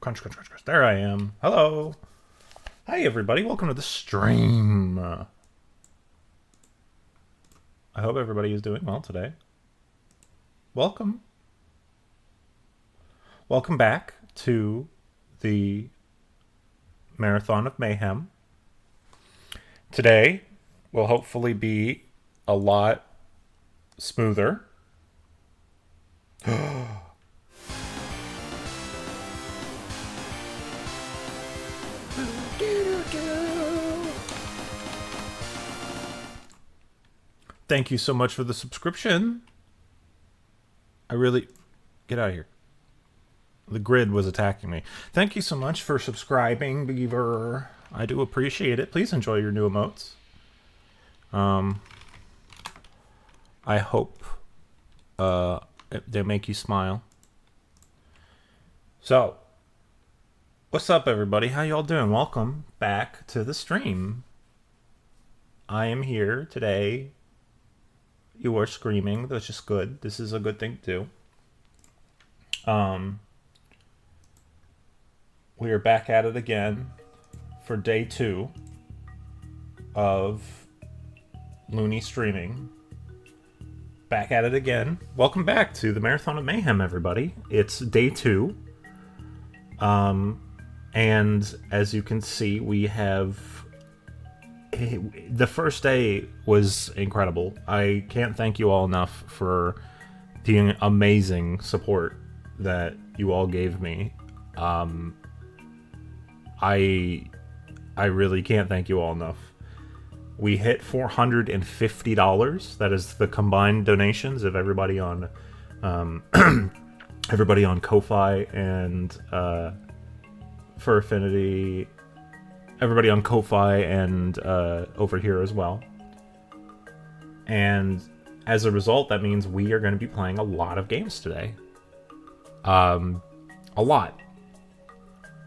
Crunch, crunch, crunch, crunch. There I am. Hello. Hi, everybody. Welcome to the stream. I hope everybody is doing well today. Welcome. Welcome back to the Marathon of Mayhem. Today will hopefully be a lot smoother. Thank you so much for the subscription. I really... Get out of here. The grid was attacking me. Thank you so much for subscribing, Beaver. I do appreciate it. Please enjoy your new emotes. I hope they make you smile. So, what's up, everybody? How y'all doing? Welcome back to the stream. I am here today. You are screaming. That's just good. This is a good thing to do. We are back at it again for day 2 of Looney streaming. Back at it again. Welcome back to the Marathon of Mayhem, everybody. It's day 2. And as you can see, we have... The first day was incredible. I can't thank you all enough for the amazing support that you all gave me. I really can't thank you all enough. We hit $450. That is the combined donations of everybody on everybody on Ko-Fi and for Affinity, everybody on Ko-Fi and over here as well. And as a result, that means we are going to be playing a lot of games today. A lot.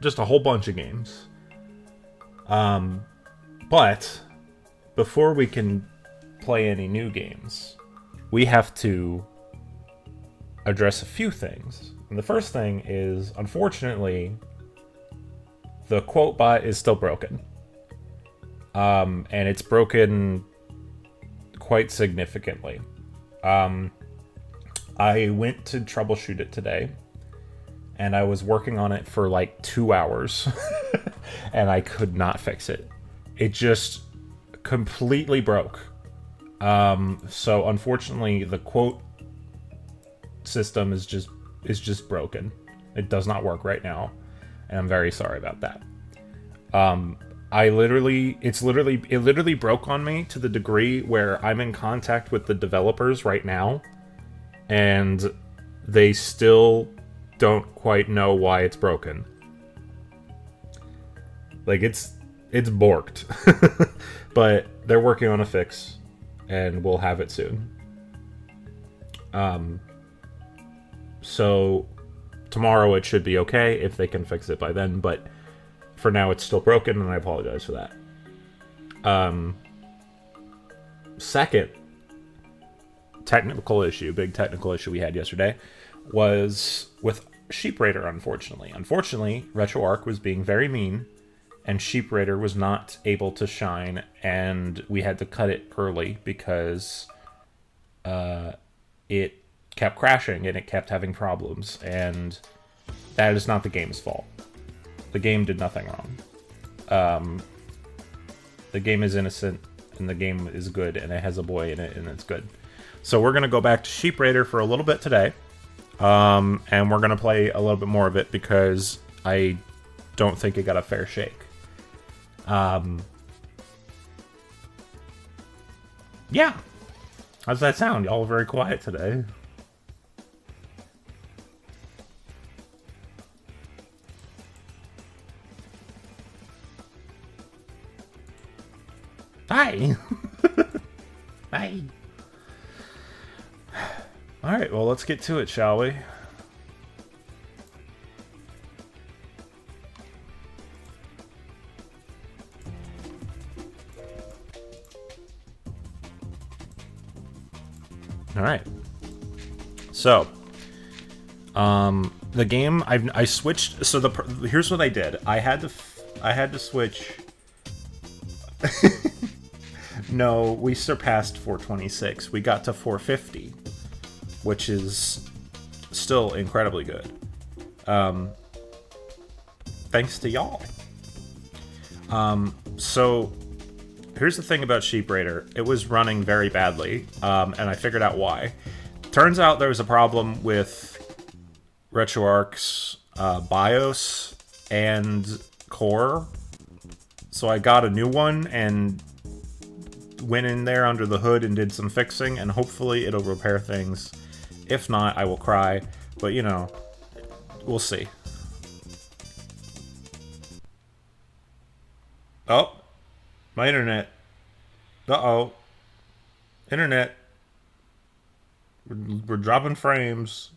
Just a whole bunch of games. But before we can play any new games, we have to address a few things. And the first thing is, unfortunately, the quote bot is still broken. And it's broken quite significantly. I went to troubleshoot it today, and I was working on it for like 2 hours, and I could not fix it. It just completely broke. So unfortunately, the quote system is just broken. It does not work right now, and I'm very sorry about that. It literally broke on me to the degree where I'm in contact with the developers right now, and they still don't quite know why it's broken. Like, it's borked. But they're working on a fix, and we'll have it soon. So tomorrow it should be okay if they can fix it by then, but for now it's still broken, and I apologize for that. Second technical issue, big technical issue we had yesterday, was with Sheep Raider, unfortunately. Unfortunately, RetroArch was being very mean, and Sheep Raider was not able to shine, and we had to cut it early because it kept crashing and it kept having problems, and that is not the game's fault. The game did nothing wrong. The game is innocent, and the game is good, and it has a boy in it, and it's good. So we're going to go back to Sheep Raider for a little bit today, and we're going to play a little bit more of it because I don't think it got a fair shake. Yeah. How's that sound? Y'all are very quiet today. Hi. Hi. Alright, well, let's get to it, shall we? Alright. So, The game I switched. So here's what I did. I had to switch. No, we surpassed 426. We got to 450, which is still incredibly good. Thanks to y'all. So here's the thing about Sheep Raider. It was running very badly, and I figured out why. Turns out there was a problem with RetroArch's BIOS and core. So I got a new one and went in there under the hood and did some fixing, and hopefully it'll repair things. If not, I will cry. But, you know, we'll see. Oh, my internet. Uh-oh. Internet. We're dropping frames.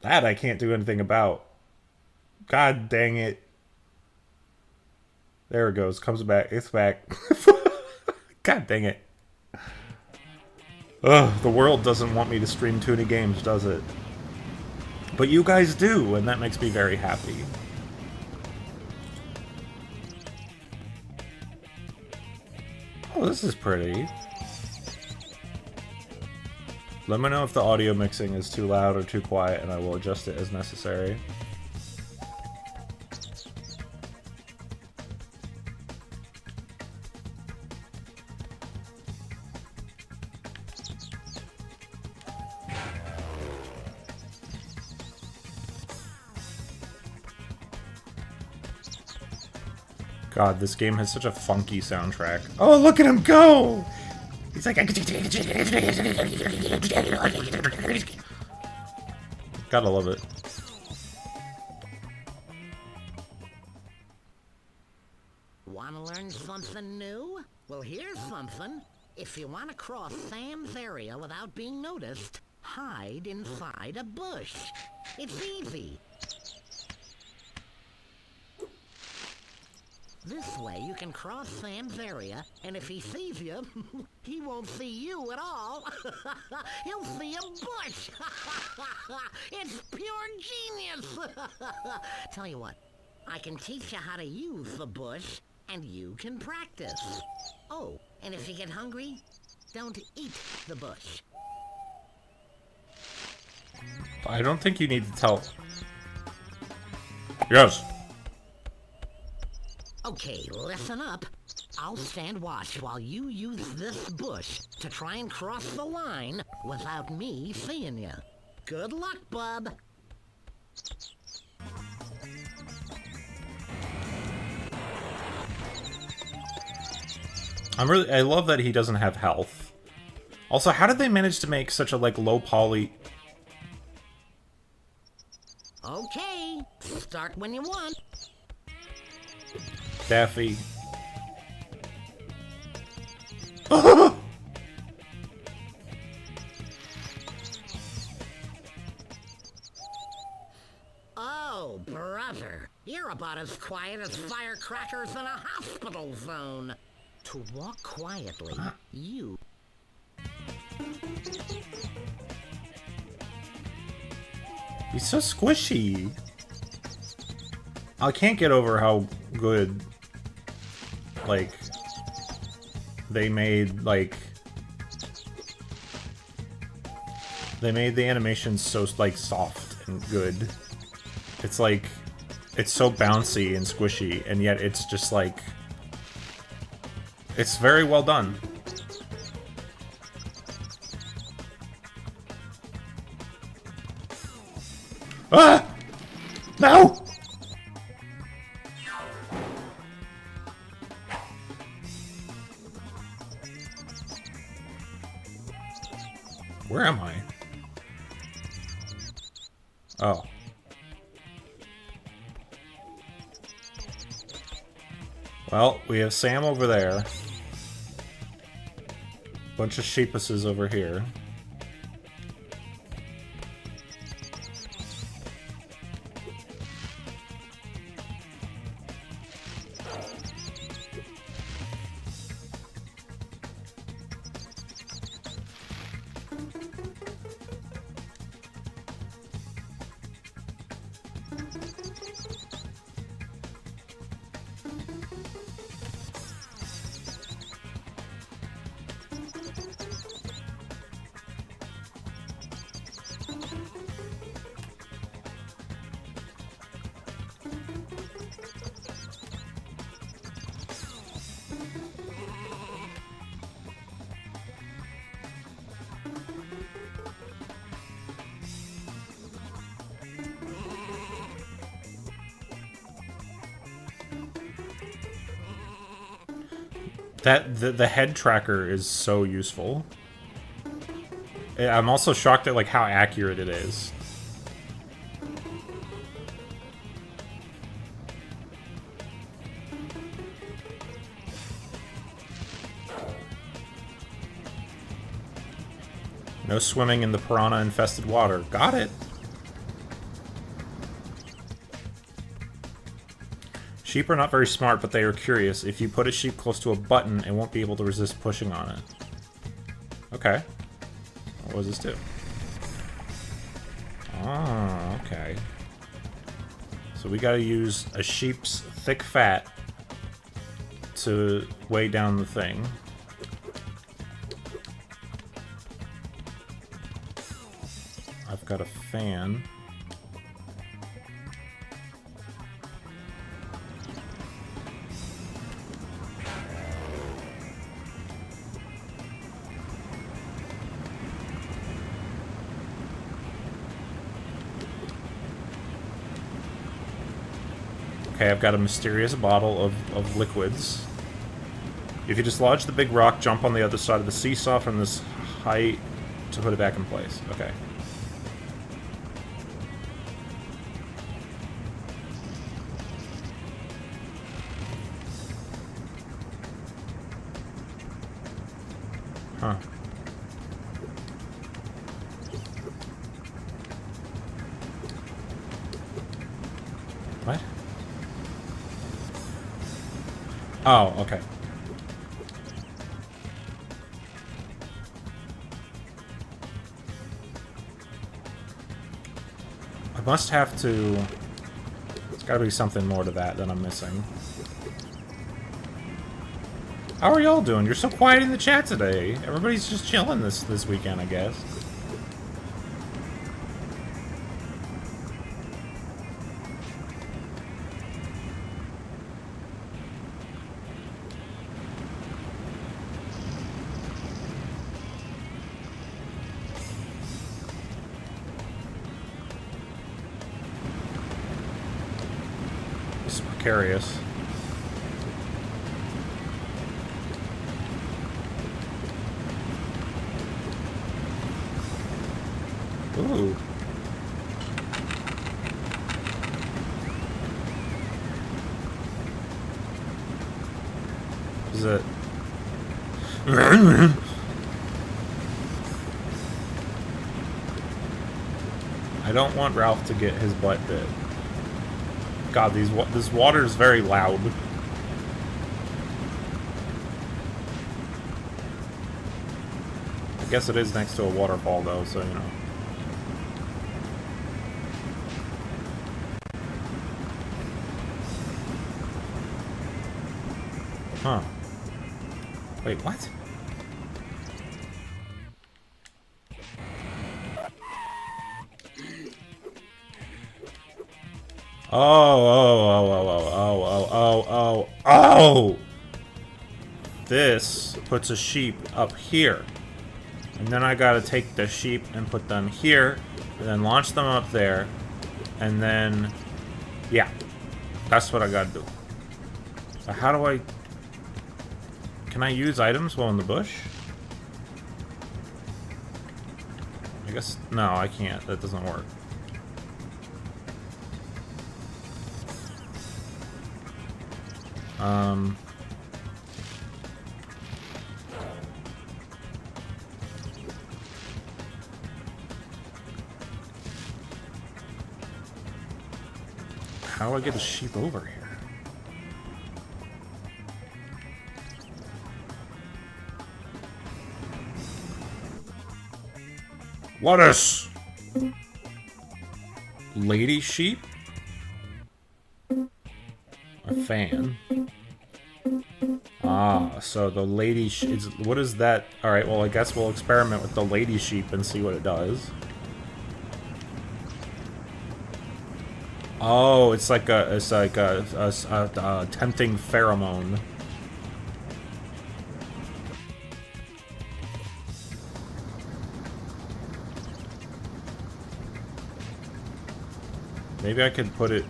That I can't do anything about. God dang it. There it goes. Comes back. It's back. God dang it. Ugh, the world doesn't want me to stream Tuna games, does it? But you guys do, and that makes me very happy. Oh, this is pretty. Let me know if the audio mixing is too loud or too quiet, and I will adjust it as necessary. God, this game has such a funky soundtrack. Oh, look at him go! He's like... Gotta love it. Wanna learn something new? Well, here's something. If you want to cross Sam's area without being noticed, hide inside a bush. It's easy. This way you can cross Sam's area, and if he sees you, he won't see you at all. He'll see a bush. It's pure genius. Tell you what, I can teach you how to use the bush, and you can practice. Oh, and if you get hungry, don't eat the bush. I don't think you need to tell... Yes. Okay, listen up. I'll stand watch while you use this bush to try and cross the line without me seeing you. Good luck, bub. I love that he doesn't have health. Also, how did they manage to make such a, like, low poly... Okay, start when you want. Daffy. Oh, brother. You're about as quiet as firecrackers in a hospital zone. To walk quietly, you... He's so squishy. I can't get over how good, like, they made, like... They made the animations so, like, soft and good. It's like... It's so bouncy and squishy, and yet it's just, like... It's very well done. Ah! No! Where am I? Oh. Well, we have Sam over there. Bunch of sheepuses over here. The head tracker is so useful. I'm also shocked at like how accurate it is. No swimming in the piranha-infested water. Got it. Sheep are not very smart, but they are curious. If you put a sheep close to a button, it won't be able to resist pushing on it. Okay. What does this do? Oh, okay. So we gotta use a sheep's thick fat to weigh down the thing. I've got a fan. Okay, I've got a mysterious bottle of liquids. If you dislodge the big rock, jump on the other side of the seesaw from this height to put it back in place. Okay. Huh. What? Oh, okay. I must have to... There's gotta be something more to that I'm missing. How are y'all doing? You're so quiet in the chat today. Everybody's just chilling this weekend, I guess. This is precarious. Ooh. Is it? I don't want Ralph to get his butt bit. God, this water is very loud. I guess it is next to a waterfall, though, so you know. Huh. Wait, what? Oh! This puts a sheep up here. And then I gotta take the sheep and put them here, and then launch them up there, and then... Yeah. That's what I gotta do. So how do I... Can I use items while in the bush? I guess... No, I can't. That doesn't work. How do I get the sheep over here? Lettuce! Lady sheep? A fan. Ah, so the lady what is that? Alright, well I guess we'll experiment with the lady sheep and see what it does. Oh, it's like a tempting pheromone. Maybe I could put it...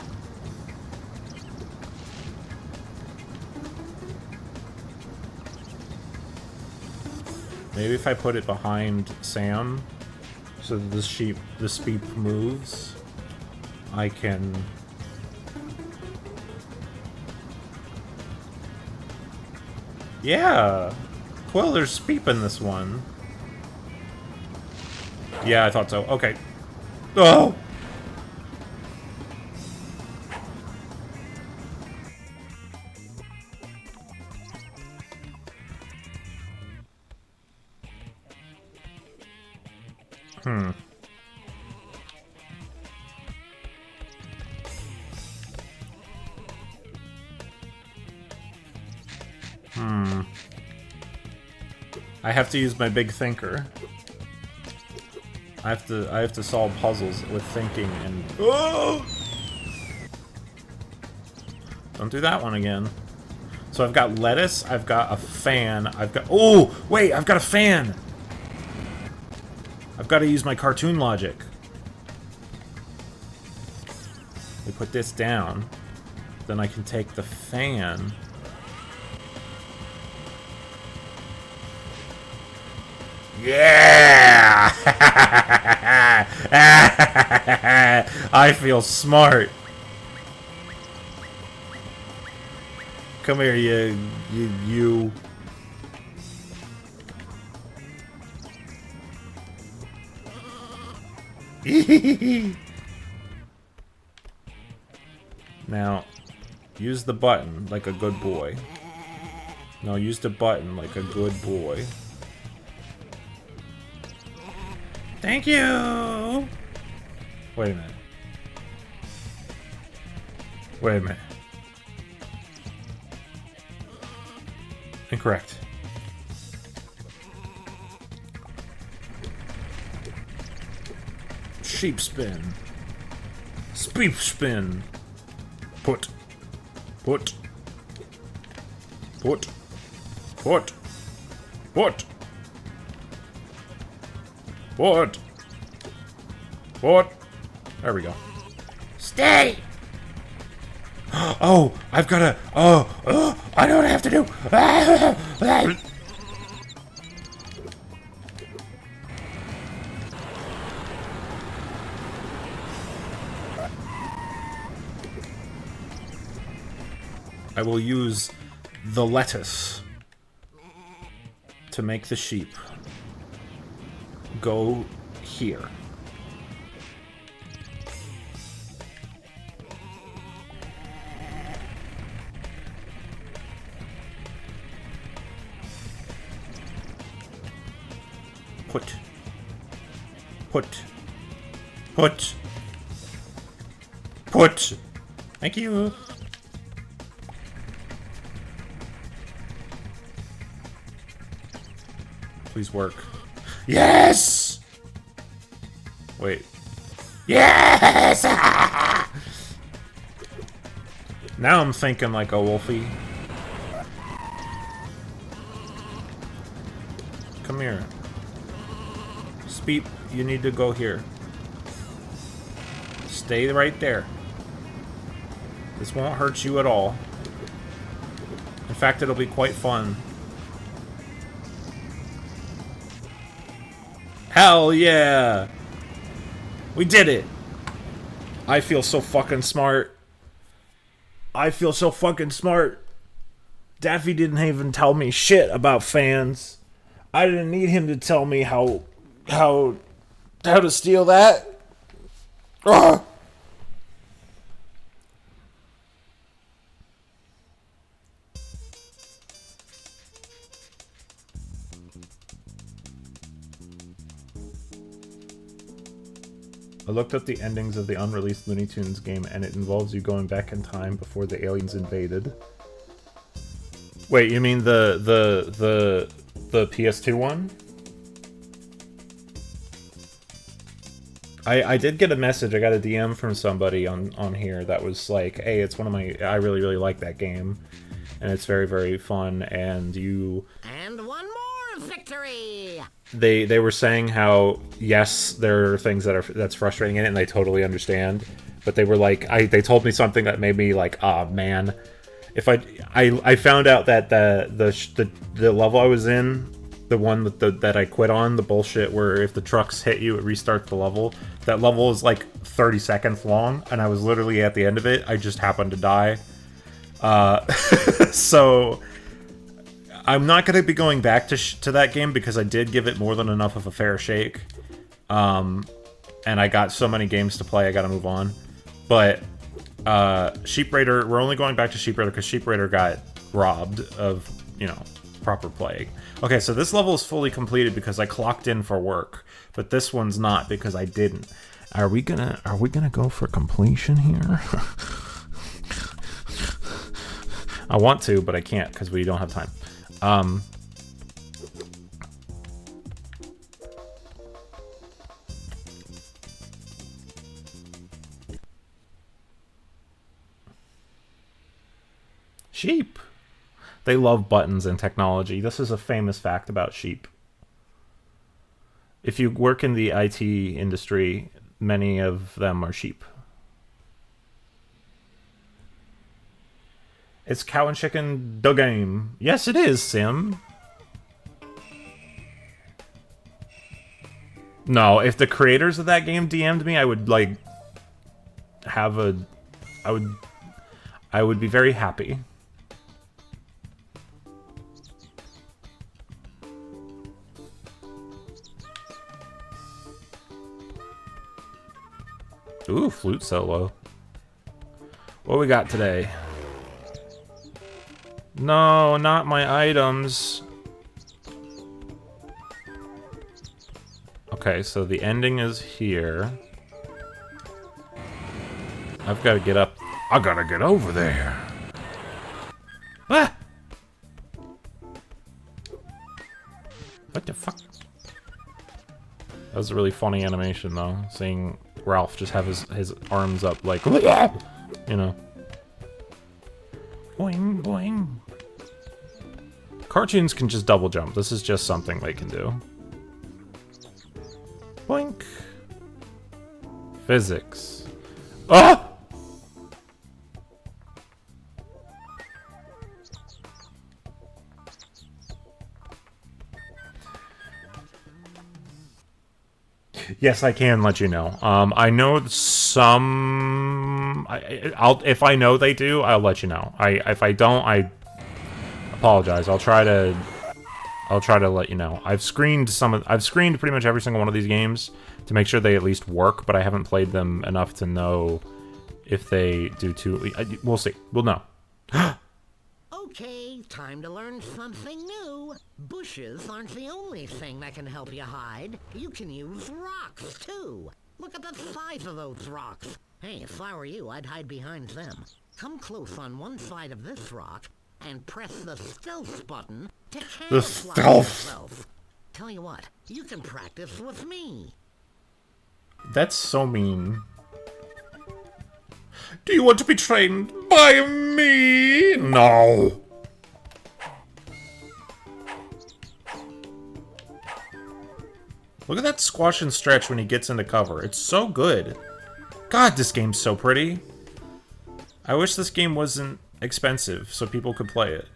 Maybe if I put it behind Sam, so that the sheep moves, I can... Yeah! Well, there's Speep in this one. Yeah, I thought so. Okay. Oh! I have to use my big thinker. I have to solve puzzles with thinking and... Oh! Don't do that one again. So I've got lettuce, I've got a fan, I've got... Oh! Wait, I've got a fan! I've got to use my cartoon logic. We put this down. Then I can take the fan... Yeah! I feel smart. Come here, you. Now, use the button like a good boy. No, use the button like a good boy. Thank you! Wait a minute. Wait a minute. Incorrect. Sheep spin. Speep spin. Put. Put. Put. Put. Put. What? What? There we go. Stay! Oh, I've got to... Oh, I know what I have to do. I will use the lettuce to make the sheep go here. Put. Thank you. Please work. Yes! Wait. Yes! Now I'm thinking like a wolfie. Come here. Speep, you need to go here. Stay right there. This won't hurt you at all. In fact, it'll be quite fun. Hell yeah! We did it! I feel so fucking smart. I feel so fucking smart. Daffy didn't even tell me shit about fans. I didn't need him to tell me how to steal that. Ugh. I looked up the endings of the unreleased Looney Tunes game, and it involves you going back in time before the aliens invaded. Wait, you mean the PS2 one? I did get a message. I got a DM from somebody on here that was like, "Hey, it's one of my. I really like that game, and it's very fun." And you. And one more victory. They were saying how yes, there are things that's frustrating in it, and they totally understand. But they were like, they told me something that made me like, ah, man. If I found out that the level I was in The one that I quit on, the bullshit where if the trucks hit you, it restarts the level. That level is like 30 seconds long, and I was literally at the end of it. I just happened to die. So I'm not going to be going back to that game because I did give it more than enough of a fair shake. And I got so many games to play, I got to move on. But Sheep Raider, we're only going back to Sheep Raider because Sheep Raider got robbed of, you know, proper play. Okay, so this level is fully completed because I clocked in for work, but this one's not because I didn't. Are we gonna go for completion here? I want to, but I can't because we don't have time. Sheep. They love buttons and technology. This is a famous fact about sheep. If you work in the IT industry, many of them are sheep. It's Cow and Chicken, the game. Yes, it is, Sim. No, if the creators of that game DM'd me, I would, like, have a... I would be very happy. Ooh, flute solo. What we got today? No, not my items. Okay, so the ending is here. I've got to get up. I gotta get over there. Ah! What the fuck? That was a really funny animation, though. Seeing Ralph just have his arms up like, you know. Boing, boing. Cartoons can just double jump. This is just something they can do. Boink. Physics. Ah! Yes, I can let you know. I know some. If I know they do, I'll let you know. If I don't, I apologize. I'll try to let you know. I've screened pretty much every single one of these games to make sure they at least work, but I haven't played them enough to know if they do too. We'll see. We'll know. Okay, time to learn something new. Bushes aren't the only thing that can help you hide. You can use rocks, too. Look at the size of those rocks. Hey, if I were you, I'd hide behind them. Come close on one side of this rock and press the stealth button to camouflage yourself. Tell you what, you can practice with me. That's so mean. Do you want to be trained by me? No. Look at that squash and stretch when he gets into cover. It's so good. God, this game's so pretty. I wish this game wasn't expensive so people could play it.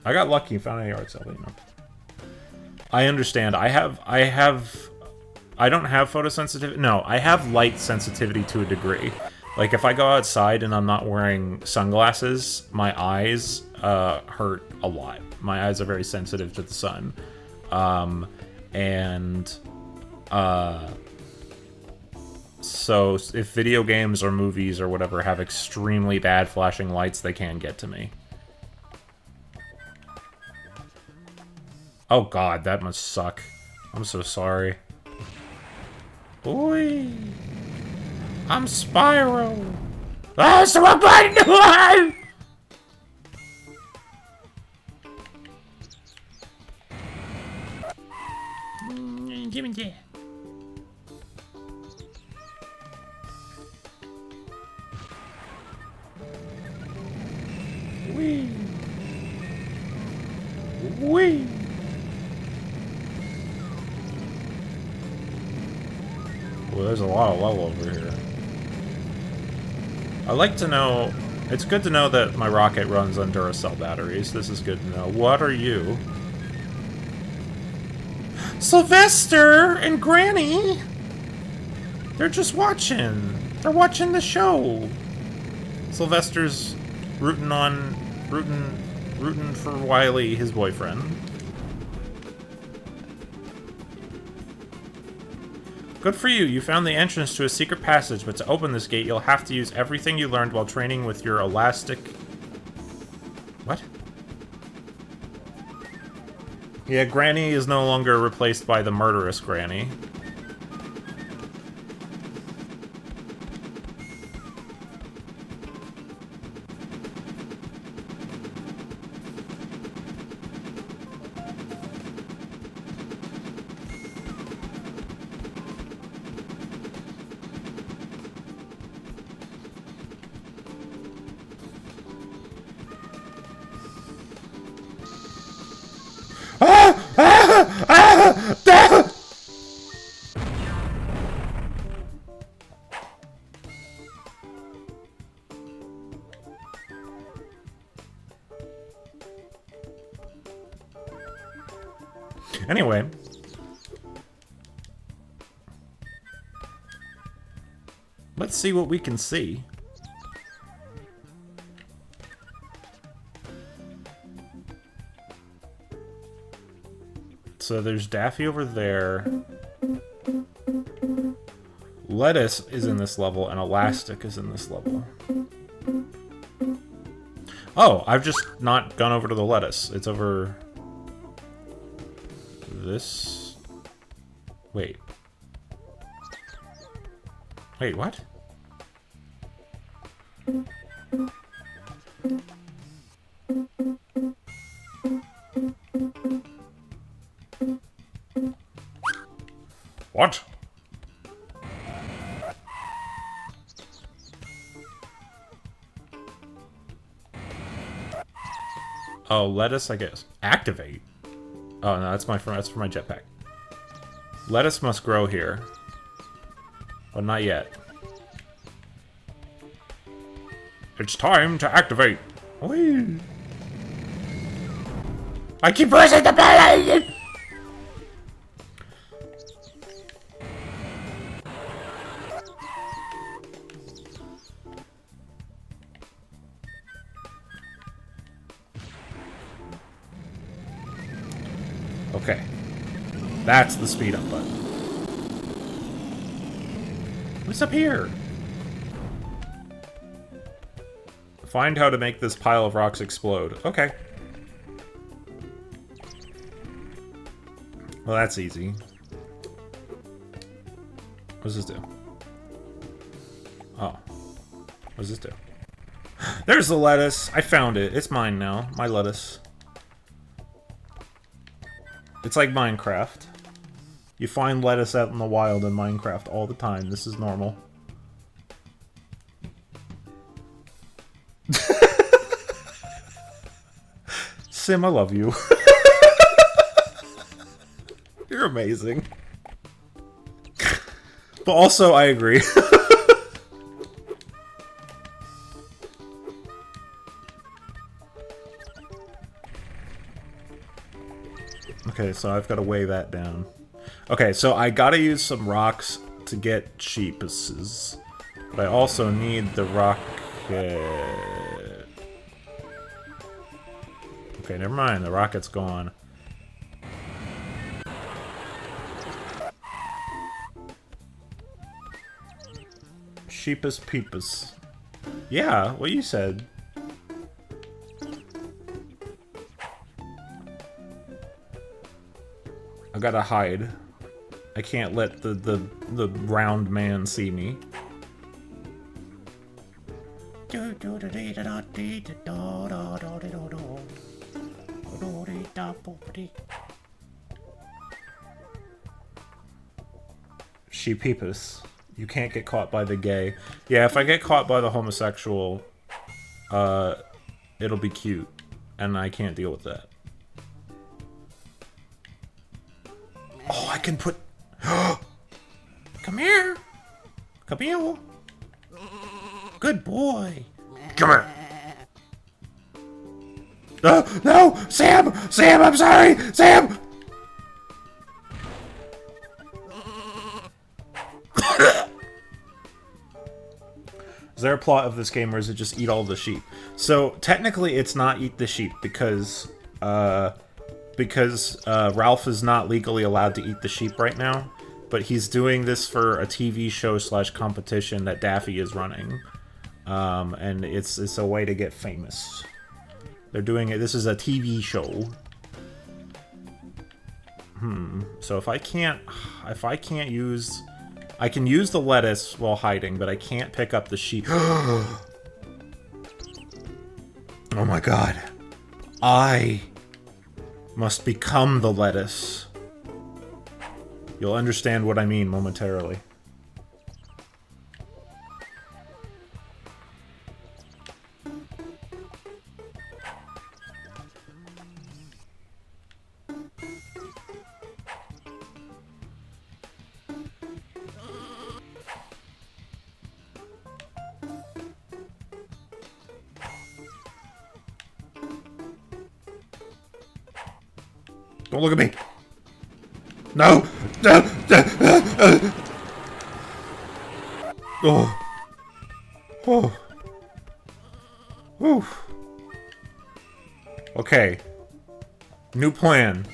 I got lucky and found a yard sale, you know. I understand. I don't have photosensitivity. No, I have light sensitivity to a degree. Like, if I go outside and I'm not wearing sunglasses, my eyes hurt a lot. My eyes are very sensitive to the sun. So if video games or movies or whatever have extremely bad flashing lights, they can get to me. Oh god, that must suck. I'm so sorry. Boy, I'm Spyro. Ah, someone button! Give me that. Wee. Wee. Well, there's a lot of level over here. I'd like to know It's good to know that my rocket runs on Duracell batteries. This is good to know. What are you? Sylvester and Granny! They're just watching. They're watching the show. Sylvester's rooting for Wiley, his boyfriend. Good for you. You found the entrance to a secret passage, but to open this gate, you'll have to use everything you learned while training with your elastic... What? Yeah, Granny is no longer replaced by the murderous Granny. Anyway. Let's see what we can see. So there's Daffy over there. Lettuce is in this level, and Elastic is in this level. Oh, I've just not gone over to the lettuce. It's over... this... Wait. Wait, what? What? Oh, lettuce, I guess. Activate. Oh no, that's for my jetpack. Lettuce must grow here. But not yet. It's time to activate. Whee. I keep pressing the button! Okay. That's the speed up button. What's up here? Find how to make this pile of rocks explode. Okay. Well, that's easy. What does this do? Oh. What does this do? There's the lettuce! I found it. It's mine now. My lettuce. It's like Minecraft. You find lettuce out in the wild in Minecraft all the time. This is normal. Sim, I love you. You're amazing. But also, I agree. Okay, so I've got to weigh that down. Okay, so I gotta use some rocks to get cheapuses. But I also need the rocket. Okay, never mind. The rocket's gone. Sheepus peepus. Yeah, what you said. I gotta hide. I can't let the round man see me. She peepus. You can't get caught by the gay. Yeah, if I get caught by the homosexual, it'll be cute. And I can't deal with that. Oh, I can put... Come here. Come here. Good boy. Come here. No! Sam! Sam, I'm sorry! Sam! Is there a plot of this game, or is it just eat all the sheep? So, technically, it's not eat the sheep, because Ralph is not legally allowed to eat the sheep right now, but he's doing this for a TV show / competition that Daffy is running. And it's a way to get famous. They're doing it. This is a TV show. So if I can't use, I can use the lettuce while hiding, but I can't pick up the sheep. Oh my god. I must become the lettuce. You'll understand what I mean momentarily. Don't look at me. No. Oh. Oh. Whew. Okay. New plan.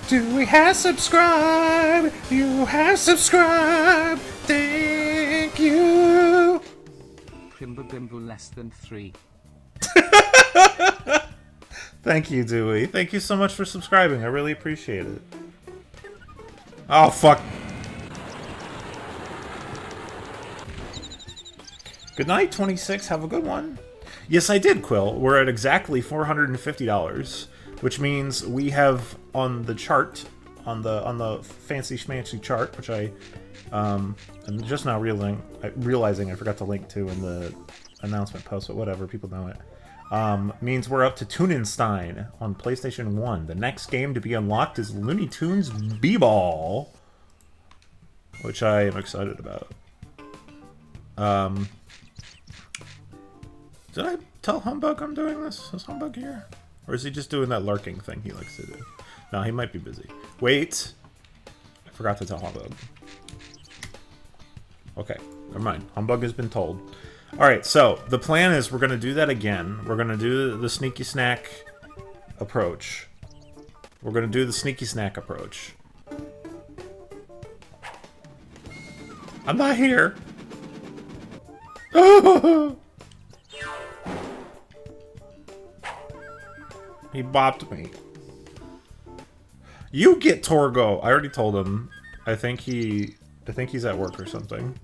Do we have subscribe? You have subscribed. Thank you. Bimble bimble less than 3. Thank you, Dewey. Thank you so much for subscribing. I really appreciate it. Oh, fuck. Good night, 26. Have a good one. Yes, I did, Quill. We're at exactly $450, which means we have on the chart, on the fancy schmancy chart, which I'm just now realizing I forgot to link to in the announcement post, but whatever, people know it. Means we're up to Toonenstein on PlayStation 1. The next game to be unlocked is Looney Tunes B-Ball, which I am excited about. Did I tell Humbug I'm doing this? Is Humbug here? Or is he just doing that lurking thing he likes to do? No, he might be busy. Wait! I forgot to tell Humbug. Okay, never mind. Humbug has been told. Alright, so the plan is we're going to do that again. We're going to do the sneaky snack approach. We're going to do the sneaky snack approach. I'm not here. He bopped me. You get Torgo. I already told him. I think he's at work or something.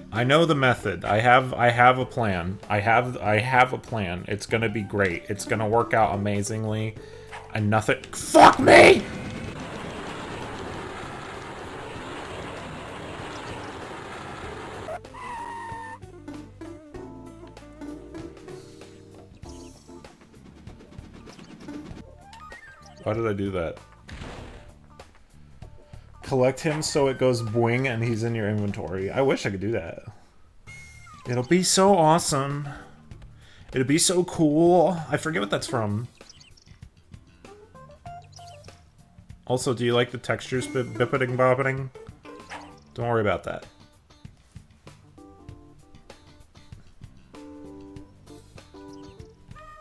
I know the method. I have a plan. I have a plan. It's gonna be great. It's gonna work out amazingly. And nothing. Fuck me! Why did I do that? Collect him so it goes boing and he's in your inventory. I wish I could do that. It'll be so awesome. It'll be so cool. I forget what that's from. Also, do you like the textures bipping bopping? Don't worry about that.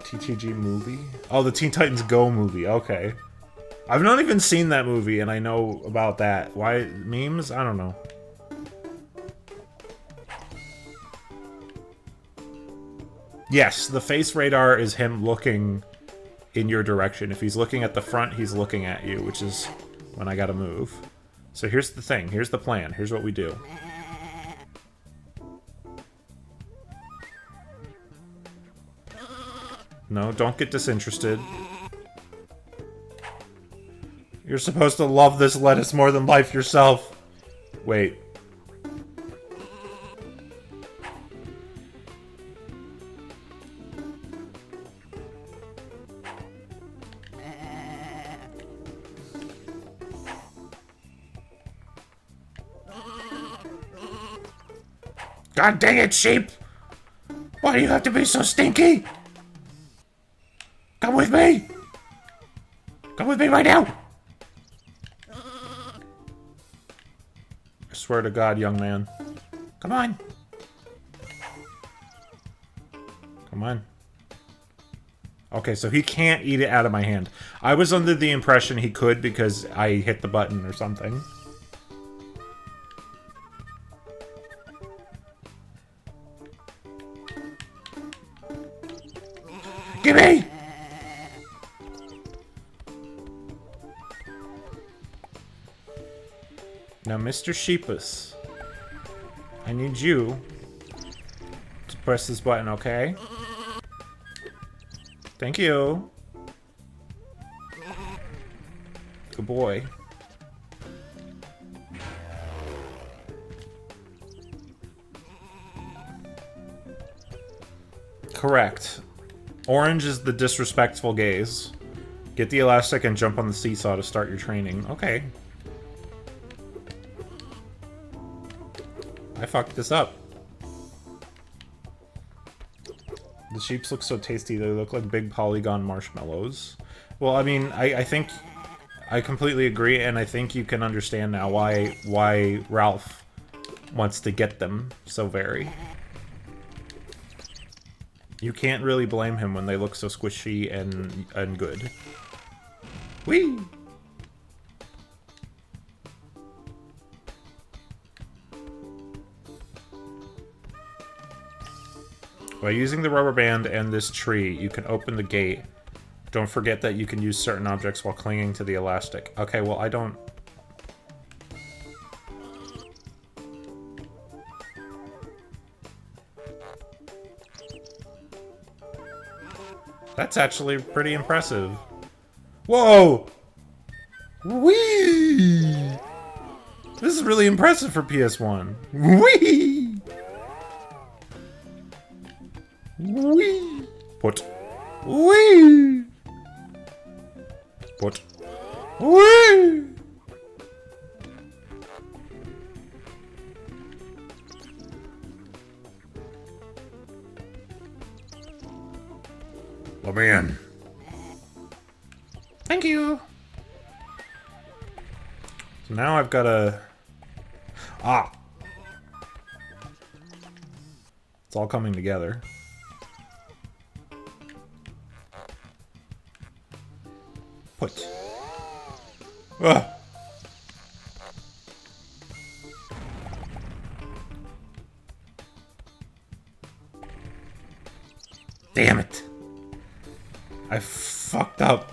TTG movie? Oh, the Teen Titans Go movie. Okay. I've not even seen that movie, and I know about that. Why? Memes? I don't know. Yes, the face radar is him looking in your direction. If he's looking at the front, he's looking at you, which is when I gotta move. So here's the thing. Here's the plan. Here's what we do. No, don't get disinterested. You're supposed to love this lettuce more than life yourself. Wait. God dang it, sheep! Why do you have to be so stinky? Come with me! Come with me right now! I swear to God, young man. Come on! Come on. Okay, so he can't eat it out of my hand. I was under the impression he could because I hit the button or something. Gimme! Now, Mr. Sheepus, I need you to press this button, okay? Thank you. Good boy. Correct. Orange is the disrespectful gaze. Get the elastic and jump on the seesaw to start your training. Okay. I fucked this up. The sheeps look so tasty. They look like big polygon marshmallows. Well, I mean, I think I completely agree, and I think you can understand now why Ralph wants to get them so very. You can't really blame him when they look so squishy and good. Whee! By using the rubber band and this tree, you can open the gate. Don't forget that you can use certain objects while clinging to the elastic. Okay, well, I don't... That's actually pretty impressive. Whoa! Whee! This is really impressive for PS1. Whee! Whee! Put. Whee! Put. Whee! Let me in. Thank you. So now I've got a... Ah! It's all coming together. Put. Ugh. Damn it. I fucked up.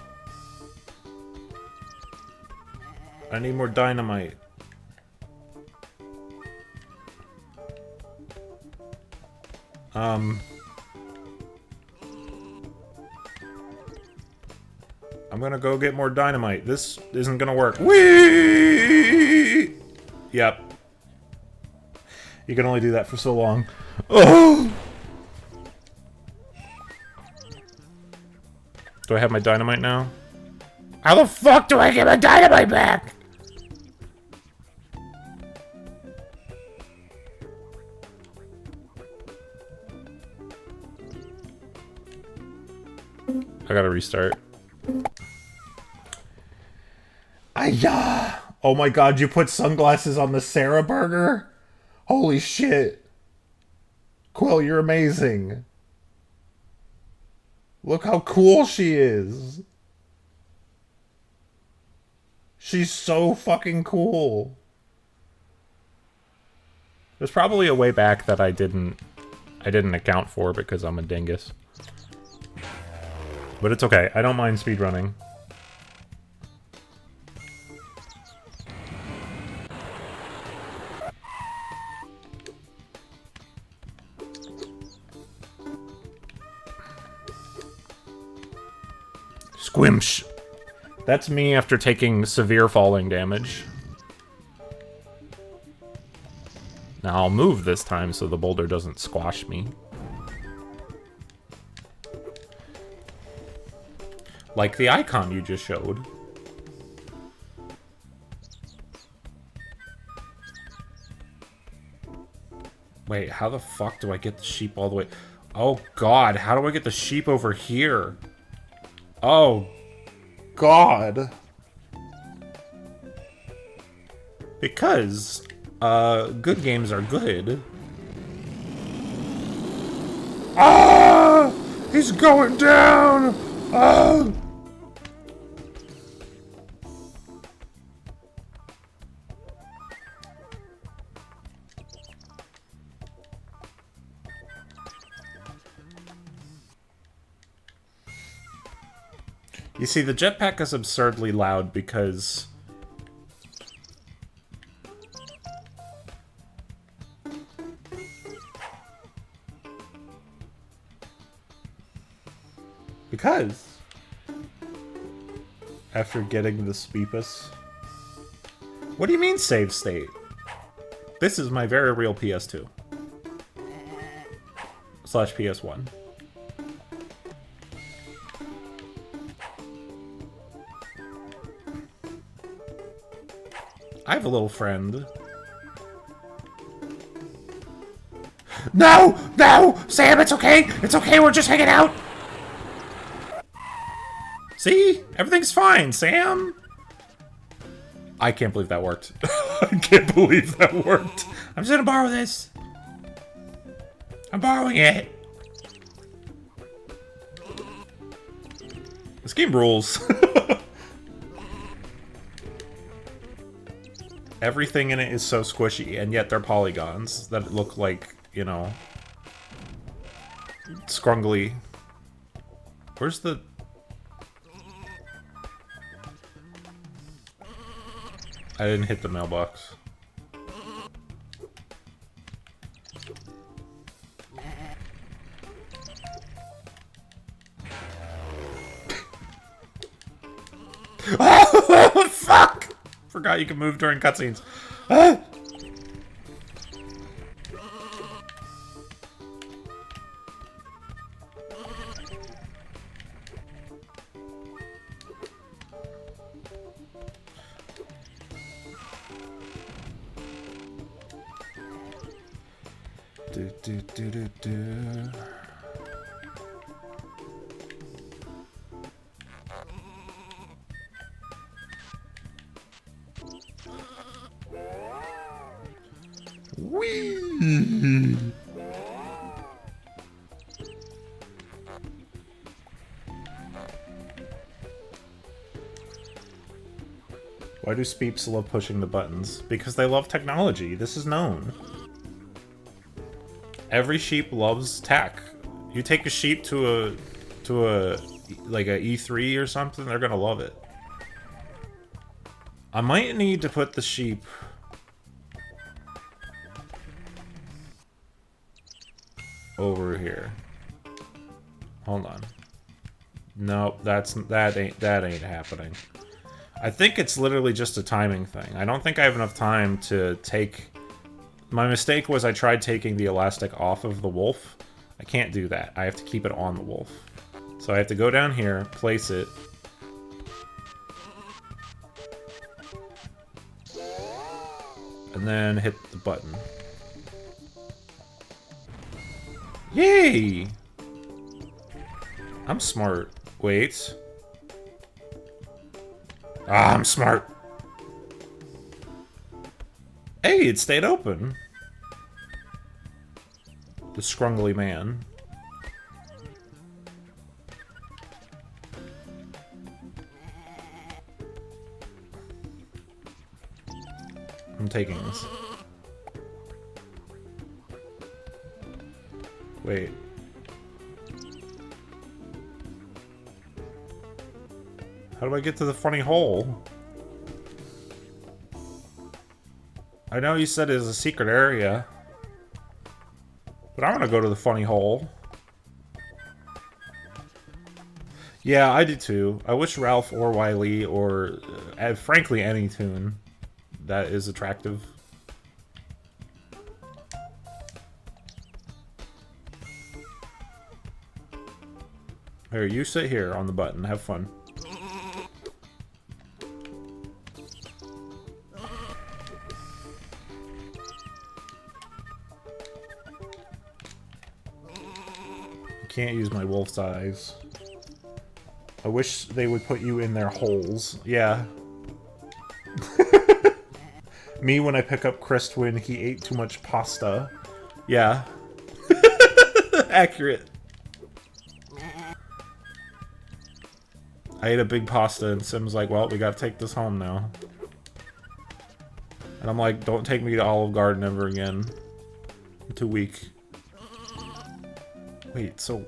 I need more dynamite. I'm gonna go get more dynamite. This isn't gonna work. Whee! Yep. You can only do that for so long. Oh! Do I have my dynamite now? How the fuck do I get my dynamite back? I gotta restart. Ayah! Oh my god, you put sunglasses on the Sarah burger? Holy shit. Quill, you're amazing. Look how cool she is. She's so fucking cool. There's probably a way back that I didn't account for because I'm a dingus. But it's okay. I don't mind speedrunning. Squimsh. That's me after taking severe falling damage. Now I'll move this time so the boulder doesn't squash me. Like the icon you just showed. Wait, how the fuck do I get the sheep all the way? Oh god, how do I get the sheep over here? Oh god. Because good games are good. Ah! He's going down! Ah! You see, the jetpack is absurdly loud because... after getting the Speepus... What do you mean save state? This is my very real PS2. / PS1. I have a little friend. No! No! Sam, it's okay! It's okay, we're just hanging out! See? Everything's fine, Sam! I can't believe that worked. I can't believe that worked. I'm just gonna borrow this. I'm borrowing it. This game rules. Everything in it is so squishy, and yet they're polygons that look like, you know, scrungly. Where's the... I didn't hit the mailbox. Oh, fuck! Forgot you can move during cutscenes. Ah! Do. Whee! Why do Speeps love pushing the buttons? Because they love technology. This is known. Every sheep loves tech. You take a sheep to a like a E3 or something, they're gonna love it. I might need to put the sheep over here. Hold on. Nope, that ain't happening. I think it's literally just a timing thing. I don't think I have enough time to take... My mistake was I tried taking the elastic off of the wolf. I can't do that. I have to keep it on the wolf. So I have to go down here, place it. And then hit the button. Yay! I'm smart. Wait. Ah, I'm smart. Hey, it stayed open. The scrungly man. I'm taking this. Wait. How do I get to the funny hole? I know you said it's a secret area. But I want to go to the funny hole. Yeah, I do too. I wish Ralph or Wiley or, frankly, any tune that is attractive. Here, you sit here on the button. Have fun. Can't use my wolf's eyes. I wish they would put you in their holes. Yeah. Me when I pick up Chris when he ate too much pasta. Yeah. Accurate. I ate a big pasta and Sim's like, well, we gotta take this home now. And I'm like, don't take me to Olive Garden ever again. I'm too weak. Wait, so...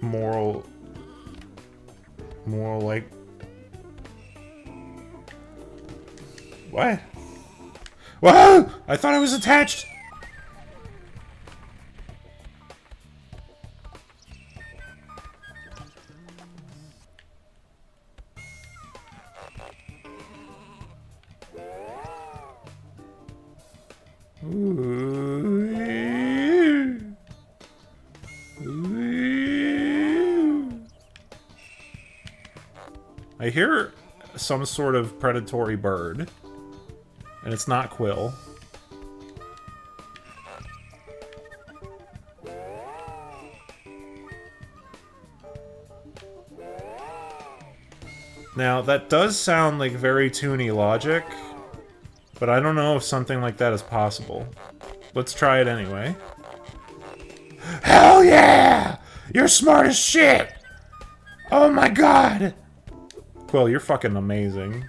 Moral, like... What? Whoa! I thought I was attached! I hear some sort of predatory bird, and it's not Quill. Now, that does sound like very toony logic, but I don't know if something like that is possible. Let's try it anyway. Hell yeah! You're smart as shit! Oh my god! Quill, you're fucking amazing.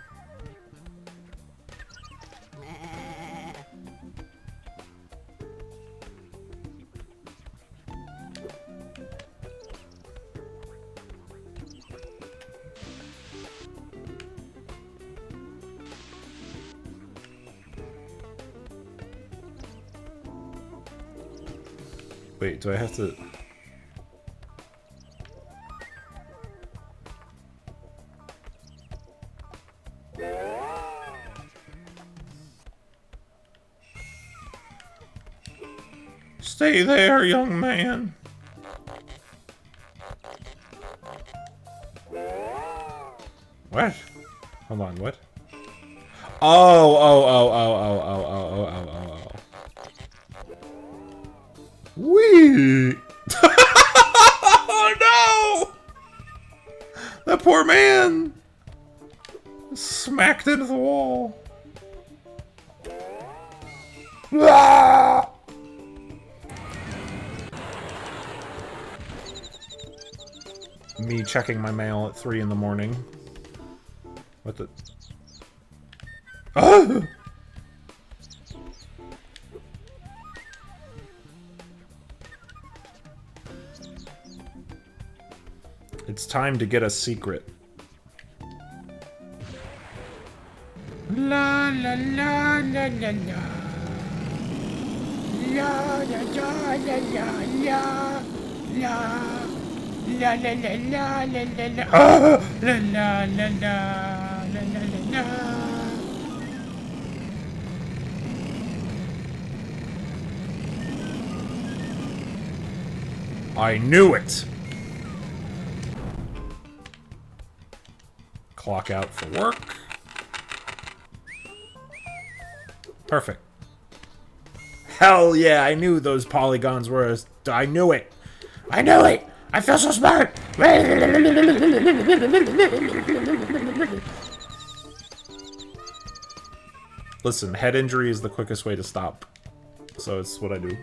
Wait, do I have to... Stay there, young man. What? Hold on, what? Oh. Wee! Oh no! That poor man! Smacked into the wall. Ah! Me checking my mail at 3 in the morning. What the... Ah! It's time to get a secret. La la la la la la. La la la la la la. La. La la la la la la la. Ah! La la la la la la la la. I knew it. Clock out for work. Perfect. Hell yeah, I knew those polygons were... I knew it. I knew it. I feel so smart! Listen, head injury is the quickest way to stop. So it's what I do.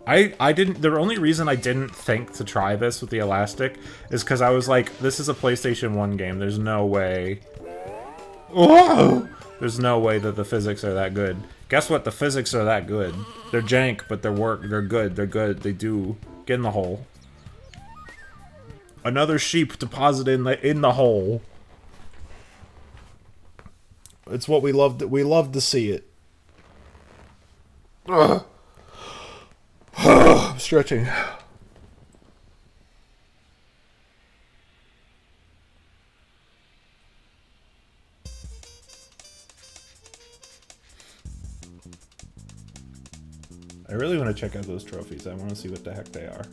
I didn't... The only reason I didn't think to try this with the elastic is because I was like, this is a PlayStation 1 game. There's no way... Whoa! There's no way that the physics are that good. Guess what? The physics are that good. They're jank, but they're good. They're good. They do... Get in the hole. Another sheep deposited in the hole. It's what we love. We love to see it. I'm stretching. I really want to check out those trophies. I want to see what the heck they are.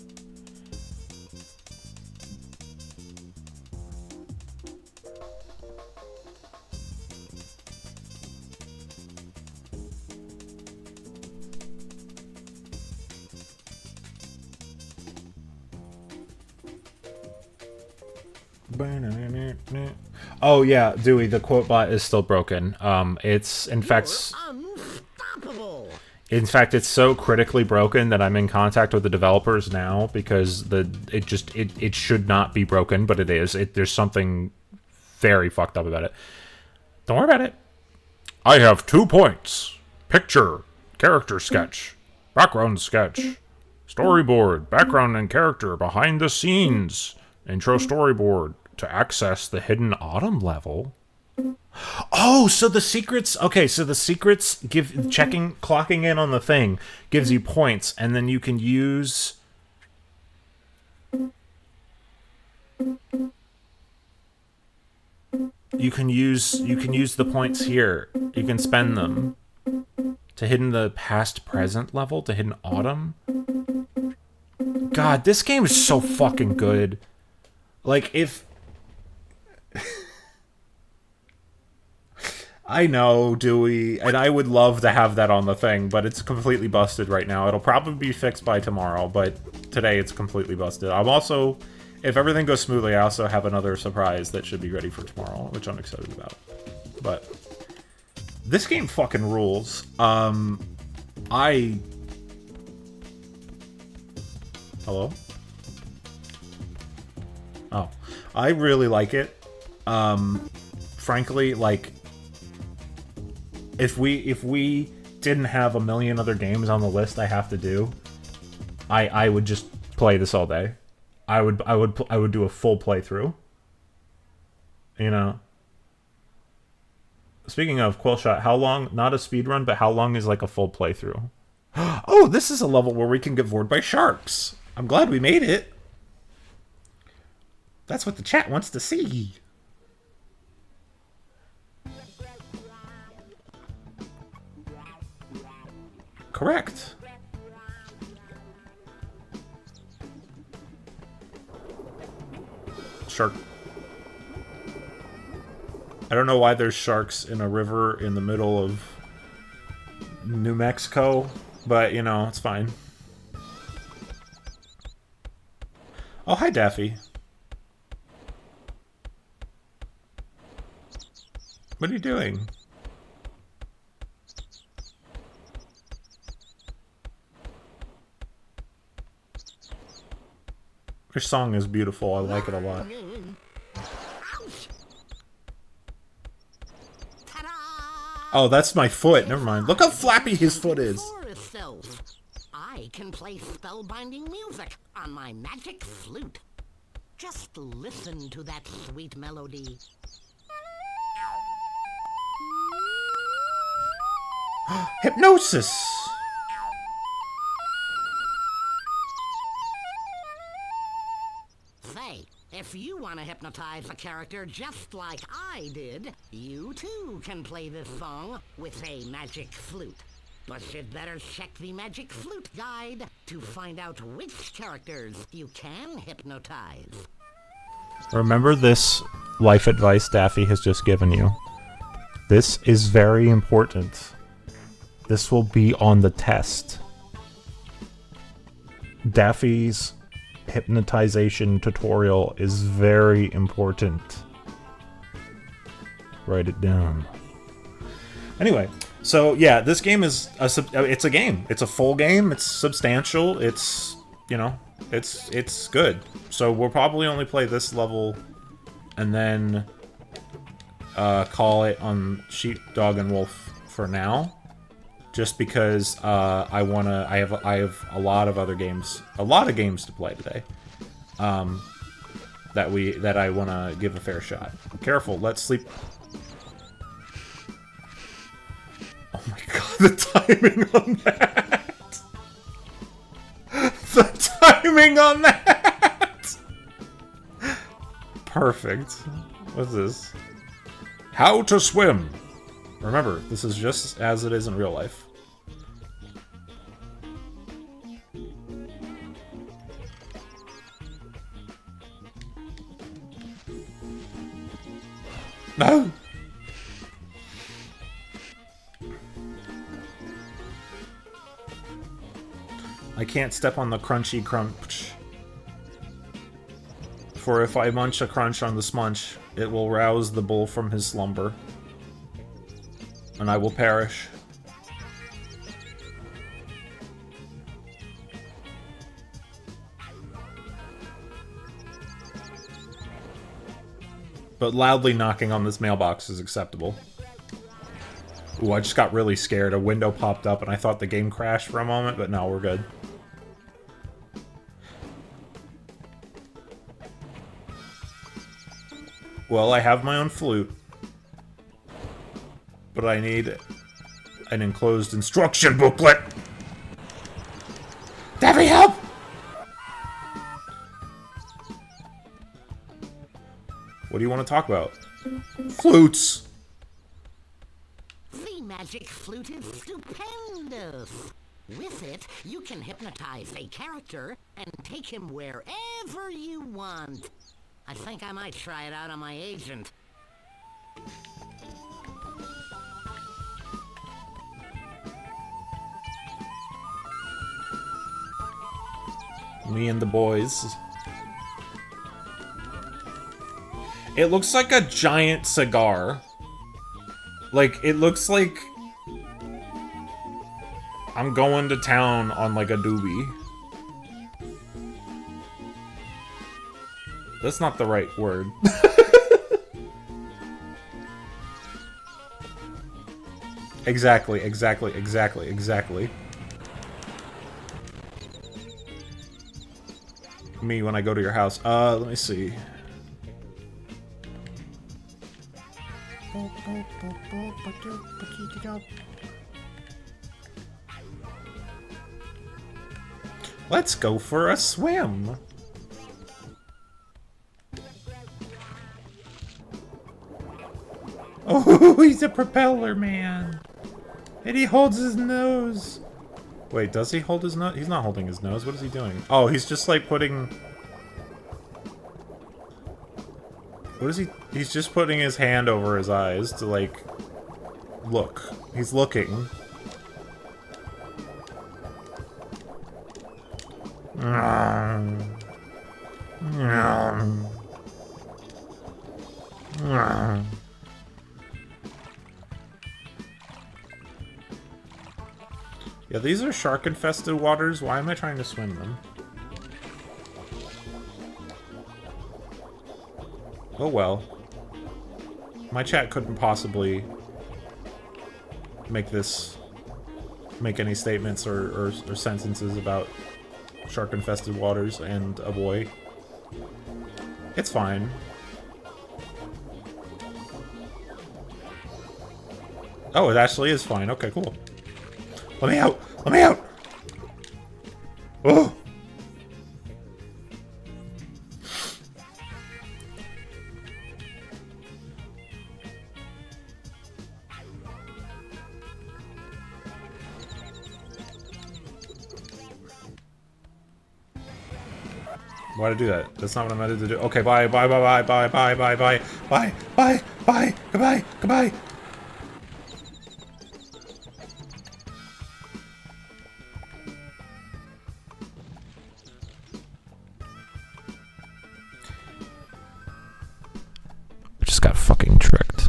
Oh yeah, Dewey, the quote bot is still broken. It's Unstoppable. in fact it's so critically broken that I'm in contact with the developers now because it should not be broken, but it is. There's something very fucked up about it. Don't worry about it. I have 2 points. Picture, character sketch, background sketch, storyboard, background and character, behind the scenes, intro storyboard. To access the hidden autumn level. Oh, so the secrets... Okay, so the secrets clocking in on the thing gives you points, and then you can use... You can use the points here. You can spend them to hidden the past present level, to hidden autumn. God, this game is so fucking good. Like, if... I know, Dewey, and I would love to have that on the thing, but it's completely busted right now. It'll probably be fixed by tomorrow, but today it's completely busted. I'm also, if everything goes smoothly, I also have another surprise that should be ready for tomorrow, which I'm excited about. But this game fucking rules. Hello? Oh. I really like it. Frankly, like, if we didn't have a million other games on the list I have to do, I would just play this all day. I would do a full playthrough. You know. Speaking of Quillshot, how long? Not a speed run, but how long is like a full playthrough? Oh, this is a level where we can get bored by sharks. I'm glad we made it. That's what the chat wants to see. Correct. Shark. I don't know why there's sharks in a river in the middle of New Mexico, but, you know, it's fine. Oh, hi, Daffy. What are you doing? This song is beautiful. I like it a lot. Oh, that's my foot. Never mind. Look how flappy his foot is. I can play spellbinding music on my magic flute. Just listen to that sweet melody. Hypnosis! Say, if you want to hypnotize a character just like I did, you too can play this song with a magic flute. But you'd better check the magic flute guide to find out which characters you can hypnotize. Remember this life advice Daffy has just given you. This is very important. This will be on the test. Daffy's hypnotization tutorial is very important. Write it down. Anyway, so yeah, this game is it's a game. It's a full game. It's substantial. It's, you know, it's good. So we'll probably only play this level and then call it on Sheepdog and Wolf for now. Just because I have a lot of other games, to play today, that I wanna give a fair shot. Careful, let's sleep. Oh my god, the timing on that! The timing on that! Perfect. What's this? How to swim. Remember, this is just as it is in real life. No! I can't step on the crunchy crunch. For if I munch a crunch on the smunch, it will rouse the bull from his slumber, and I will perish. But loudly knocking on this mailbox is acceptable. Ooh, I just got really scared. A window popped up and I thought the game crashed for a moment, but no, we're good. Well, I have my own flute. But I need an enclosed instruction booklet! Daffy, help! What do you want to talk about? Flutes! The magic flute is stupendous. With it, you can hypnotize a character and take him wherever you want. I think I might try it out on my agent. Me and the boys. It looks like a giant cigar. Like, it looks like I'm going to town on, like, a doobie. That's not the right word. Exactly. Me when I go to your house. Let me see. Let's go for a swim. Oh, he's a propeller man. And he holds his nose. Wait, does he hold his nose? He's not holding his nose. What is he doing? Oh, he's just like putting... What is he? He's just putting his hand over his eyes to, like, look. He's looking. Yeah, these are shark-infested waters. Why am I trying to swim them? Oh well. My chat couldn't possibly make any statements or sentences about shark-infested waters and a boy. It's fine. Oh, it actually is fine. Okay, cool. Let me out! Let me out! Oh! Why'd I do that? That's not what I meant to do. Okay, bye, bye, bye, bye, bye, bye, bye, bye, bye, bye, bye, goodbye, goodbye. I just got fucking tricked.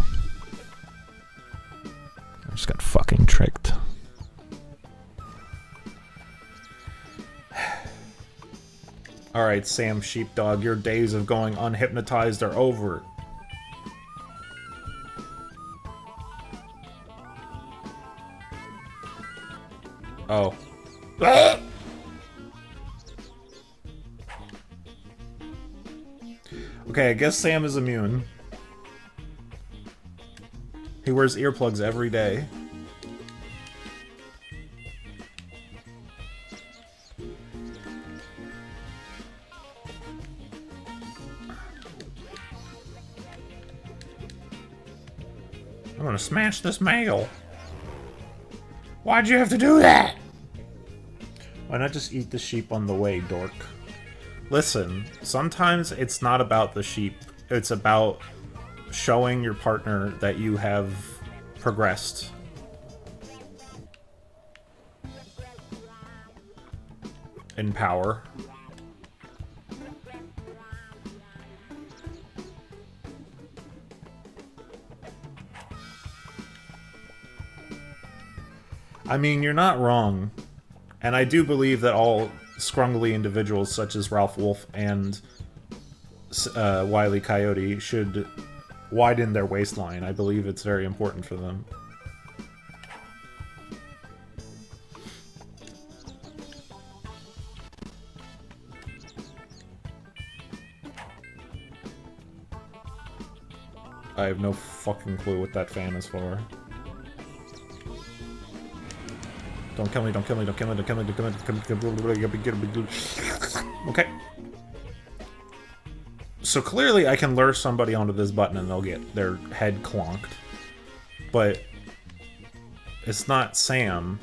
I just got fucking tricked. Alright, Sam Sheepdog, your days of going unhypnotized are over. Oh. Okay, I guess Sam is immune. He wears earplugs every day. I'm gonna smash this mail. Why'd you have to do that? Why not just eat the sheep on the way, dork? Listen, sometimes it's not about the sheep. It's about showing your partner that you have progressed. In power. I mean, you're not wrong. And I do believe that all scrungly individuals such as Ralph Wolf and Wile E. Coyote should widen their waistline. I believe it's very important for them. I have no fucking clue what that fan is for. Don't kill me, don't kill me, don't kill me, don't kill me, don't kill me. Okay. So clearly I can lure somebody onto this button and they'll get their head clonked. But it's not Sam.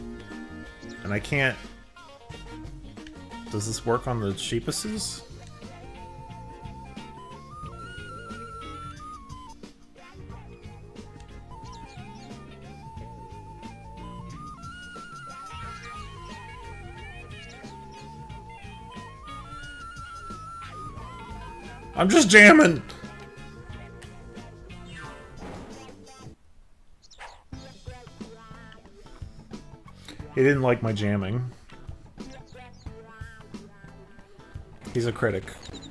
And I can't... Does this work on the sheepuses? I'm just jamming! He didn't like my jamming. He's a critic.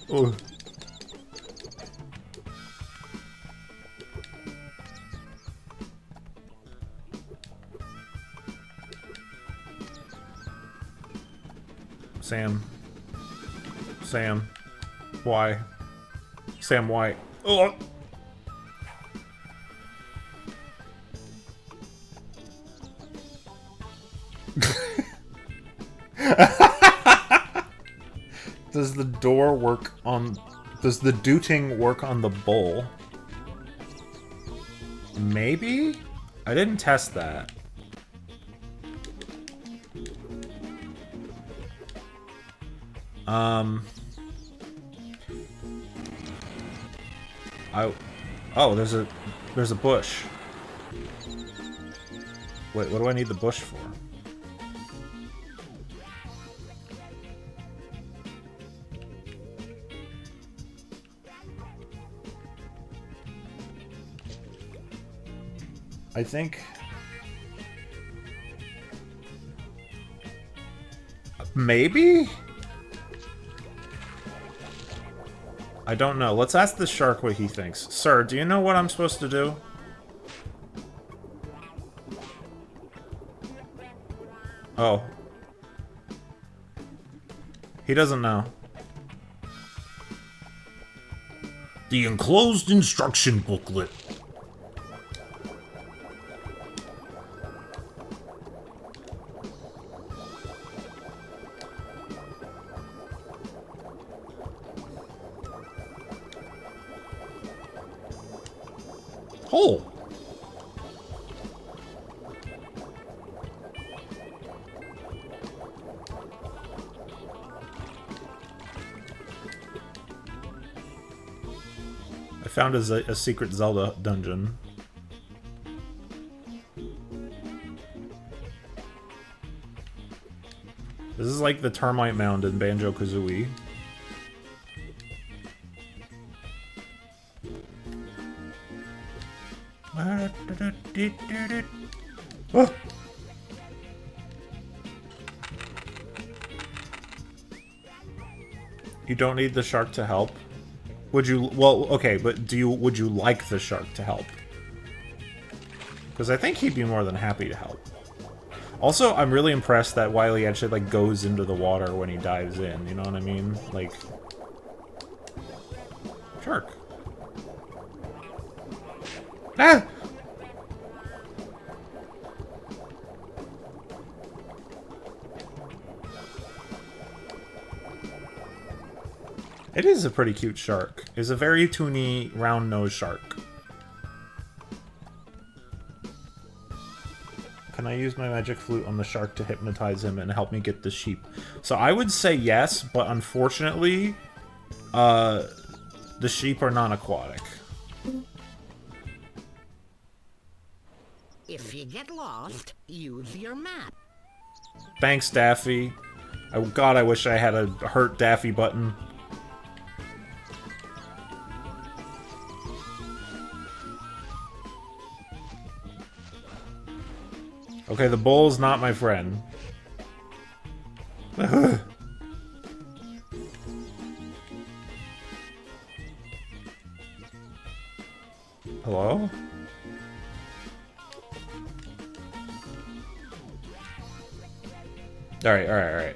Ooh. Sam. Sam. Why? Sam White. Oh. Does the door work on... Does the dooting work on the bowl? Maybe? I didn't test that. Oh, there's a bush. Wait, what do I need the bush for? I think... Maybe? I don't know. Let's ask the shark what he thinks. Sir, do you know what I'm supposed to do? Oh. He doesn't know. The enclosed instruction booklet. Hole. I found a secret Zelda dungeon. This is like the termite mound in Banjo-Kazooie. Oh. You don't need the shark to help? Would you... Well, okay, but would you like the shark to help? Because I think he'd be more than happy to help. Also, I'm really impressed that Wily actually, like, goes into the water when he dives in, you know what I mean? Like... Shark. Ah! It is a pretty cute shark. It's a very toony, round-nosed shark. Can I use my magic flute on the shark to hypnotize him and help me get the sheep? So I would say yes, but unfortunately, the sheep are non-aquatic. If you get lost, use your map. Thanks, Daffy. Oh god, I wish I had a hurt Daffy button. Okay, the bull's not my friend. Hello? Alright, alright, alright.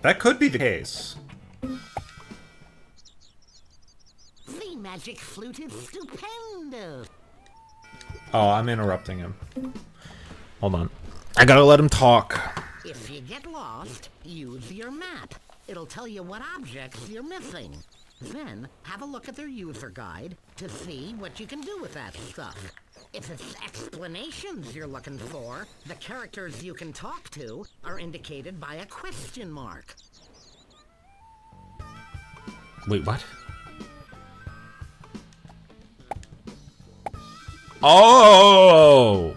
That could be the case. The magic flute is stupendous. Oh, I'm interrupting him. Hold on. I gotta let him talk. If you get lost, use your map. It'll tell you what objects you're missing. Then, have a look at their user guide to see what you can do with that stuff. If it's explanations you're looking for, the characters you can talk to are indicated by a question mark. Wait, what? Oh!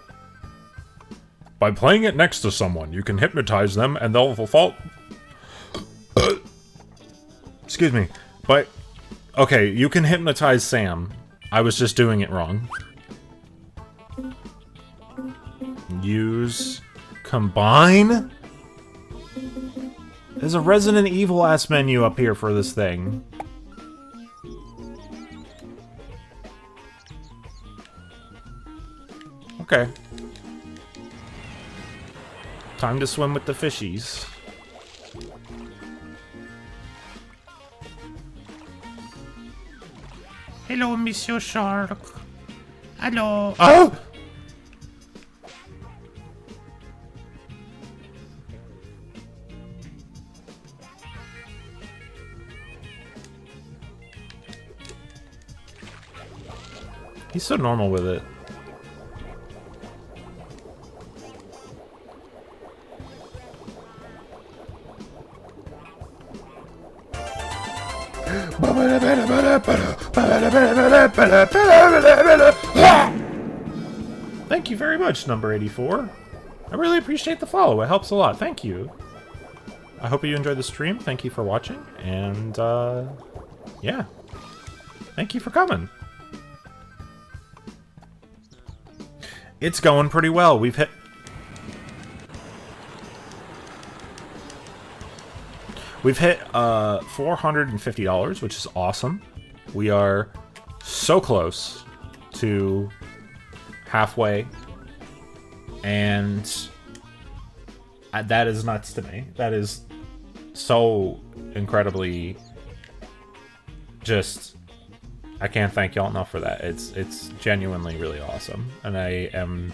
By playing it next to someone, you can hypnotize them and they'll fall... Excuse me. But... Okay, you can hypnotize Sam. I was just doing it wrong. Use... Combine? There's a Resident Evil-ass menu up here for this thing. Okay. Time to swim with the fishies. Hello, Monsieur Shark. Hello. Oh! He's so normal with it. Thank you very much, number 84. I really appreciate the follow. It helps a lot. Thank you. I hope you enjoyed the stream. Thank you for watching. And, yeah. Thank you for coming. It's going pretty well. We've hit... $450, which is awesome. We are so close to halfway. And that is nuts to me. That is so incredibly just... I can't thank y'all enough for that. It's genuinely really awesome. And I am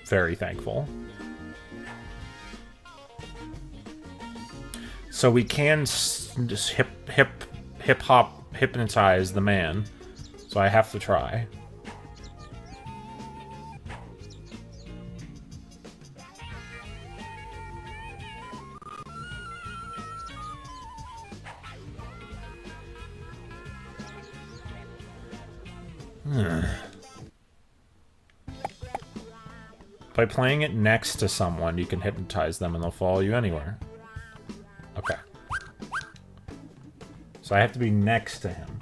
very thankful. So we can just hip-hop hypnotize the man. So I have to try. By playing it next to someone, you can hypnotize them and they'll follow you anywhere. Okay. So I have to be next to him.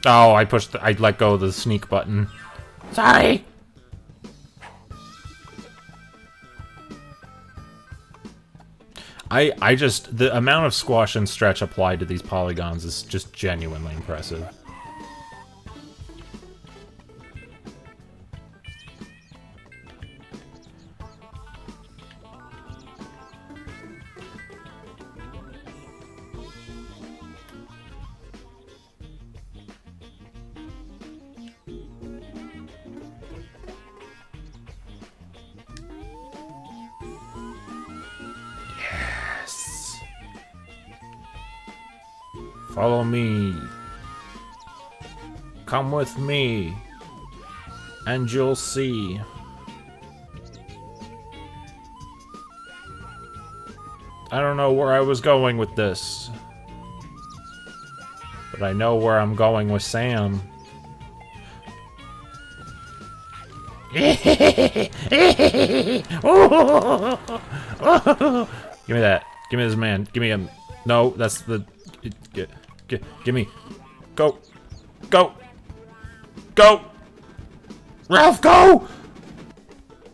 Oh, I let go of the sneak button. Sorry! I just... The amount of squash and stretch applied to these polygons is just genuinely impressive. Follow me. Come with me, and you'll see. I don't know where I was going with this, but I know where I'm going with Sam. Give me that. Give me this man. Give me him. No, that's the... Give me. Go. Go. Go. Ralph, go!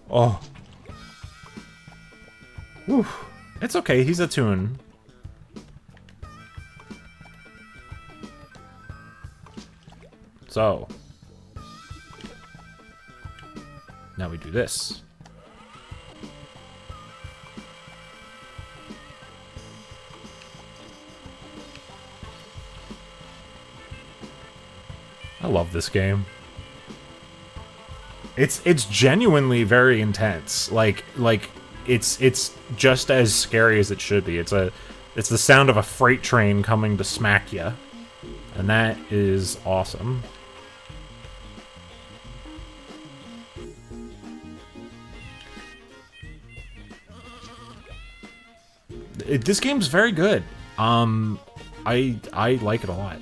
Oh. Whew. It's okay. He's a toon. So. Now we do this. I love this game. It's genuinely very intense. Like it's just as scary as it should be. It's the sound of a freight train coming to smack you. And that is awesome. This game's very good. I like it a lot.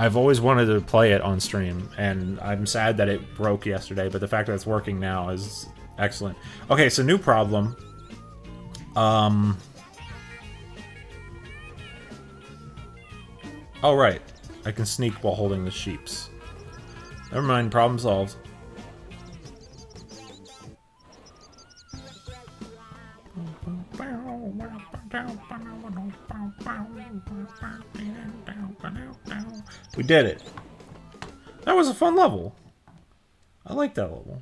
I've always wanted to play it on stream, and I'm sad that it broke yesterday, but the fact that it's working now is excellent. Okay, so new problem. Oh, right. I can sneak while holding the sheeps. Never mind, problem solved. We did it. That was a fun level. I like that level.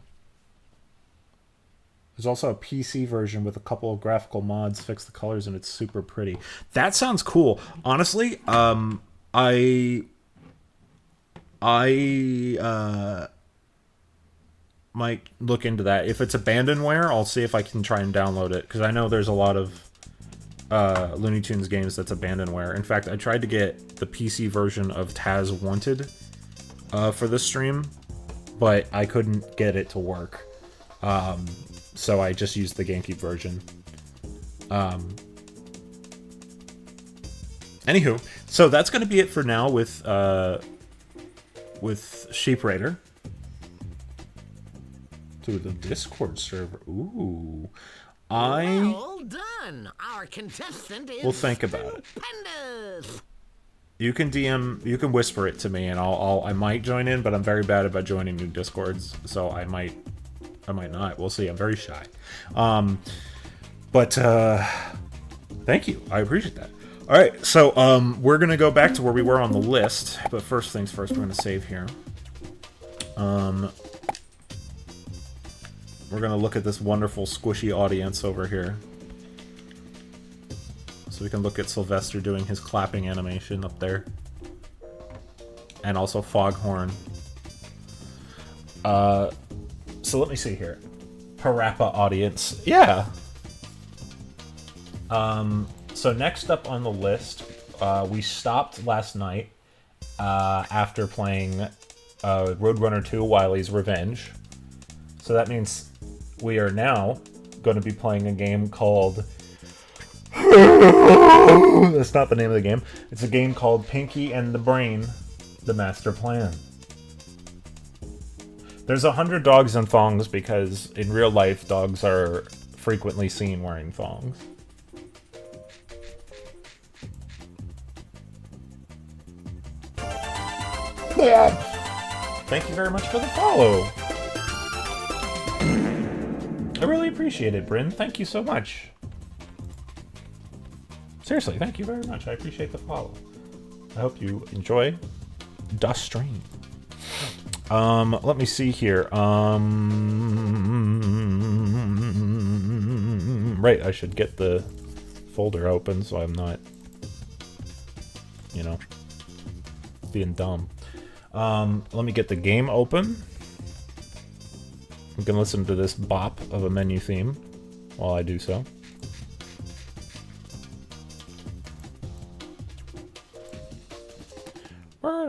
There's also a PC version with a couple of graphical mods, fix the colors, and it's super pretty. That sounds cool. Honestly, I might look into that. If it's abandonware, I'll see if I can try and download it, because I know there's a lot of Looney Tunes games that's abandonware. In fact, I tried to get the PC version of Taz Wanted for this stream, but I couldn't get it to work. So I just used the GameCube version. Anywho, so that's going to be it for now with Sheep Raider. To the Discord server. Ooh. Well done. Our contestant is We'll think about it. stupendous. You can DM, you can whisper it to me, and I might join in, but I'm very bad about joining new Discords, so I might not. We'll see. I'm very shy. But thank you. I appreciate that. All right, so we're gonna go back to where we were on the list, but first things first, we're gonna save here. We're gonna look at this wonderful squishy audience over here. So we can look at Sylvester doing his clapping animation up there. And also Foghorn. So let me see here. Parappa audience. Yeah! So next up on the list, we stopped last night after playing Roadrunner 2 Wily's Revenge. So that means we are now going to be playing a game called... That's not the name of the game. It's a game called Pinkie and the Brain, The Master Plan. There's 100 dogs in thongs because in real life, dogs are frequently seen wearing thongs. Yeah. Thank you very much for the follow. I really appreciate it, Bryn. Thank you so much. Seriously, thank you very much. I appreciate the follow. I hope you enjoy the stream. Let me see here. Right, I should get the folder open so I'm not, you know, being dumb. Let me get the game open. I'm gonna listen to this bop of a menu theme while I do so. Hello?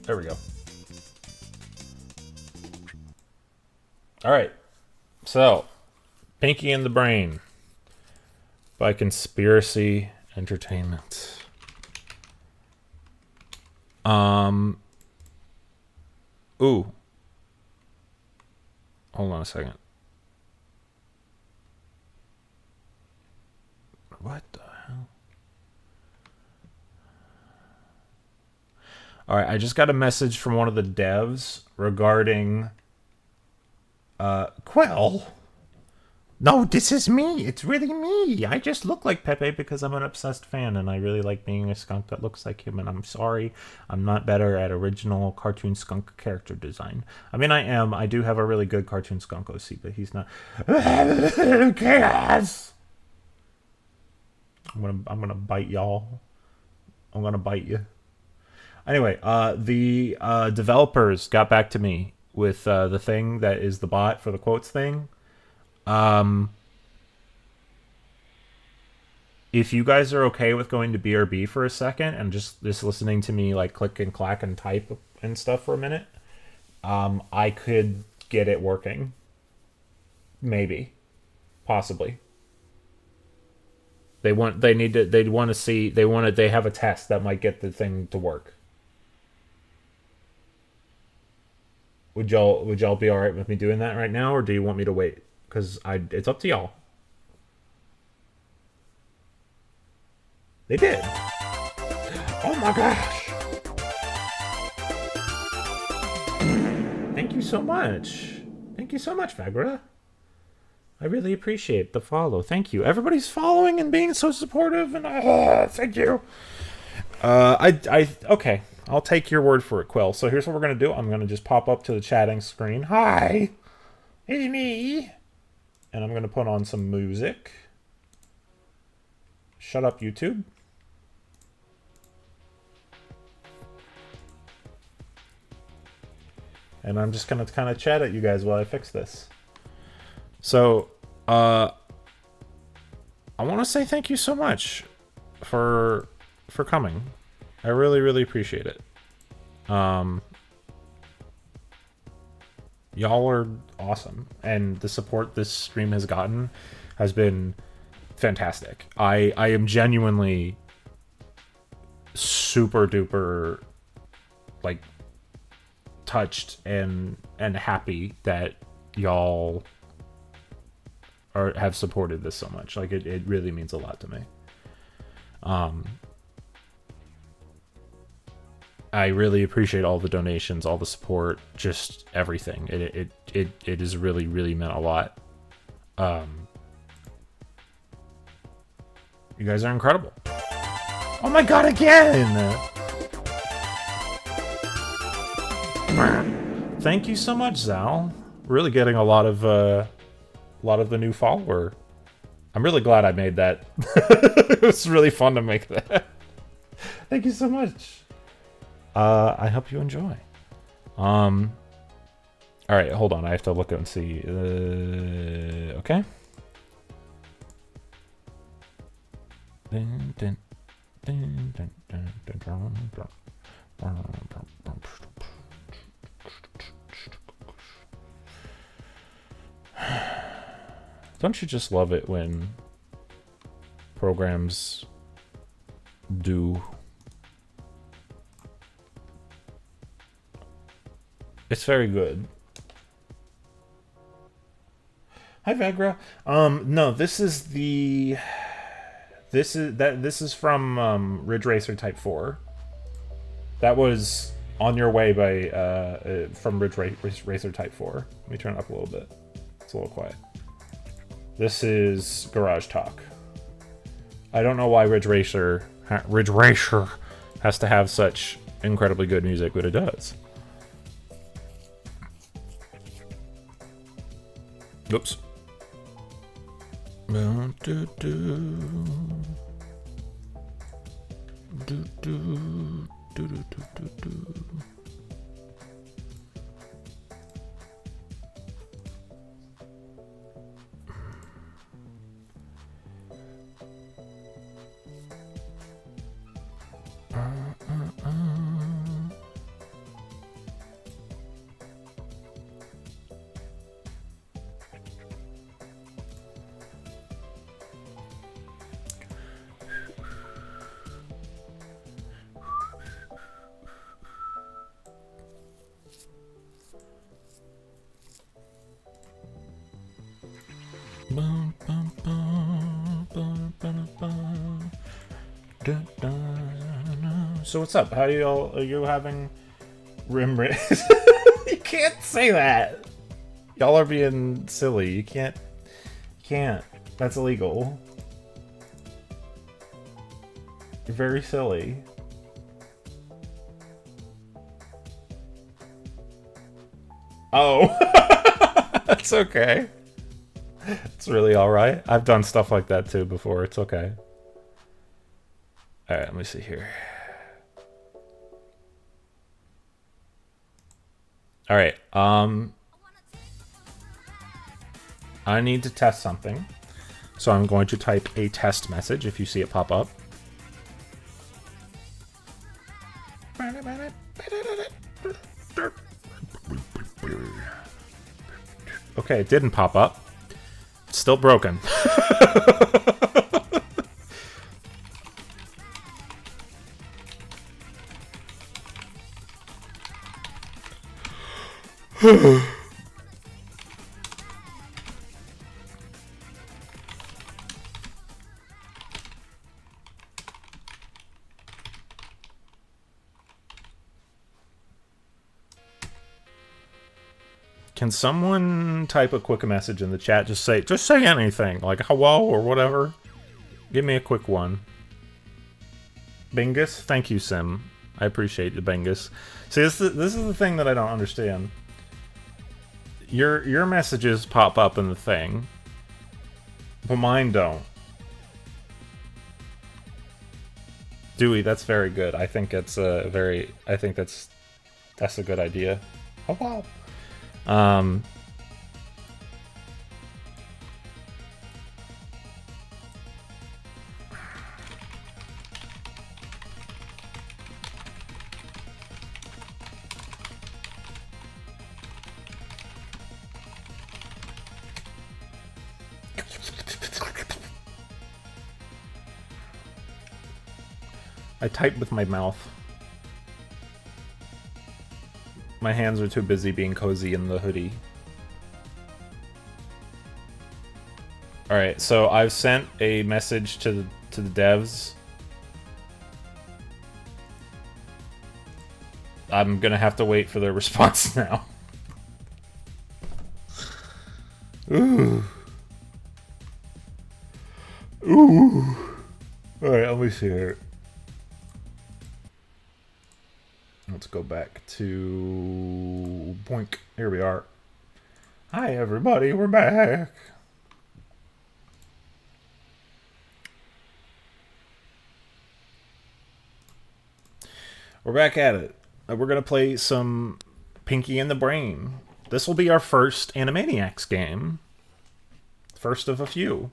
There we go. Alright. So, Pinkie and the Brain by Conspiracy Entertainment. Ooh. Hold on a second. What the hell? Alright, I just got a message from one of the devs regarding Quell. No, this is me. It's really me. I just look like Pepe because I'm an obsessed fan and I really like being a skunk that looks like him, and I'm sorry I'm not better at original cartoon skunk character design. I mean, I am. I do have a really good cartoon skunk OC, but he's not. Chaos! I'm gonna bite y'all. I'm gonna bite you. Anyway, the developers got back to me with the thing that is the bot for the quotes thing. If you guys are okay with going to BRB for a second and just listening to me like click and clack and type and stuff for a minute, I could get it working. Maybe. Possibly. They have a test that might get the thing to work. Would y'all be alright with me doing that right now, or do you want me to wait? Because it's up to y'all. They did. Oh my gosh. Thank you so much. Thank you so much, Vagra. I really appreciate the follow. Thank you. Everybody's following and being so supportive, and thank you. Okay. I'll take your word for it, Quill. So here's what we're gonna do. I'm gonna just pop up to the chatting screen. Hi, it's me. And I'm gonna put on some music. Shut up, YouTube. And I'm just gonna kind of chat at you guys while I fix this. So, I want to say thank you so much for coming. I really, really appreciate it. Y'all are awesome, and the support this stream has gotten has been fantastic. I am genuinely super duper like touched and happy that y'all have supported this so much. Like it really means a lot to me. I really appreciate all the donations, all the support, just everything. It has really, really meant a lot. You guys are incredible. Oh my god, again! Thank you so much, Zal. Really getting a lot of the new follower. I'm really glad I made that. It was really fun to make that. Thank you so much. I hope you enjoy. All right, hold on. I have to look and see. Okay. Don't you just love it when programs do? It's very good. Hi, Vagra. No, this is from Ridge Racer Type 4. That was On Your Way by from Ridge Racer Type 4. Let me turn it up a little bit. It's a little quiet. This is Garage Talk. I don't know why Ridge Racer has to have such incredibly good music, but it does. Oops. Do, do. Do, do. Do, do, do, do, do. So what's up? How are you having rim race? You can't say that. Y'all are being silly. You can't. That's illegal. You're very silly. Oh. That's okay. It's really alright. I've done stuff like that too before. It's okay. Alright, let me see here. Alright, I need to test something. So I'm going to type a test message if you see it pop up. Okay, it didn't pop up. It's still broken. Can someone type a quick message in the chat? Just say anything, like hello or whatever. Give me a quick one. Bingus, thank you, Sim. I appreciate you, Bingus. See, this is the thing that I don't understand. Your messages pop up in the thing, but mine don't. Dewey, that's very good. I think it's a very. I think that's a good idea. Oh wow. I type with my mouth. My hands are too busy being cozy in the hoodie. Alright, so I've sent a message to the devs. I'm gonna have to wait for their response now. Ooh. Ooh. Alright, let me see here. Let's go back to Boink. Here we are. Hi everybody, we're back. We're back at it. We're gonna play some Pinkie and the Brain. This will be our first Animaniacs game. First of a few.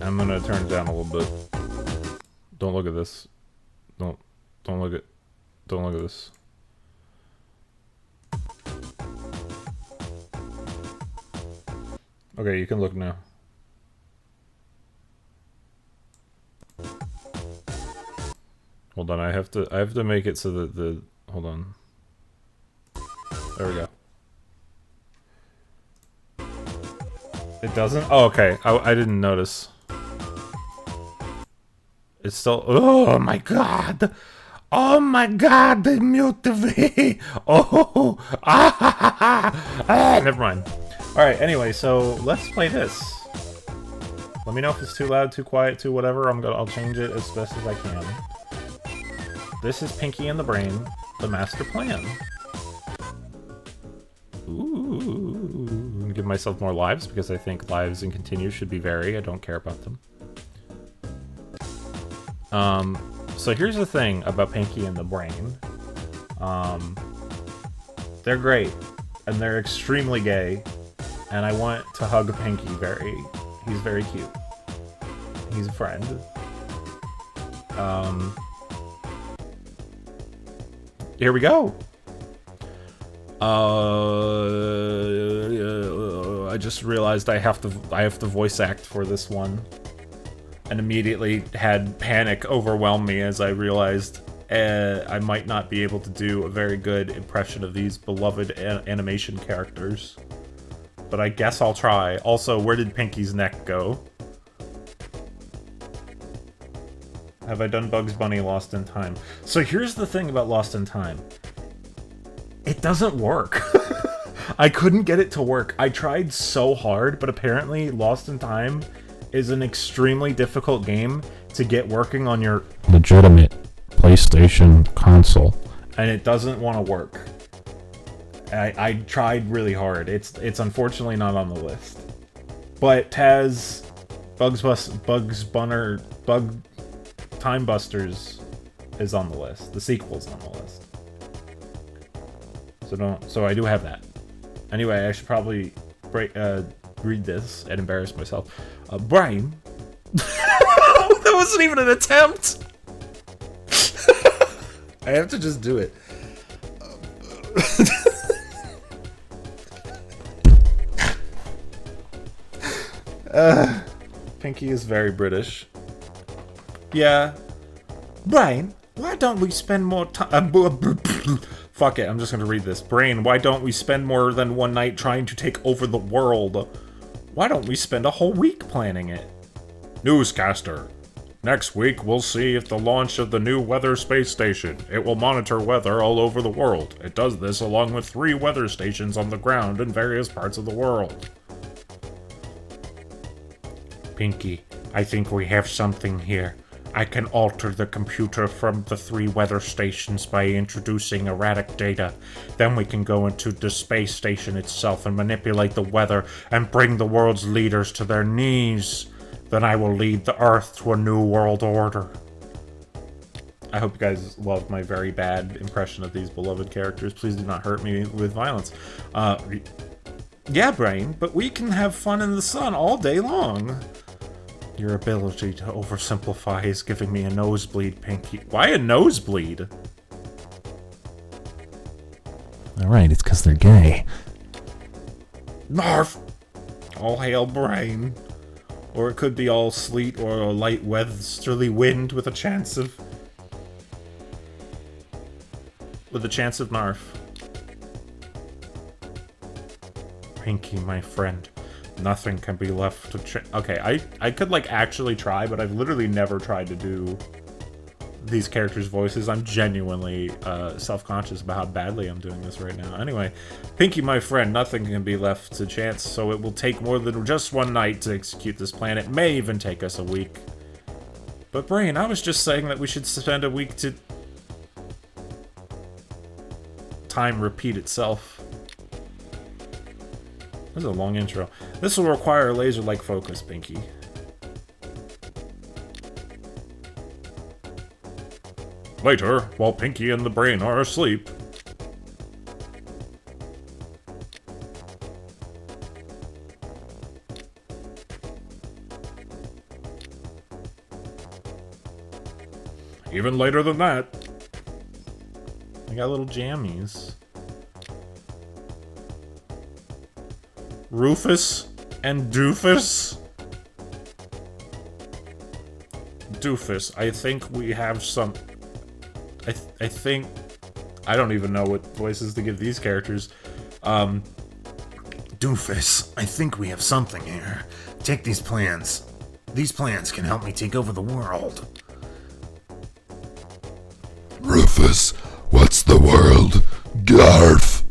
I'm gonna turn it down a little bit. Don't look at this. Don't look at this. Okay, you can look now. Hold on, I have to make it so that hold on. There we go. It doesn't? Oh, okay. I didn't notice. It's still. Oh my god! Oh my god! They mute the V. Oh! Never mind. All right. Anyway, so let's play this. Let me know if it's too loud, too quiet, too whatever. I'll change it as best as I can. This is Pinkie and the Brain, the master plan. and give myself more lives because I think lives and continue should be vary. I don't care about them. So here's the thing about Pinkie and the brain. They're great, and they're extremely gay, and I want to hug Pinkie he's very cute. He's a friend. Here we go. I just realized I have to voice act for this one, and immediately had panic overwhelm me as I realized I might not be able to do a very good impression of these beloved animation characters. But I guess I'll try. Also, where did Pinkie's neck go? Have I done Bugs Bunny Lost in Time? So here's the thing about Lost in Time. It doesn't work. I couldn't get it to work. I tried so hard, but apparently Lost in Time is an extremely difficult game to get working on your legitimate PlayStation console. And it doesn't want to work. I tried really hard. It's unfortunately not on the list. But Taz, Bug Time Busters is on the list. The sequel's on the list. So I do have that. Anyway, I should probably read this and embarrass myself. Brian. That wasn't even an attempt. I have to just do it. Pinkie is very British. Yeah. Brian, why don't we spend more time... Fuck it, I'm just gonna read this. Brain, why don't we spend more than one night trying to take over the world? Why don't we spend a whole week planning it? Newscaster. Next week, we'll see if the launch of the new weather space station. It will monitor weather all over the world. It does this along with 3 weather stations on the ground in various parts of the world. Pinkie, I think we have something here. I can alter the computer from the 3 weather stations by introducing erratic data. Then we can go into the space station itself and manipulate the weather and bring the world's leaders to their knees. Then I will lead the Earth to a new world order. I hope you guys loved my very bad impression of these beloved characters. Please do not hurt me with violence. Yeah, Brain, but we can have fun in the sun all day long. Your ability to oversimplify is giving me a nosebleed, Pinkie. Why a nosebleed? Alright, it's because they're gay. Narf! All hail Brain. Or it could be all sleet or a light westerly wind with a chance of... Narf. Pinkie, my friend. Nothing can be left to okay, I could, like, actually try, but I've literally never tried to do these characters' voices. I'm genuinely self-conscious about how badly I'm doing this right now. Anyway, Pinkie, my friend, nothing can be left to chance, so it will take more than just one night to execute this plan. It may even take us a week. But Brain, I was just saying that we should spend a week to... Time repeat itself. This is a long intro. This will require a laser-like focus, Pinkie. Later, while Pinkie and the Brain are asleep. Even later than that. I got little jammies. Rufus and Doofus? Doofus, I think we have some... I think... I don't even know what voices to give these characters. Doofus, I think we have something here. Take these plans. These plans can help me take over the world. Rufus, what's the world? Garf!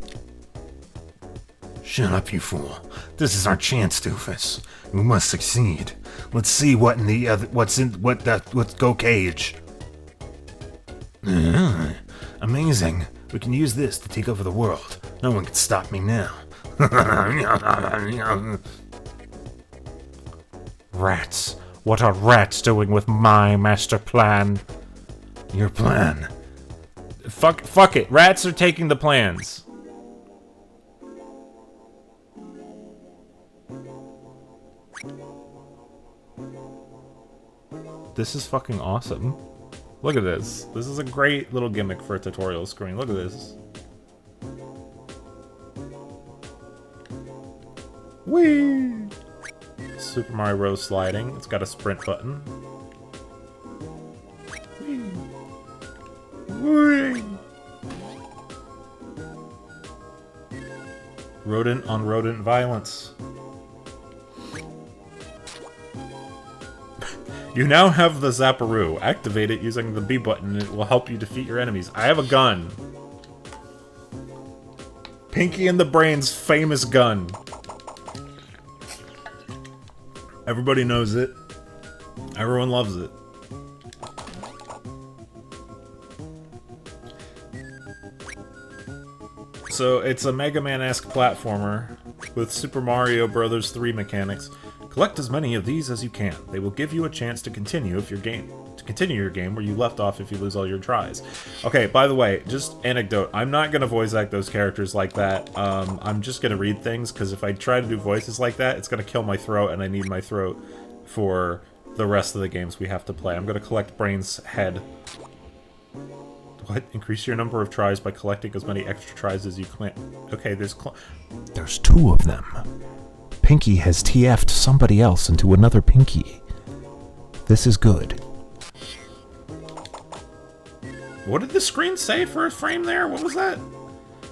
Shut up, you fool. This is our chance, Doofus. We must succeed. Let's see what in the other... Let's go cage. Amazing. We can use this to take over the world. No one can stop me now. Rats. What are rats doing with my master plan? Your plan. Fuck it. Rats are taking the plans. This is fucking awesome. Look at this. This is a great little gimmick for a tutorial screen. Look at this. Whee! Super Mario Bros. Sliding. It's got a sprint button. Whee! Whee! Rodent on rodent violence. You now have the Zapparoo. Activate it using the B button and it will help you defeat your enemies. I have a gun. Pinkie and the Brain's famous gun. Everybody knows it. Everyone loves it. So it's a Mega Man-esque platformer with Super Mario Bros. 3 mechanics. Collect as many of these as you can. They will give you a chance to continue your game where you left off if you lose all your tries. Okay, by the way, just anecdote. I'm not gonna voice act those characters like that. I'm just gonna read things because if I try to do voices like that, it's gonna kill my throat, and I need my throat for the rest of the games we have to play. I'm gonna collect Brain's head. What? Increase your number of tries by collecting as many extra tries as you can. Okay, there's 2 of them. Pinkie has TF'd somebody else into another Pinkie. This is good. What did the screen say for a frame there? What was that?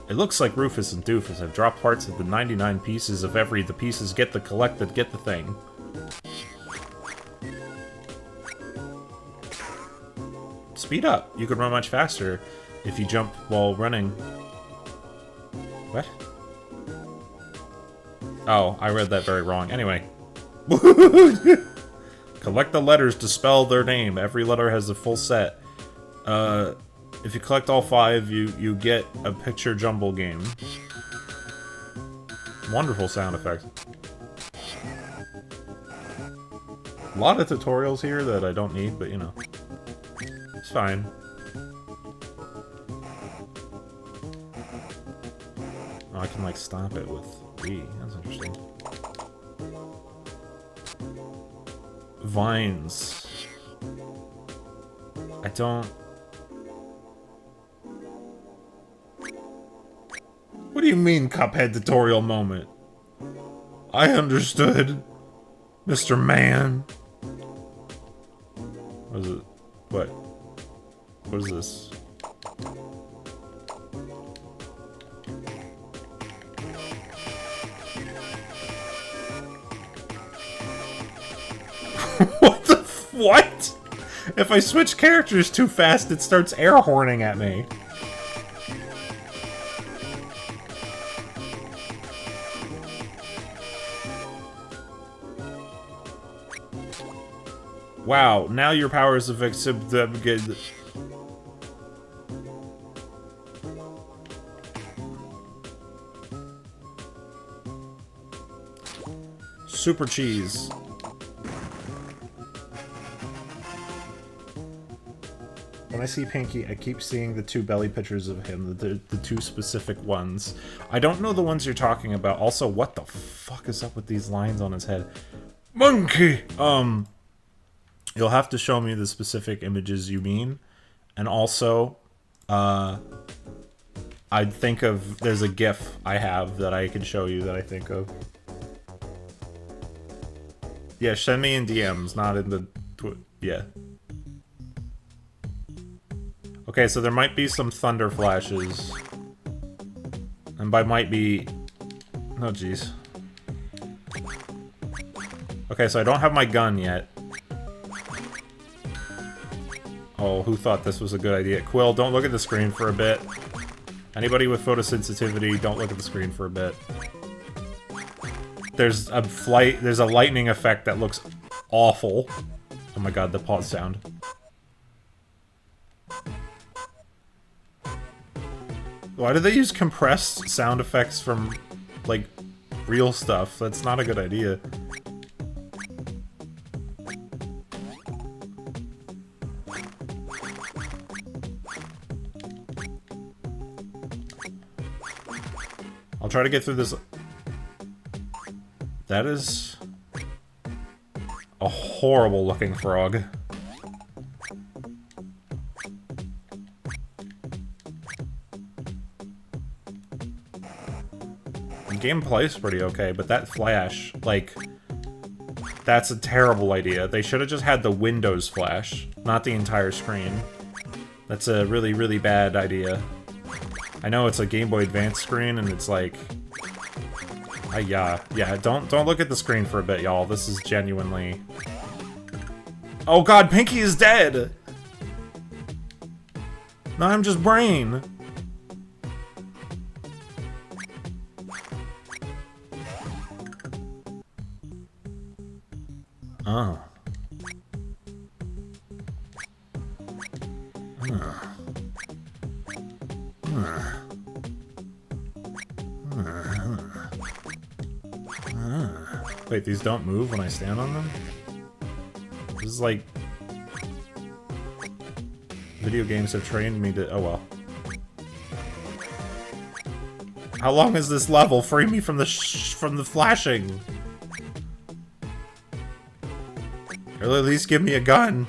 It looks like Rufus and Doofus have dropped parts of the 99 pieces of the pieces get the collected, get the thing. Speed up. You can run much faster if you jump while running. What? Oh, I read that very wrong. Anyway. Collect the letters to spell their name. Every letter has a full set. If you collect all 5, you get a picture jumble game. Wonderful sound effects. A lot of tutorials here that I don't need, but you know. It's fine. Oh, I can like stop it with B. That's interesting. Vines. I don't... What do you mean, Cuphead tutorial moment? I understood, Mr. Man. What is it? What? What is this? What? If I switch characters too fast, it starts air horning at me. Wow, now your powers have exhibited. Super cheese. When I see Pinkie, I keep seeing the 2 belly pictures of him, the 2 specific ones. I don't know the ones you're talking about. Also, what the fuck is up with these lines on his head? Monkey! You'll have to show me the specific images you mean. And also, I'd think of... There's a GIF I have that I can show you that I think of. Yeah, send me in DMs, not in the... Yeah. Okay, so there might be some thunder flashes. And by might be... Oh, jeez. Okay, so I don't have my gun yet. Oh, who thought this was a good idea? Quill, don't look at the screen for a bit. Anybody with photosensitivity, don't look at the screen for a bit. There's a lightning effect that looks awful. Oh my god, the pause sound. Why do they use compressed sound effects from like, real stuff. That's not a good idea. I'll try to get through this. That is a horrible looking frog. Gameplay is pretty okay, but that flash, like, that's a terrible idea. They should have just had the windows flash, not the entire screen. That's a really, really bad idea. I know it's a Game Boy Advance screen, and it's like... yeah, don't look at the screen for a bit, y'all. This is genuinely... Oh god, Pinkie is dead! No, I'm just brain. Oh. Wait, these don't move when I stand on them? This is like... Video games have trained me to... Oh well. How long is this level? Free me from the flashing! Or at least give me a gun.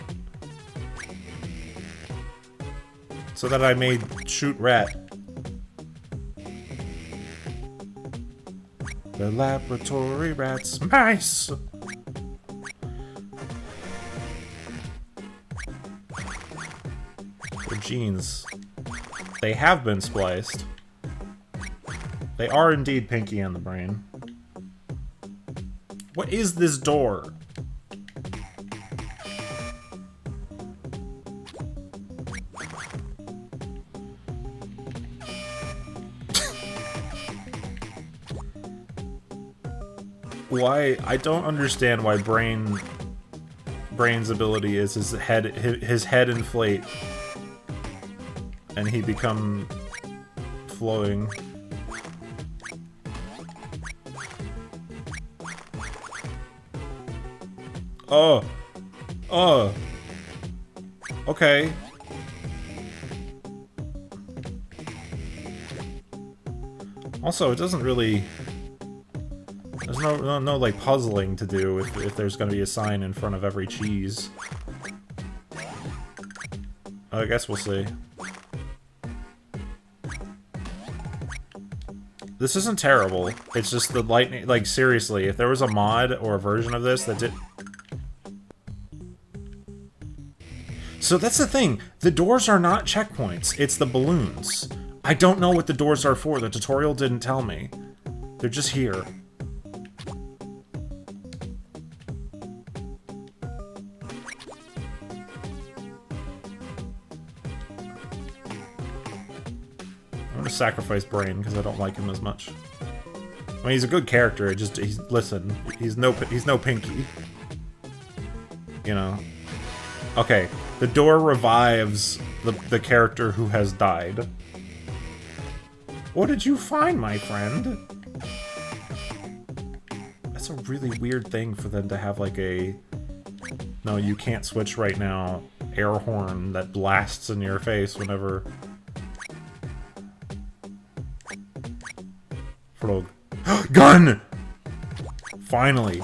So that I may shoot rat. The laboratory rats. Mice! The genes. They have been spliced. They are indeed Pinkie and the brain. What is this door? Why? I don't understand why Brain's ability is his head inflate and he become flowing. Okay. Also, it doesn't really... There's no like puzzling to do if there's gonna be a sign in front of every cheese. I guess we'll see. This isn't terrible. It's just the lightning, like seriously, if there was a mod or a version of this that did... So that's the thing, the doors are not checkpoints, it's the balloons. I don't know what the doors are for, the tutorial didn't tell me. They're just here. I'm gonna sacrifice Brain because I don't like him as much. I mean, he's a good character. Listen, he's no Pinkie. You know. Okay, the door revives the character who has died. What did you find, my friend? That's a really weird thing for them to have like a... No, you can't switch right now. Air horn that blasts in your face whenever... Frog. Gun! Finally.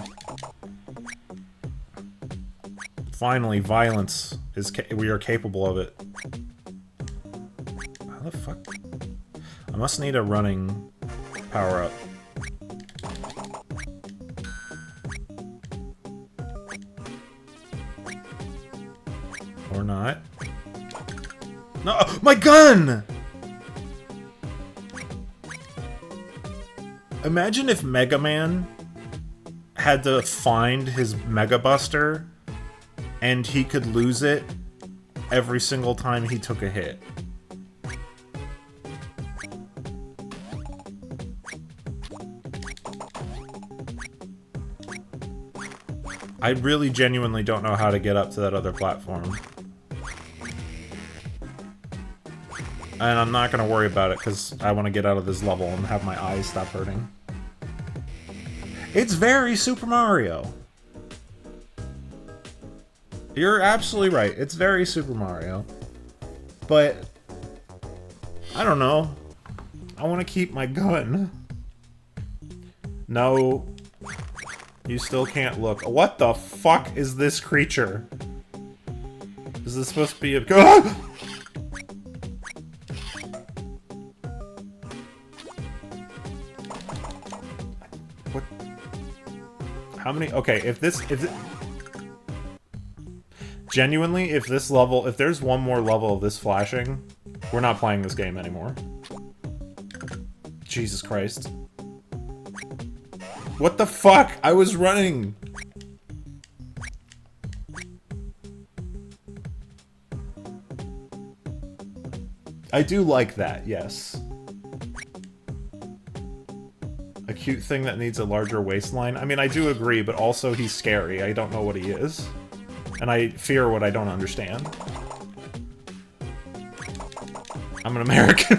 Finally, violence is we are capable of it. How the fuck? I must need a running power-up. Or not. No! My gun! Imagine if Mega Man had to find his Mega Buster and he could lose it every single time he took a hit. I really genuinely don't know how to get up to that other platform. And I'm not going to worry about it because I want to get out of this level and have my eyes stop hurting. It's very Super Mario. You're absolutely right. It's very Super Mario. But I don't know. I want to keep my gun. No. You still can't look. What the fuck is this creature? Is this supposed to be a... Ah! What? How many... Okay, if this... Genuinely, if this level... If there's one more level of this flashing, we're not playing this game anymore. Jesus Christ. What the fuck? I was running! I do like that, yes. A cute thing that needs a larger waistline. I mean, I do agree, but also he's scary. I don't know what he is. And I fear what I don't understand. I'm an American.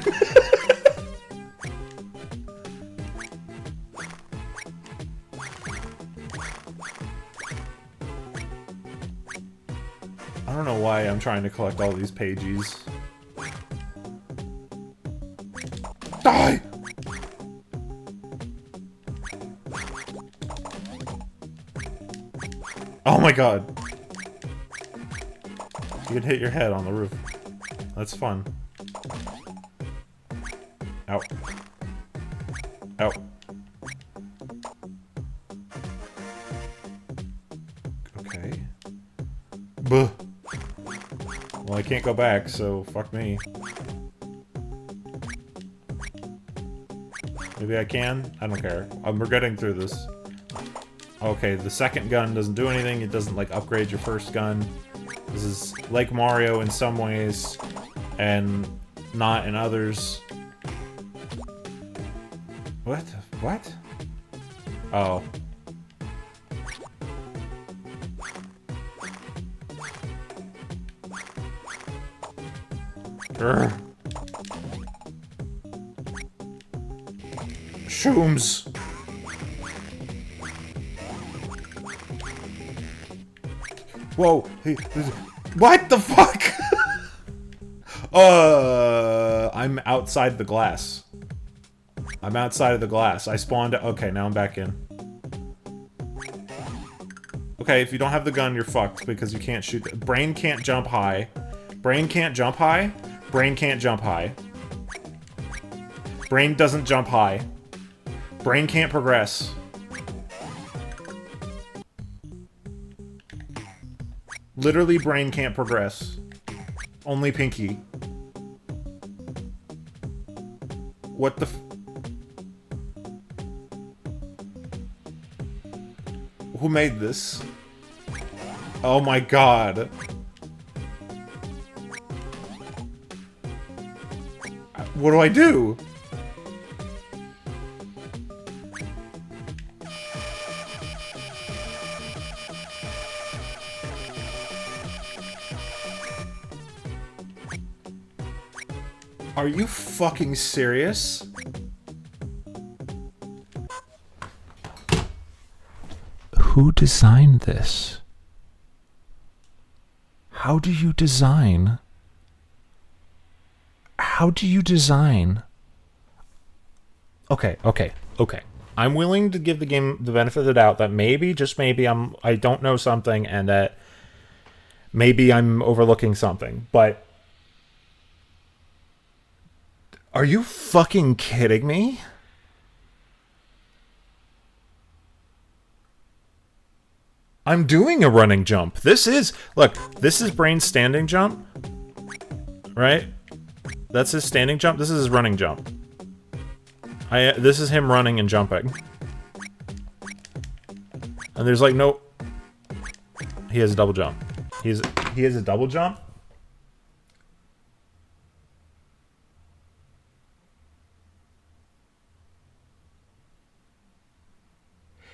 I don't know why I'm trying to collect all these pages. Die! Oh my god. You can hit your head on the roof. That's fun. Ow. Ow. Okay. Buh. Well, I can't go back, so fuck me. Maybe I can? I don't care. We're getting through this. Okay, the second gun doesn't do anything. It doesn't, like, upgrade your first gun. This is like Mario in some ways, and not in others. What? What? Oh. Urgh. Shooms. Whoa. What the fuck? I'm outside the glass. I'm outside of the glass. I spawned... Okay, now I'm back in. Okay, if you don't have the gun, you're fucked because you can't shoot... Brain can't jump high. Brain can't jump high. Brain can't jump high. Brain doesn't jump high. Brain can't progress. Literally, Brain can't progress. Only Pinkie. What the f... Who made this? Oh my god. What do I do? Are you fucking serious? Who designed this? How do you design? How do you design? Okay. I'm willing to give the game the benefit of the doubt that maybe, just maybe, I don't know something and that maybe I'm overlooking something, but are you fucking kidding me? I'm doing a running jump. This is... Look, this is Brain's standing jump. Right? That's his standing jump. This is his running jump. This is him running and jumping. And there's like no... He has a double jump. He has a double jump?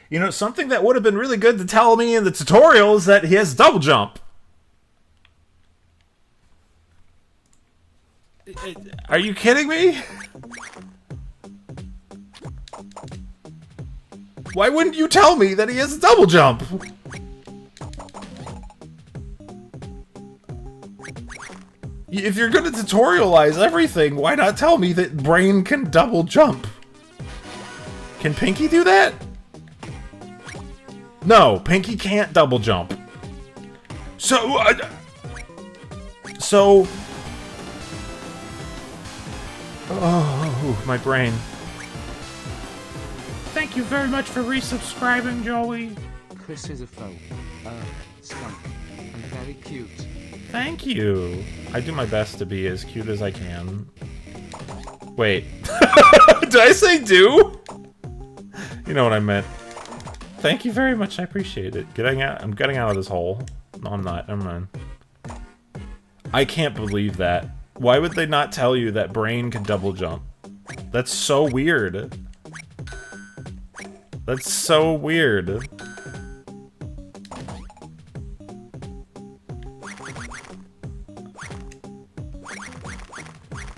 You know, something that would have been really good to tell me in the tutorial is that he has double jump. Are you kidding me? Why wouldn't you tell me that he has a double jump? If you're gonna tutorialize everything, why not tell me that Brain can double jump? Can Pinkie do that? No, Pinkie can't double jump. So, oh, my brain. Thank you very much for resubscribing, Joey. Chris is a folk. Skunk. And very cute. Thank you. I do my best to be as cute as I can. Wait. Did I say do? You know what I meant. Thank you very much. I appreciate it. I'm getting out of this hole. No, I'm not. Never mind. I can't believe that. Why would they not tell you that Brain can double jump? That's so weird. That's so weird.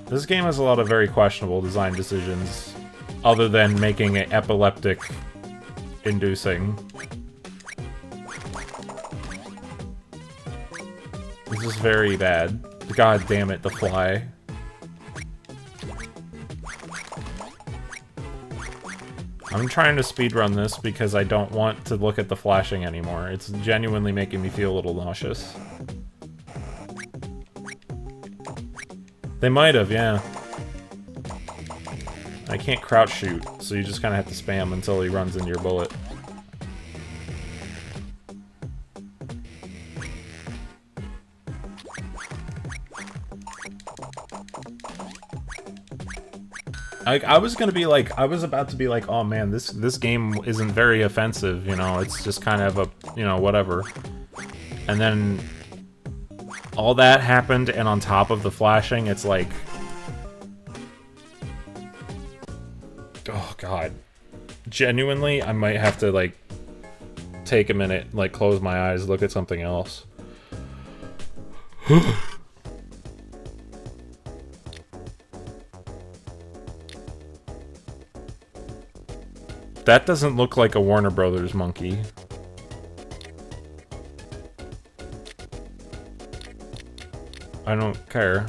This game has a lot of very questionable design decisions, other than making it epileptic-inducing. This is very bad. God damn it, the fly. I'm trying to speedrun this because I don't want to look at the flashing anymore. It's genuinely making me feel a little nauseous. They might have, yeah. I can't crouch shoot, so you just kind of have to spam until he runs into your bullet. I was gonna be like, I was about to be like, oh man, this game isn't very offensive, you know, it's just kind of a, you know, whatever. And then all that happened, and on top of the flashing, it's like, oh god. Genuinely, I might have to like take a minute, like close my eyes, look at something else. That doesn't look like a Warner Brothers monkey. I don't care.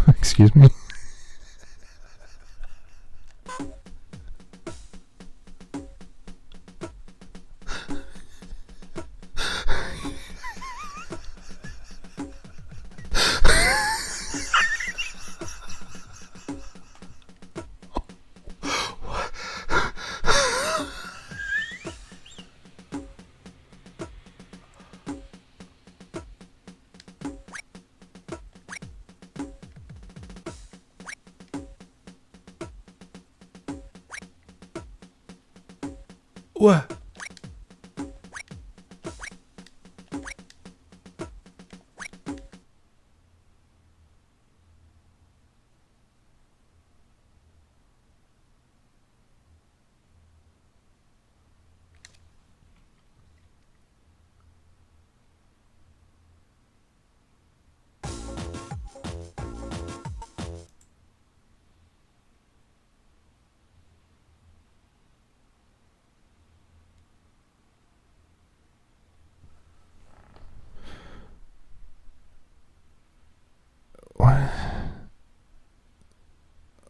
Excuse me? What?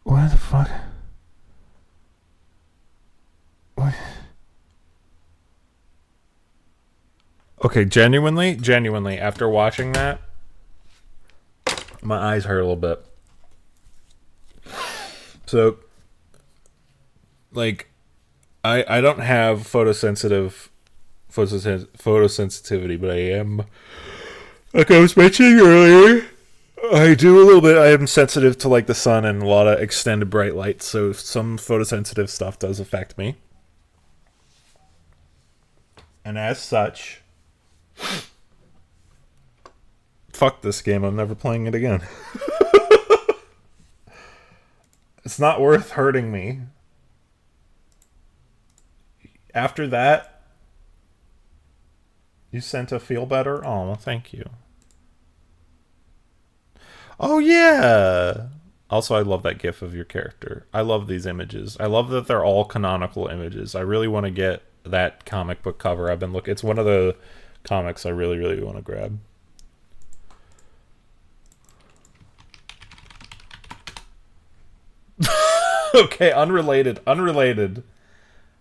What the fuck? What? Okay, genuinely, after watching that, my eyes hurt a little bit. So, like, I don't have photosensitivity, but I am, like I was mentioning earlier, I do a little bit. I am sensitive to like the sun and a lot of extended bright light, so some photosensitive stuff does affect me. And as such, fuck this game. I'm never playing it again. It's not worth hurting me. After that, you sent a feel better? Oh, well, thank you. Oh, yeah! Also, I love that gif of your character. I love these images. I love that they're all canonical images. I really want to get that comic book cover. I've been looking. It's one of the comics I really, really want to grab. Okay, unrelated.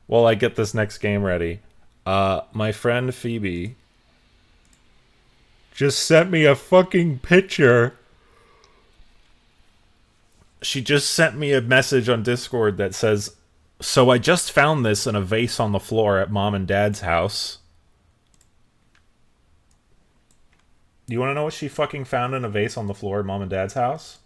While I get this next game ready. My friend Phoebe just sent me a fucking picture. She just sent me a message on Discord that says, "So I just found this in a vase on the floor at Mom and Dad's house." Do you want to know what she fucking found in a vase on the floor at Mom and Dad's house?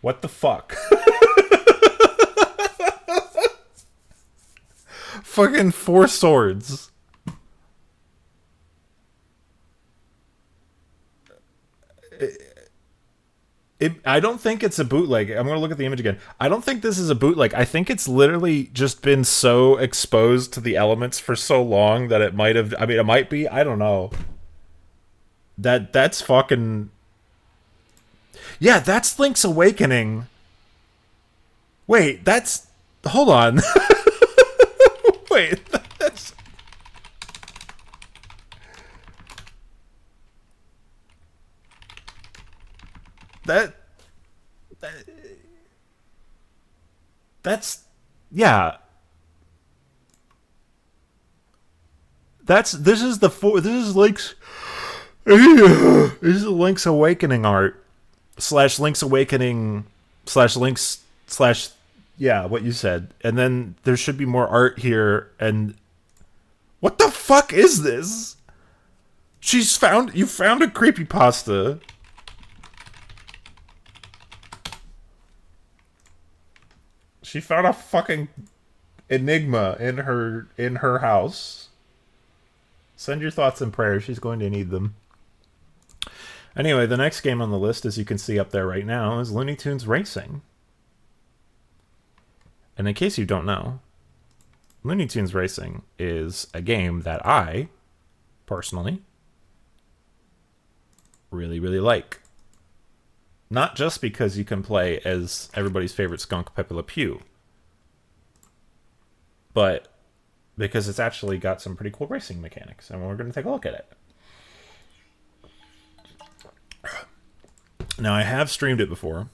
What the fuck? Fucking 4 swords. I don't think it's a bootleg. I'm going to look at the image again. I don't think this is a bootleg. I think it's literally just been so exposed to the elements for so long that it might have... I mean, it might be. I don't know. That's fucking... Yeah, that's Link's Awakening. Wait, that's... Hold on. Wait, that's... That's... Yeah. This is Link's... This is Link's Awakening art. / Link's Awakening / Link's / yeah, what you said. And then there should be more art here, and what the fuck is this? You found a creepypasta. She found a fucking enigma in her house. Send your thoughts and prayers. She's going to need them. Anyway, the next game on the list, as you can see up there right now, is Looney Tunes Racing. And in case you don't know, Looney Tunes Racing is a game that I, personally, really, really like. Not just because you can play as everybody's favorite skunk, Pepe Le Pew, but because it's actually got some pretty cool racing mechanics, and we're going to take a look at it. Now, I have streamed it before,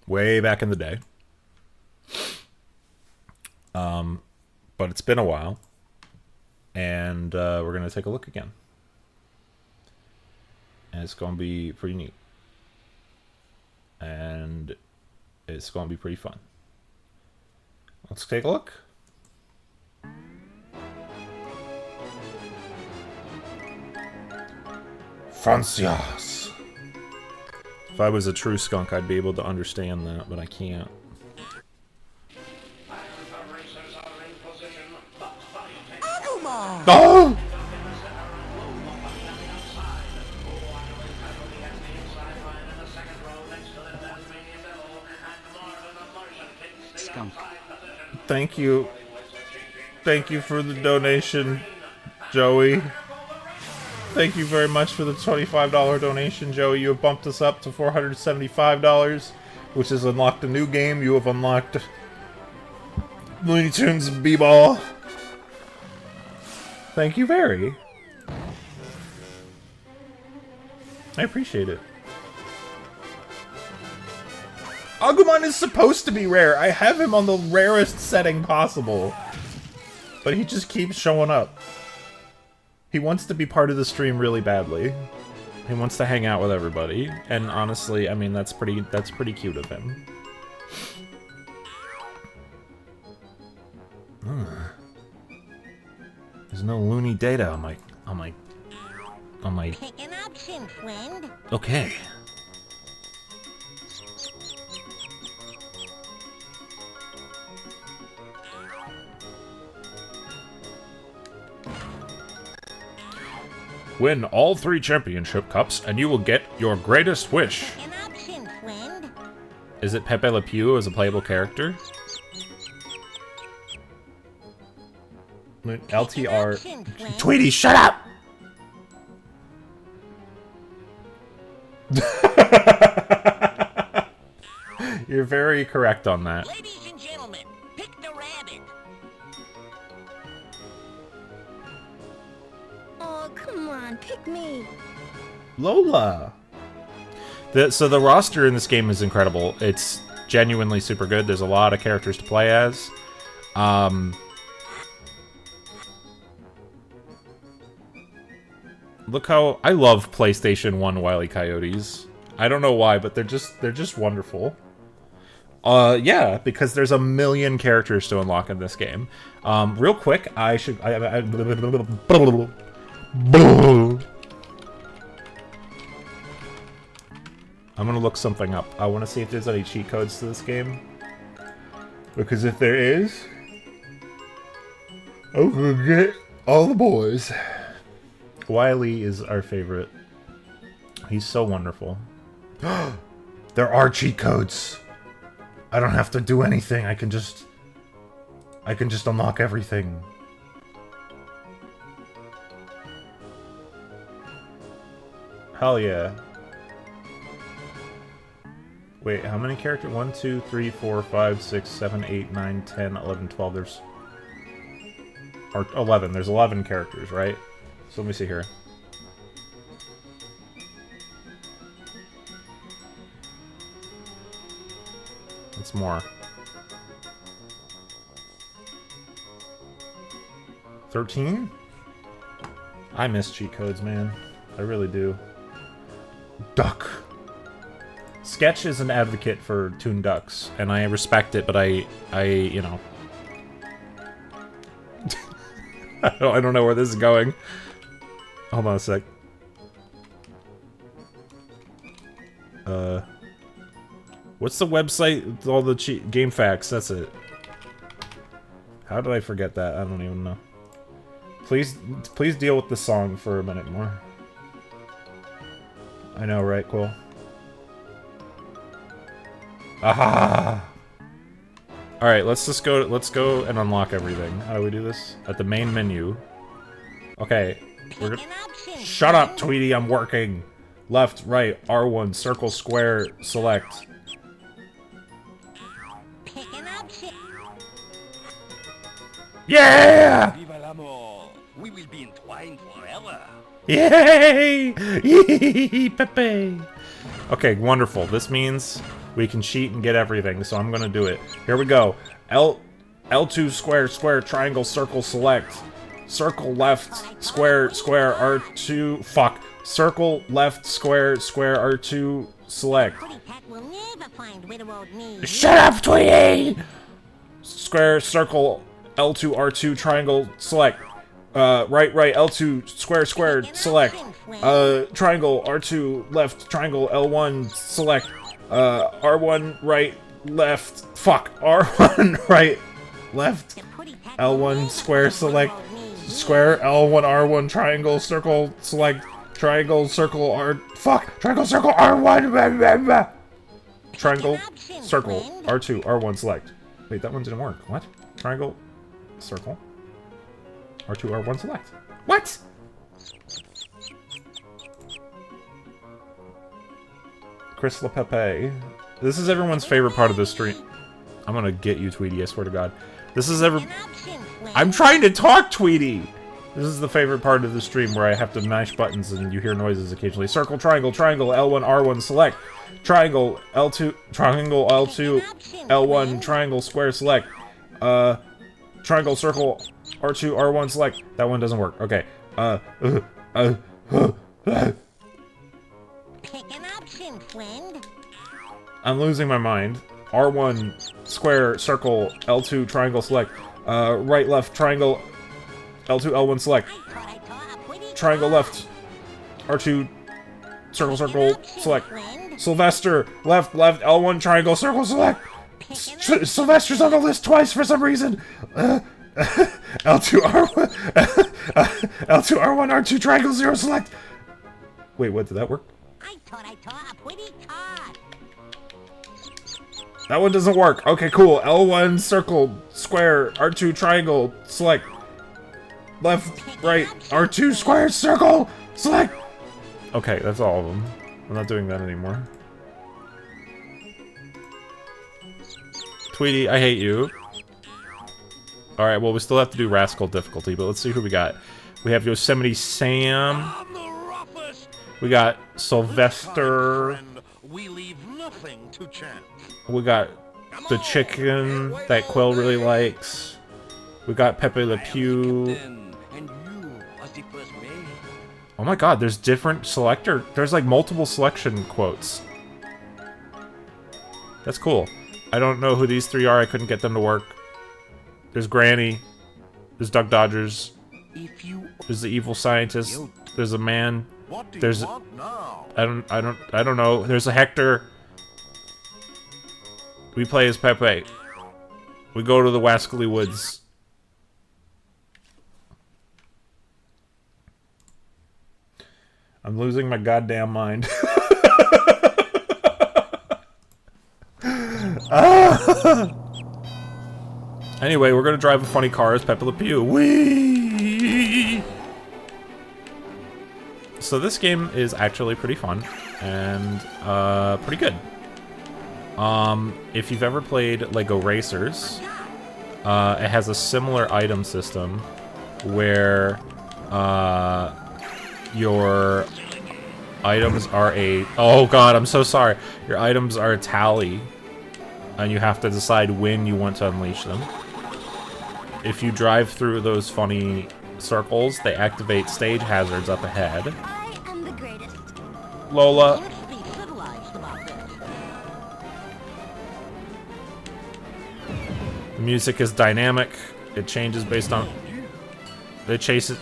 way back in the day, but it's been a while, and we're going to take a look again. And it's going to be pretty neat. And it's going to be pretty fun. Let's take a look. Francias. If I was a true skunk, I'd be able to understand that, but I can't. Oh! Skunk. Thank you. Thank you for the donation, Joey. Thank you very much for the $25 donation, Joey. You have bumped us up to $475, which has unlocked a new game. You have unlocked Looney Tunes B-Ball. Thank you very. I appreciate it. Agumon is supposed to be rare. I have him on the rarest setting possible. But he just keeps showing up. He wants to be part of the stream really badly. He wants to hang out with everybody. And honestly, I mean, that's pretty cute of him. There's no Looney data on my on my... Pick an option, friend. Okay. Win all 3 championship cups, and you will get your greatest wish. Pick an option, friend. Is it Pepe Le Pew as a playable character? LTR. Option, friend. Tweety, shut up! You're very correct on that. Ladies and gentlemen, pick the rabbit. Oh, come on, pick me. Lola! So the roster in this game is incredible. It's genuinely super good. There's a lot of characters to play as. Look how... I love PlayStation 1 Wile E. Coyotes. I don't know why, but they're just wonderful. Yeah, because there's a million characters to unlock in this game. Real quick, I'm gonna look something up. I want to see if there's any cheat codes to this game. Because if there is, I'm gonna get all the boys. Wiley is our favorite. He's so wonderful. There are cheat codes. I don't have to do anything. I can just unlock everything. Hell yeah. Wait, how many characters? 1, 2, 3, 4, 5, 6, 7, 8, 9, 10, 11, 12. There's... Or 11. There's 11 characters, right? So let me see here. It's more. 13? I miss cheat codes, man. I really do. Duck. Sketch is an advocate for Toon Ducks, and I respect it, but I you know... I don't know where this is going. Hold on a sec. What's the website with all the game facts? That's it. How did I forget that? I don't even know. Please deal with the song for a minute more. I know, right? Cool. Aha! Alright, let's go and unlock everything. How do we do this? At the main menu. Okay. We're gonna... Shut up, Tweety, I'm working! Left, right, R1, circle, square, select. Pick an option. Yeah! Viva l'amor! We will be entwined forever. Yay! Yee, Pepe! Okay, wonderful. This means we can cheat and get everything, so I'm gonna do it. Here we go. L2 square, square, triangle, circle, select. Circle, left, square, square, R2, fuck. Circle, left, square, square, R2, select. Will never find widowed me. Shut up, Tweety! Square, circle, L2, R2, triangle, select. Right, right, L2, square, square, select. Triangle, R2, left, triangle, L1, select. R1, right, left, fuck. R1, right, left. L1, square, select. Square, L1, R1, triangle, circle, select. Triangle, circle, R... Fuck! Triangle, circle, R1! Triangle, circle, R2, R1, select. Wait, that one didn't work. What? Triangle, circle, R2, R1, select. What? Chris LePepe. This is everyone's favorite part of the stream. I'm gonna get you, Tweety, I swear to God. This is I'm trying to talk, Tweety! This is the favorite part of the stream where I have to mash buttons and you hear noises occasionally. Circle, triangle, triangle, L1, R1, select. Triangle, L2, triangle, L2, L1, triangle, square, select. Triangle, circle, R2, R1, select. That one doesn't work. Okay. Pick an option, friend. I'm losing my mind. R1, square, circle, L2, triangle, select. Right, left, triangle, L2, L1, select. Triangle left. R2, circle, circle, select. Sylvester, left, left, L1, triangle, circle, select. Sylvester's on the list twice for some reason. L2, R1, L2, R1, R2, triangle, 0, select. Wait, what, did that work? I thought I saw a pretty car. That one doesn't work. Okay, cool. L1, circle, square, R2, triangle, select. Left, right, R2, square, circle, select. Okay, that's all of them. I'm not doing that anymore. Tweety, I hate you. Alright, well, we still have to do Rascal difficulty, but let's see who we got. We have Yosemite Sam. We got Sylvester. We leave nothing to chance. We got the chicken that Quill really likes. We got Pepe Le Pew. Oh my god, there's different selector. There's like multiple selection quotes. That's cool. I don't know who these three are. I couldn't get them to work. There's Granny. There's Duck Dodgers. There's the evil scientist. There's a man. There's I don't know. There's a Hector. We play as Pepe. We go to the Wascally Woods. I'm losing my goddamn mind. Anyway, we're gonna drive a funny car as Pepe Le Pew. Whee! So this game is actually pretty fun and pretty good. If you've ever played Lego Racers, it has a similar item system where your items are a... Oh god, I'm so sorry. Your items are a tally, and you have to decide when you want to unleash them. If you drive through those funny circles, they activate stage hazards up ahead. I am the greatest. Lola. Let's be civilized about this. The music is dynamic. It changes based on... It chases...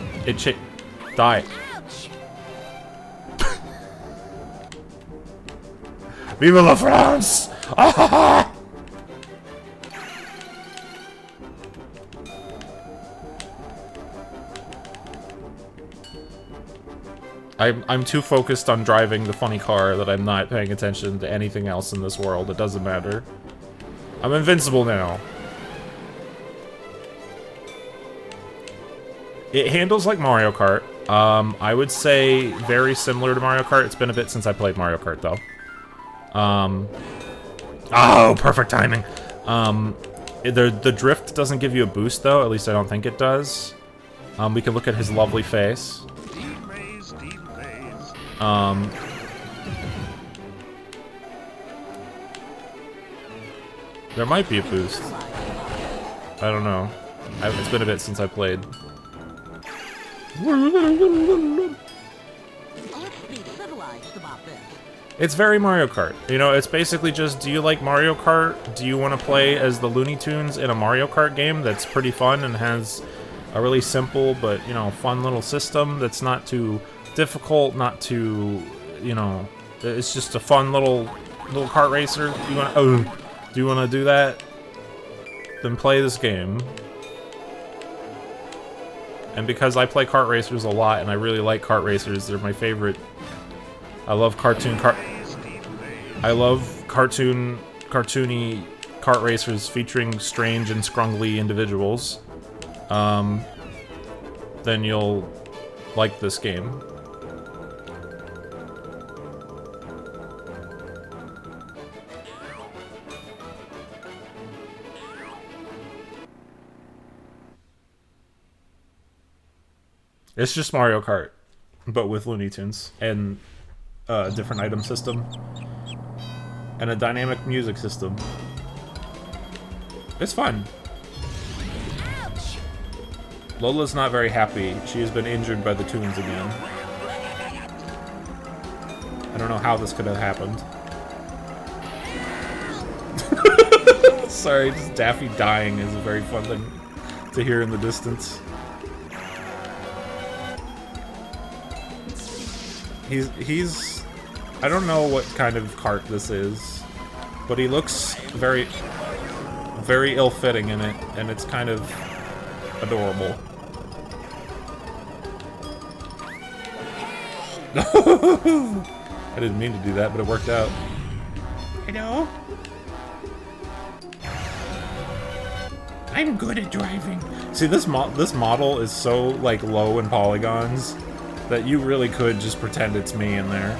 Die. Ouch! Vive la France! Ah, ha, ha. I'm too focused on driving the funny car that I'm not paying attention to anything else in this world. It doesn't matter. I'm invincible now. It handles like Mario Kart. I would say very similar to Mario Kart. It's been a bit since I played Mario Kart, though. Oh, perfect timing. The drift doesn't give you a boost, though. At least I don't think it does. We can look at his lovely face. There might be a boost. I don't know. It's been a bit since I played. It's very Mario Kart. You know, it's basically just, do you like Mario Kart? Do you want to play as the Looney Tunes in a Mario Kart game that's pretty fun and has a really simple but, you know, fun little system that's not too difficult, not too, you know, it's just a fun little kart racer? Do you want to do that? Then play this game. And because I play kart racers a lot and I really like kart racers, they're my favorite. I love cartoony kart racers featuring strange and scrungly individuals. Then you'll like this game. It's just Mario Kart, but with Looney Tunes, and a different item system, and a dynamic music system. It's fun. Ouch! Lola's not very happy. She has been injured by the tunes again. I don't know how this could have happened. Sorry, just Daffy dying is a very fun thing to hear in the distance. He's I don't know what kind of cart this is, but he looks very ill-fitting in it, and it's kind of adorable. I didn't mean to do that, but it worked out. Hello? I'm good at driving. See, this model is so, like, low in polygons that you really could just pretend it's me in there.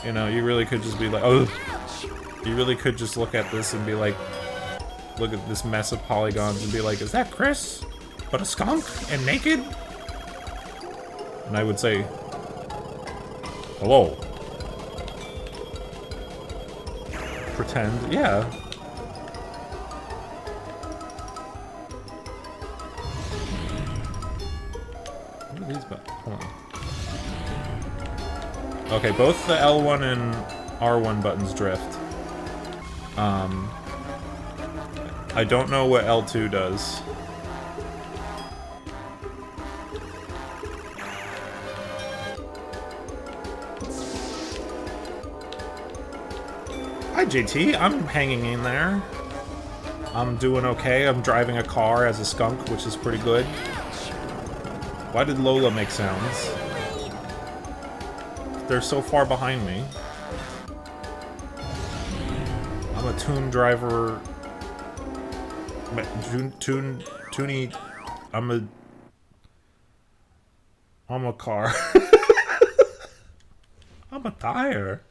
You know, you really could just be like, oh. You really could just look at this and be like, look at this mess of polygons and be like, is that Chris? But a skunk and naked? And I would say, hello. Pretend, yeah. What are these buttons? Hold on. Okay, both the L1 and R1 buttons drift. I don't know what L2 does. Hi, JT. I'm hanging in there. I'm doing okay. I'm driving a car as a skunk, which is pretty good. Why did Lola make sounds? They're so far behind me. I'm a tune driver. Toony. I'm a car. I'm a tire.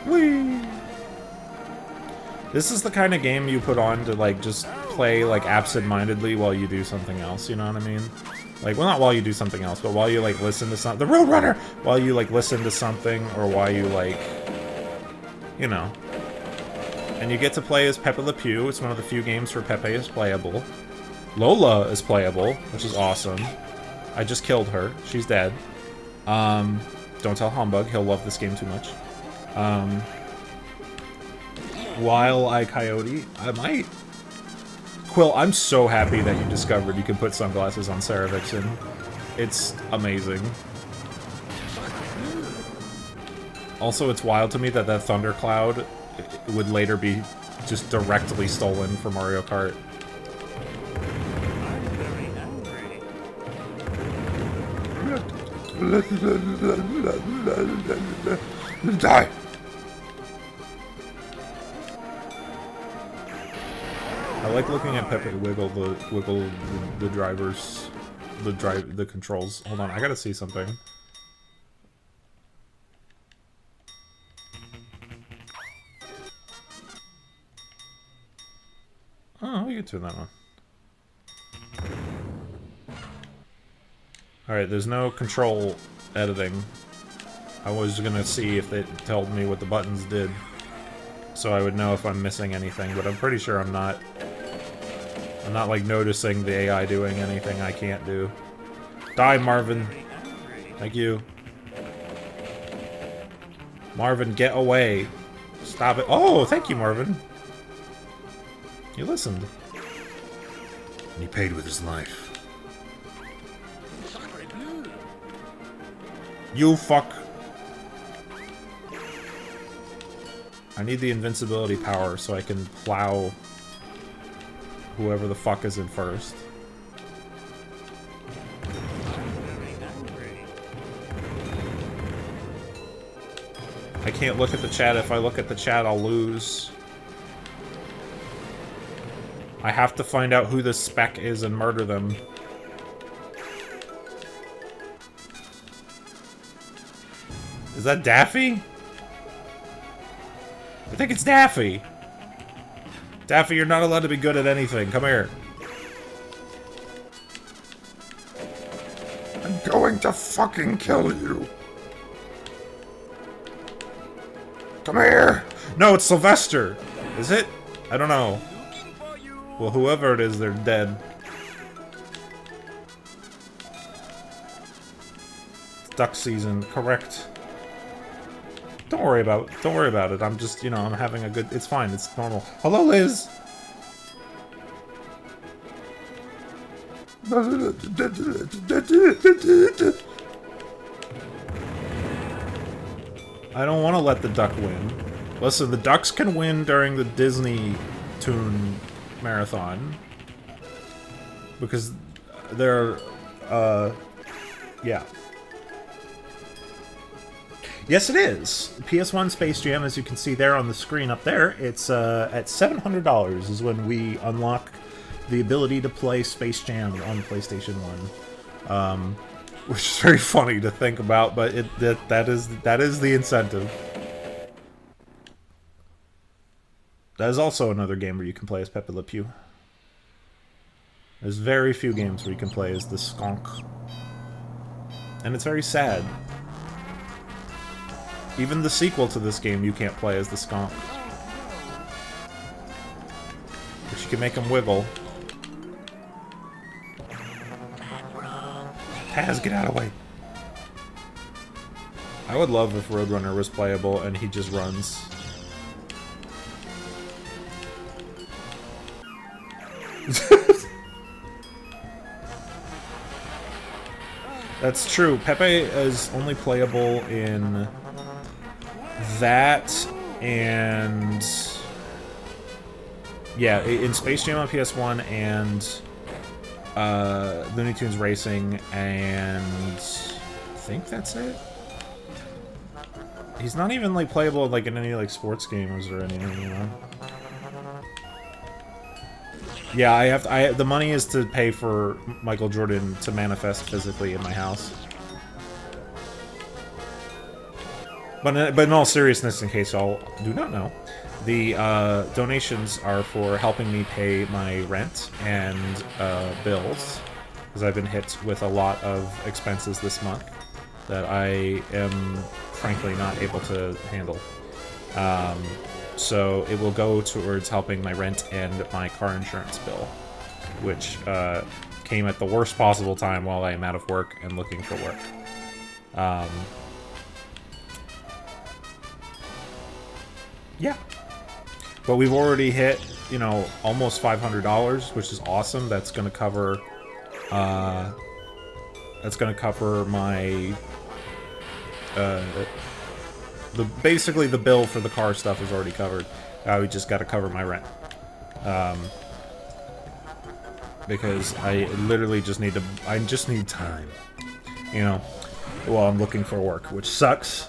Whee! This is the kind of game you put on to, like, just play, like, absent-mindedly while you do something else, you know what I mean? Like, well, not while you do something else, but while you, like, listen to something. The Roadrunner! While you, like, listen to something, or while you, like, you know. And you get to play as Pepe Le Pew. It's one of the few games where Pepe is playable. Lola is playable, which is awesome. I just killed her. She's dead. Don't tell Humbug. He'll love this game too much. While I Coyote, I might. Quill, I'm so happy that you discovered you can put sunglasses on Sarah Vixen. It's amazing. Also, it's wild to me that that thundercloud would later be just directly stolen from Mario Kart. Die! I like looking at Pepe wiggle the drivers, the controls. Hold on, I gotta see something. Oh, we can turn that on. Alright, there's no control editing. I was gonna see if it told me what the buttons did, so I would know if I'm missing anything, but I'm pretty sure I'm not. I'm not, like, noticing the AI doing anything I can't do. Die, Marvin. Thank you. Marvin, get away. Stop it. Oh, thank you, Marvin. You listened. And he paid with his life. You fuck. I need the invincibility power so I can plow whoever the fuck is in first. I can't look at the chat. If I look at the chat, I'll lose. I have to find out who the spec is and murder them. Is that Daffy? I think it's Daffy. Daffy, you're not allowed to be good at anything. Come here. I'm going to fucking kill you. Come here. No, it's Sylvester. Is it? I don't know. Well, whoever it is, they're dead. It's duck season, correct. Don't worry about it. I'm just, you know, I'm having a good... It's fine. It's normal. Hello, Liz! I don't want to let the duck win. Listen, the ducks can win during the Disney Toon Marathon. Because they're, yeah. Yes, it is. PS1 Space Jam, as you can see there on the screen up there, it's at $700 is when we unlock the ability to play Space Jam on PlayStation 1. Which is very funny to think about, but that is the incentive. That is also another game where you can play as Pepe Le Pew. There's very few games where you can play as the skunk. And it's very sad. Even the sequel to this game, you can't play as the skunk. But you can make him wiggle. Taz, get out of the way. I would love if Roadrunner was playable and he just runs. That's true. Pepe is only playable in that and yeah, in Space Jam on PS1 and Looney Tunes Racing, and I think that's it. He's not even like playable like in any like sports games or anything, you know. Yeah, the money is to pay for Michael Jordan to manifest physically in my house. But in all seriousness, in case y'all do not know, the donations are for helping me pay my rent and bills, because I've been hit with a lot of expenses this month that I am frankly not able to handle. So it will go towards helping my rent and my car insurance bill, which came at the worst possible time while I am out of work and looking for work. Yeah. But we've already hit, you know, almost $500, which is awesome. That's gonna cover my basically the bill for the car stuff is already covered. We just got to cover my rent, because I literally just need time, you know, while I'm looking for work, which sucks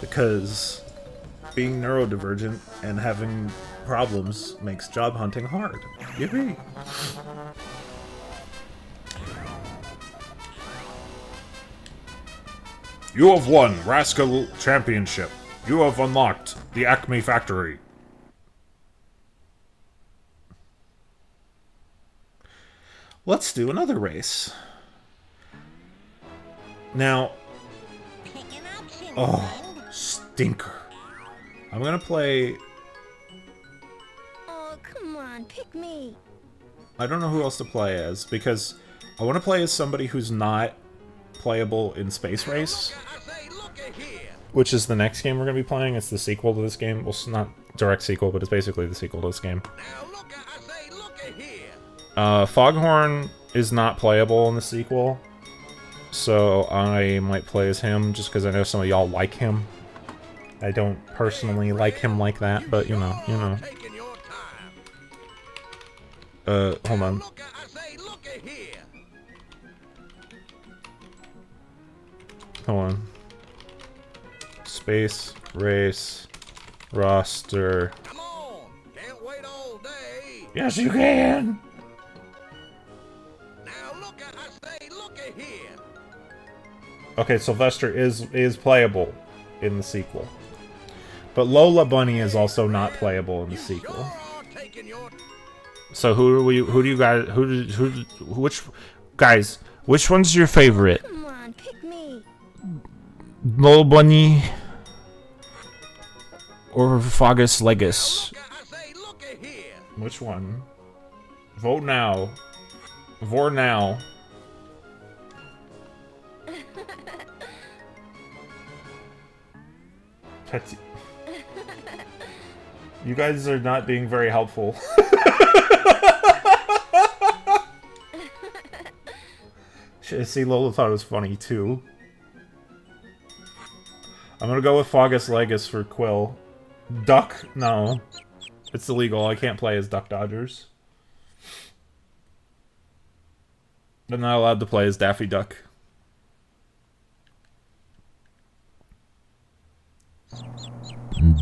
because being neurodivergent and having problems makes job hunting hard. Yippee! You have won Rascal Championship. You have unlocked the Acme Factory. Let's do another race. Now... Oh, stinker. I'm gonna play... Oh, come on, pick me. I don't know who else to play as, because I want to play as somebody who's not playable in Space Race, which is the next game we're going to be playing. It's the sequel to this game. Well, it's not direct sequel, but it's basically the sequel to this game. Foghorn is not playable in the sequel, so I might play as him just because I know some of y'all like him. I don't personally like him like that, but you know. Hold on. Hold on. Space Race roster. Come on, can't wait all day. Yes, you can. Now look at here. Okay, Sylvester is playable in the sequel, but Lola Bunny is also not playable in the sequel. So which one's your favorite? Come on, pick me. Lola Bunny or Fogus Legus? Which one? Vote now. Vote now. You guys are not being very helpful. See, Lola thought it was funny, too. I'm gonna go with Fogus Legus for Quill. Duck? No. It's illegal. I can't play as Duck Dodgers. I'm not allowed to play as Daffy Duck.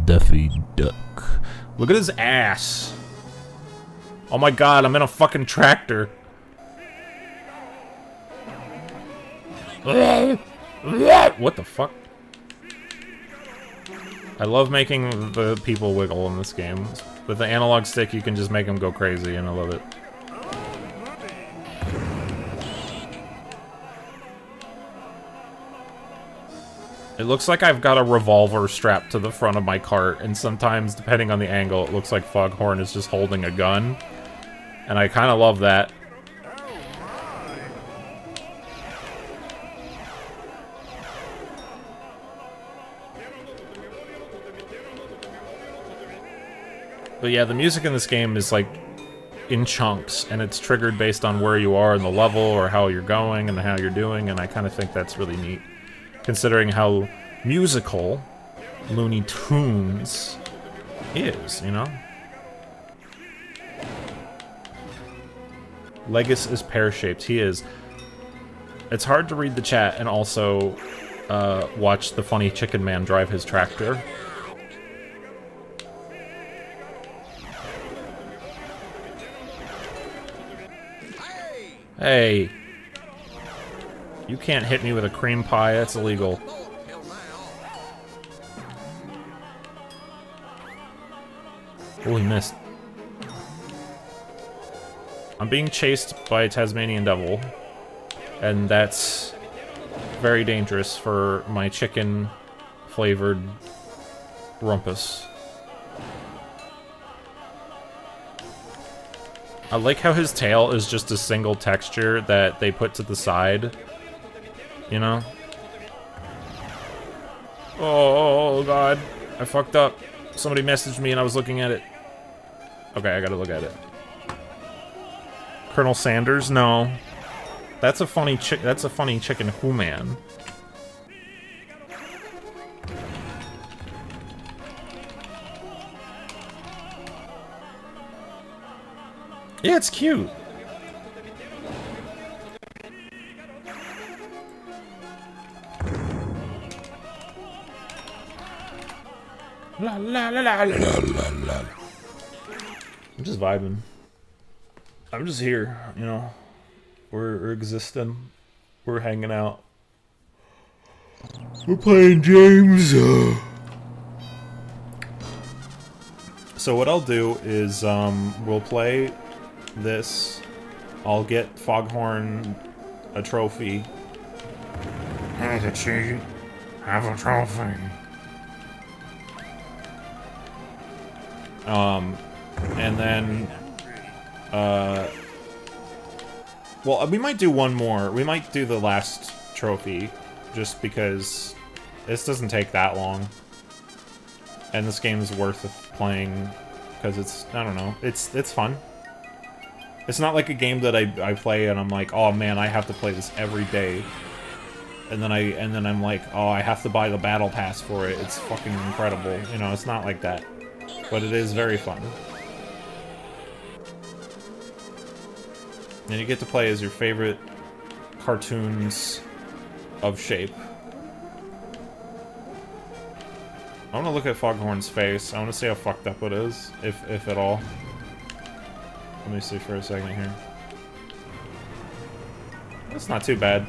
Daffy Duck. Look at his ass. Oh my god, I'm in a fucking tractor. What the fuck? I love making the people wiggle in this game. With the analog stick, you can just make them go crazy, and I love it. It looks like I've got a revolver strapped to the front of my cart, and sometimes, depending on the angle, it looks like Foghorn is just holding a gun. And I kind of love that. But yeah, the music in this game is like in chunks, and it's triggered based on where you are in the level, or how you're going, and how you're doing, and I kind of think that's really neat. Considering how musical Looney Tunes is, you know? Legus is pear-shaped. He is. It's hard to read the chat and also watch the funny chicken man drive his tractor. Hey! You can't hit me with a cream pie, that's illegal. Oh, he missed. I'm being chased by a Tasmanian devil, and that's very dangerous for my chicken-flavored rumpus. I like how his tail is just a single texture that they put to the side. You know? Oh, God. I fucked up. Somebody messaged me and I was looking at it. Okay, I gotta look at it. Colonel Sanders? No. That's a funny chicken who-man. Yeah, it's cute. La la la la la la la. I'm just vibing. I'm just here, you know. We're existing. We're hanging out. We're playing James. So what I'll do is we'll play this. I'll get Foghorn a trophy. Hey, did she have a trophy? And then, well, we might do one more. We might do the last trophy, just because this doesn't take that long. And this game is worth playing, because it's, I don't know, it's fun. It's not like a game that I play and I'm like, oh man, I have to play this every day. And then I'm like, oh, I have to buy the battle pass for it. It's fucking incredible. You know, it's not like that. But it is very fun. And you get to play as your favorite cartoons of shape. I want to look at Foghorn's face. I want to see how fucked up it is, if at all. Let me see for a second here. That's not too bad.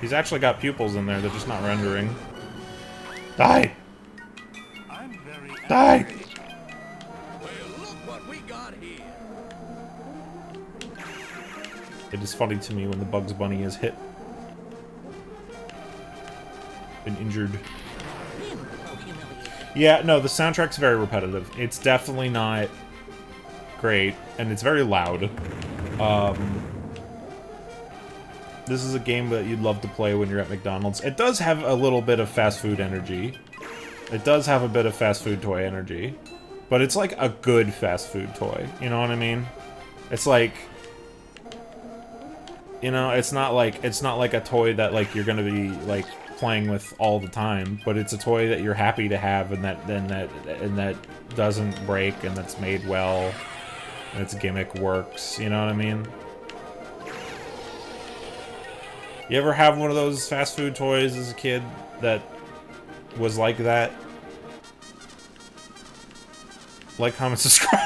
He's actually got pupils in there, they're just not rendering. Die! Die! It is funny to me when the Bugs Bunny is hit and injured. Yeah, no, the soundtrack's very repetitive. It's definitely not great, and it's very loud. This is a game that you'd love to play when you're at McDonald's. It does have a little bit of fast food energy. It does have a bit of fast food toy energy. But it's like a good fast food toy. You know what I mean? It's like... You know, it's not like a toy that like you're gonna be like playing with all the time, but it's a toy that you're happy to have, and that doesn't break, and that's made well, and its gimmick works. You know what I mean? You ever have one of those fast food toys as a kid that was like that? Like, comment, subscribe.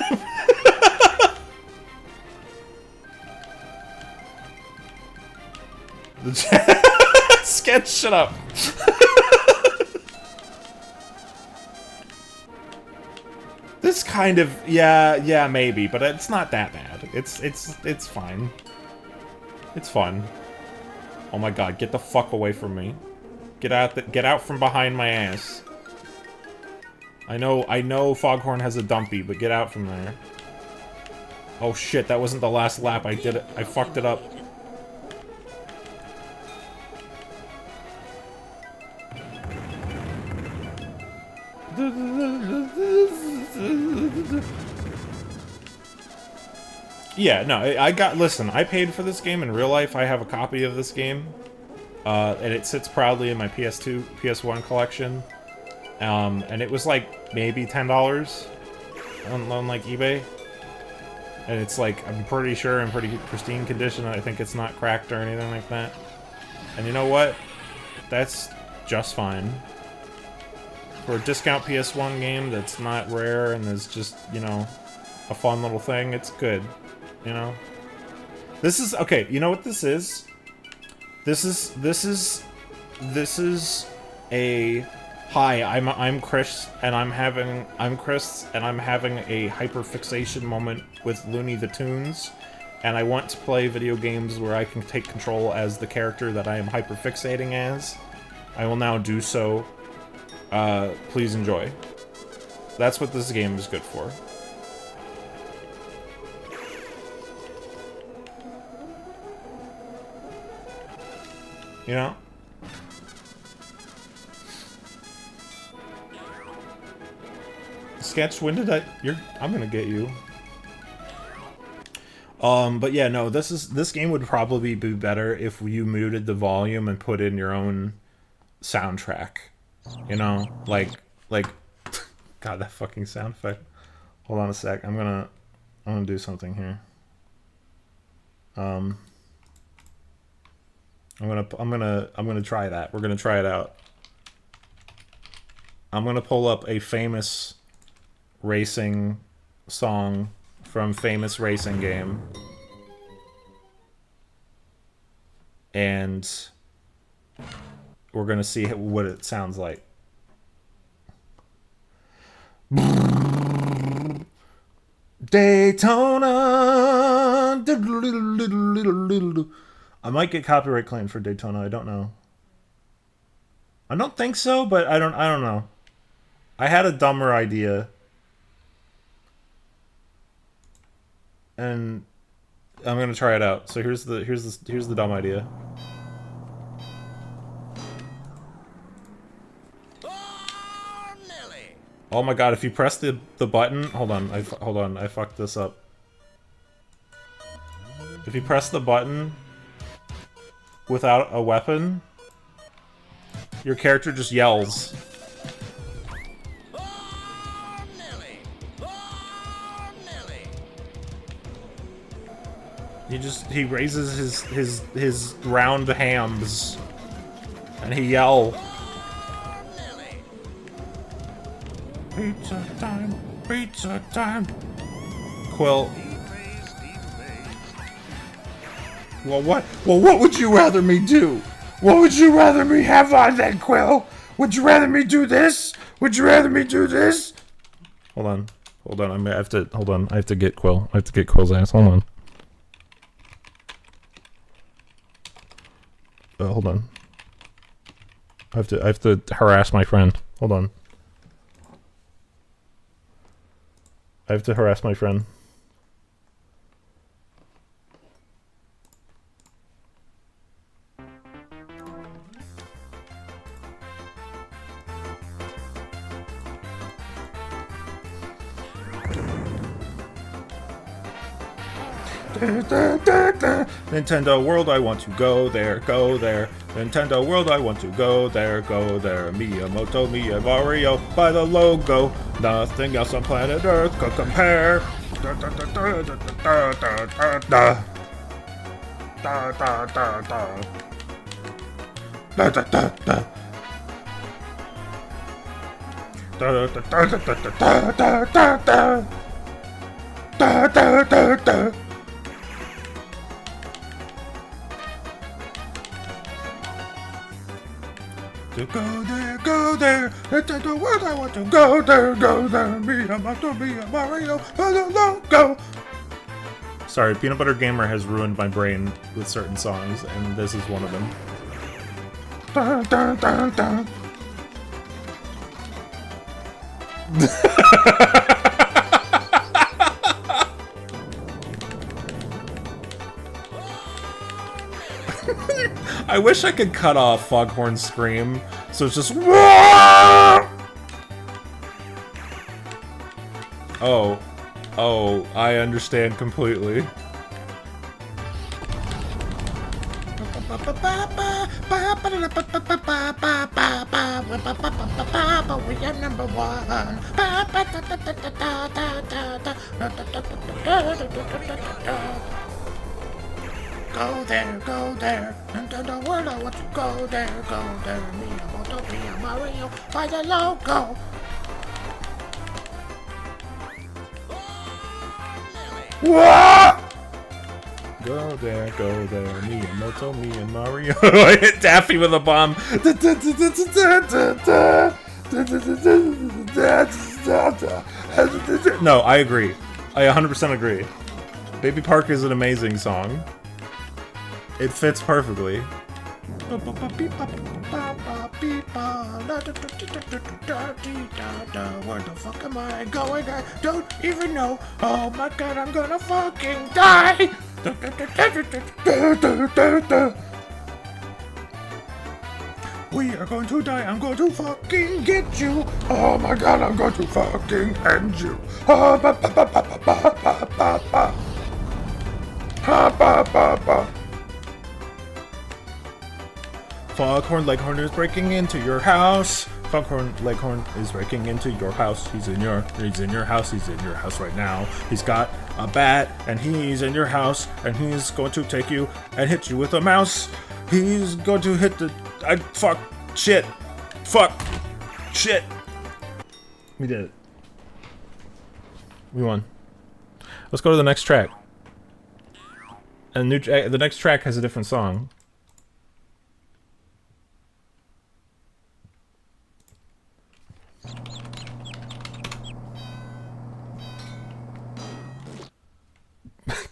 Sketch, shut up. This kind of, yeah, maybe, but it's not that bad. It's fine. It's fun. Oh my god, get the fuck away from me. Get out from behind my ass. I know Foghorn has a dumpy, but get out from there. Oh shit, that wasn't the last lap. I did it. I fucked it up. Yeah, no, listen, I paid for this game in real life. I have a copy of this game. And it sits proudly in my PS2, PS1 collection. And it was like maybe $10 on like eBay. And it's like, I'm pretty sure in pretty pristine condition. I think it's not cracked or anything like that. And you know what? That's just fine. For a discount PS1 game that's not rare and is just, you know, a fun little thing, it's good. You know? This is, okay, you know what this is? This is a, hi, I'm Chris, and I'm having a hyperfixation moment with Looney the Tunes, and I want to play video games where I can take control as the character that I am hyperfixating as. I will now do so. Please enjoy. That's what this game is good for. You know? Sketch, when did I'm gonna get you. But yeah, no, this game would probably be better if you muted the volume and put in your own soundtrack. You know? Like, God, that fucking sound effect. Hold on a sec, I'm gonna do something here. I'm gonna try that. We're gonna try it out. I'm gonna pull up a famous racing song from famous racing game, and we're gonna see what it sounds like. Daytona. I might get copyright claimed for Daytona. I don't know. I don't think so, but I don't know. I had a dumber idea, and I'm gonna try it out. So here's the dumb idea. Oh my god! If you press the button, hold on, I fucked this up. If you press the button without a weapon, your character just yells. He raises his round hams and he yells. Pizza time, pizza time. Quill. Well, what would you rather me do? What would you rather me have on then, Quill? Would you rather me do this? Would you rather me do this? Hold on. I have to get Quill. I have to get Quill's ass. Hold on. Hold on. I have to harass my friend. Hold on. I have to harass my friend. Nintendo World, I want to go there, go there. Nintendo World, I want to go there, go there. Miyamoto, Mario, by the logo. Nothing else on planet Earth could compare. Da, da, da, da, da, da, da, da, da. Da, da, da, da. Da, da, da, da. Da, da, da, da, da, da, da, da, da. Da, da, da, da. To go there, Nintendo World, I want to go there, Miyamoto, Mario, go. Sorry, Peanut Butter Gamer has ruined my brain with certain songs, and this is one of them. Dun, dun, dun, dun. I wish I could cut off Foghorn's scream, so it's just Whoa! Oh, I understand completely. We are number one. Go there, Nintendo World, I want to go there, Miyamoto, Mario, by the logo. What? Go there, Miyamoto, me and Mario. I hit Daffy with a bomb. No, I agree. I 100% agree. Baby Park is an amazing song. It fits perfectly. Where the fuck am I going? I don't even know. Oh my god, I'm gonna fucking die! We are going to die. I'm going to fucking get you. Oh my god, I'm going to fucking end you. Oh, ba ba ba ba ba ba ba ba. Ha ba ba ba. Foghorn Leghorn is breaking into your house. Foghorn Leghorn is breaking into your house. He's in your house. He's in your house right now. He's got a bat and he's in your house and he's going to take you and hit you with a mouse. He's going to hit the shit. We did it. We won. Let's go to the next track. And the next track has a different song.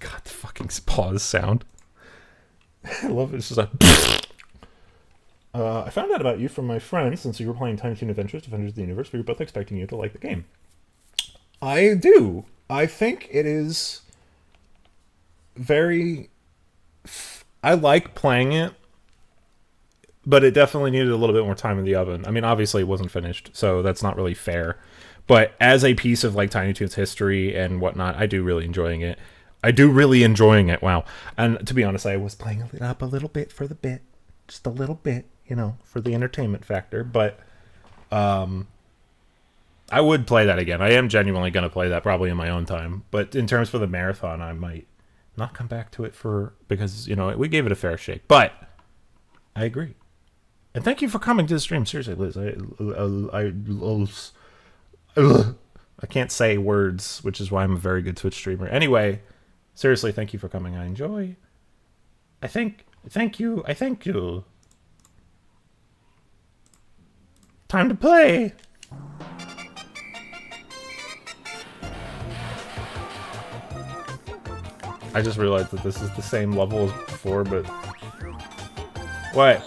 God, the fucking pause sound. I love it. It's just like... I found out about you from my friends since you were playing Tiny Toon Adventures, Defenders of the Universe. We were both expecting you to like the game. I do. I think it is very... I like playing it, but it definitely needed a little bit more time in the oven. I mean, obviously it wasn't finished, so that's not really fair. But as a piece of like Tiny Toon's history and whatnot, I do really enjoying it. Wow. And to be honest, I was playing it up a little bit for the bit. Just a little bit, you know, for the entertainment factor. But I would play that again. I am genuinely going to play that probably in my own time. But in terms for the marathon, I might not come back to it because, you know, we gave it a fair shake. But I agree. And thank you for coming to the stream. Seriously, Liz. I can't say words, which is why I'm a very good Twitch streamer. Anyway, seriously, thank you for coming. I enjoy. Thank you. Time to play. I just realized that this is the same level as before, but... What?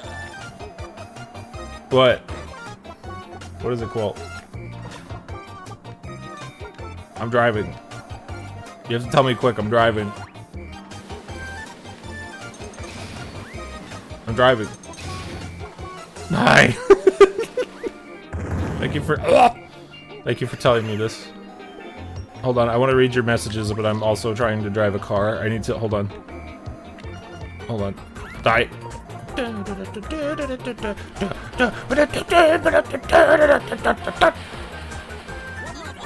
What is it called? I'm driving. You have to tell me quick, I'm driving. Hi. Thank you for telling me this. Hold on, I want to read your messages, but I'm also trying to drive a car. I need to... Hold on. Hold on. Die.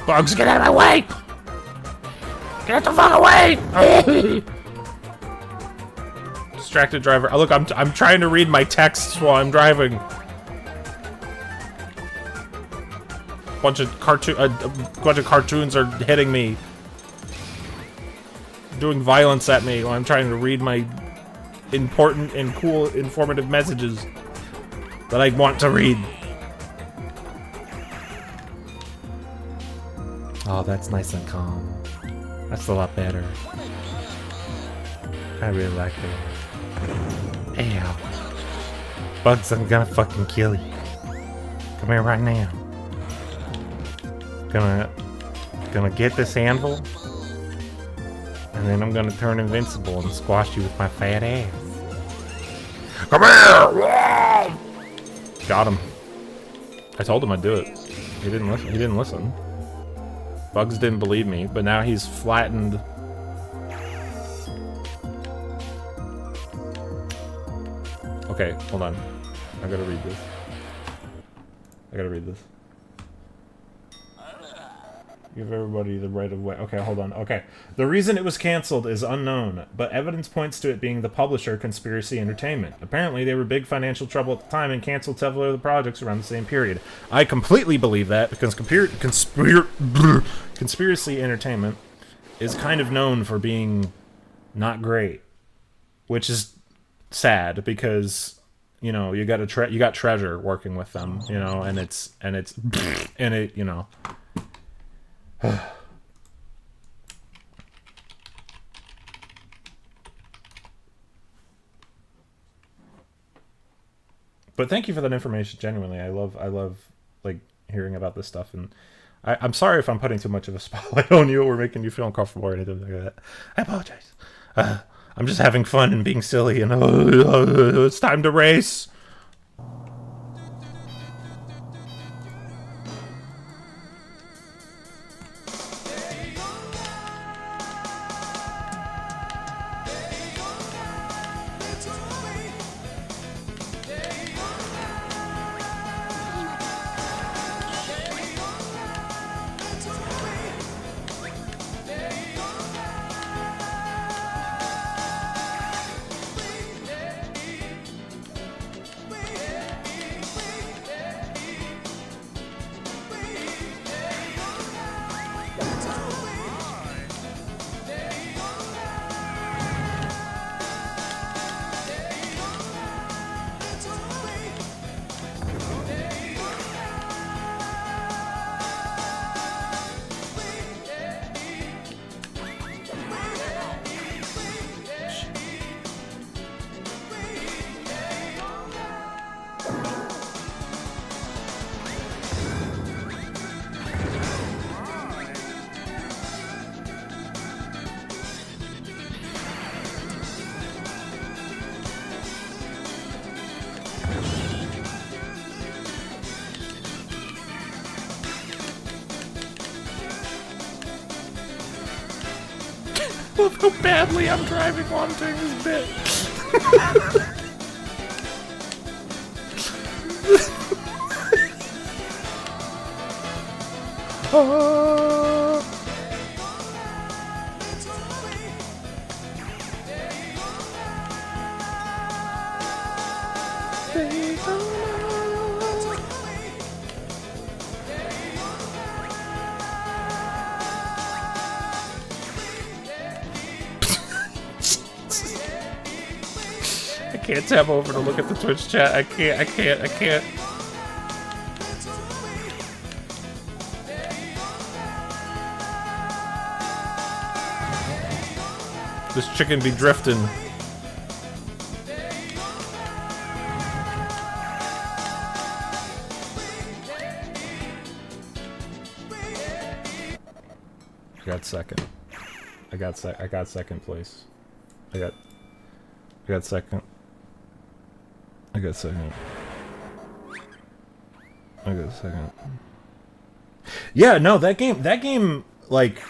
Bugs, get out of my way! Get the fuck away! Distracted driver. Oh, look, I'm trying to read my texts while I'm driving. Bunch of cartoons are hitting me, doing violence at me while I'm trying to read my important and cool, informative messages that I want to read. Oh, that's nice and calm. That's a lot better. I really like it. Ow. Bugs, I'm gonna fucking kill you. Come here right now. Gonna get this anvil, and then I'm gonna turn invincible and squash you with my fat ass. Come here! Got him. I told him I'd do it. He didn't listen. He didn't listen. Bugs didn't believe me, but now he's flattened. Okay, hold on. I gotta read this. Give everybody the right of way. Okay, hold on. Okay. The reason it was canceled is unknown, but evidence points to it being the publisher, Conspiracy Entertainment. Apparently, they were big financial trouble at the time and canceled several other projects around the same period. I completely believe that because Conspiracy Entertainment is kind of known for being not great, which is sad because, you know, you got Treasure working with them, you know, and it, you know. But thank you for that information. Genuinely, I love like hearing about this stuff, and I'm sorry if I'm putting too much of a spotlight on you or making you feel uncomfortable or anything like that. I apologize. I'm just having fun and being silly, and it's time to race. Look how badly I'm driving while I'm doing this bit. I can't tab over to look at the Twitch chat. I can't. This chicken be drifting. I got second. I got second place. I got second. I got second. Yeah, no, that game, like,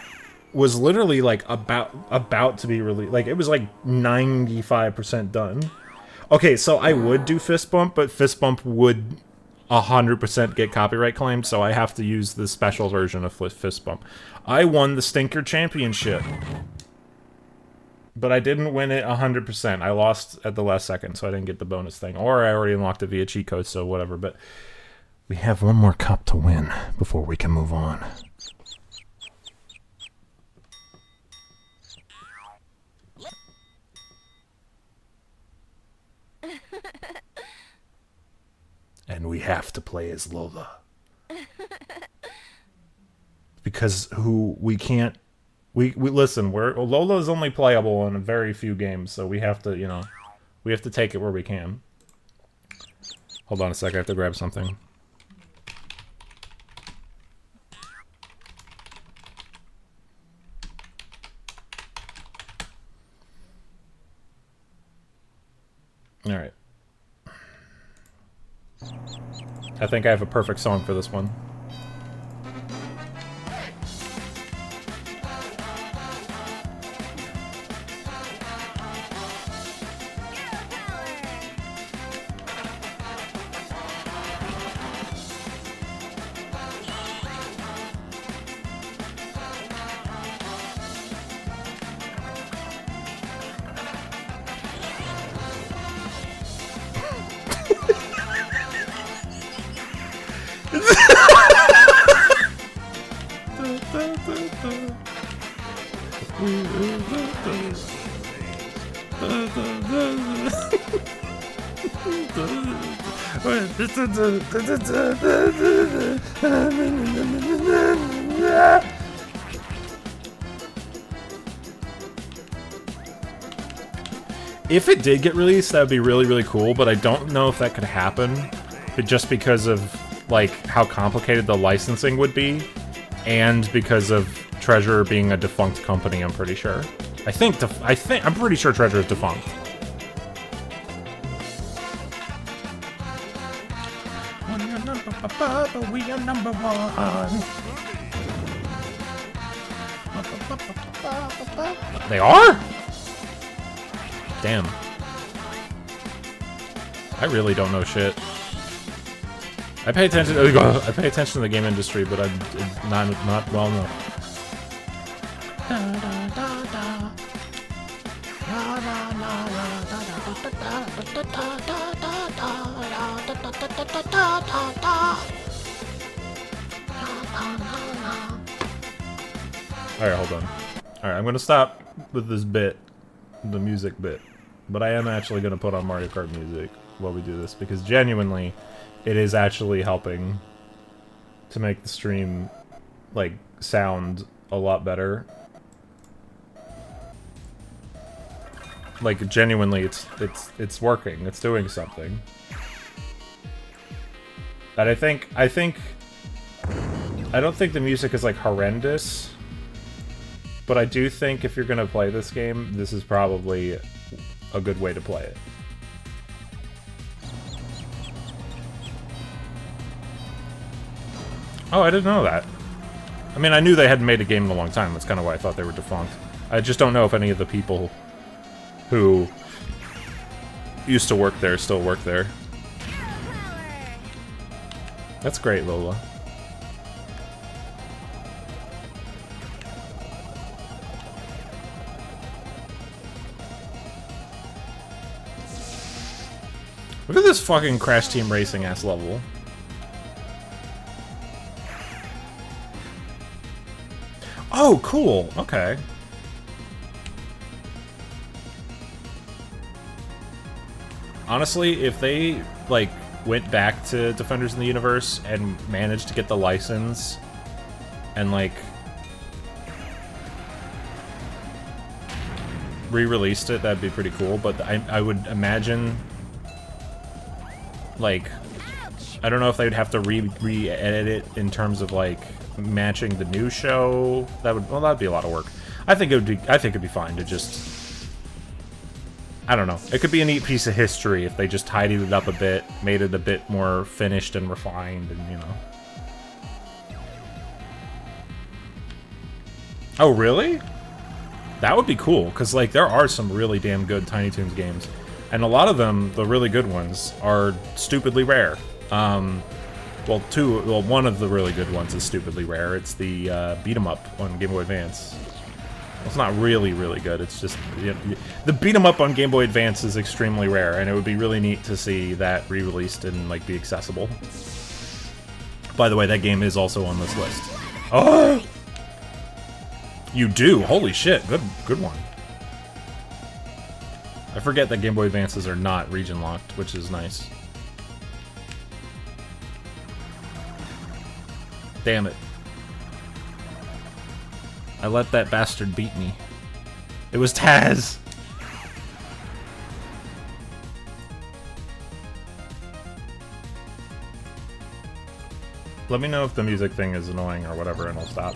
was literally like about to be released. Like it was like 95% done. Okay, so I would do fist bump, but fist bump would 100% get copyright claimed, so I have to use the special version of fist bump. I won the Stinker Championship, but I didn't win it 100%. I lost at the last second, so I didn't get the bonus thing, or I already unlocked it via cheat code, so whatever. But we have one more cup to win before we can move on. And we have to play as Lola. Because we can't... We listen, Lola is only playable in a very few games, so we have to, you know... We have to take it where we can. Hold on a sec, I have to grab something. Alright. I think I have a perfect song for this one. If it did get released, that would be really, really cool, but I don't know if that could happen, just because of, like, how complicated the licensing would be, and because of Treasure being a defunct company, I'm pretty sure. I'm pretty sure Treasure is defunct. We are number one. They are? Damn. I really don't know shit. I pay attention to the game industry, but I'm not well enough. Alright, hold on. Alright, I'm gonna stop with this bit, the music bit. But I am actually gonna put on Mario Kart music while we do this, because genuinely, it is actually helping to make the stream, like, sound a lot better. Like, genuinely, it's working. It's doing something. And I don't think the music is, like, horrendous. But I do think if you're gonna play this game, this is probably a good way to play it. Oh, I didn't know that. I mean, I knew they hadn't made a game in a long time. That's kind of why I thought they were defunct. I just don't know if any of the people who used to work there still work there. That's great, Lola. Look at this fucking Crash Team Racing ass level. Oh, cool. Okay. Honestly, if they, like, went back to Defenders in the Universe and managed to get the license and, like, re-released it, that'd be pretty cool. But I would imagine, like, I don't know if they'd have to re-edit it in terms of, like, matching the new show. That'd be a lot of work. I think it'd be fine to just, I don't know. It could be a neat piece of history if they just tidied it up a bit, made it a bit more finished and refined, and, you know. Oh, really? That would be cool, because, like, there are some really damn good Tiny Toons games. And a lot of them, the really good ones, are stupidly rare. Well, one of the really good ones is stupidly rare. It's the beat 'em up on Game Boy Advance. It's not really, really good. It's just... the beat 'em up on Game Boy Advance is extremely rare, and it would be really neat to see that re-released and, like, be accessible. By the way, that game is also on this list. Oh! You do? Holy shit. Good one. I forget that Game Boy Advances are not region locked, which is nice. Damn it. I let that bastard beat me. It was Taz! Let me know if the music thing is annoying or whatever, and I'll stop.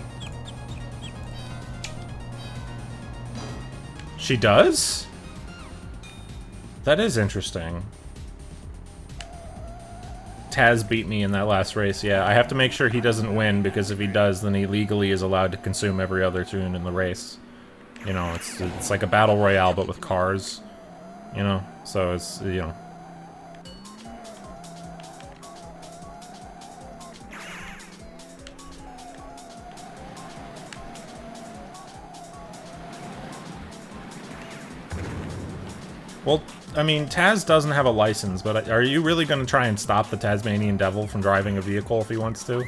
She does? That is interesting. Taz beat me in that last race, yeah. I have to make sure he doesn't win, because if he does, then he legally is allowed to consume every other tune in the race. You know, it's like a battle royale, but with cars. You know? So it's, you know... Well, I mean, Taz doesn't have a license, but are you really going to try and stop the Tasmanian Devil from driving a vehicle if he wants to?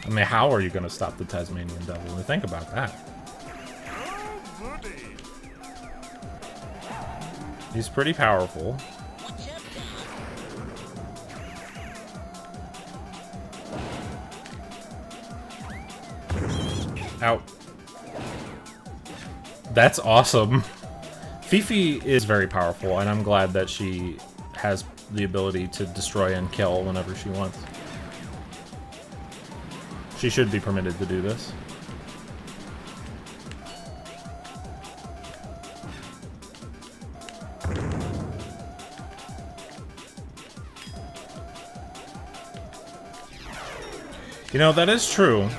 I mean, how are you going to stop the Tasmanian Devil? Think about that. He's pretty powerful. Out. That's awesome. Fifi is very powerful, and I'm glad that she has the ability to destroy and kill whenever she wants. She should be permitted to do this. You know, that is true.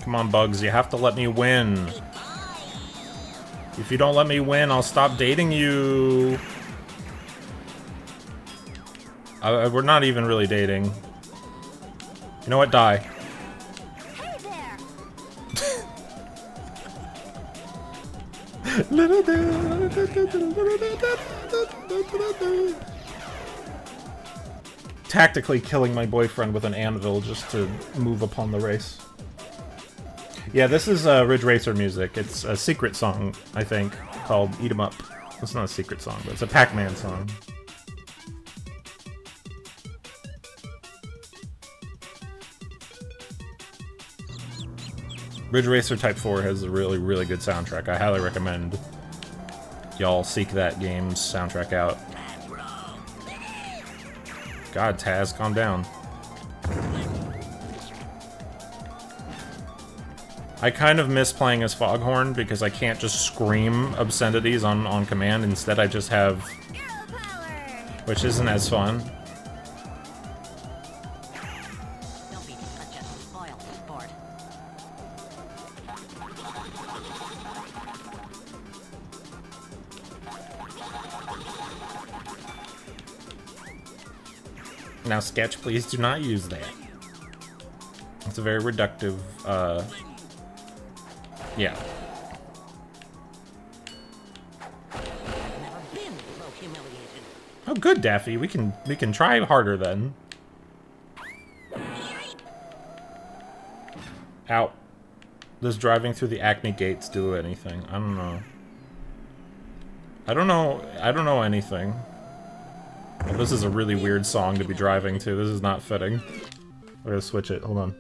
Come on, Bugs, you have to let me win. If you don't let me win, I'll stop dating you. We're not even really dating. You know what? Die. Hey there! Tactically killing my boyfriend with an anvil just to move upon the race. Yeah, this is Ridge Racer music. It's a secret song, I think, called Eat 'em Up. It's not a secret song, but it's a Pac-Man song. Ridge Racer Type 4 has a really, really good soundtrack. I highly recommend y'all seek that game's soundtrack out. God, Taz, calm down. I kind of miss playing as Foghorn because I can't just scream obscenities on command. Instead, I just have... which isn't as fun. Don't be such a spoiled sport. Now, Sketch, please do not use that. It's a very reductive, yeah. Never been so humiliated. Oh, good, Daffy. We can try harder then. Out. Does driving through the Acme gates do anything? I don't know. I don't know anything. Well, this is a really weird song to be driving to. This is not fitting. We're gonna switch it. Hold on.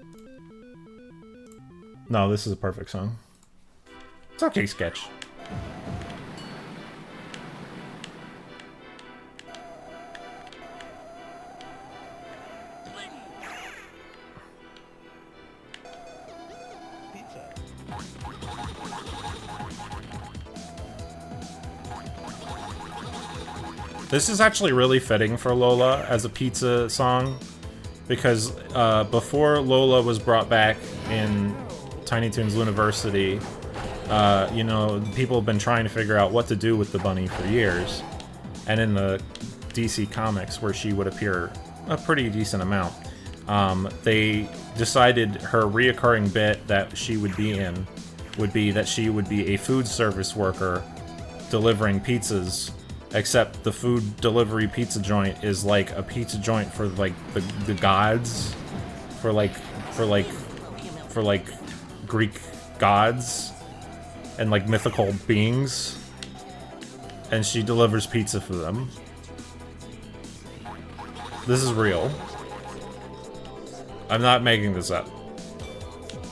No, this is a perfect song. It's okay, Sketch. This is actually really fitting for Lola as a pizza song, because before Lola was brought back in Tiny Toons University, you know, people have been trying to figure out what to do with the bunny for years. And in the DC Comics, where she would appear a pretty decent amount, they decided her reoccurring bit that she would be in would be that she would be a food service worker delivering pizzas. Except the food delivery pizza joint is like a pizza joint for like the gods, for like Greek gods and like mythical beings, and she delivers pizza for them. This is real. I'm not making this up.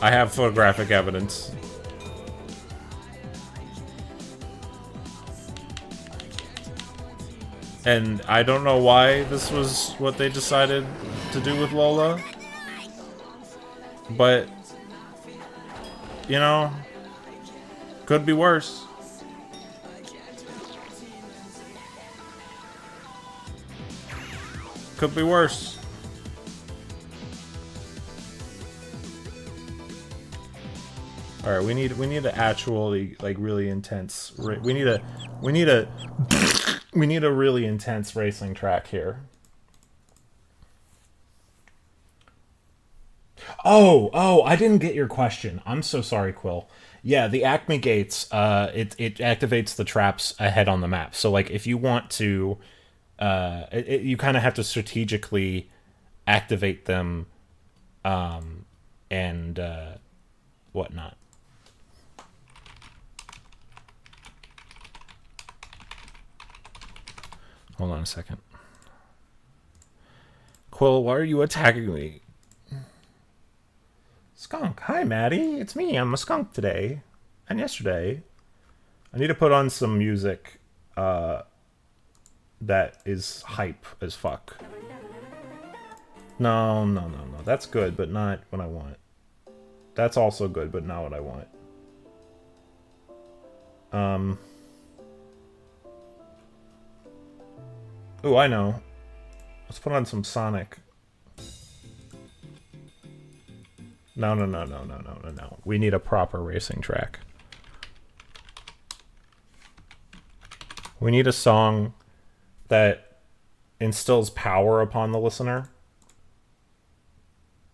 I have photographic evidence. And I don't know why this was what they decided to do with Lola. But, you know, could be worse. Could be worse. All right, we need to actually like really intense. We need a really intense racing track here. Oh, I didn't get your question. I'm so sorry, Quill. Yeah, the Acme gates, it activates the traps ahead on the map. So, like, if you want to, you kind of have to strategically activate them, and whatnot. Hold on a second. Quill, why are you attacking me? Skunk. Hi, Maddie. It's me. I'm a skunk today. And yesterday. I need to put on some music that is hype as fuck. No. That's good, but not what I want. That's also good, but not what I want. Ooh, I know. Let's put on some Sonic. No. We need a proper racing track. We need a song that instills power upon the listener.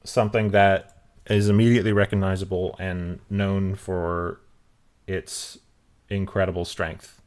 Something that is immediately recognizable and known for its incredible strength.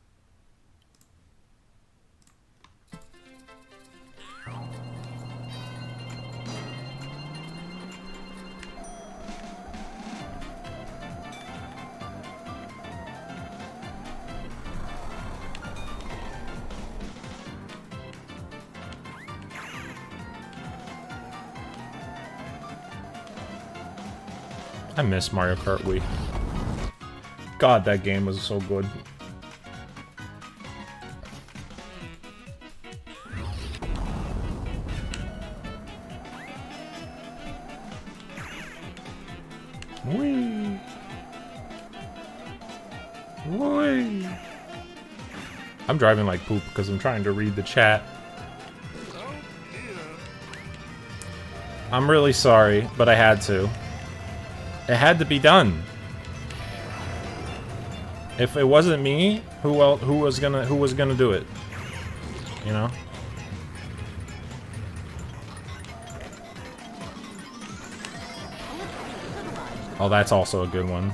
I miss Mario Kart Wii. God, that game was so good. Wee. Wee. I'm driving like poop because I'm trying to read the chat. I'm really sorry, but I had to. It had to be done. If it wasn't me, who was gonna do it? You know? Oh, that's also a good one.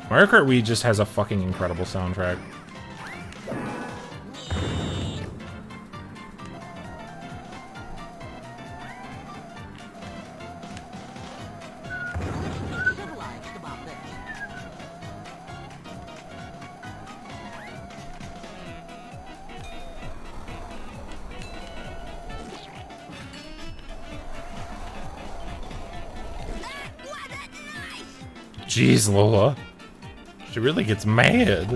Mario Kart Wii just has a fucking incredible soundtrack. jeez, Lola. She really gets mad.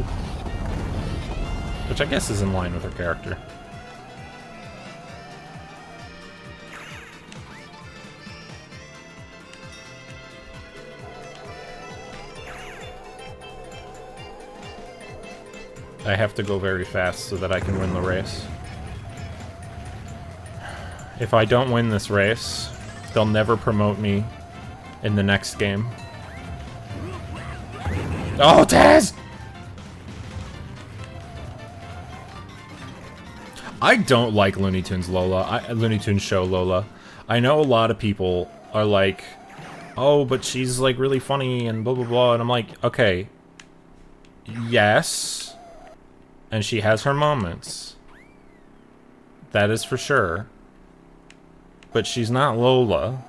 Which I guess is in line with her character. I have to go very fast so that I can win the race. If I don't win this race, they'll never promote me in the next game. Oh, Taz! I don't like Looney Tunes Lola. Looney Tunes show Lola. I know a lot of people are like, oh, but she's like really funny and blah blah blah, and I'm like, okay, yes, and she has her moments. That is for sure. But she's not Lola.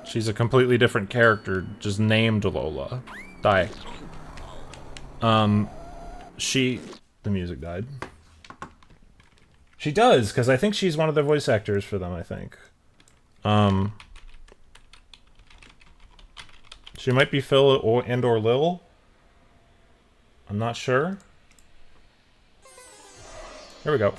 She's a completely different character, just named Lola. Die. The music died. She does, because I think she's one of the voice actors for them, I think. She might be Phil or Lil. I'm not sure. Here we go.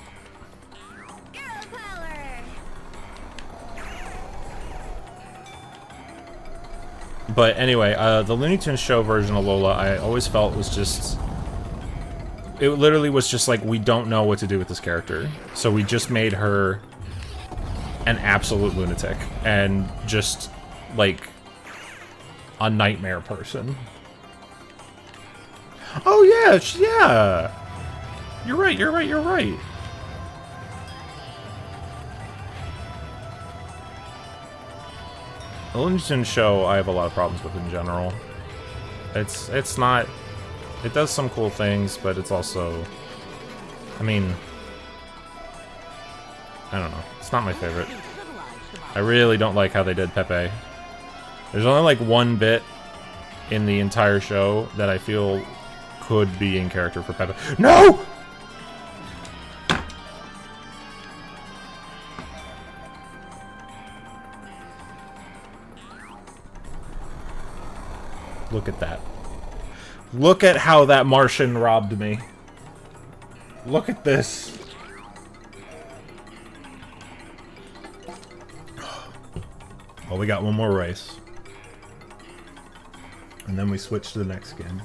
But anyway, the Looney Tunes show version of Lola, I always felt was just... It literally was just like, we don't know what to do with this character. So we just made her an absolute lunatic. And just, like, a nightmare person. Oh yeah, yeah! You're right, you're right, you're right. The Looney Tunes show, I have a lot of problems with in general. It's not... It does some cool things, but it's also... I mean... I don't know. It's not my favorite. I really don't like how they did Pepe. There's only like one bit in the entire show that I feel could be in character for Pepe. No! Look at that. Look at how that Martian robbed me. Look at this. Well, we got one more race. And then we switch to the next game.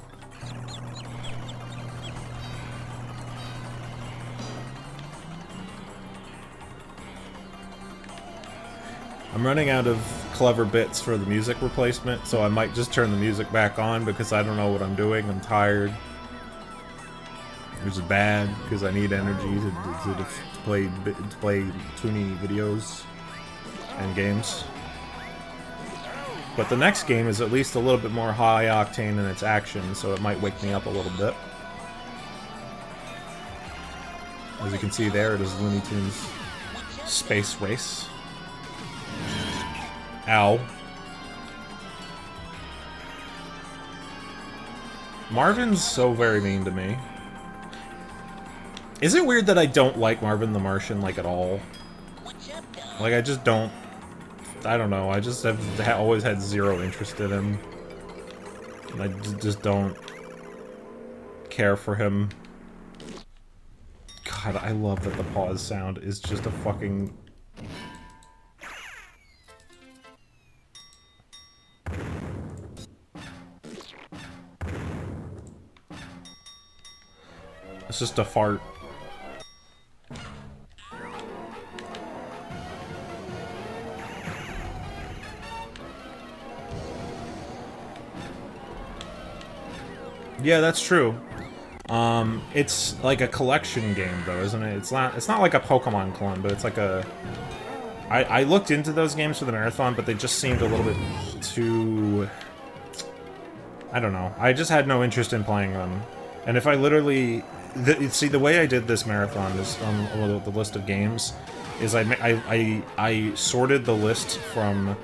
I'm running out of clever bits for the music replacement, so I might just turn the music back on because I don't know what I'm doing. I'm tired. Which is bad because I need energy to play toony videos and games. But the next game is at least a little bit more high octane in its action, so it might wake me up a little bit. As you can see there, it is Looney Tunes Space Race. Ow. Marvin's so very mean to me. Is it weird that I don't like Marvin the Martian, like, at all? Like, I just don't... I don't know, I just have always had zero interest in him. I just don't care for him. God, I love that the pause sound is just a fucking... It's just a fart. Yeah, that's true. It's like a collection game, though, isn't it? It's not like a Pokemon clone, but it's like a... I looked into those games for the Marathon, but they just seemed a little bit too... I don't know. I just had no interest in playing them. And if I literally... see, the way I did this Marathon is on the list of games is I sorted the list from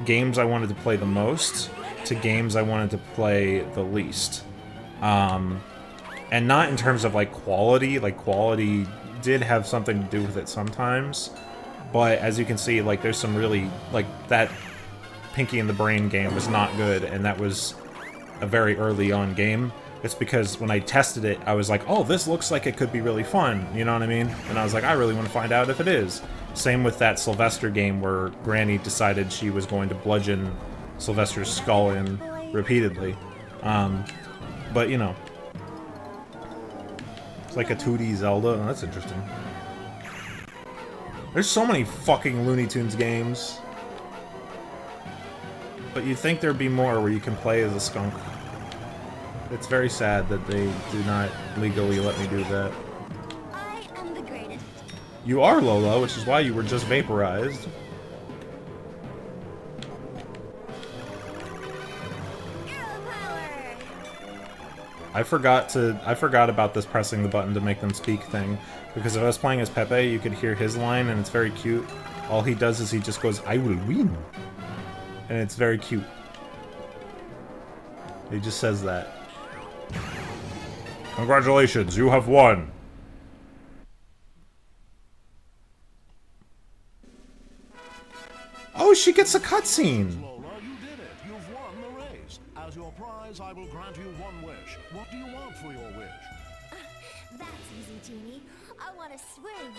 games I wanted to play the most to games I wanted to play the least. And not in terms of, like, quality. Like, quality did have something to do with it sometimes. But, as you can see, like, there's some really... Like, that Pinkie and the Brain game was not good, and that was a very early on game. It's because when I tested it, I was like, oh, this looks like it could be really fun, you know what I mean? And I was like, I really want to find out if it is. Same with that Sylvester game where Granny decided she was going to bludgeon Sylvester's skull in repeatedly. But, you know. It's like a 2D Zelda. Oh, that's interesting. There's so many fucking Looney Tunes games. But you'd think there'd be more where you can play as a skunk. It's very sad that they do not legally let me do that. I am the greatest. You are Lola, which is why you were just vaporized. Arrow power. I forgot about this pressing the button to make them speak thing. Because if I was playing as Pepe, you could hear his line, and it's very cute. All he does is he just goes, I will win. And it's very cute. He just says that. Congratulations, you have won. Oh, she gets a cutscene. Lola, you did it. You've won the race. As your prize, I will grant you one wish. What do you want for your wish? That's easy, Genie. I want to swim.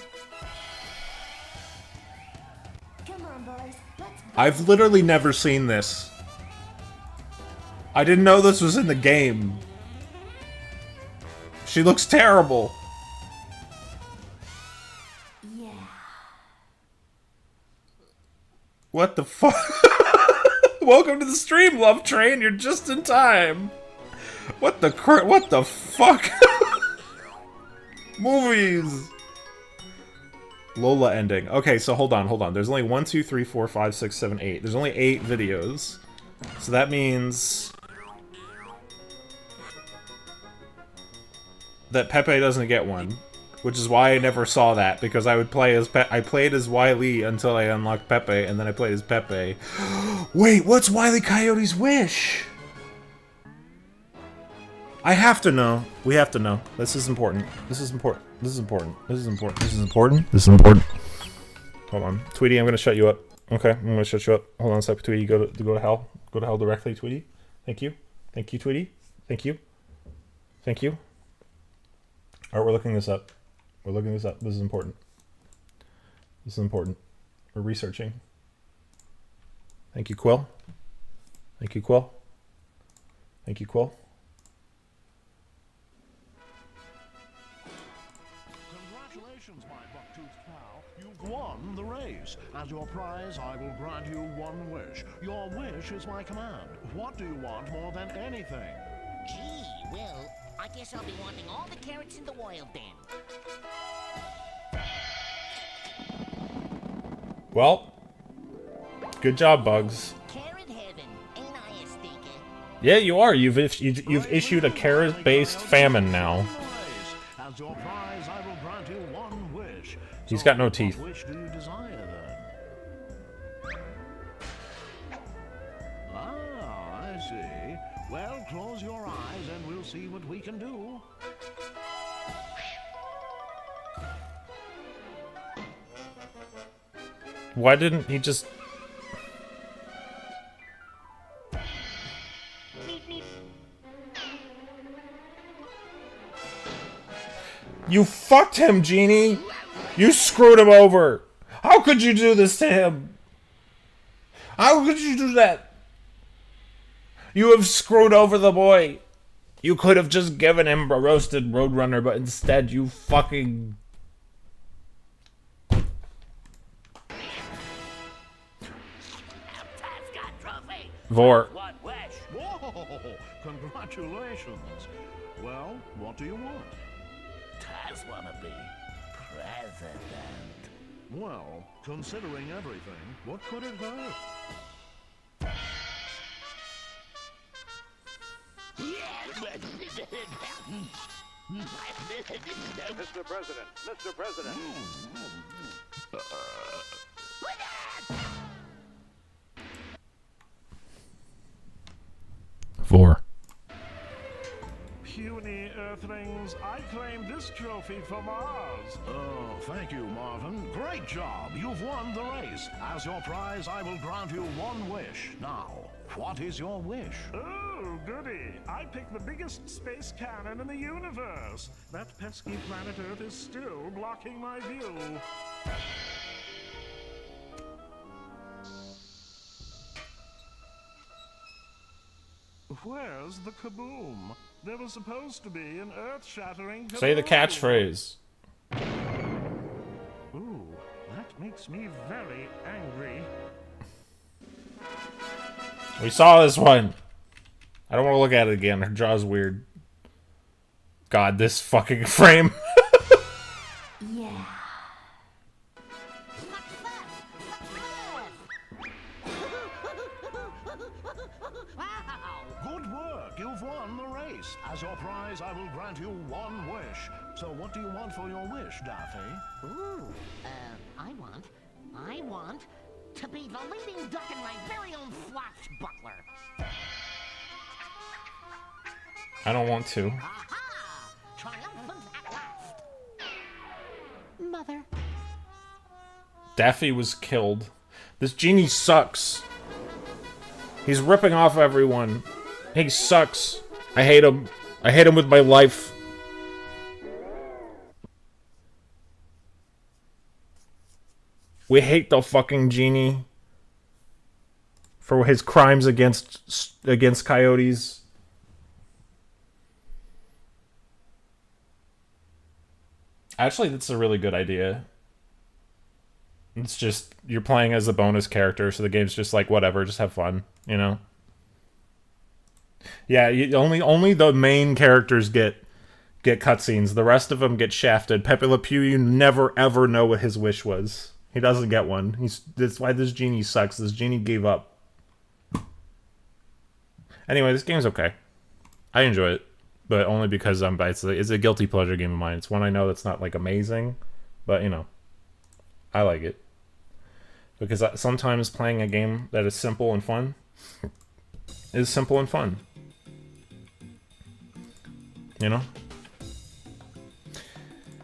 Come on, boys. Let's go. I've literally never seen this. I didn't know this was in the game. She looks terrible. Yeah. What the fuck? Welcome to the stream, Love Train. You're just in time. What the fuck? Movies. Lola ending. Okay, so hold on. There's only 1, 2, 3, 4, 5, 6, 7, 8. There's only 8 videos. So that means that Pepe doesn't get one, which is why I never saw that, because I would play as I played as Wile E until I unlocked Pepe, and then I played as Pepe. Wait, what's Wile E Coyote's wish? I have to know. We have to know. This is important. This is important. This is important. This is important. This is important. This is important. Hold on, Tweety. I'm gonna shut you up. Okay, I'm gonna shut you up. Hold on a sec, Tweety. Go to hell. Go to hell directly, Tweety. Thank you. Thank you, Tweety. Thank you. Thank you. Alright, we're looking this up. We're looking this up. This is important. This is important. We're researching. Thank you, Quill. Thank you, Quill. Thank you, Quill. Congratulations, my buck-toothed pal. You've won the race. As your prize, I will grant you one wish. Your wish is my command. What do you want more than anything? Gee, well, I guess I'll be wanting all the carrots in the wild then. Well, good job, Bugs. Carrot heaven, ain't I a stinker? Yeah, you are. You've issued a carrot-based famine now. As your prize, I will grant you one wish. He's got no teeth. What wish do you desire then? Ah, I see. Well, close your eyes and we'll see what we can do. Why didn't he just... You fucked him, Genie! You screwed him over! How could you do this to him? How could you do that? You have screwed over the boy! You could have just given him a roasted Roadrunner, but instead you fucking... Vor. Whoa! Congratulations. Well, what do you want? Taz wanna be president. Well, considering everything, what could it hurt? Mr. President, Mr. President. Vor. Puny Earthlings, I claim this this trophy for Mars. Oh, thank you, Marvin. Great job. You've won the race. As your prize, I will grant you one wish. Now, what is your wish? Oh, goody. I picked the biggest space cannon in the universe. That pesky planet Earth is still blocking my view. Where's the kaboom? There was supposed to be an earth-shattering kaboom. Say the catchphrase. Ooh, that makes me very angry. We saw this one. I don't want to look at it again. Her jaw's weird. God, this fucking frame. Yeah. Good work. You've won the race. As your prize, I will grant you one wish. So what do you want for your wish, Daffy? Ooh, I want to be the leading duck in my very own swashbuckler. I don't want to. Aha! Triumphant at last. Mother. Daffy was killed. This genie sucks. He's ripping off everyone. He sucks. I hate him. I hate him with my life. We hate the fucking genie for his crimes against coyotes. Actually, that's a really good idea. It's just, you're playing as a bonus character, so the game's just like, whatever, just have fun, you know? Yeah, only the main characters get cutscenes. The rest of them get shafted. Pepe Le Pew, you never ever know what his wish was. He doesn't get one. That's why this genie sucks. This genie gave up. Anyway, this game's okay. I enjoy it, but only because it's a guilty pleasure game of mine. It's one I know that's not like amazing, but you know, I like it because sometimes playing a game that is simple and fun is simple and fun. You know?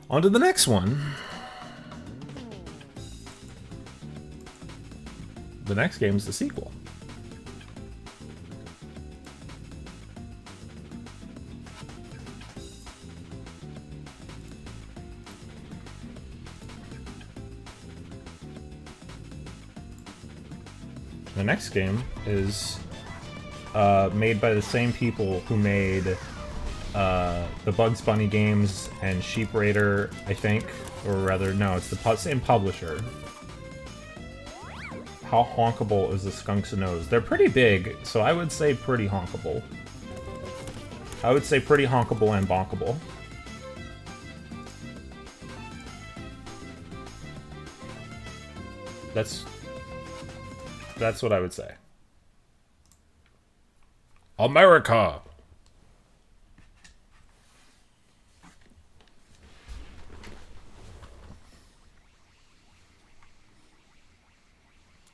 On to the next one. The next game is the sequel. The next game is made by the same people who made the Bugs Bunny games and Sheep Raider, I think. Or rather, no, it's the same publisher. How honkable is the skunk's nose? They're pretty big, so I would say pretty honkable. I would say pretty honkable and bonkable. That's what I would say. America!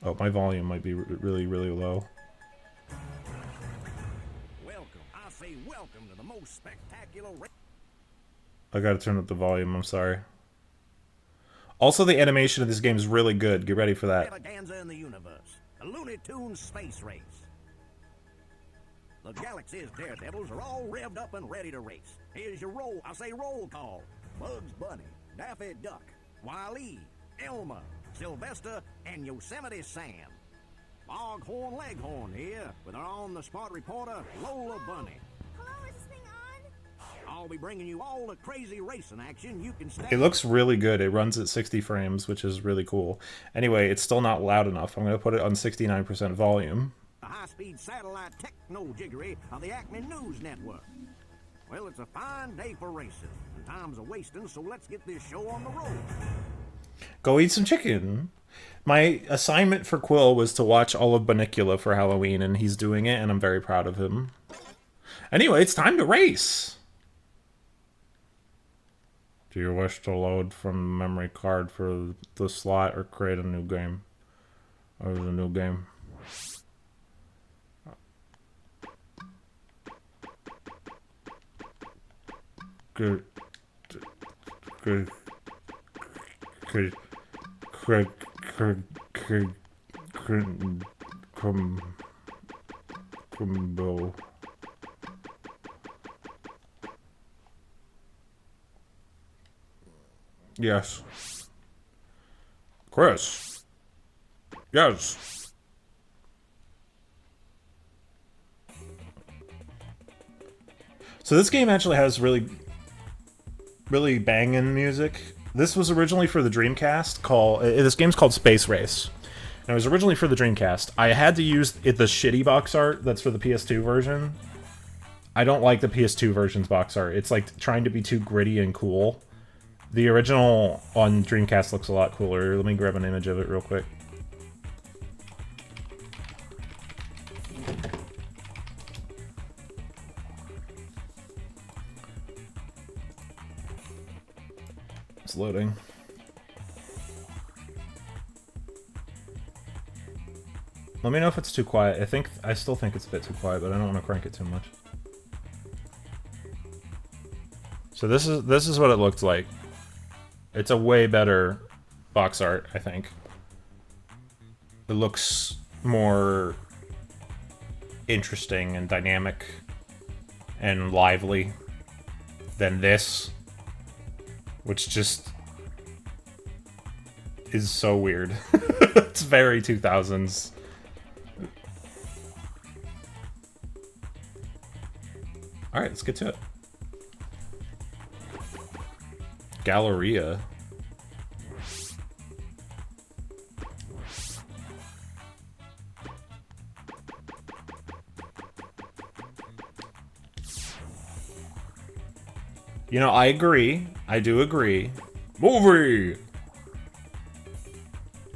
Oh, my volume might be really, really low. Welcome, I say welcome to the most spectacular race. I gotta turn up the volume, I'm sorry. Also, the animation of this game is really good. Get ready for that. Extravaganza in the universe, a Looney Tunes space race. The galaxy's daredevils are all revved up and ready to race. Here's your roll call. Bugs Bunny, Daffy Duck, Wile-E, Elmer, Sylvester, and Yosemite Sam. Foghorn Leghorn here with our on-the-spot reporter, Lola Bunny. Hello, is this thing on? I'll be bringing you all the crazy racing action you can stand. It looks really good. It runs at 60 frames, which is really cool. Anyway, it's still not loud enough. I'm going to put it on 69% volume. The high-speed satellite techno-jiggery of the ACME News Network. Well, it's a fine day for racing, and time's a-wasting, so let's get this show on the road. Go eat some chicken. My assignment for Quill was to watch all of Bunnicula for Halloween, and he's doing it, and I'm very proud of him. Anyway, it's time to race. Do you wish to load from memory card for the slot or create a new game? Or a new game? Good. Crumbo. Yes. Chris. Yes. So this game actually has really banging music. This was originally for the Dreamcast. This game's called Space Race. And it was originally for the Dreamcast. I had to use the shitty box art that's for the PS2 version. I don't like the PS2 version's box art. It's like trying to be too gritty and cool. The original on Dreamcast looks a lot cooler. Let me grab an image of it real quick. It's loading. Let me know if it's too quiet. I still think it's a bit too quiet, but I don't want to crank it too much. So this is what it looked like. It's a way better box art, I think. It looks more interesting and dynamic and lively than this, which just is so weird. It's very 2000s. Alright, let's get to it. Galleria. You know, I agree. I do agree. Movie!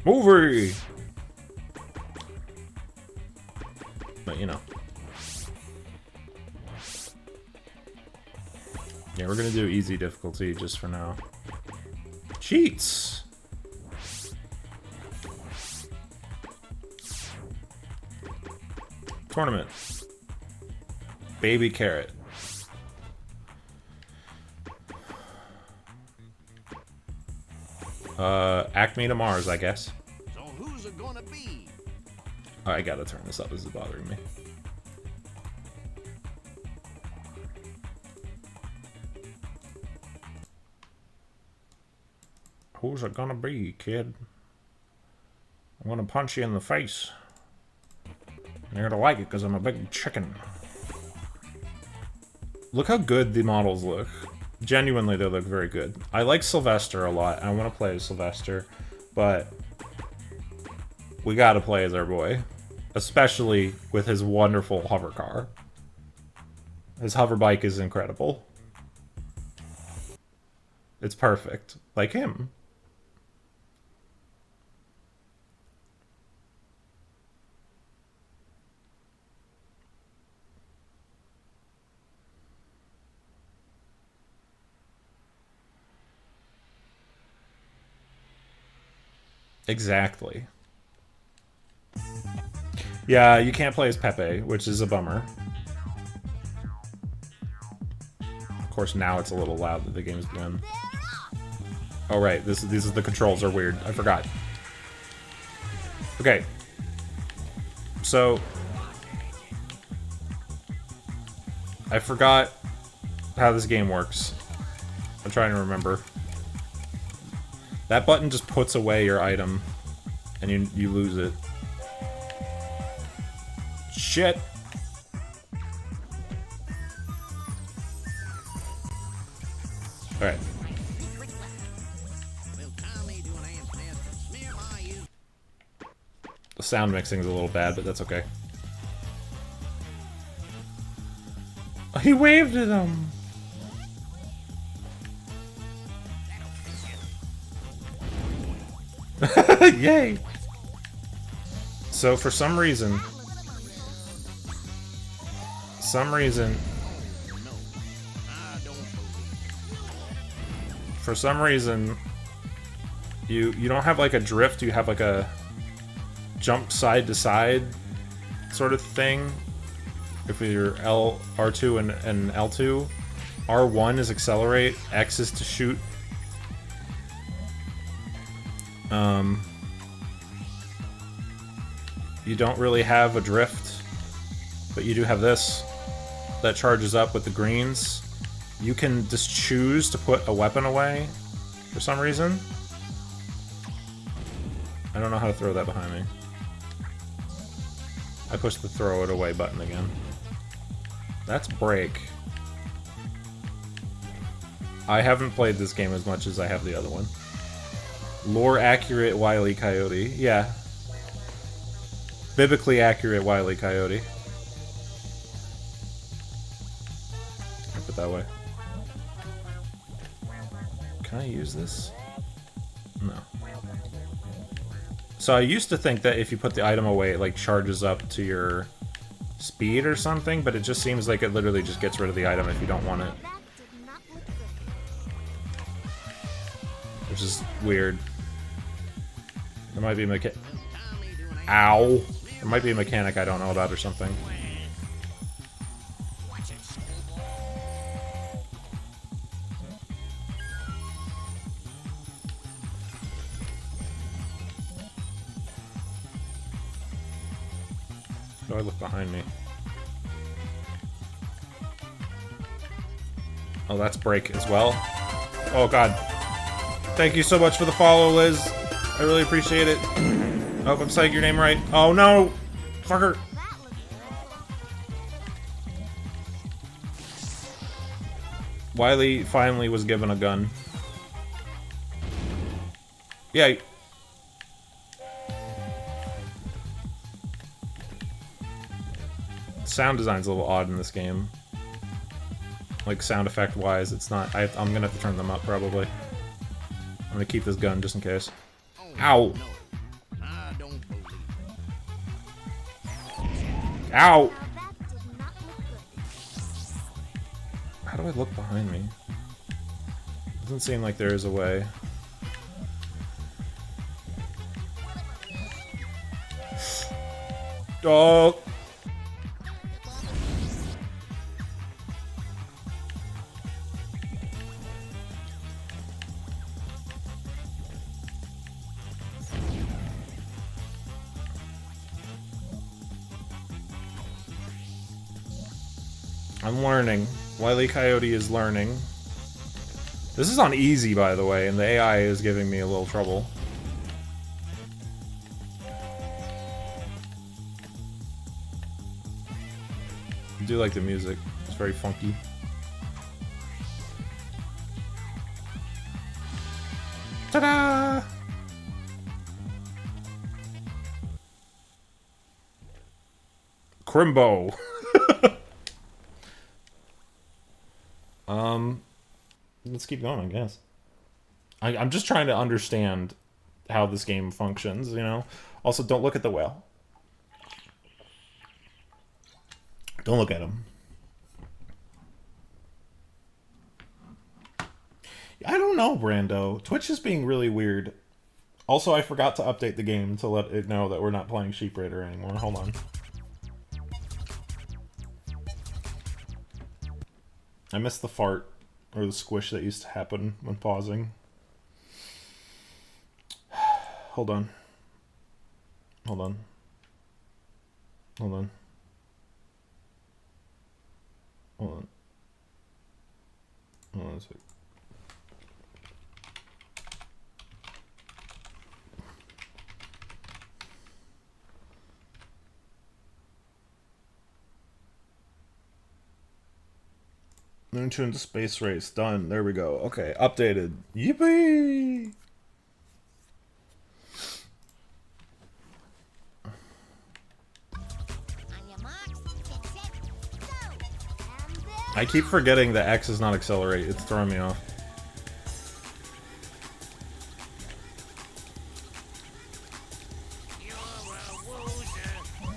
Movie! But, you know. Yeah, we're gonna do easy difficulty just for now. Cheats! Tournament. Baby carrot. ACME to Mars, I guess. So who's it gonna be? Oh, I gotta turn this up. This is bothering me. Who's it gonna be, kid? I'm gonna punch you in the face. You're gonna like it because I'm a big chicken. Look how good the models look. Genuinely, they look very good. I like Sylvester a lot. I want to play as Sylvester, but we gotta play as our boy. Especially with his wonderful hover car. His hover bike is incredible. It's perfect. Like him. Exactly. Yeah, you can't play as Pepe, which is a bummer. Of course, now it's a little loud that the game's begun. Oh, right. These are the controls are weird. I forgot. Okay. So, I forgot how this game works. I'm trying to remember. That button just puts away your item, and you lose it. Shit! Alright. The sound mixing is a little bad, but that's okay. He waved at him! Yay! So for some reason, you don't have like a drift, you have like a jump side to side sort of thing. If you're R2 and L2, R1 is accelerate, X is to shoot You don't really have a drift, but you do have this that charges up with the greens. You can just choose to put a weapon away for some reason. I don't know how to throw that behind me. I pushed the throw it away button again. That's break. I haven't played this game as much as I have the other one. Lore accurate Wile E. Coyote. Yeah. Biblically accurate Wile E. Coyote. I'll put it that way. Can I use this? No. So I used to think that if you put the item away, it like charges up to your speed or something, but it just seems like it literally just gets rid of the item if you don't want it. Which is weird. There might be a Ow! There might be a mechanic I don't know about or something. How do I look behind me? Oh, that's break as well. Oh god. Thank you so much for the follow, Liz. I really appreciate it. I hope I'm saying your name right. Oh no! Fucker! Wiley finally was given a gun. Yeah. Sound design's a little odd in this game. Like, sound effect wise, it's not. I'm gonna have to turn them up probably. I'm gonna keep this gun just in case. Ow! Ow! How do I look behind me? Doesn't seem like there is a way. Oh! I'm learning. Wile E. Coyote is learning. This is on easy, by the way, and the AI is giving me a little trouble. I do like the music. It's very funky. Ta-da! Crimbo. Let's keep going, I guess. I'm just trying to understand how this game functions, you know? Also, don't look at the whale. Don't look at him. I don't know, Brando. Twitch is being really weird. Also, I forgot to update the game to let it know that we're not playing Sheep Raider anymore. Hold on. I missed the fart, or the squish that used to happen when pausing. Hold on. Hold on. Hold on. Hold on. Hold on a sec. Looney Tunes Space Race. Done. There we go. Okay. Updated. Yippee! I keep forgetting that X is not accelerate. It's throwing me off.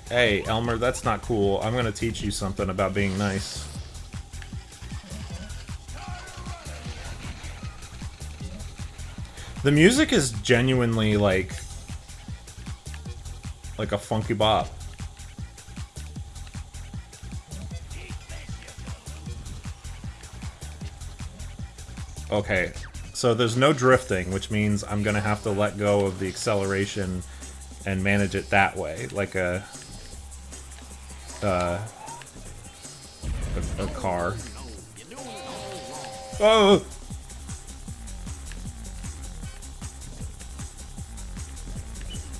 Hey, Elmer, that's not cool. I'm gonna teach you something about being nice. The music is genuinely like a funky bop. Okay, So there's no drifting, which means I'm gonna have to let go of the acceleration and manage it that way, like a car. Oh!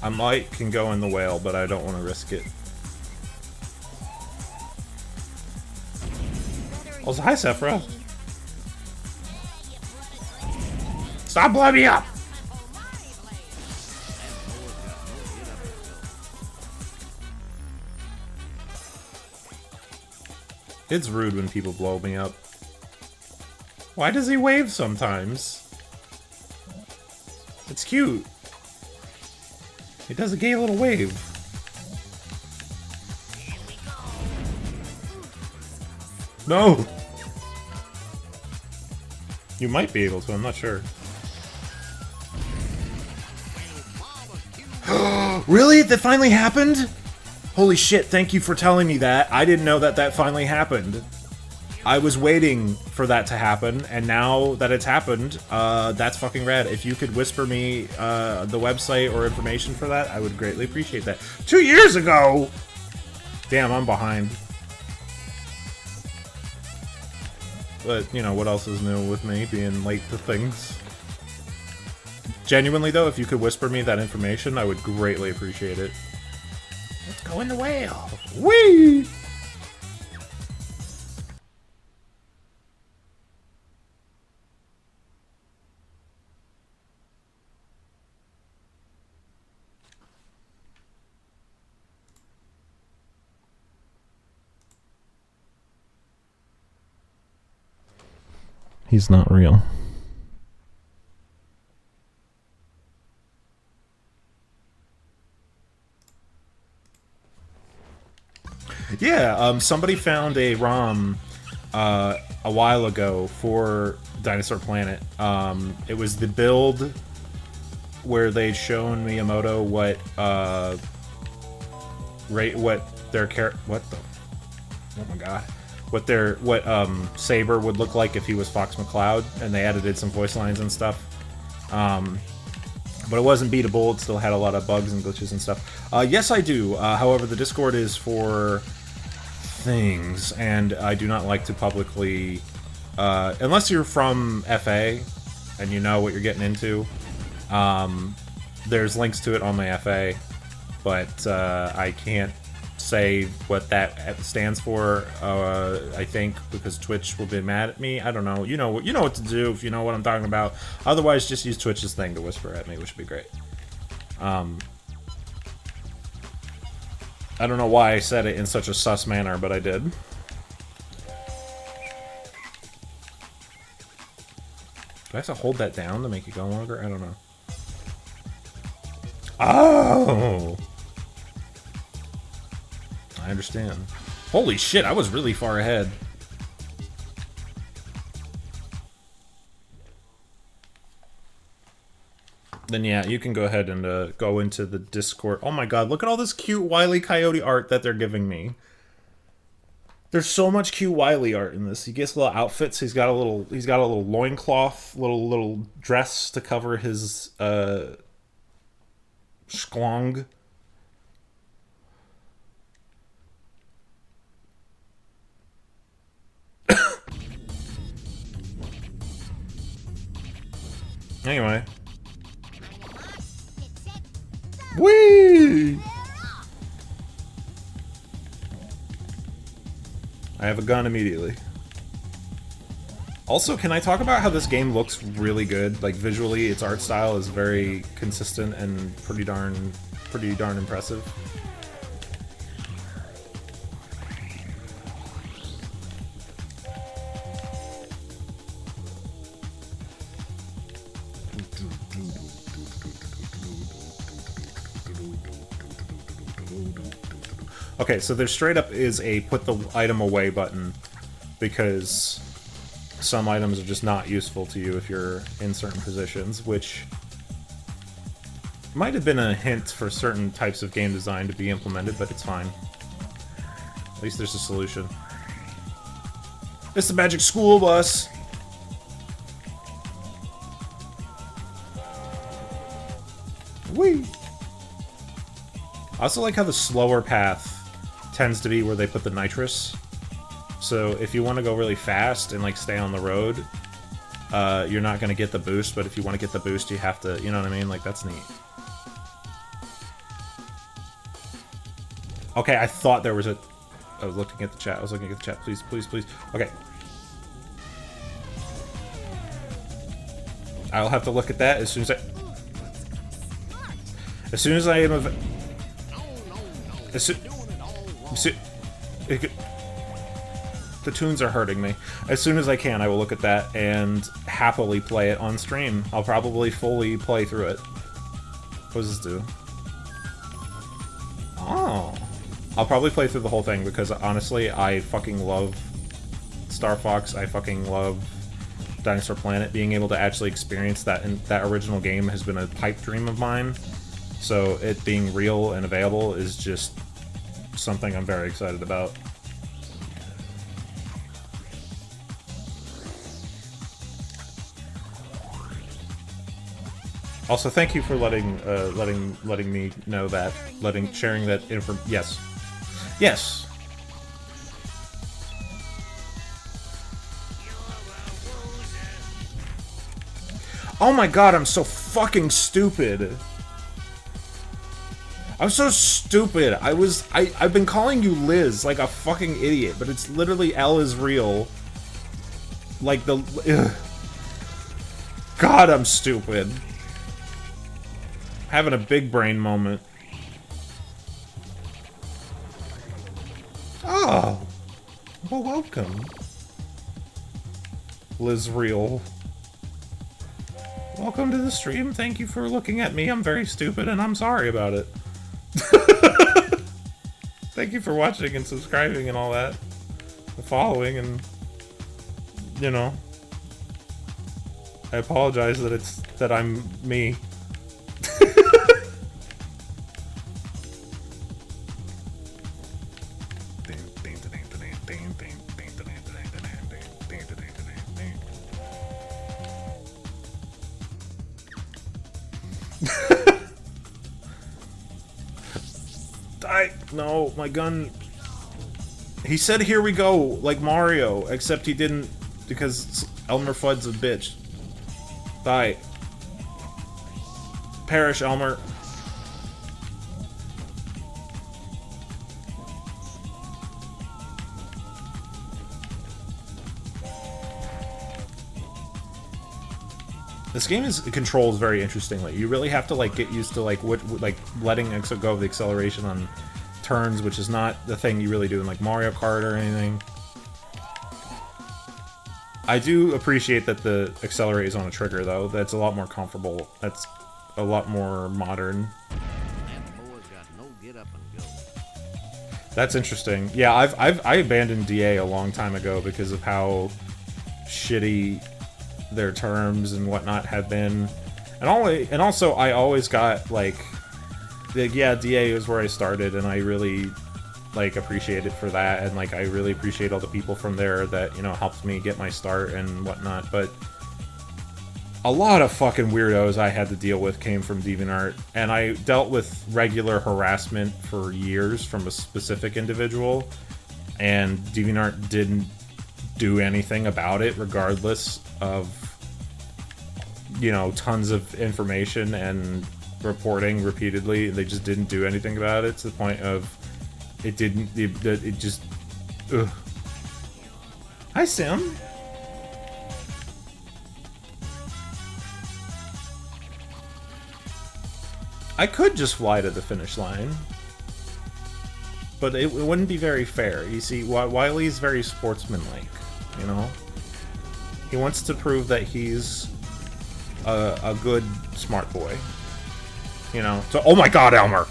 I might can go in the whale, but I don't want to risk it. Also, hi, Sephra. Stop blowing me up! It's rude when people blow me up. Why does he wave sometimes? It's cute. He does a gay little wave. No! You might be able to, I'm not sure. Really? That finally happened? Holy shit, thank you for telling me that. I didn't know that that finally happened. I was waiting for that to happen, and now that it's happened, that's fucking rad. If you could whisper me the website or information for that, I would greatly appreciate that. 2 years ago! Damn, I'm behind. But, you know, what else is new with me being late to things? Genuinely, though, if you could whisper me that information, I would greatly appreciate it. Let's go in the whale! Whee! He's not real. Yeah, somebody found a ROM a while ago for Dinosaur Planet. It was the build where they'd shown Miyamoto what Saber would look like if he was Fox McCloud, and they edited some voice lines and stuff. But it wasn't beatable, it still had a lot of bugs and glitches and stuff. Yes, I do. However, the Discord is for things, and I do not like to publicly... unless you're from FA, and you know what you're getting into, there's links to it on my FA, but I can't say what that stands for, I think, because Twitch will be mad at me. I don't know. You know what to do if you know what I'm talking about. Otherwise, just use Twitch's thing to whisper at me, which would be great. I don't know why I said it in such a sus manner, but I did. Do I have to hold that down to make it go longer? I don't know. Oh! I understand. Holy shit, I was really far ahead. Then yeah, you can go ahead and go into the Discord. Oh my god, look at all this cute Wile E. Coyote art that they're giving me. There's so much cute Wile E. art in this. He gets little outfits. He's got a little loincloth, little dress to cover his schlong. Anyway. Whee! I have a gun immediately. Also, can I talk about how this game looks really good? Like, visually, its art style is very consistent and pretty darn impressive. Okay, so there straight up is a put the item away button, because some items are just not useful to you if you're in certain positions, which might have been a hint for certain types of game design to be implemented, but it's fine. At least there's a solution. It's the magic school bus! Whee! I also like how the slower path tends to be where they put the nitrous. So if you want to go really fast and like stay on the road, you're not going to get the boost, but if you want to get the boost, you have to, you know what I mean? Like, that's neat. Okay, I thought there was a... I was looking at the chat. I was looking at the chat. Please, please, please. Okay. I'll have to look at that as soon as I... As soon as I am... The tunes are hurting me. As soon as I can, I will look at that and happily play it on stream. I'll probably fully play through it. What does this do? Oh. I'll probably play through the whole thing because honestly, I fucking love Star Fox. I fucking love Dinosaur Planet. Being able to actually experience that in that original game has been a pipe dream of mine. So it being real and available is just something I'm very excited about. Also, thank you for letting me know that, sharing that info. Yes, yes. Oh my god, I'm so fucking stupid. I'm so stupid. I've been calling you Liz like a fucking idiot, but it's literally L is real. Like the... Ugh. God, I'm stupid. Having a big brain moment. Oh. Well, welcome. Liz real. Welcome to the stream. Thank you for looking at me. I'm very stupid and I'm sorry about it. Thank you for watching and subscribing and all that. The following and... You know. I apologize that I'm me. No, my gun... He said here we go, like Mario, except he didn't, because Elmer Fudd's a bitch. Die. Perish, Elmer. This game controls very interestingly. You really have to like get used to like letting go of the acceleration on turns, which is not the thing you really do in like Mario Kart or anything. I do appreciate that the accelerate is on a trigger though. That's a lot more comfortable. That's a lot more modern. That's interesting. Yeah, I abandoned DA a long time ago because of how shitty their terms and whatnot have been. And also I always got like yeah, DA is where I started, and I really like appreciate it for that, and like I really appreciate all the people from there that, you know, helped me get my start and whatnot. But a lot of fucking weirdos I had to deal with came from DeviantArt, and I dealt with regular harassment for years from a specific individual, and DeviantArt didn't do anything about it, regardless of, you know, tons of information and reporting repeatedly. They just didn't do anything about it, to the point of it just ugh. Hi, Sim. I could just fly to the finish line, but it wouldn't be very fair. You see, Wiley's very sportsmanlike, you know? He wants to prove that he's a good smart boy. You know, so, oh my god, Elmer!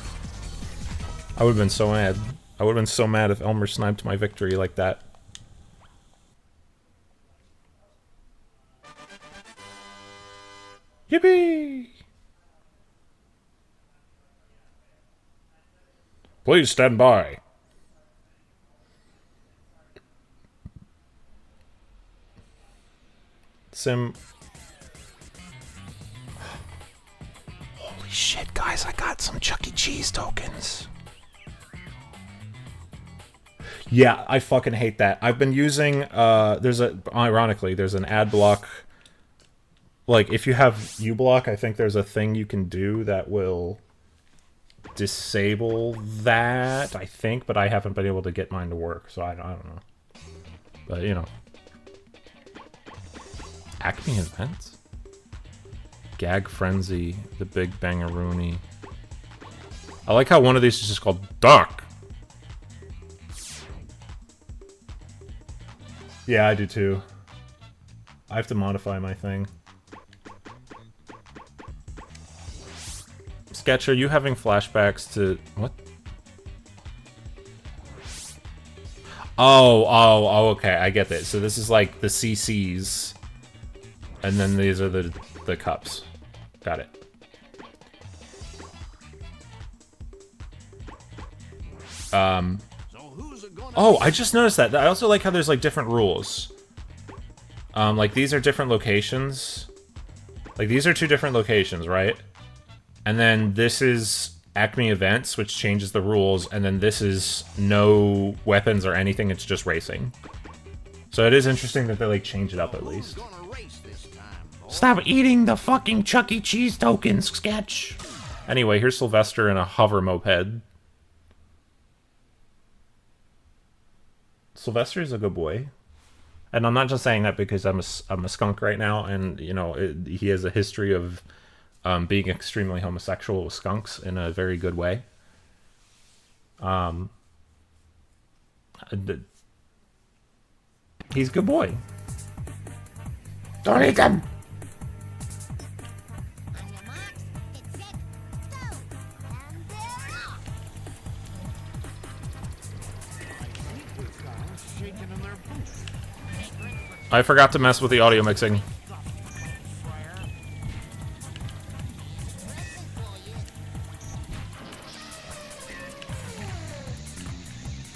I would've been so mad. I would've been so mad if Elmer sniped my victory like that. Yippee! Please stand by. Sim. Holy shit, guys, I got some Chuck E. Cheese tokens. Yeah, I fucking hate that. I've been using, ironically, there's an ad block. Like, if you have uBlock, I think there's a thing you can do that will disable that, I think, but I haven't been able to get mine to work, so I don't know. But, you know. Acme events? Gag Frenzy, The Big Bangaroony. I like how one of these is just called Duck. Yeah, I do too. I have to modify my thing. Sketch, are you having flashbacks to... What? Oh, okay, I get that. So this is like the CCs. And then these are the cups. Got it. Oh, I just noticed that. I also like how there's like different rules. Like these are different locations. Like these are 2 different locations, right? And then this is Acme Events, which changes the rules, and then this is no weapons or anything, it's just racing. So it is interesting that they like change it up at least. Stop eating the fucking Chuck E. Cheese tokens, Sketch! Anyway, here's Sylvester in a hover moped. Sylvester is a good boy. And I'm not just saying that because I'm a skunk right now, and, you know, he has a history of being extremely homosexual with skunks in a very good way. He's a good boy. Don't eat them! I forgot to mess with the audio mixing.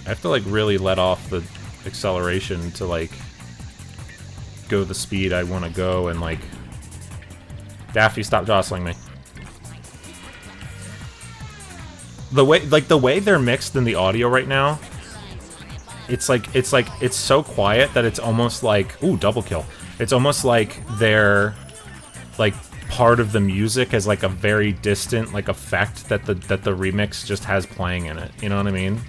I have to like really let off the acceleration to like go the speed I want to go, and like Daffy, stop jostling me. The way they're mixed in the audio right now, it's so quiet that it's almost like, ooh, double kill. It's almost like they're like part of the music as like a very distant like effect that the remix just has playing in it. You know what I mean?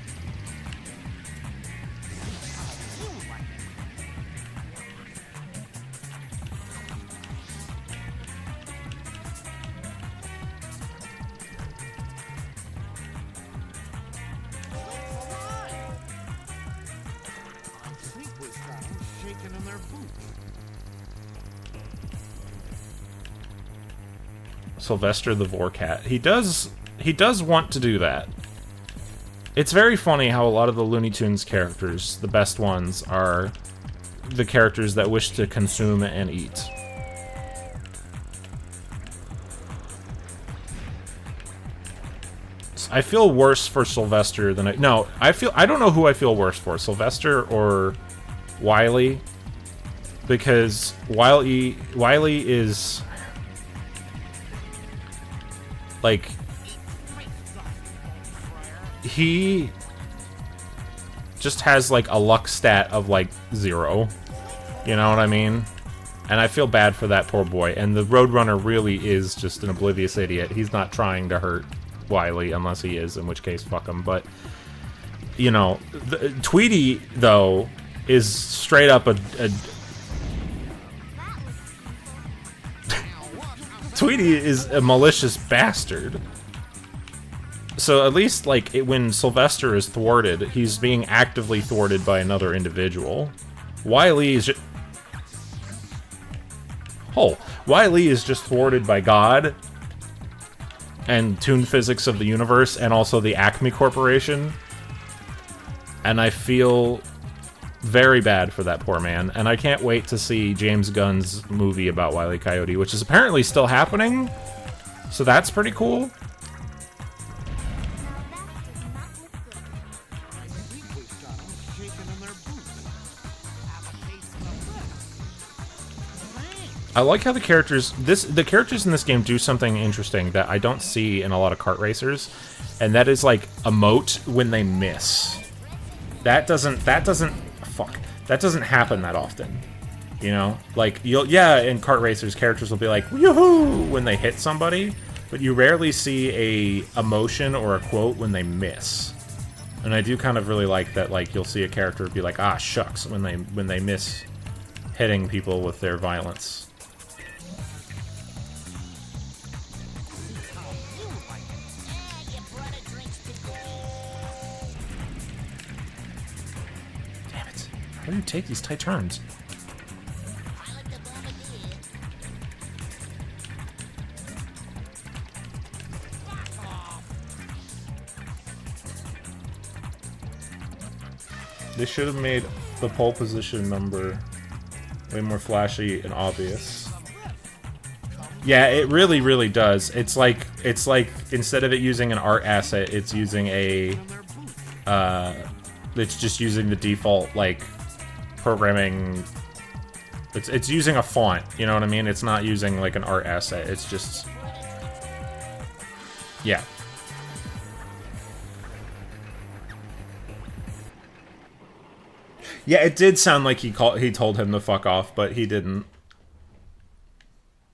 Sylvester the Vorcat. He does want to do that. It's very funny how a lot of the Looney Tunes characters, the best ones, are the characters that wish to consume and eat. I feel worse for Sylvester than I don't know who I feel worse for, Sylvester or Wiley, because Wiley is like, he just has like a luck stat of like 0. You know what I mean? And I feel bad for that poor boy. And the Roadrunner really is just an oblivious idiot. He's not trying to hurt Wiley unless he is, in which case fuck him. But, you know, Tweety, though, is straight up a Tweety is a malicious bastard. So at least, like, when Sylvester is thwarted, he's being actively thwarted by another individual. Wiley is just... Wiley is just thwarted by God and Toon Physics of the Universe and also the Acme Corporation. And I feel very bad for that poor man, and I can't wait to see James Gunn's movie about Wile E. Coyote, which is apparently still happening, so that's pretty cool. I like how the characters the characters in this game do something interesting that I don't see in a lot of kart racers, and that is like emote when they miss. That doesn't happen that often. You know? Like in kart racers characters will be like yoo-hoo when they hit somebody, but you rarely see a emotion or a quote when they miss. And I do kind of really like that, like you'll see a character be like, ah shucks, when they miss hitting people with their violence. Damn it. How do you take these tight turns? They should have made the pole position number way more flashy and obvious. Yeah, it really, really does. It's like instead of it using an art asset, it's using a it's just using the default like programming. It's using a font, you know what I mean? It's not using like an art asset. It's just yeah. Yeah, it did sound like he told him to fuck off, but he didn't.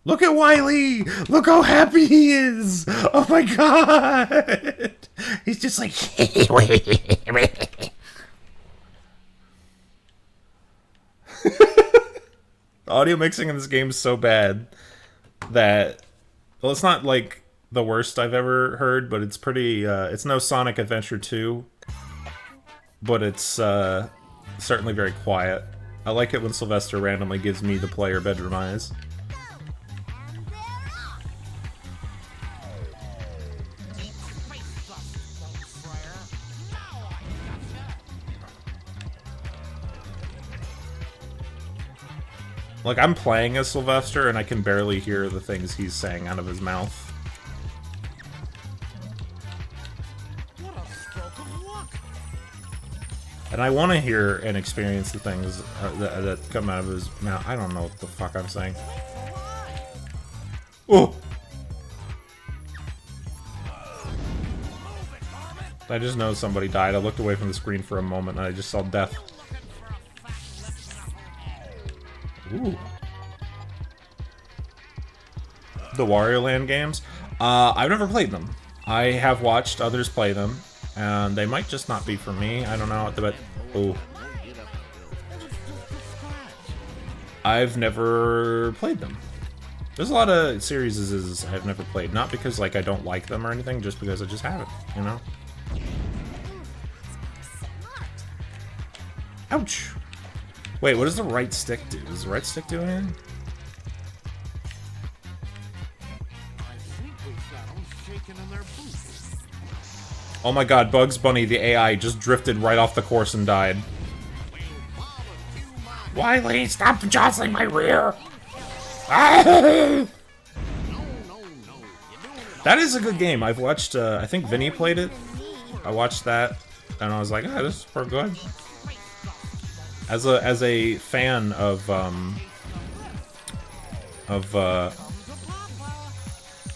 Look at Wiley! Look how happy he is! Oh my god! He's just like... Audio mixing in this game is so bad that... Well, it's not, like, the worst I've ever heard, but it's pretty... it's no Sonic Adventure 2. But it's, certainly very quiet. I like it when Sylvester randomly gives me the player bedroom eyes. Like, I'm playing as Sylvester, and I can barely hear the things he's saying out of his mouth. And I want to hear and experience the things that come out of his mouth. I don't know what the fuck I'm saying. Oh! I just know somebody died. I looked away from the screen for a moment, and I just saw death. Ooh. The Wario Land games? I've never played them. I have watched others play them, and they might just not be for me. I don't know. But ooh. I've never played them. There's a lot of series I've never played. Not because like I don't like them or anything, just because I just haven't, you know? Ouch! Wait, what does the right stick do? Does the right stick do anything? Oh my god, Bugs Bunny, the AI, just drifted right off the course and died. Wiley, stop jostling my rear! Ah! That is a good game. I've watched, I think Vinny played it. I watched that, and I was like, oh, this is pretty good. As a fan of the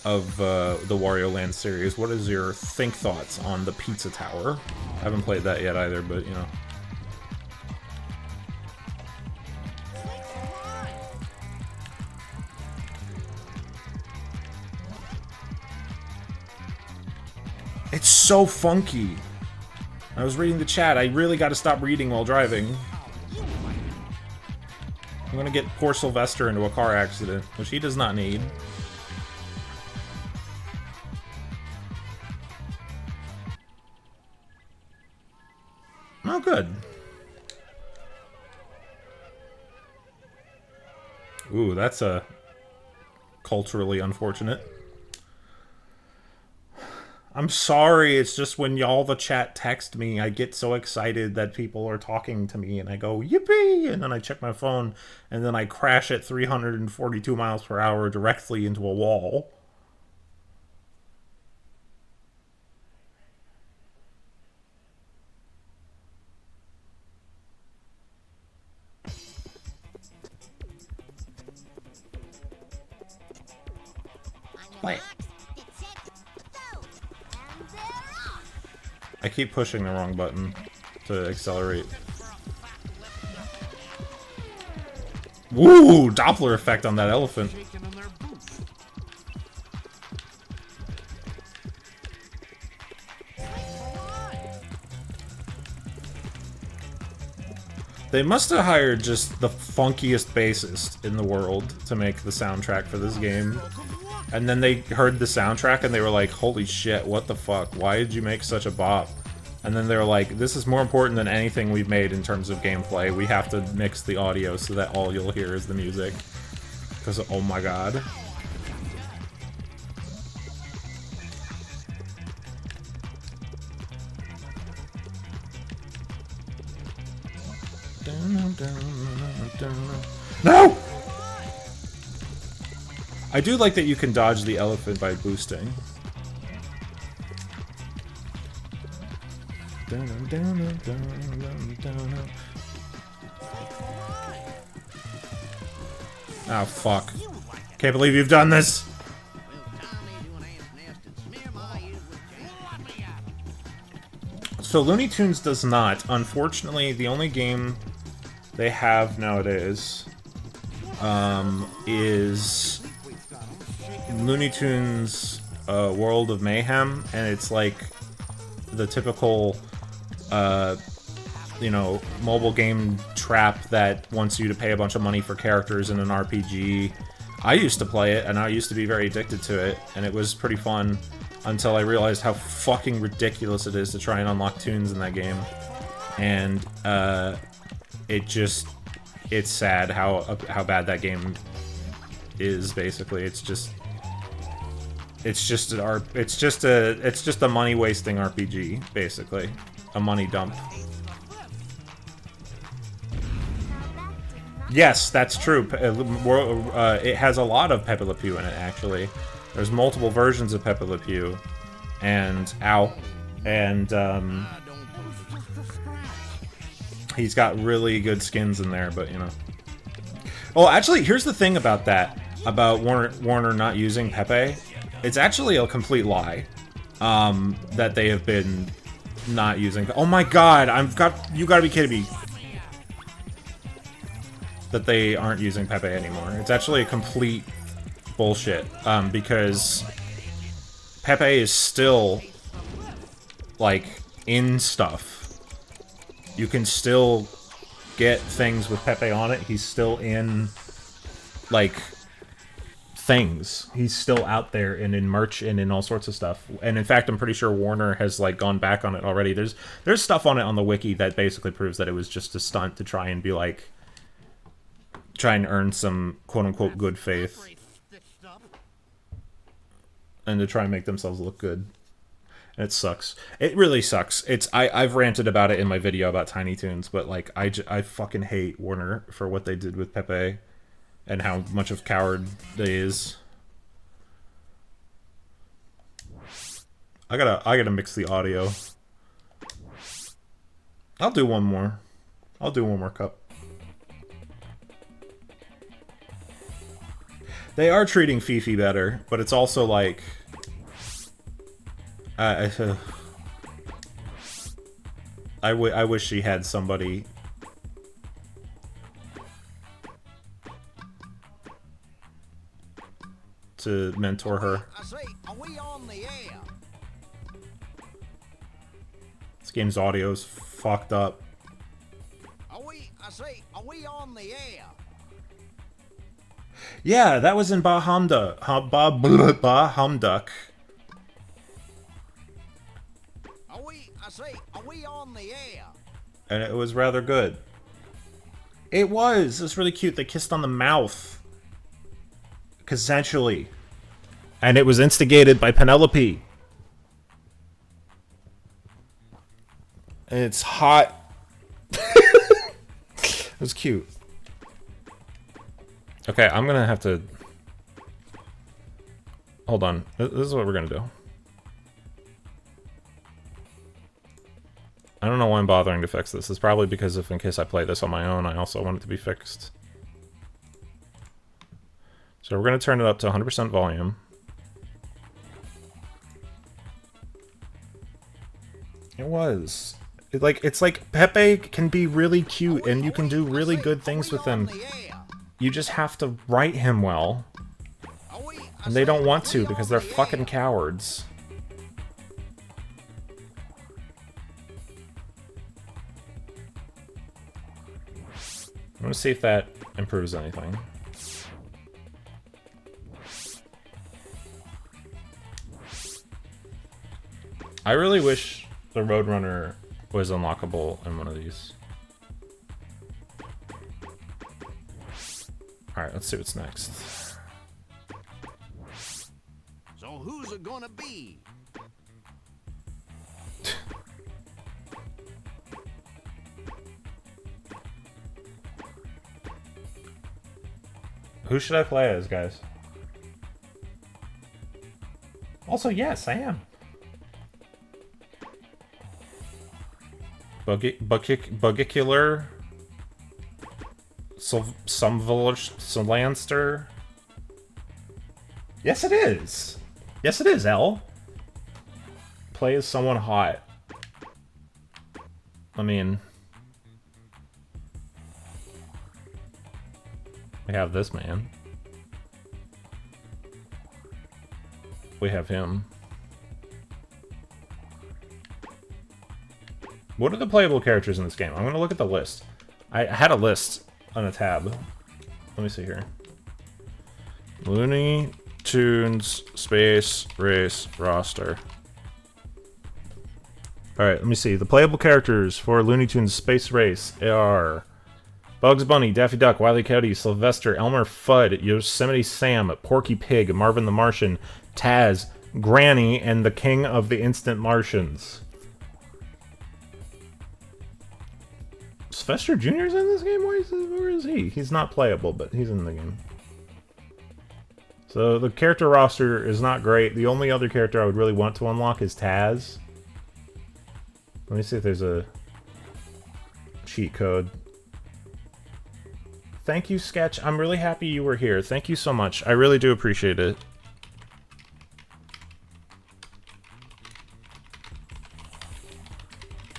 Wario Land series, what is your thoughts on the Pizza Tower? I haven't played that yet either, but you know. It's so funky. I was reading the chat. I really got to stop reading while driving. I'm gonna get poor Sylvester into a car accident, which he does not need. Oh, good. Ooh, that's a culturally unfortunate. I'm sorry, it's just when y'all the chat text me, I get so excited that people are talking to me, and I go, yippee! And then I check my phone, and then I crash at 342 miles per hour directly into a wall. Wait. I keep pushing the wrong button to accelerate. Woo! Doppler effect on that elephant. They must have hired just the funkiest bassist in the world to make the soundtrack for this game. And then they heard the soundtrack and they were like, holy shit, what the fuck? Why did you make such a bop? And then they were like, this is more important than anything we've made in terms of gameplay. We have to mix the audio so that all you'll hear is the music. Because, oh my god. No! I do like that you can dodge the elephant by boosting. Oh, fuck. Can't believe you've done this! So Looney Tunes does not. Unfortunately, the only game they have nowadays is Looney Tunes World of Mayhem, and it's like the typical, you know, mobile game trap that wants you to pay a bunch of money for characters in an RPG. I used to play it, and I used to be very addicted to it, and it was pretty fun until I realized how fucking ridiculous it is to try and unlock tunes in that game. And it's sad how bad that game is. Basically, it's just a money wasting RPG, basically, a money dump. Yes, that's true. It has a lot of Pepe Le Pew in it, actually. There's multiple versions of Pepe Le Pew, and he's got really good skins in there, but you know. Oh, actually, here's the thing about that, about Warner not using Pepe. It's actually a complete lie, that they have been not using. Oh my god, you gotta be kidding me. That they aren't using Pepe anymore. It's actually a complete bullshit, because Pepe is still, like, in stuff. You can still get things with Pepe on it. He's still in, like, things. He's still out there and in merch and in all sorts of stuff. And in fact, I'm pretty sure Warner has, like, gone back on it already. There's stuff on it on the wiki that basically proves that it was just a stunt to try and be like, try and earn some quote-unquote good faith. And to try and make themselves look good. And it sucks. It really sucks. I've ranted about it in my video about Tiny Toons, but like I fucking hate Warner for what they did with Pepe and how much of a coward they is. I gotta mix the audio. I'll do one more. I'll do one more cup. They are treating Fifi better, but it's also like... I wish she had somebody... to mentor her. I say, are we on the air? This game's audio is fucked up. Are we on the air? Yeah, that was in Bahumduck. Bahumduck. Are we on the air? And it was rather good. It was really cute. They kissed on the mouth. Consensually. And it was instigated by Penelope. And it's hot. It was cute. Okay, I'm gonna have to... Hold on. This is what we're gonna do. I don't know why I'm bothering to fix this. It's probably because if in case I play this on my own, I also want it to be fixed. So we're gonna turn it up to 100% volume. It was. It's like Pepe can be really cute and you can do really good things with him. You just have to write him well. And they don't want to because they're fucking cowards. I'm gonna see if that improves anything. I really wish the Roadrunner was unlockable in one of these. Alright, let's see what's next. So who's it gonna be? Who should I play as, guys? Also, yes, I am. Vehicular. Solanster. Yes, it is. Yes, it is, L. Play as someone hot. I mean... we have this man. We have him. What are the playable characters in this game? I'm gonna look at the list. I had a list on a tab. Let me see here. Looney Tunes Space Race roster. Alright, let me see. The playable characters for Looney Tunes Space Race are Bugs Bunny, Daffy Duck, Wile E. Coyote, Sylvester, Elmer Fudd, Yosemite Sam, Porky Pig, Marvin the Martian, Taz, Granny, and the King of the Instant Martians. Sylvester Jr.'s in this game? Where is he? He's not playable, but he's in the game. So the character roster is not great. The only other character I would really want to unlock is Taz. Let me see if there's a cheat code. Thank you, Sketch. I'm really happy you were here. Thank you so much. I really do appreciate it.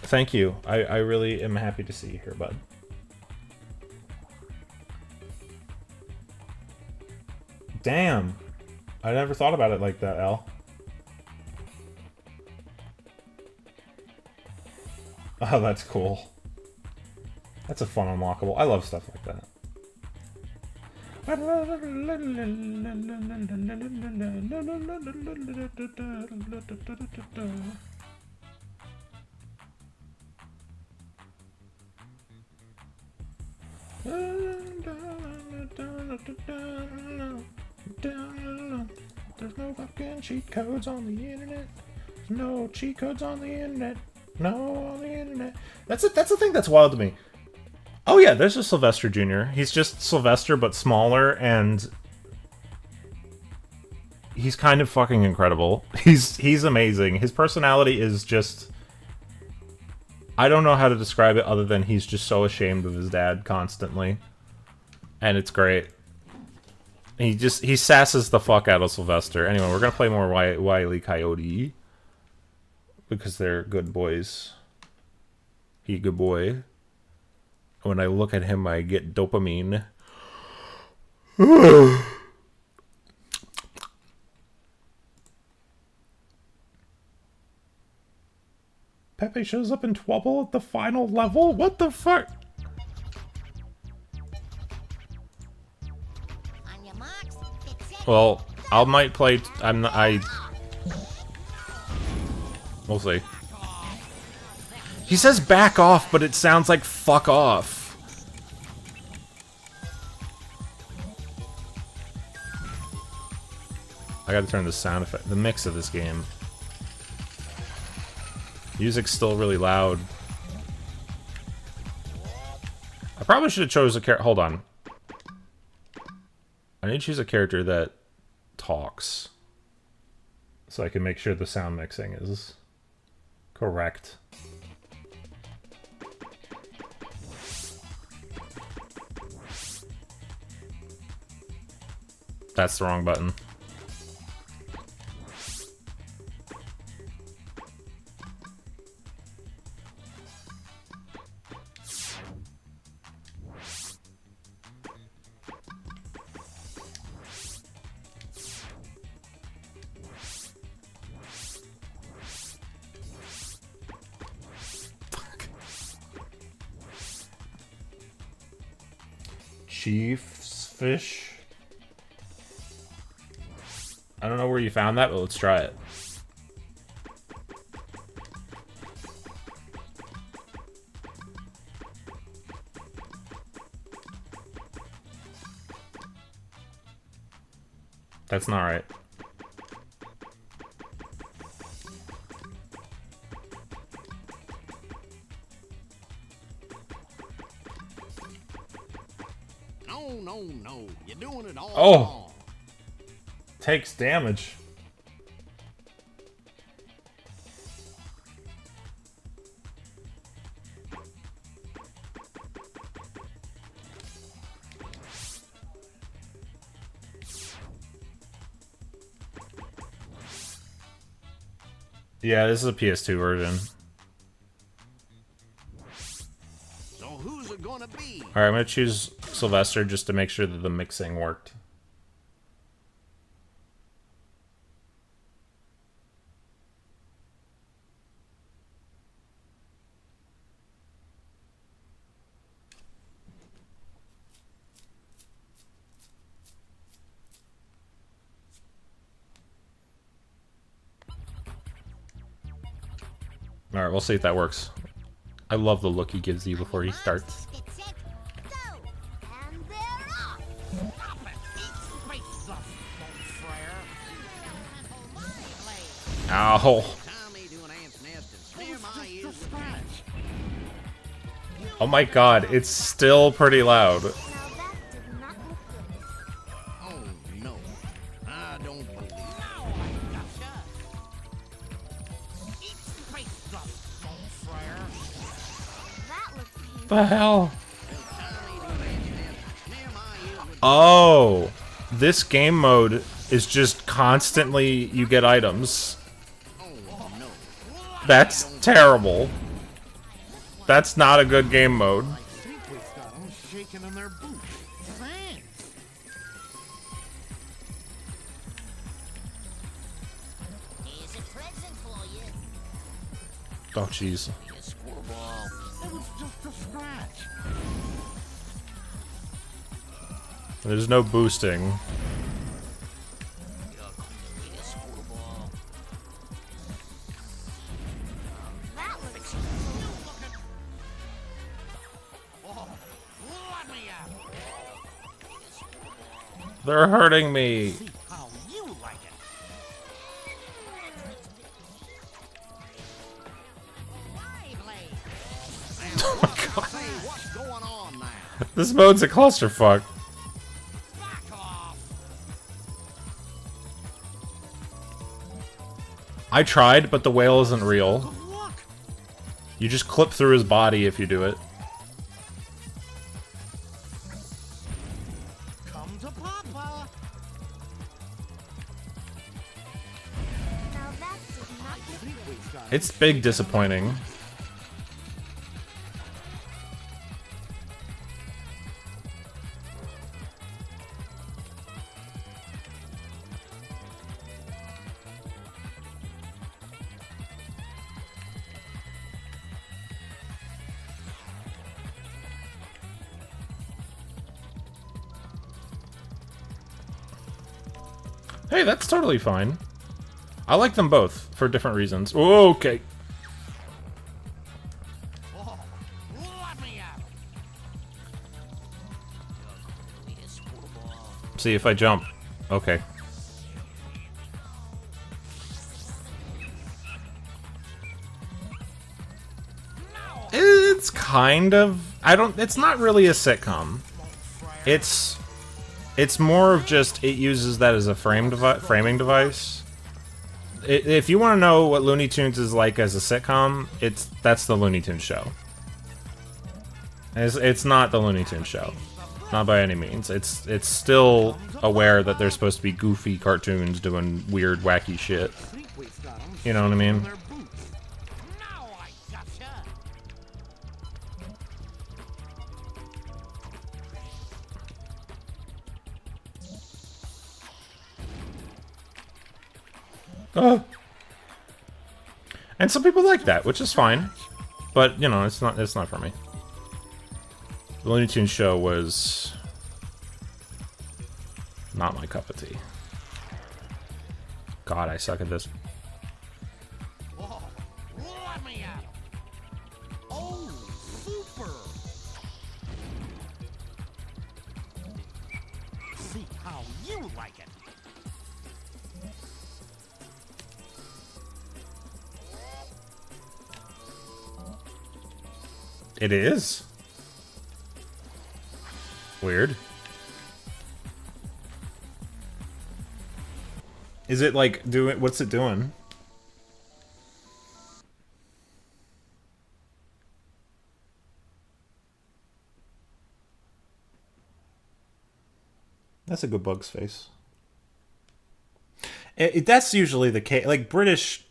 Thank you. I really am happy to see you here, bud. Damn. I never thought about it like that, Al. Oh, that's cool. That's a fun unlockable. I love stuff like that. There's no fucking cheat codes on the internet. There's no cheat codes on the internet. No, on the internet. That's the thing that's wild to me. Oh yeah, there's a Sylvester Jr. He's just Sylvester but smaller, and he's kind of fucking incredible. He's amazing. His personality is just, I don't know how to describe it other than he's just so ashamed of his dad constantly. And it's great. He sasses the fuck out of Sylvester. Anyway, we're gonna play more Wile E. Coyote. Because they're good boys. He good boy. When I look at him, I get dopamine. Pepe shows up in Twubble at the final level? What the fuck? Well, I might play... We'll see. He says back off, but it sounds like fuck off. I gotta turn the sound effect, the mix of this game. Music's still really loud. I probably should have chose a character. Hold on. I need to choose a character that talks, so I can make sure the sound mixing is correct. That's the wrong button. Chief's fish. I don't know where you found that, but let's try it. That's not right. No. You're doing it all wrong. Takes damage. Yeah, this is a PS2 version. So who's it gonna be? Alright, I'm gonna choose Sylvester just to make sure that the mixing worked. Alright, we'll see if that works. I love the look he gives you before he starts. Ow. Oh my god, it's still pretty loud. The hell? Oh, this game mode is just constantly you get items. That's terrible. That's not a good game mode. Oh jeez. There's no boosting. They're hurting me. Oh my god. This mode's a clusterfuck. I tried, but the whale isn't real. You just clip through his body if you do it. Come to Papa. It's big disappointing. Hey, that's totally fine. I like them both for different reasons. Okay. See if I jump. Okay. It's kind of... it's not really a sitcom. It's more of just, it uses that as a framing device. If you want to know what Looney Tunes is like as a sitcom, that's the Looney Tunes show. It's not the Looney Tunes show. Not by any means. It's still aware that they're supposed to be goofy cartoons doing weird, wacky shit. You know what I mean? And some people like that, which is fine. But, you know, it's not for me. The Looney Tunes show was Not my cup of tea. God, I suck at this. Whoa, let me at him. Oh, super. See how you like it. It is? Weird. Is it like doing, what's it doing? That's a good bug's face. That's usually the case. Like British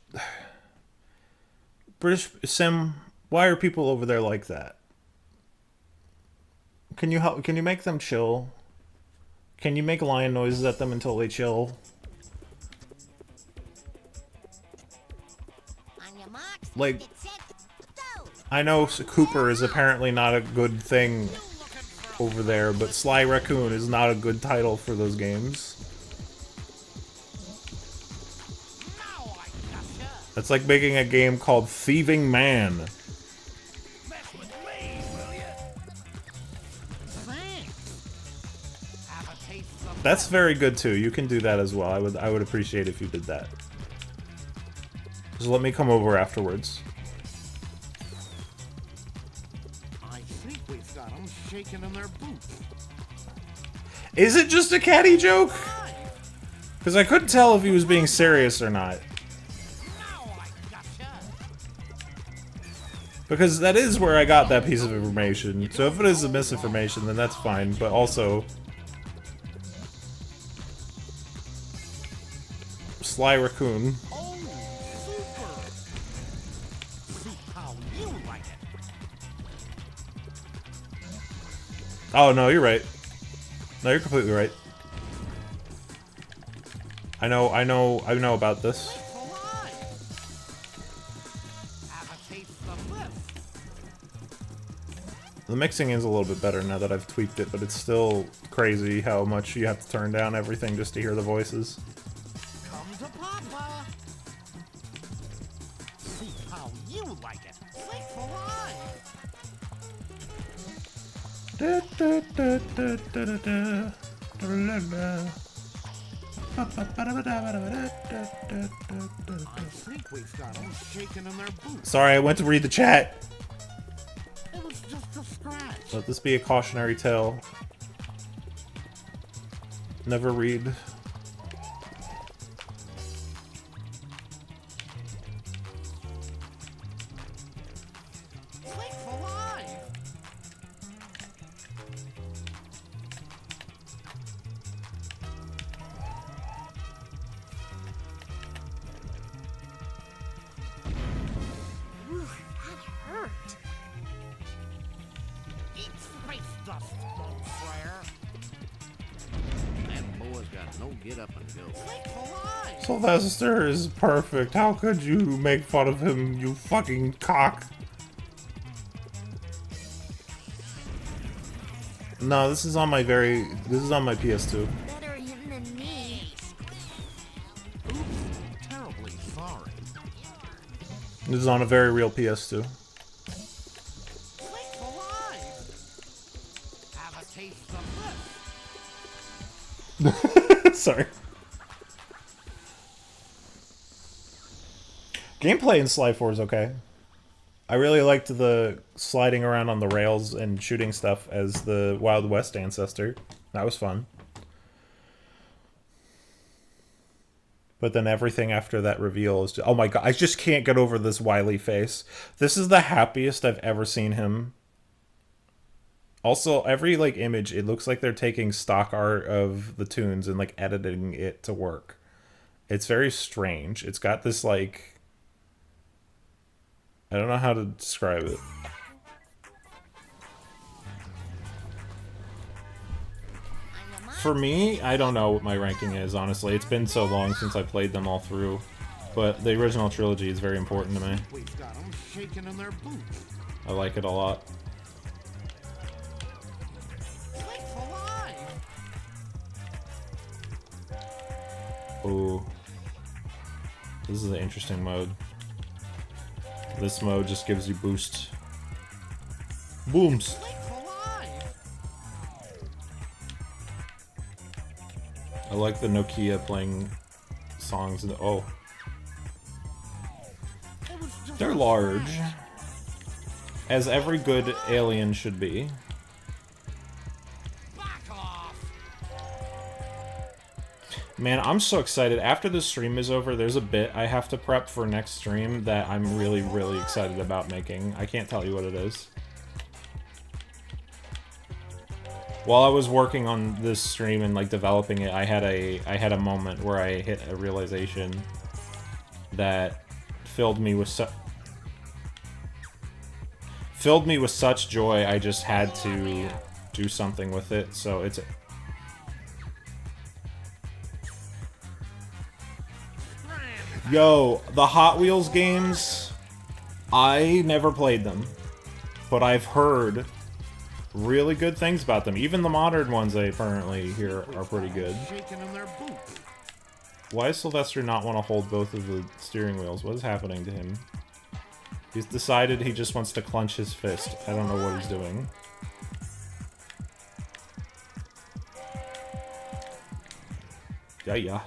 sim, why are people over there like that? Can you help? Can you make them chill? Can you make lion noises at them until they chill? Like, I know Cooper is apparently not a good thing over there, but Sly Raccoon is not a good title for those games. That's like making a game called Thieving Man. That's very good too. You can do that as well. I would appreciate if you did that. Just let me come over afterwards. I think we've got them shaking in their boots. Is it just a catty joke? Because I couldn't tell if he was being serious or not. Because that is where I got that piece of information. So if it is a misinformation, then that's fine. But also, Sly Raccoon. Oh, super. See how you like it. Oh no, you're right. No, you're completely right. I know about this. The mixing is a little bit better now that I've tweaked it, but it's still crazy how much you have to turn down everything just to hear the voices. Come to Papa. See how you like it. Wait for I think we've got them shaking in their boots. Sorry, I went to read the chat. It was just a scratch. Let this be a cautionary tale. Never read. Wait for live. That hurt. Eat space dust, Bonfrere. That boy's got no get up and go. Wait for live. Sylvester is perfect. How could you make fun of him, you fucking cock? No, this is on my PS2. Better him than me. Oops, terribly sorry. This is on a very real PS2. Wait for live. Have a taste of this. Sorry. Gameplay in Sly 4 is okay. I really liked the sliding around on the rails and shooting stuff as the Wild West ancestor. That was fun. But then everything after that reveal is just, oh my god, I just can't get over this Wily face. This is the happiest I've ever seen him. Also, every like image, it looks like they're taking stock art of the tunes and like editing it to work. It's very strange. It's got this like, I don't know how to describe it. For me, I don't know what my ranking is, honestly. It's been so long since I played them all through. But the original trilogy is very important to me. We've got them shaking in their boots. I like it a lot. Wait for live. Ooh. This is an interesting mode. This mode just gives you boost. Booms! I like the Nokia playing songs in the... Oh. They're large. As every good alien should be. Man, I'm so excited. After the stream is over, there's a bit I have to prep for next stream that I'm really, really excited about making. I can't tell you what it is. While I was working on this stream and like developing it, I had a moment where I hit a realization that filled me with such joy. I just had to do something with it. So it's yo, the Hot Wheels games, I never played them, but I've heard really good things about them. Even the modern ones I apparently hear are pretty good. Why does Sylvester not want to hold both of the steering wheels? What is happening to him? He's decided he just wants to clench his fist. I don't know what he's doing. Yeah.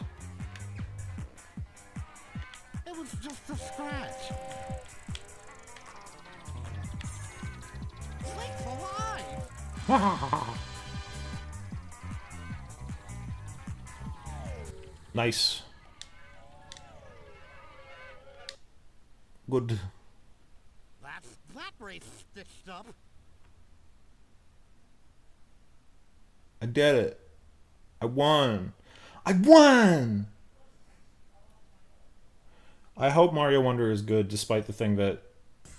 It was just a scratch. Snake's alive! Nice. Good. That race stitched up. I did it. I won. I won! I hope Mario Wonder is good, despite the thing that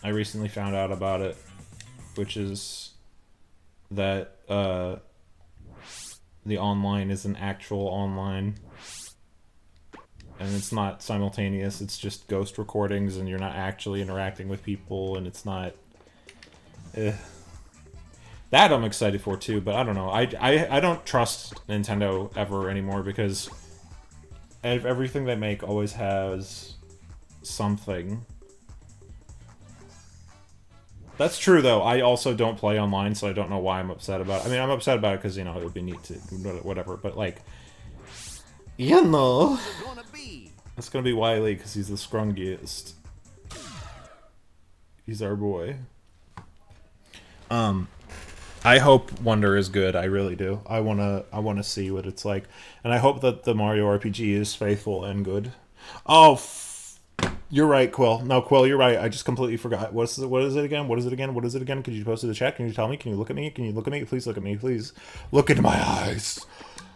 I recently found out about it, which is that the online is an actual online, and it's not simultaneous. It's just ghost recordings, and you're not actually interacting with people, and it's not. That I'm excited for too, but I don't know. I don't trust Nintendo ever anymore because everything they make always has something. That's true though. I also don't play online, so I don't know why I'm upset about it. I mean, I'm upset about it because, you know, it would be neat to whatever, but like, you know, it's gonna be Wily because he's the scrungiest. He's our boy. I hope Wonder is good. I really do. I wanna see what it's like, and I hope that the Mario RPG is faithful and good. Oh, you're right, Quill. No, Quill, you're right. I just completely forgot. What is it again? What is it again? What is it again? Could you post it in the chat? Can you tell me? Can you look at me? Can you look at me? Please look at me. Please look into my eyes.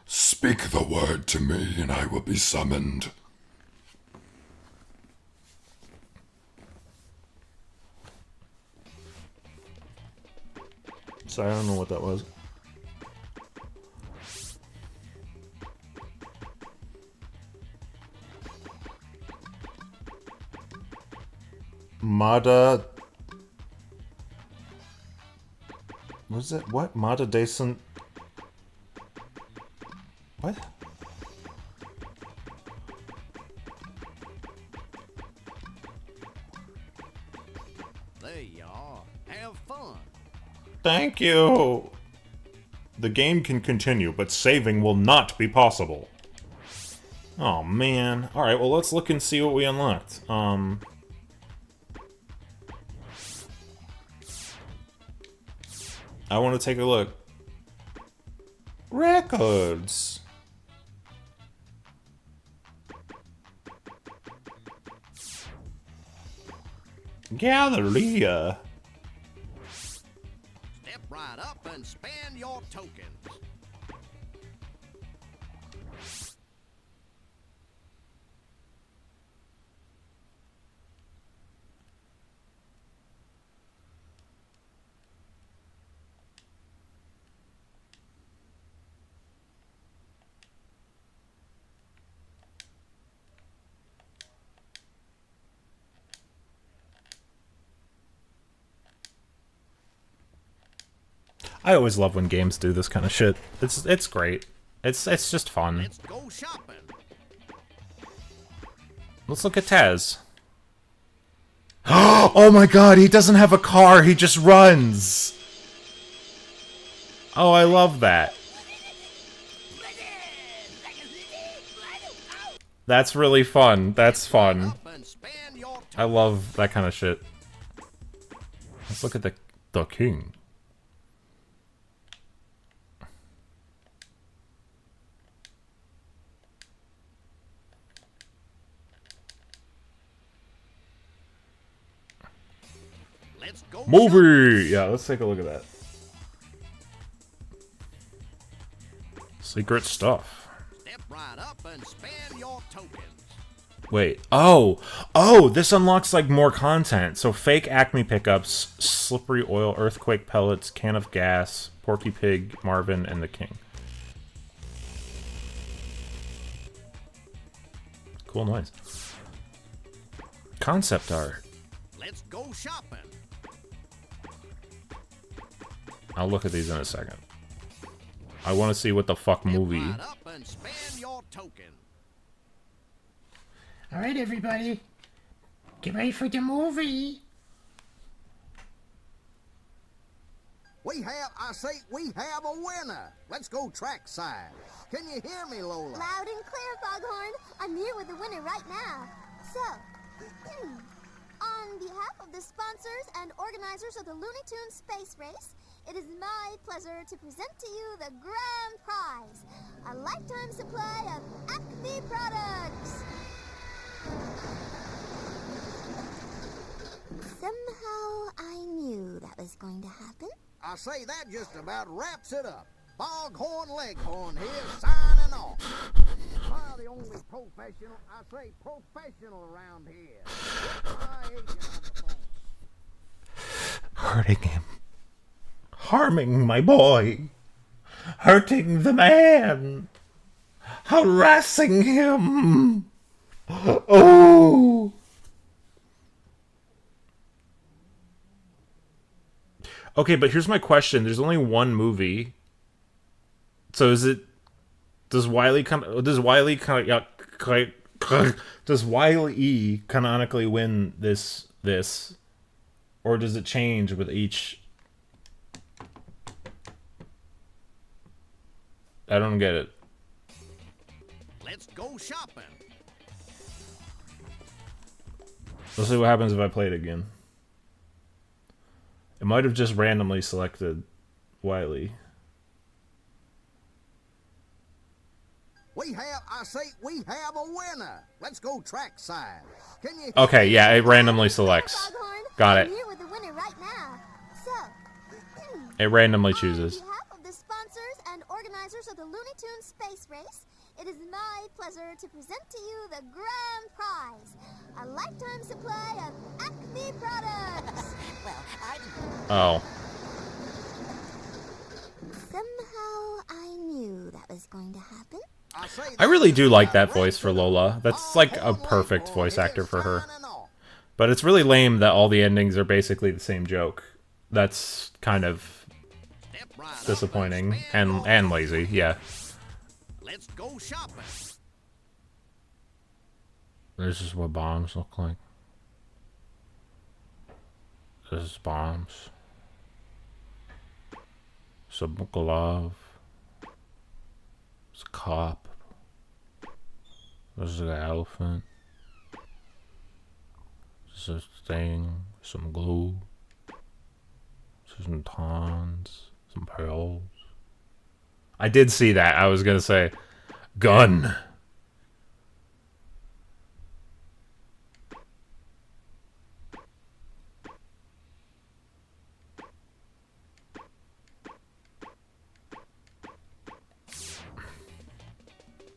Speak the word to me, and I will be summoned. Sorry, I don't know what that was. Mada... What is it? What? Mada Decent... What? There you are. Have fun. Thank you! The game can continue, but saving will not be possible. Oh, man. Alright, well, let's look and see what we unlocked. I want to take a look. Records! Galleria! Step right up and spend your tokens. I always love when games do this kind of shit. It's great. It's just fun. Let's go shopping. Let's look at Taz. Oh my god, he doesn't have a car, he just runs! Oh, I love that. That's really fun. That's fun. I love that kind of shit. Let's look at the king. Movie! Yeah, let's take a look at that. Secret stuff. Step right up and spend your tokens. Wait. Oh, this unlocks like more content. So fake Acme pickups, slippery oil, earthquake pellets, can of gas, Porky Pig, Marvin, and the King. Cool noise. Concept art. Let's go shopping. I'll look at these in a second. I want to see what the fuck movie. Right up and spend your token. All right, everybody, get ready for the movie. We have a winner. Let's go trackside. Can you hear me, Lola? Loud and clear, Foghorn. I'm here with the winner right now. So, on behalf of the sponsors and organizers of the Looney Tunes Space Race, it is my pleasure to present to you the grand prize, a lifetime supply of Acme products. Somehow I knew that was going to happen. I say that just about wraps it up. Foghorn Leghorn here, signing off. I'm the only professional around here. My agent on the phone. Hurting him. Harming my boy. Hurting the man. Harassing him. Oh. Okay, but here's my question. There's only one movie. So is it... Does Wile E canonically win this? Or does it change with each... I don't get it. Let's go shopping. Let's see what happens if I play it again. It might have just randomly selected Wiley. We have a winner. Let's go trackside. Can you? Okay, yeah, it randomly selects. Got it. I'm here with the winner right now. So, It randomly chooses. on behalf of the sponsors and organizers of the Looney Tunes Space Race, it is my pleasure to present to you the grand prize, a lifetime supply of Acme products. Oh. Somehow I knew that was going to happen. I really do like that voice for Lola. That's like a perfect voice actor for her. But it's really lame that all the endings are basically the same joke. That's kind of disappointing and lazy, yeah. Let's go shopping. This is what bombs look like. This is bombs. Some glove. It's a cop. This is an elephant. This is a thing. Some glue. Some tons. Some pearls. I did see that. I was gonna say, gun.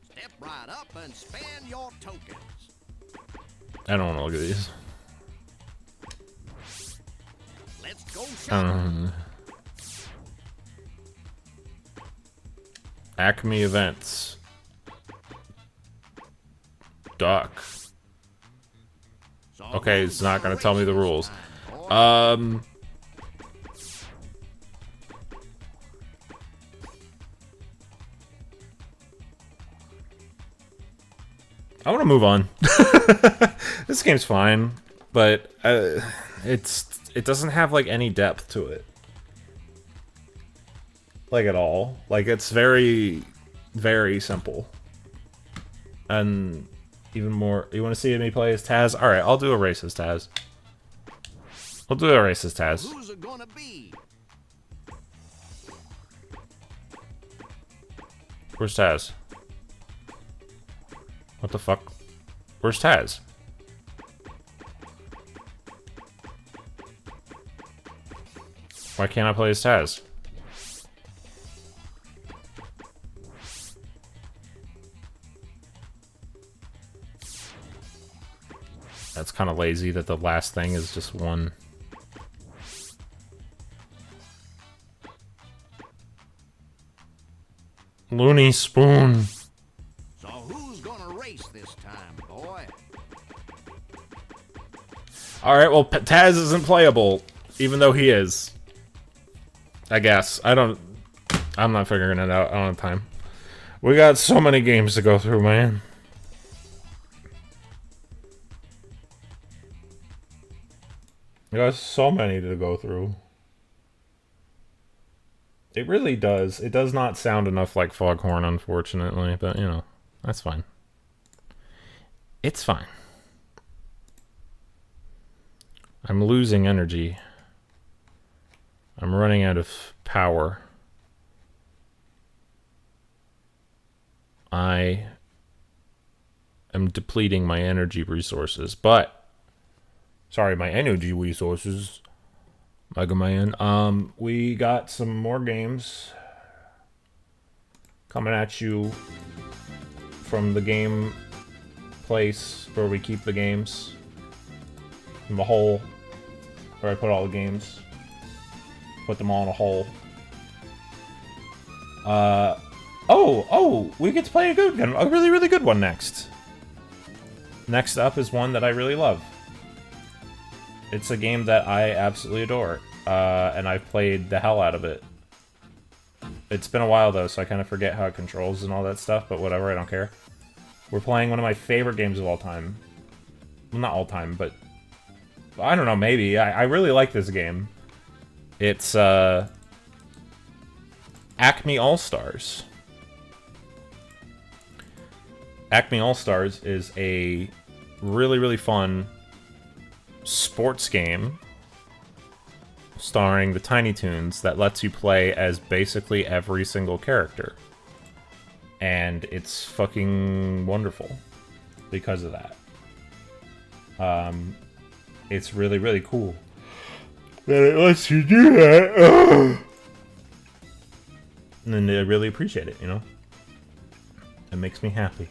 Step right up and spend your tokens. I don't want to look at these. Let's go shopping. Acme events. Duck. Okay, it's not gonna tell me the rules. I want to move on. This game's fine, but it doesn't have like any depth to it, like at all. Like it's very, very simple, and even more. You want to see me play as Taz? All right, I'll do a race as Taz. We'll do a race as Taz. Who's it gonna be? Where's Taz? What the fuck? Where's Taz? Why can't I play as Taz? That's kind of lazy that the last thing is just one. Looney Spoon. So who's gonna race this time, boy? Alright, well, Taz isn't playable, even though he is. I guess. I'm not figuring it out. I don't have time. We got so many games to go through, man. We got so many to go through. It really does. It does not sound enough like Foghorn, unfortunately, but, you know, that's fine. It's fine. I'm losing energy. I'm running out of power. I am depleting my energy resources, but... Sorry, my energy resources... Mega Man. We got some more games coming at you from the game place where we keep the games. In the hole where I put all the games. Put them all in a hole. Oh, we get to play a good one. A really, really good one next. Next up is one that I really love. It's a game that I absolutely adore, and I've played the hell out of it. It's been a while, though, so I kind of forget how it controls and all that stuff, but whatever, I don't care. We're playing one of my favorite games of all time. Well, not all time, but... I don't know, maybe. I really like this game. It's, ACME All-Stars. ACME All-Stars is a really, really fun... sports game starring the Tiny Toons that lets you play as basically every single character. And it's fucking wonderful because of that. It's really, really cool that it lets you do that. And I really appreciate it, you know? It makes me happy.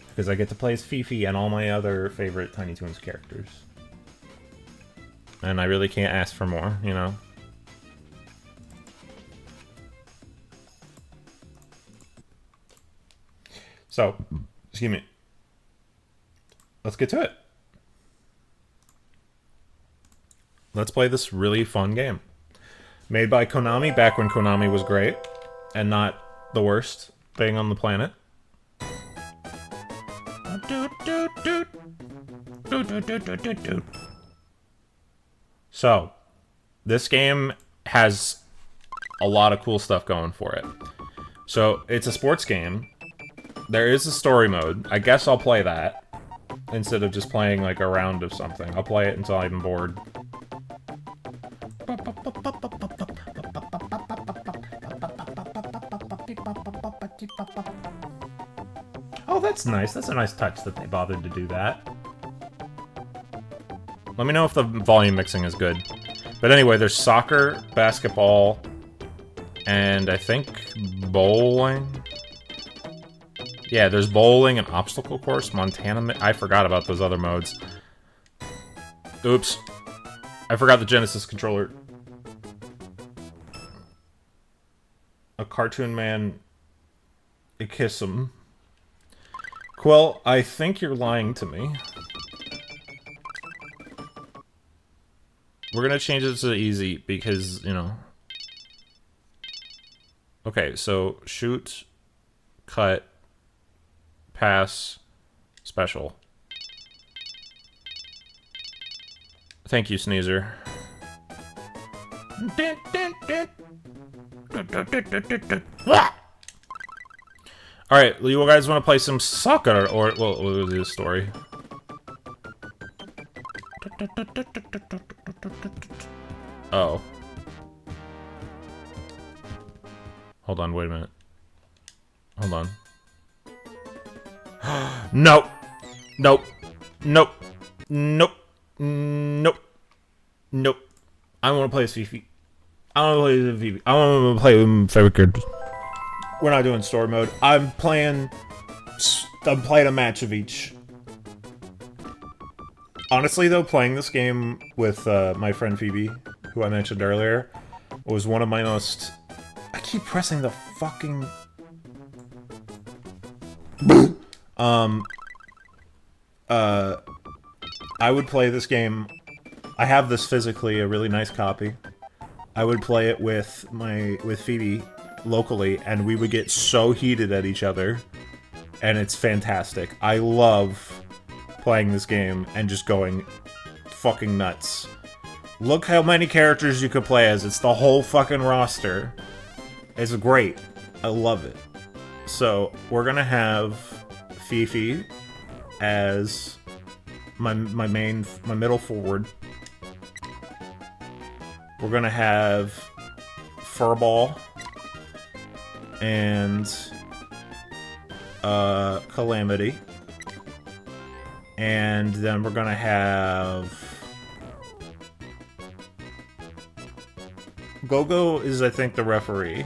Because I get to play as Fifi and all my other favorite Tiny Toons characters. And I really can't ask for more, you know? So, excuse me. Let's get to it. Let's play this really fun game. Made by Konami back when Konami was great. And not the worst thing on the planet. So, this game has a lot of cool stuff going for it. So, it's a sports game. There is a story mode. I guess I'll play that instead of just playing like a round of something. I'll play it until I'm bored. Oh, that's nice. That's a nice touch that they bothered to do that. Let me know if the volume mixing is good. But anyway, there's soccer, basketball, and I think bowling. Yeah, there's bowling and obstacle course, Montana... I forgot about those other modes. Oops. I forgot the Genesis controller. A cartoon man... A kiss him. Quill, I think you're lying to me. We're gonna change it to easy because, you know... Okay, so shoot, cut, pass, special. Thank you, Sneezer. Alright, you guys want to play some soccer, or, well, we'll do the story. Oh. Hold on, wait a minute. Hold on. Nope! Nope! Nope! Nope! Nope! Nope! I want to play as Fifi. I want to play as Fifi. I want to play with my favorite characters. We're not doing story mode. I'm playing a match of each. Honestly, though, playing this game with my friend Phoebe, who I mentioned earlier, was one of my most... I keep pressing the fucking... I would play this game... I have this physically, a really nice copy. I would play it with Phoebe locally, and we would get so heated at each other, and it's fantastic. I love playing this game and just going fucking nuts. Look how many characters you could play as. It's the whole fucking roster. It's great. I love it. So, we're gonna have Fifi as my middle forward. We're gonna have Furball and Calamity. And then we're gonna have... Go-Go is, I think, the referee.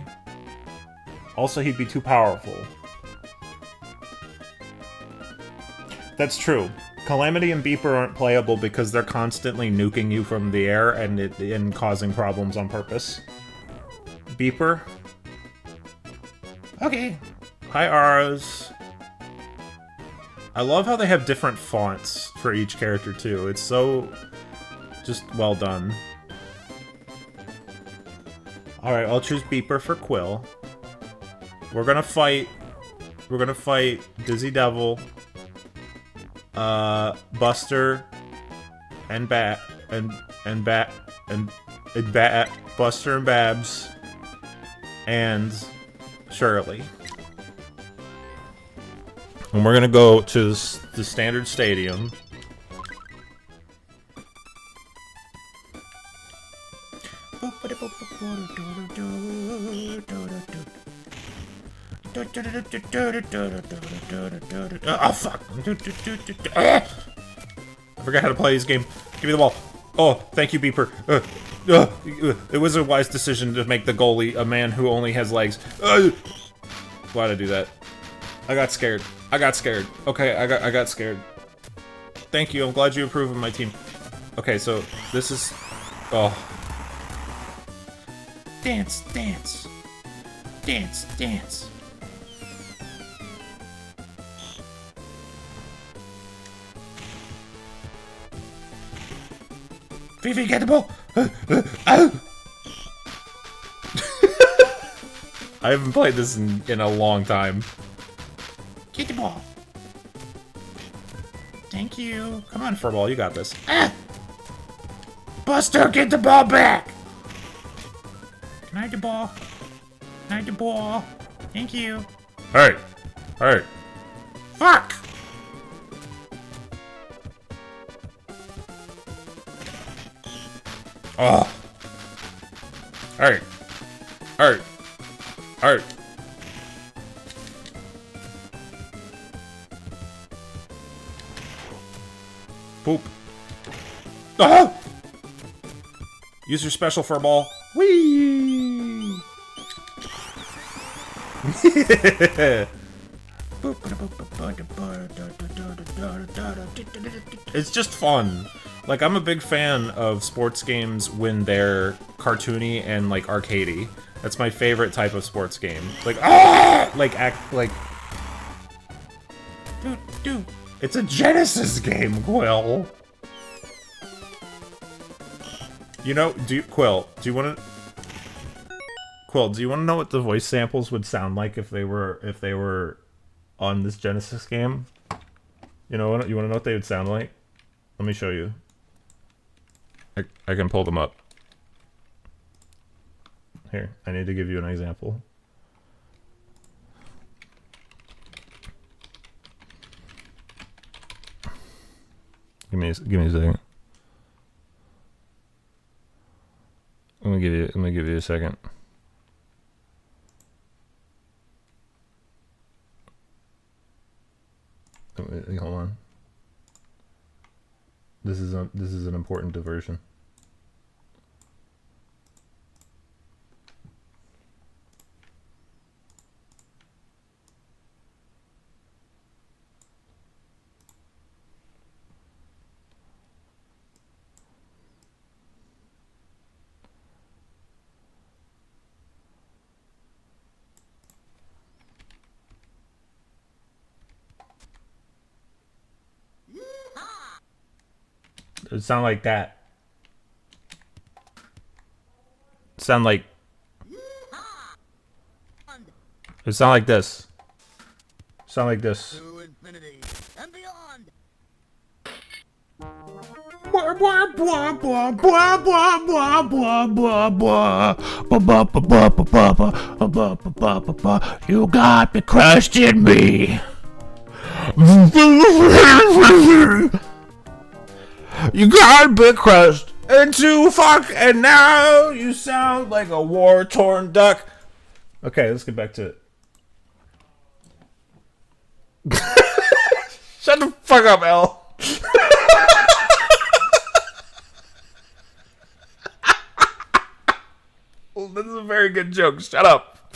Also, he'd be too powerful. That's true. Calamity and Beeper aren't playable because they're constantly nuking you from the air and causing problems on purpose. Beeper? Okay. Hi, Aros. I love how they have different fonts for each character, too. It's so... just well done. Alright, I'll choose Beeper for Quill. We're gonna fight Dizzy Devil, Buster, and Buster and Babs, and Shirley. And we're gonna go to the standard stadium. Oh, fuck! I forgot how to play this game. Give me the ball. Oh, thank you, Beeper. It was a wise decision to make the goalie a man who only has legs. Why'd I do that? I got scared. Okay, I got scared. Thank you. I'm glad you approve of my team. Okay, so this is... Oh. Dance, dance. Dance, dance. Fifi, get the ball! I haven't played this in a long time. Get the ball. Thank you. Come on, Furball, you got this. Ah! Buster, get the ball back! Can I have the ball? Can I have the ball? Thank you. Hey! Hey! Fuck! Oh! Hey! Hey! Hey! Poop. Ah! Use your special Furball. Whee! It's just fun. Like, I'm a big fan of sports games when they're cartoony and, like, arcadey. That's my favorite type of sports game. Like, ah! Like... Dude. It's a Genesis game, Quill. You know, Quill, do you want to... Quill, do you want to know what the voice samples would sound like if they were on this Genesis game? You know what? You want to know what they would sound like? Let me show you. I can pull them up. Here, I need to give you an example. Give me a second. Let me give you a second. Hold on. This is an important diversion. It sound like that. Sound like. It sound like this. Sound like this. To infinity and beyond. You got me crushed in me. You got me crushed into fuck, and now you sound like a war-torn duck. Okay, let's get back to it. Shut the fuck up, L. Well, this is a very good joke. Shut up.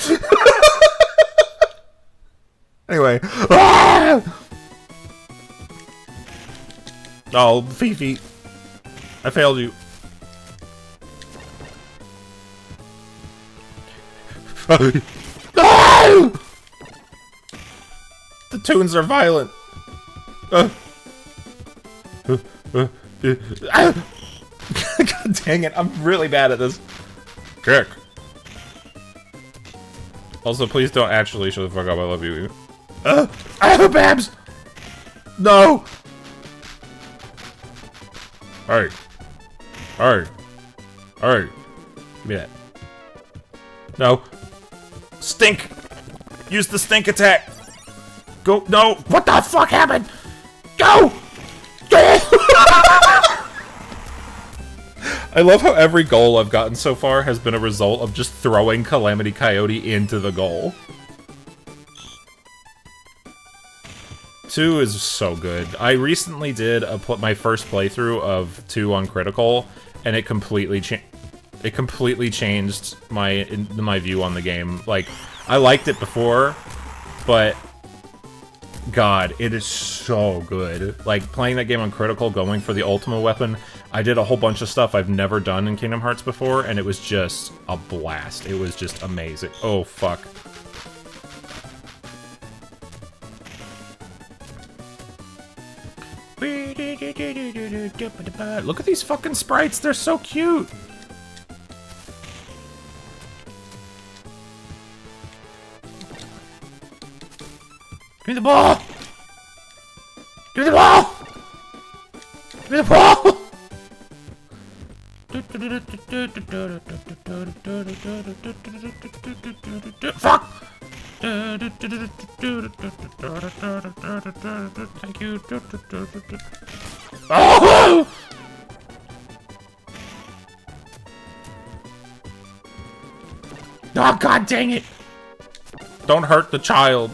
Anyway. Oh, Fifi. I failed you. The tunes are violent. God dang it, I'm really bad at this. Kick. Also, please don't actually shut the fuck up. I love you. Babs! No! Alright. Alright. Alright. Give me that. No. Stink! Use the stink attack! Go. No! What the fuck happened? Go! I love how every goal I've gotten so far has been a result of just throwing Calamity Coyote into the goal. 2 is so good. I recently did my first playthrough of 2 on Critical, and it completely changed my view on the game. Like, I liked it before, but God, it is so good. Like, playing that game on Critical, going for the ultimate weapon, I did a whole bunch of stuff I've never done in Kingdom Hearts before, and it was just a blast. It was just amazing. Oh, fuck. Look at these fucking sprites, they're so cute! Give me the ball! Give me the ball! Give me the ball! Fuck! Thank you. Oh! Oh, God dang it! Don't hurt the child.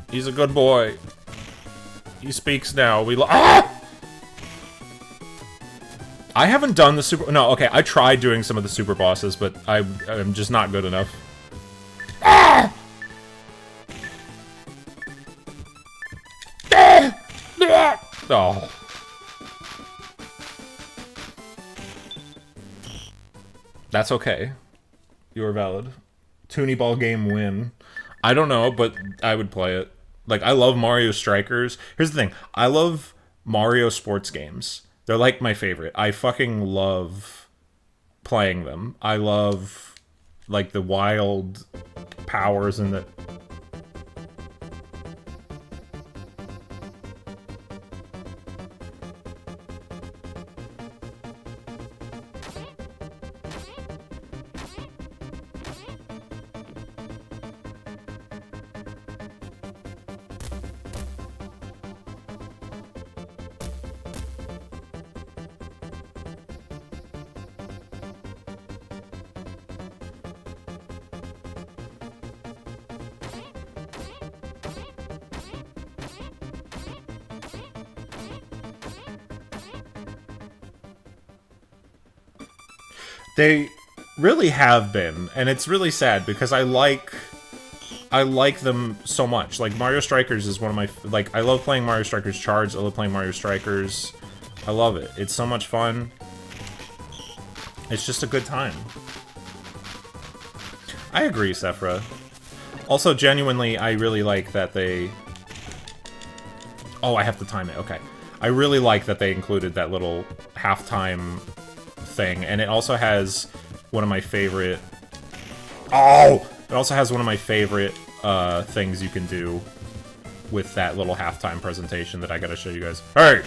He's a good boy. He speaks now. Ah! I haven't done the super... No, okay, I tried doing some of the super bosses, but I'm just not good enough. Ah! Oh. That's okay. You are valid. Toonie ball game win. I don't know, but I would play it. Like, I love Mario Strikers. Here's the thing. I love Mario sports games. They're like my favorite. I fucking love playing them. I love like the wild powers and the... They really have been, and it's really sad because I like them so much. Like, Mario Strikers is one of my... Like, I love playing Mario Strikers Charged. I love playing Mario Strikers. I love it. It's so much fun. It's just a good time. I agree, Sephra. Also, genuinely, I really like that they... Oh, I have to time it. Okay. I really like that they included that little halftime thing, and it also has one of my favorite... Oh! It also has one of my favorite things you can do with that little halftime presentation that I gotta show you guys. Hey!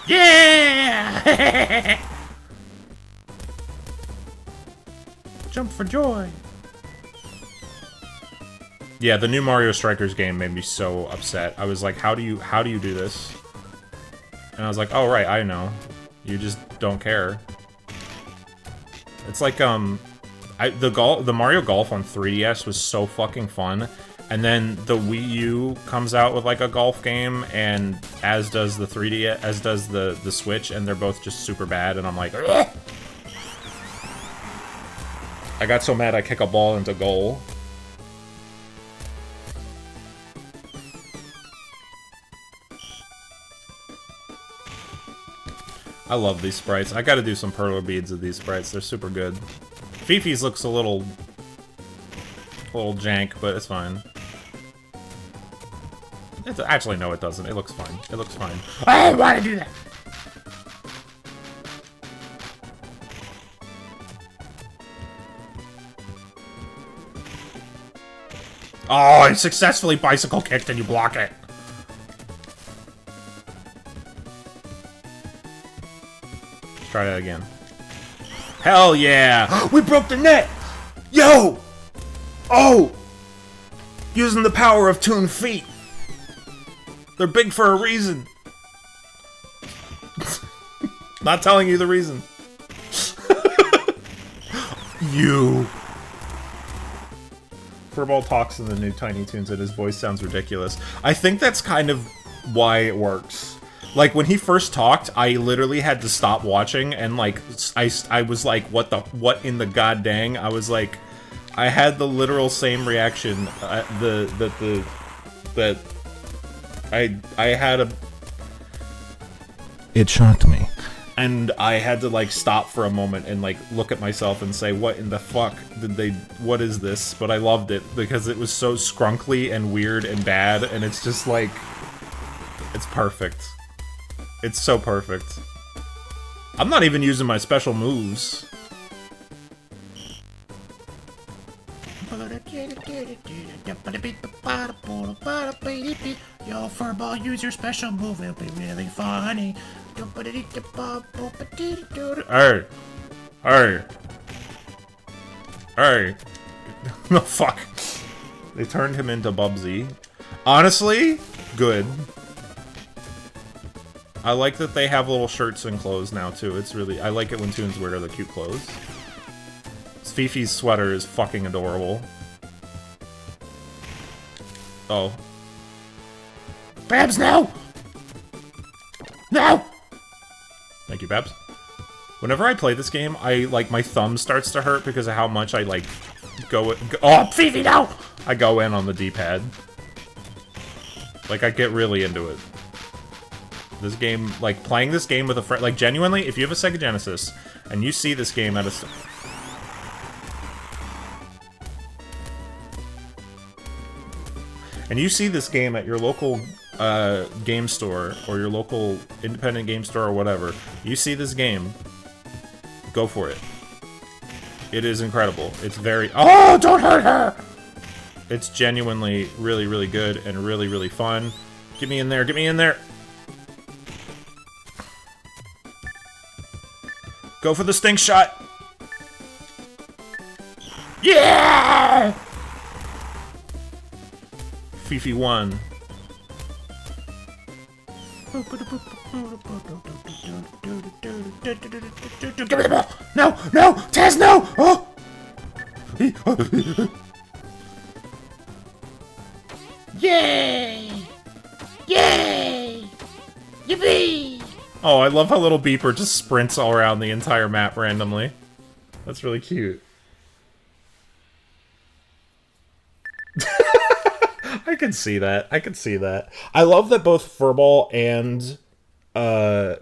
Yeah! Jump for joy! Yeah, the new Mario Strikers game made me so upset. I was like, how do you do this? And I was like, oh right, I know. You just don't care. It's like the Mario Golf on 3DS was so fucking fun, and then the Wii U comes out with like a golf game, and as does the 3DS, as does the Switch, and they're both just super bad, and I'm like, ugh! I got so mad I kick a ball into goal. I love these sprites. I gotta do some perler beads of these sprites. They're super good. Fifi's looks a little jank, but it's fine. Actually, no, it doesn't. It looks fine. It looks fine. I don't want to do that! Oh, I successfully bicycle kicked and you block it. Let's try that again. Hell yeah! We broke the net! Yo! Oh! Using the power of tuned feet. They're big for a reason. Not telling you the reason. You. Furball talks in the new Tiny Toons and his voice sounds ridiculous. I think that's kind of why it works. Like, when he first talked, I literally had to stop watching, and, like, I was like, what in the god dang? I was like, I had the literal same reaction, that I had a... It shocked me. And I had to, like, stop for a moment and, like, look at myself and say, what in the fuck did they... What is this? But I loved it, because it was so scrunkly and weird and bad, and it's just, like... It's perfect. It's so perfect. I'm not even using my special moves. Yo, Furball, use your special move. It'll be really funny. Hey! Hey! Hey! No, fuck. They turned him into Bubsy. Honestly, good. I like that they have little shirts and clothes now, too. It's really... I like it when Toons wear the cute clothes. Fifi's sweater is fucking adorable. Oh. Babs, no! No! Thank you, Babs. Whenever I play this game, like, my thumb starts to hurt because of how much I, like, go oh, Fifi, no! I go in on the D-pad. Like, I get really into it. This game, like, playing this game with a friend, like, genuinely, if you have a Sega Genesis, and you see this game at a... And you see this game at your local game store or your local independent game store or whatever, you see this game, go for it. It is incredible. It's very— oh, don't hurt her! It's genuinely really, really good and really, really fun. Get me in there, get me in there! Go for the stink shot! Yeah! Fifi won. Give me the ball! No! No! Taz, no! Oh! Yay! Yay! Yippee! Oh, I love how little Beeper just sprints all around the entire map randomly. That's really cute. I can see that. I can see that. I love that both Furball and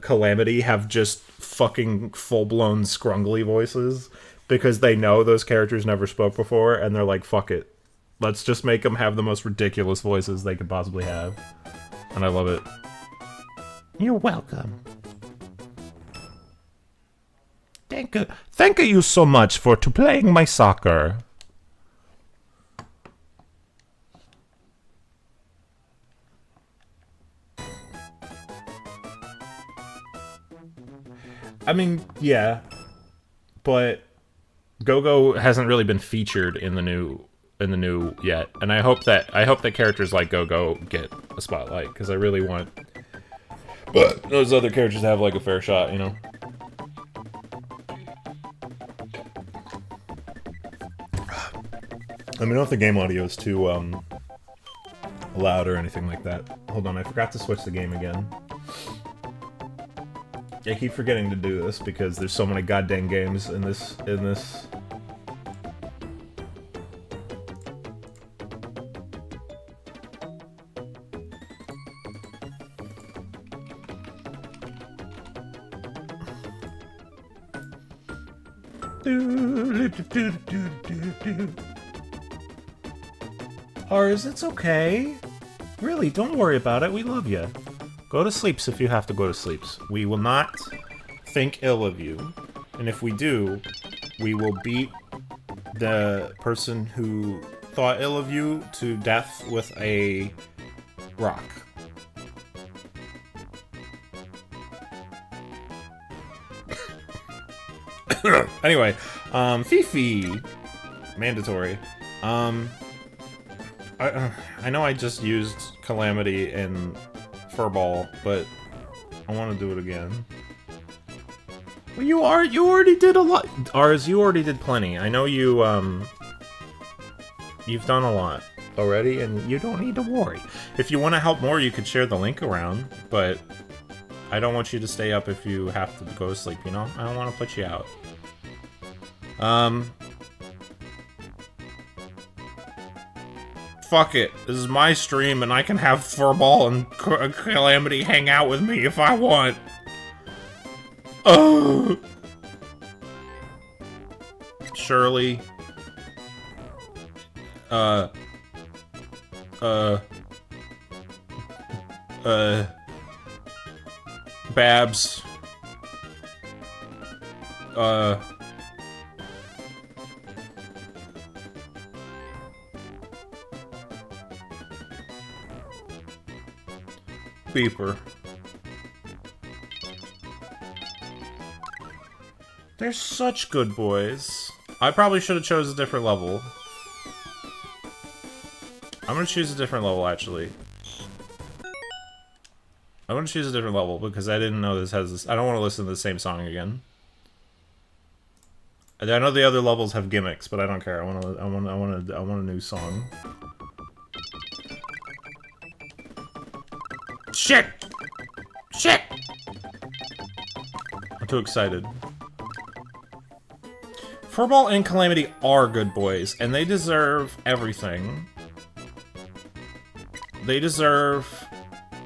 Calamity have just fucking full-blown scrungly voices because they know those characters never spoke before, and they're like, fuck it. Let's just make them have the most ridiculous voices they could possibly have. And I love it. You're welcome. Thank you so much for playing my soccer. I mean, yeah, but Go-Go hasn't really been featured in the new yet, and I hope that characters like Go-Go get a spotlight, because I really want those other characters to have like a fair shot, you know. I mean, I don't think the game audio is too loud or anything like that. Hold on, I forgot to switch the game again. I keep forgetting to do this because there's so many goddamn games in this. Ours, it's okay. Really, don't worry about it. We love you. Go to sleeps if you have to go to sleeps. We will not think ill of you. And if we do, we will beat the person who thought ill of you to death with a rock. Anyway, Fifi. Mandatory. I know I just used Calamity and Furball, but I want to do it again. Well, you already did a lot. Ours, you already did plenty. I know you, you've done a lot already, and you don't need to worry. If you want to help more, you could share the link around, but I don't want you to stay up if you have to go to sleep, you know? I don't want to put you out. Fuck it. This is my stream, and I can have Furball and Calamity hang out with me if I want. Oh. Shirley. Babs. Beeper. They're such good boys. I probably should have chose a different level. I'm gonna choose a different level, actually. I'm gonna choose a different level because I didn't know this has this. I don't want to listen to the same song again. I know the other levels have gimmicks, but I don't care. I want a new song. Shit! Shit! I'm too excited. Furball and Calamity are good boys, and they deserve everything. They deserve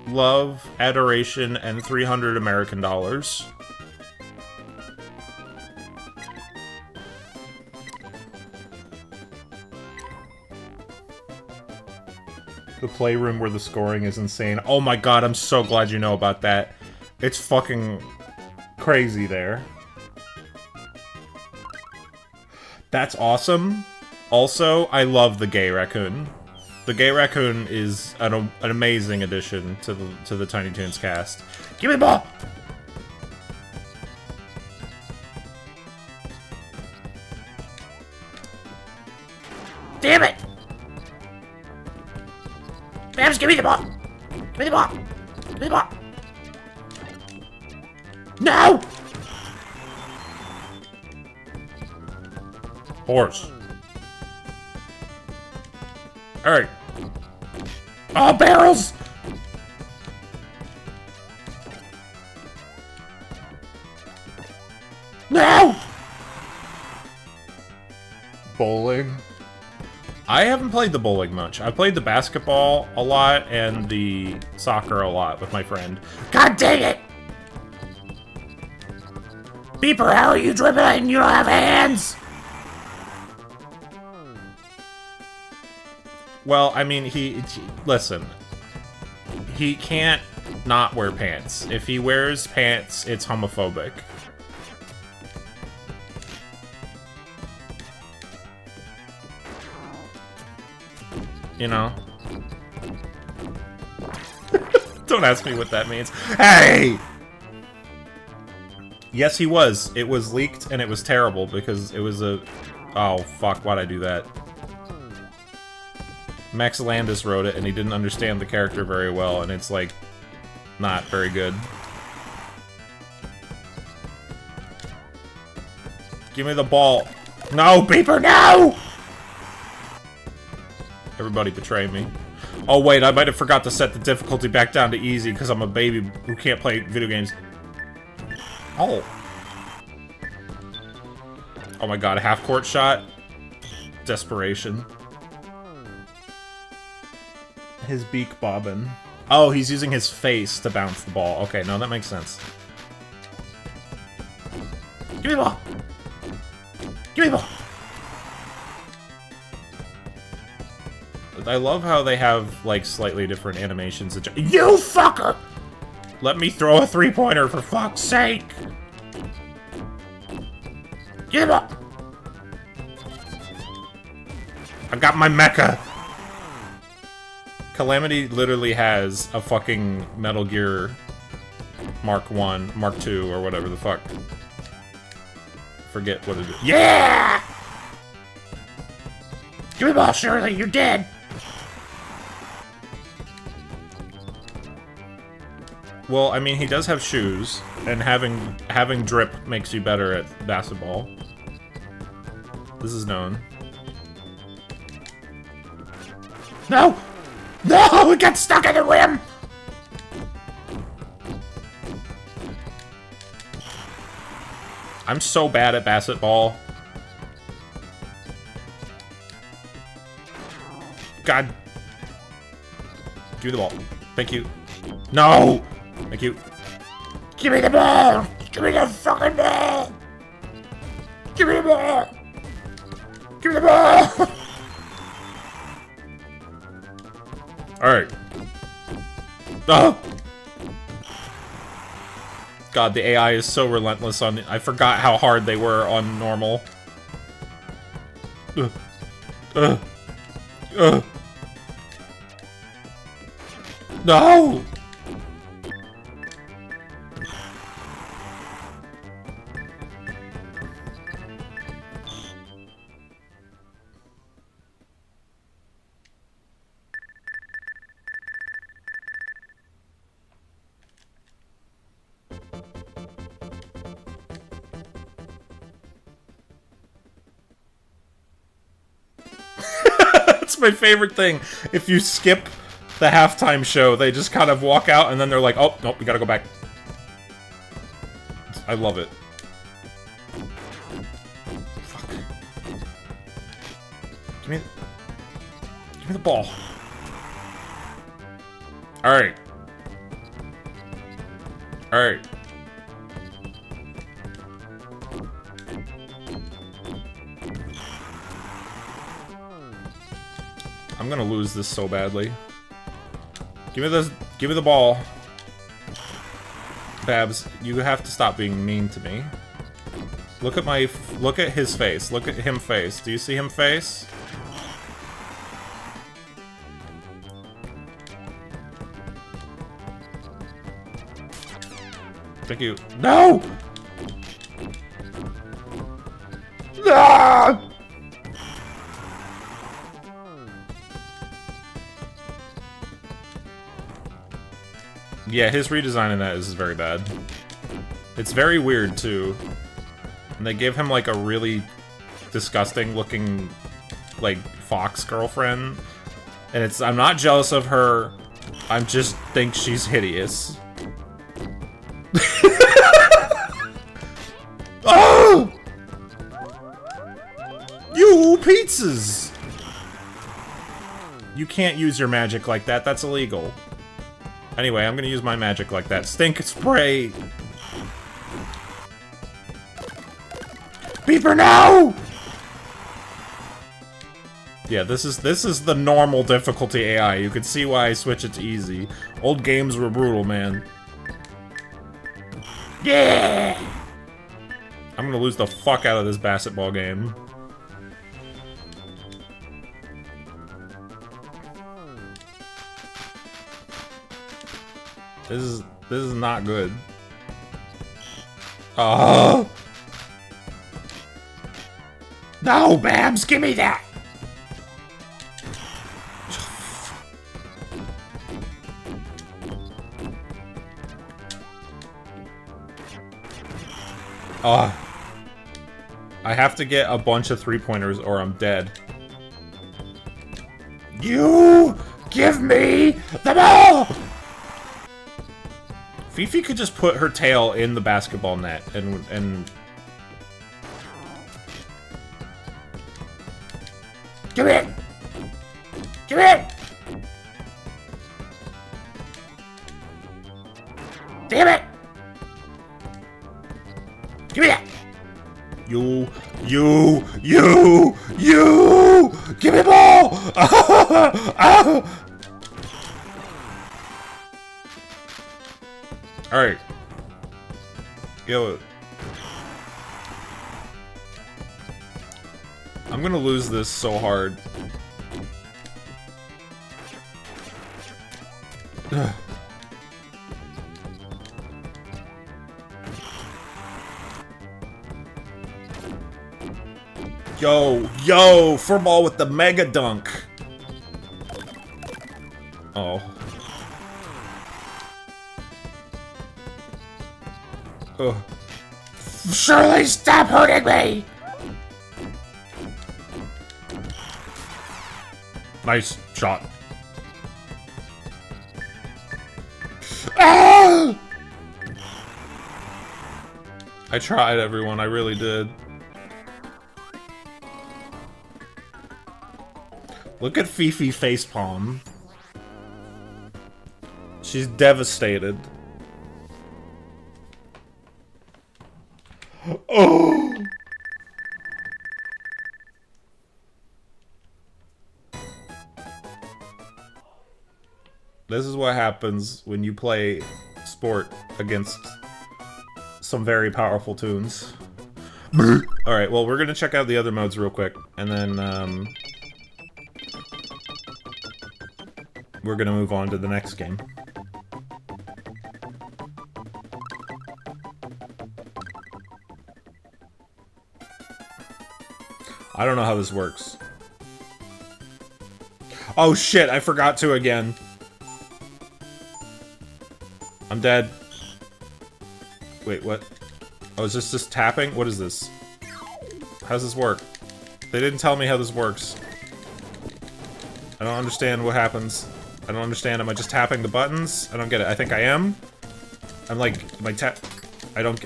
love, adoration, and 300 American dollars. The playroom where the scoring is insane. Oh my god, I'm so glad you know about that. It's fucking crazy there. That's awesome. Also, I love the gay raccoon. The gay raccoon is an amazing addition to the Tiny Toons cast. Give me the ball! Damn it! Babs, give me the ball! Give me the ball! Give me the ball! No! Horse. Alright. Oh, barrels! No! Bowling. I haven't played the bowling much. I played the basketball a lot and the soccer a lot with my friend. God dang it! Beeper, how are you dribbling? You don't have hands! Well, I mean, listen. He can't not wear pants. If he wears pants, it's homophobic. You know? Don't ask me what that means. Hey! Yes, he was. It was leaked, and it was terrible, because it was a... Oh, fuck, why'd I do that? Max Landis wrote it, and he didn't understand the character very well, and it's, like, not very good. Give me the ball. No, Beeper, no! Everybody betray me. Oh, wait, I might have forgot to set the difficulty back down to easy, because I'm a baby who can't play video games. Oh. Oh my god, a half-court shot? Desperation. His beak bobbin. Oh, he's using his face to bounce the ball. Okay, no, that makes sense. Give me the ball! Give me the ball! I love how they have, like, slightly different animations. You fucker! Let me throw a three-pointer, for fuck's sake! Give me the ball! I got my mecha! Calamity literally has a fucking Metal Gear Mark 1, Mark 2, or whatever the fuck. Forget what it is. Yeah! Give me the ball, Shirley, you're dead! Well, I mean, he does have shoes, and having drip makes you better at basketball. This is known. No! No! We got stuck in the rim! I'm so bad at basketball. God. Give me the ball. Thank you. No! Thank you. Give me the ball! Give me the fucking ball! Give me the ball! Give me the ball! Alright. Oh! God, the AI is so relentless on... I forgot how hard they were on normal. No! That's my favorite thing. If you skip the halftime show, they just kind of walk out and then they're like, oh, nope, we gotta go back. I love it. Fuck. Give me the ball. Alright. Alright. I'm gonna lose this so badly. Give me the ball. Babs, you have to stop being mean to me. Look at his face. Look at him face. Do you see him face? Thank you. No! Ah! Yeah, his redesign in that is very bad. It's very weird, too. And they gave him, like, a really disgusting looking, like, fox girlfriend. And I'm not jealous of her. I just think she's hideous. Oh! You pizzas! You can't use your magic like that. That's illegal. Anyway, I'm gonna use my magic like that. Stink spray! Beeper, no! Yeah, this is the normal difficulty AI. You can see why I switch it to easy. Old games were brutal, man. Yeah! I'm gonna lose the fuck out of this basketball game. This is not good. Oh! No, Babs, give me that! I have to get a bunch of three-pointers or I'm dead. You give me the ball! Fifi could just put her tail in the basketball net and... Give it! Give it! Damn it! Give me that! You! Give me the ball! Alright. Yo. I'm gonna lose this so hard. Yo, Furball with the mega dunk. Oh. Ugh. Surely stop hurting me! Nice shot. Ah! I tried, everyone. I really did. Look at Fifi facepalm. She's devastated. Oh! This is what happens when you play sport against some very powerful tunes. Alright, well, we're gonna check out the other modes real quick, and then, we're gonna move on to the next game. I don't know how this works. Oh shit, I forgot to again. I'm dead. Wait, what? Oh, is this just tapping? What is this? How does this work? They didn't tell me how this works. I don't understand what happens. I don't understand. Am I just tapping the buttons? I don't get it. I think I am. I'm like, my tap... I don't...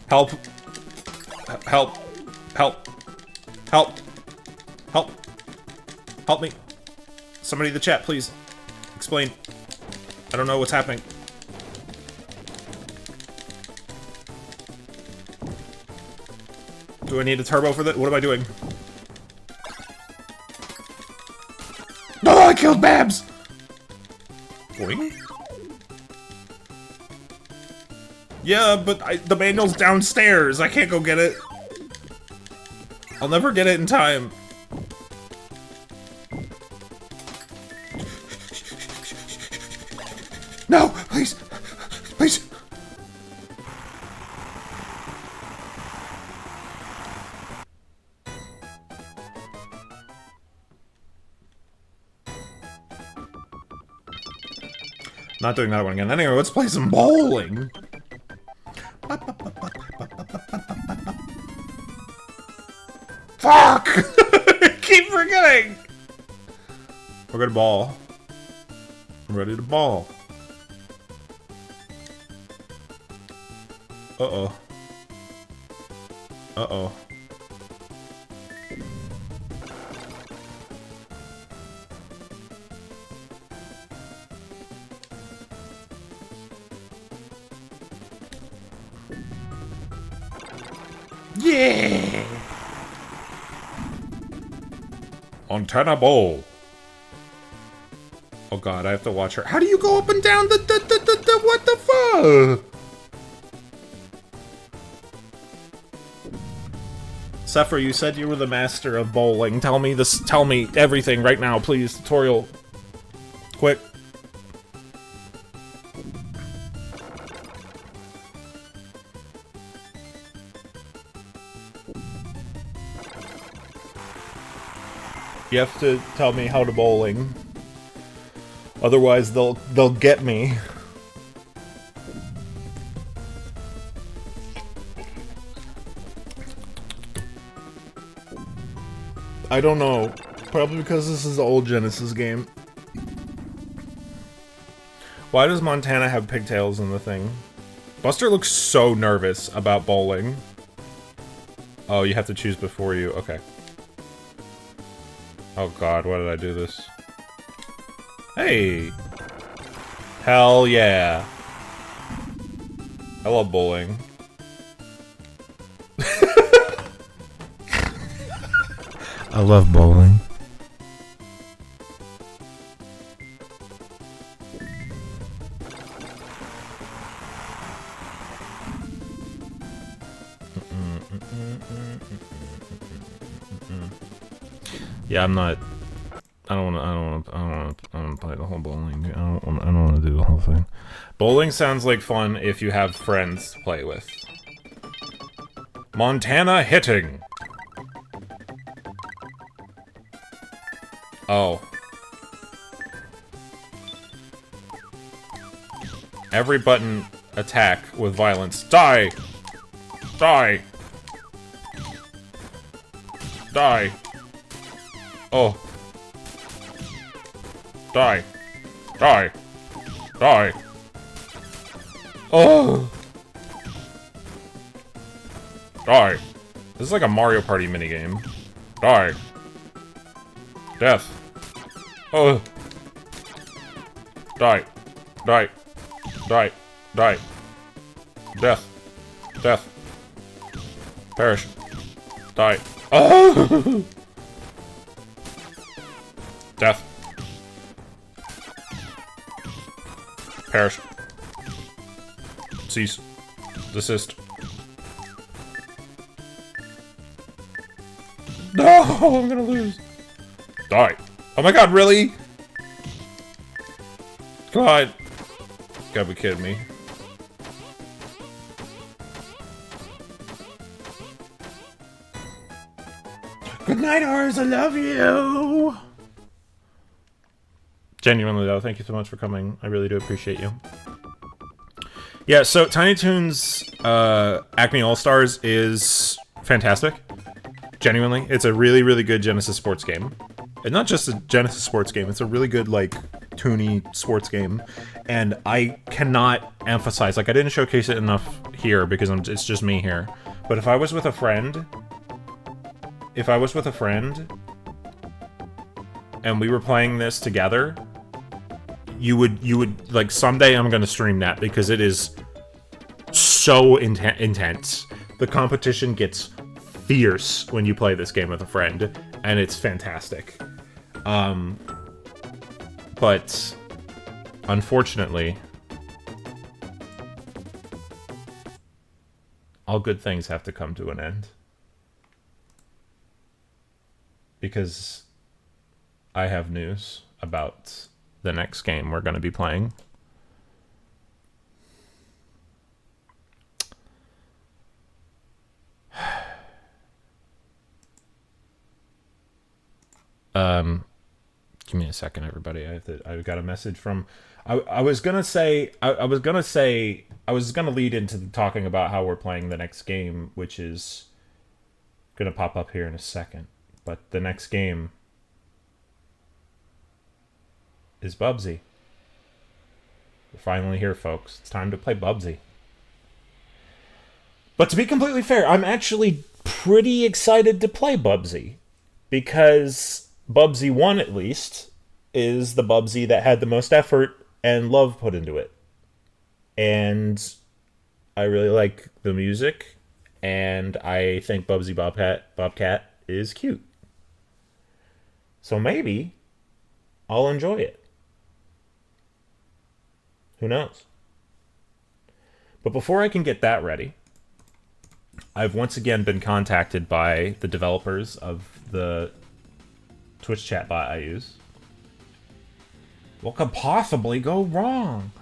Help. Help. Help. Help. Help. Help me. Somebody in the chat, please. Explain. I don't know what's happening. Do I need a turbo for that? What am I doing? No, I killed Babs! Boing. Yeah, but the manual's downstairs. I can't go get it. I'll never get it in time. No, please. Please. Not doing that one again. Anyway, let's play some bowling. Fuck! Keep forgetting! We're gonna ball. I'm ready to ball. Uh-oh. Uh-oh. Yeah! Montana Bowl. Oh god, I have to watch her. How do you go up and down the what the fuck? Sephiroth, you said you were the master of bowling. Tell me this. Tell me everything right now, please. Tutorial. Quick. You have to tell me how to bowling. Otherwise, they'll get me. I don't know. Probably because this is an old Genesis game. Why does Montana have pigtails in the thing? Buster looks so nervous about bowling. Oh, you have to choose before you... Okay. Oh god, why did I do this? Hey! Hell yeah. I love bowling. I love bowling. Yeah, I'm not. I don't want to play the whole bowling. I don't want to do the whole thing. Bowling sounds like fun if you have friends to play with. Montana hitting. Oh. Every button attack with violence. Die! Die! Die! Oh. Die. Die. Die. Oh. Die. This is like a Mario Party minigame. Die. Death. Oh. Die. Die. Die. Die. Death. Death. Perish. Die. Oh. Death. Perish. Cease. Desist. No, I'm gonna lose. Die. Oh my god, really? Come on. Gotta be kidding me. Good night, Ars. I love you. Genuinely though, thank you so much for coming. I really do appreciate you. Yeah, so Tiny Toons ACME All-Stars is fantastic. Genuinely. It's a really, really good Genesis sports game. And not just a Genesis sports game, it's a really good, like, toony sports game. And I cannot emphasize, like, I didn't showcase it enough here because it's just me here. But if I was with a friend... and we were playing this together, you would like, someday I'm gonna stream that because it is so intense. The competition gets fierce when you play this game with a friend, and it's fantastic. But unfortunately, all good things have to come to an end. Because I have news about the next game we're going to be playing. Give me a second, everybody. I've got a message from. I was gonna lead into talking about how we're playing the next game, which is gonna pop up here in a second. But the next game is Bubsy. We're finally here, folks. It's time to play Bubsy. But to be completely fair, I'm actually pretty excited to play Bubsy. Because Bubsy 1, at least, is the Bubsy that had the most effort and love put into it. And I really like the music. And I think Bubsy Bobcat is cute. So maybe I'll enjoy it. Who knows? But before I can get that ready, I've once again been contacted by the developers of the Twitch chat bot I use. What could possibly go wrong?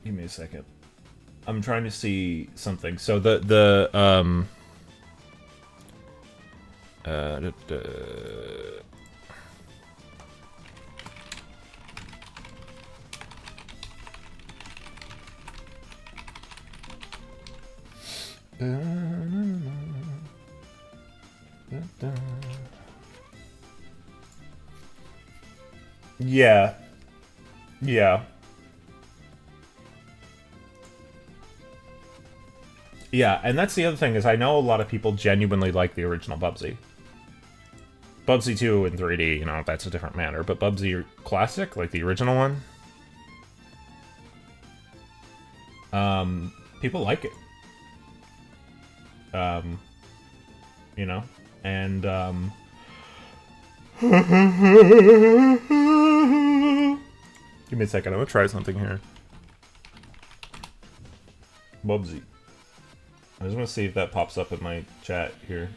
Give me a second. I'm trying to see something. So yeah. Yeah. Yeah, and that's the other thing, is I know a lot of people genuinely like the original Bubsy. Bubsy 2 in 3D, you know, that's a different matter. But Bubsy Classic, like the original one, people like it. You know, and, give me a second, I'm gonna try something here. Bubsy. I just want to see if that pops up in my chat here.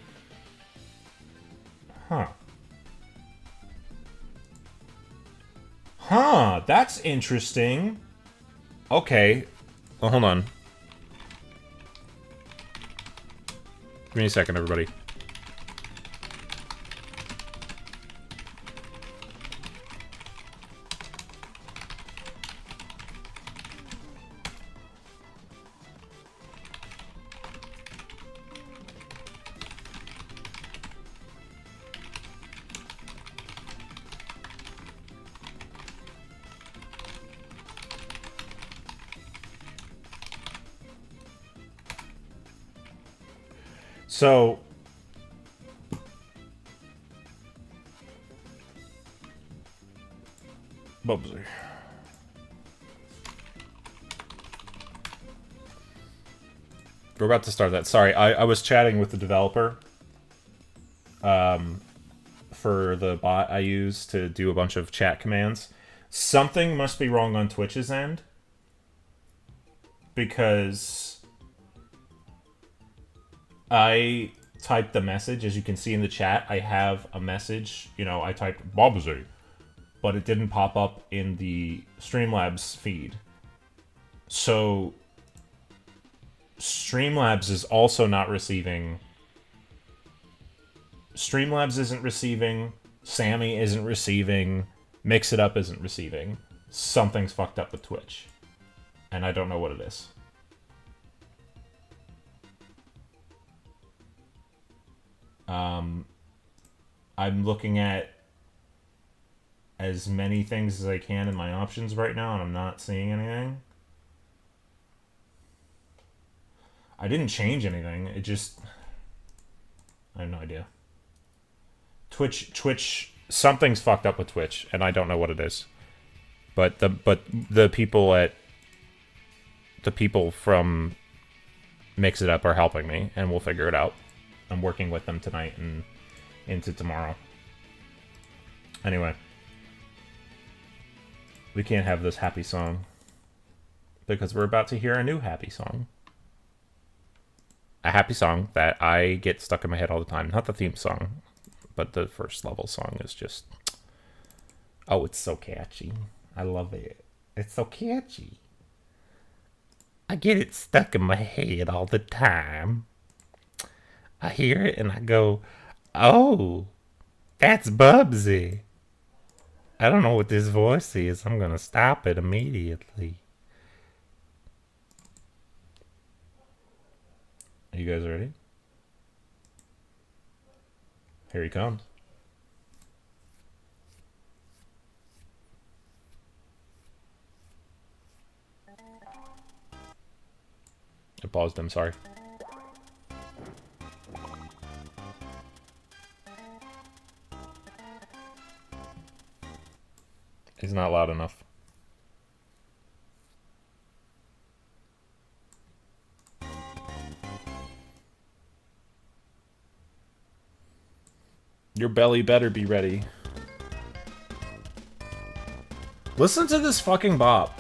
Huh. Huh, that's interesting. Okay. Well, hold on. Give me a second, everybody. So, Bubsy. We're about to start that. Sorry, I was chatting with the developer for the bot I use to do a bunch of chat commands. Something must be wrong on Twitch's end, because I typed the message. As you can see in the chat, I have a message. You know, I typed Bubsy, but it didn't pop up in the Streamlabs feed. So Streamlabs is also not receiving. Streamlabs isn't receiving. Sammy isn't receiving. Mix It Up isn't receiving. Something's fucked up with Twitch, and I don't know what it is. I'm looking at as many things as I can in my options right now, and I'm not seeing anything. I didn't change anything. It just... I have no idea. Twitch... Something's fucked up with Twitch, and I don't know what it is. But the people at... The people from Mix It Up are helping me, and we'll figure it out. I'm working with them tonight and into tomorrow. Anyway, we can't have this happy song because we're about to hear a new happy song. A happy song that I get stuck in my head all the time. Not the theme song, but the first level song is just... Oh, it's so catchy. I love it. It's so catchy. I get it stuck in my head all the time. I hear it and I go, oh, that's Bubsy. I don't know what this voice is. I'm going to stop it immediately. Are you guys ready? Here he comes. I paused, I'm sorry. He's not loud enough. Your belly better be ready. Listen to this fucking bop.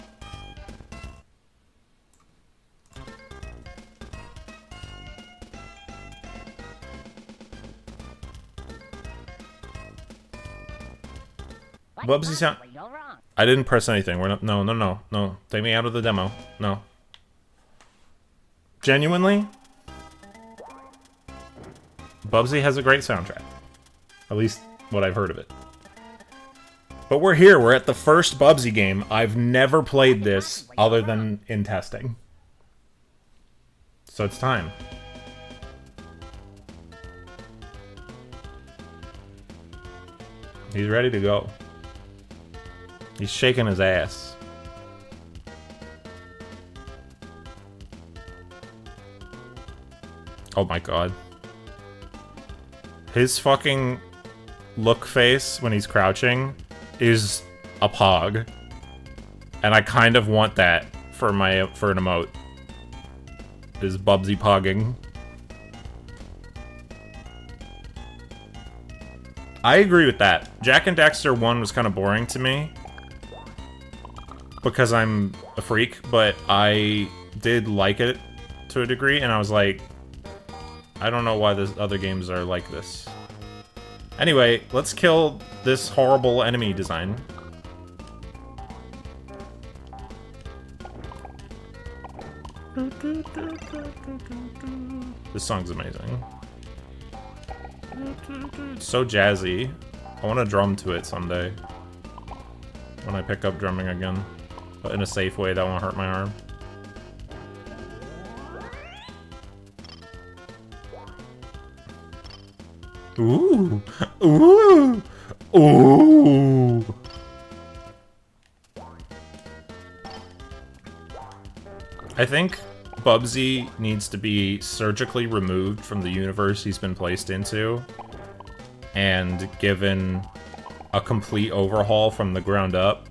Bubsy sound. I didn't press anything. We're not. No. Take me out of the demo. No. Genuinely, Bubsy has a great soundtrack. At least what I've heard of it. But we're here. We're at the first Bubsy game. I've never played this other than in testing. So it's time. He's ready to go. He's shaking his ass. Oh my god. His fucking look face when he's crouching is a pog. And I kind of want that for an emote. Is Bubsy pogging. I agree with that. Jak and Daxter 1 was kind of boring to me. Because I'm a freak, but I did like it to a degree, and I was like, I don't know why these other games are like this. Anyway, let's kill this horrible enemy design. This song's amazing. It's so jazzy. I want to drum to it someday. When I pick up drumming again. But in a safe way that won't hurt my arm. Ooh! Ooh! Ooh! I think Bubsy needs to be surgically removed from the universe he's been placed into and given a complete overhaul from the ground up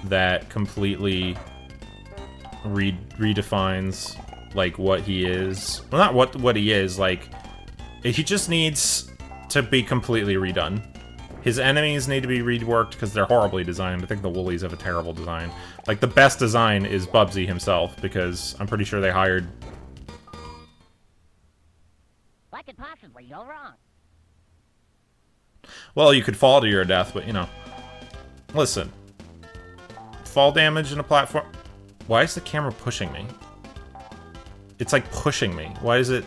that completely redefines like what he is. Well, not what he is, like he just needs to be completely redone. His enemies need to be reworked because they're horribly designed. I think the Woolies have a terrible design. Like, the best design is Bubsy himself, because I'm pretty sure they hired... What could possibly go wrong? Well, you could fall to your death, but, you know. Listen. Fall damage in a platform... Why is the camera pushing me? It's like pushing me. Why is it...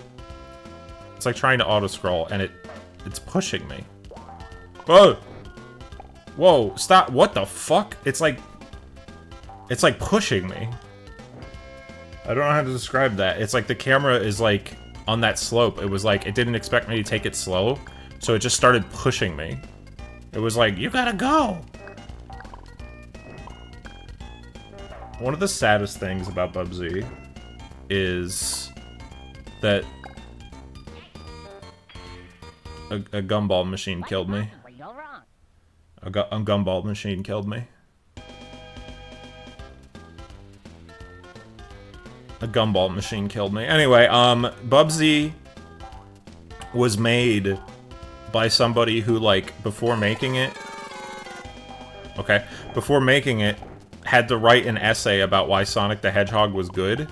It's like trying to auto-scroll, and it's pushing me. Whoa! Whoa, stop. What the fuck? It's like pushing me. I don't know how to describe that. It's like the camera is like on that slope. It was like, it didn't expect me to take it slow, so it just started pushing me. It was like, you gotta go! One of the saddest things about Bubsy is that a gumball machine killed me. A gumball machine killed me. A gumball machine killed me. Anyway, Bubsy was made by somebody who, like, before making it, had to write an essay about why Sonic the Hedgehog was good,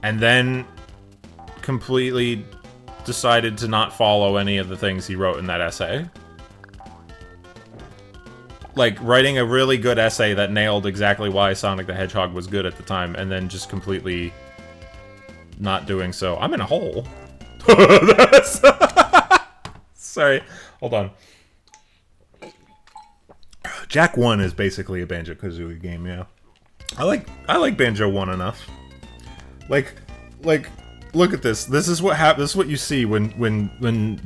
and then completely decided to not follow any of the things he wrote in that essay. Like, writing a really good essay that nailed exactly why Sonic the Hedgehog was good at the time, and then just completely not doing so. I'm in a hole. Sorry. Hold on. Jak 1 is basically a Banjo-Kazooie game, yeah. I like Banjo 1 enough. Like, look at this. This is what this is what you see when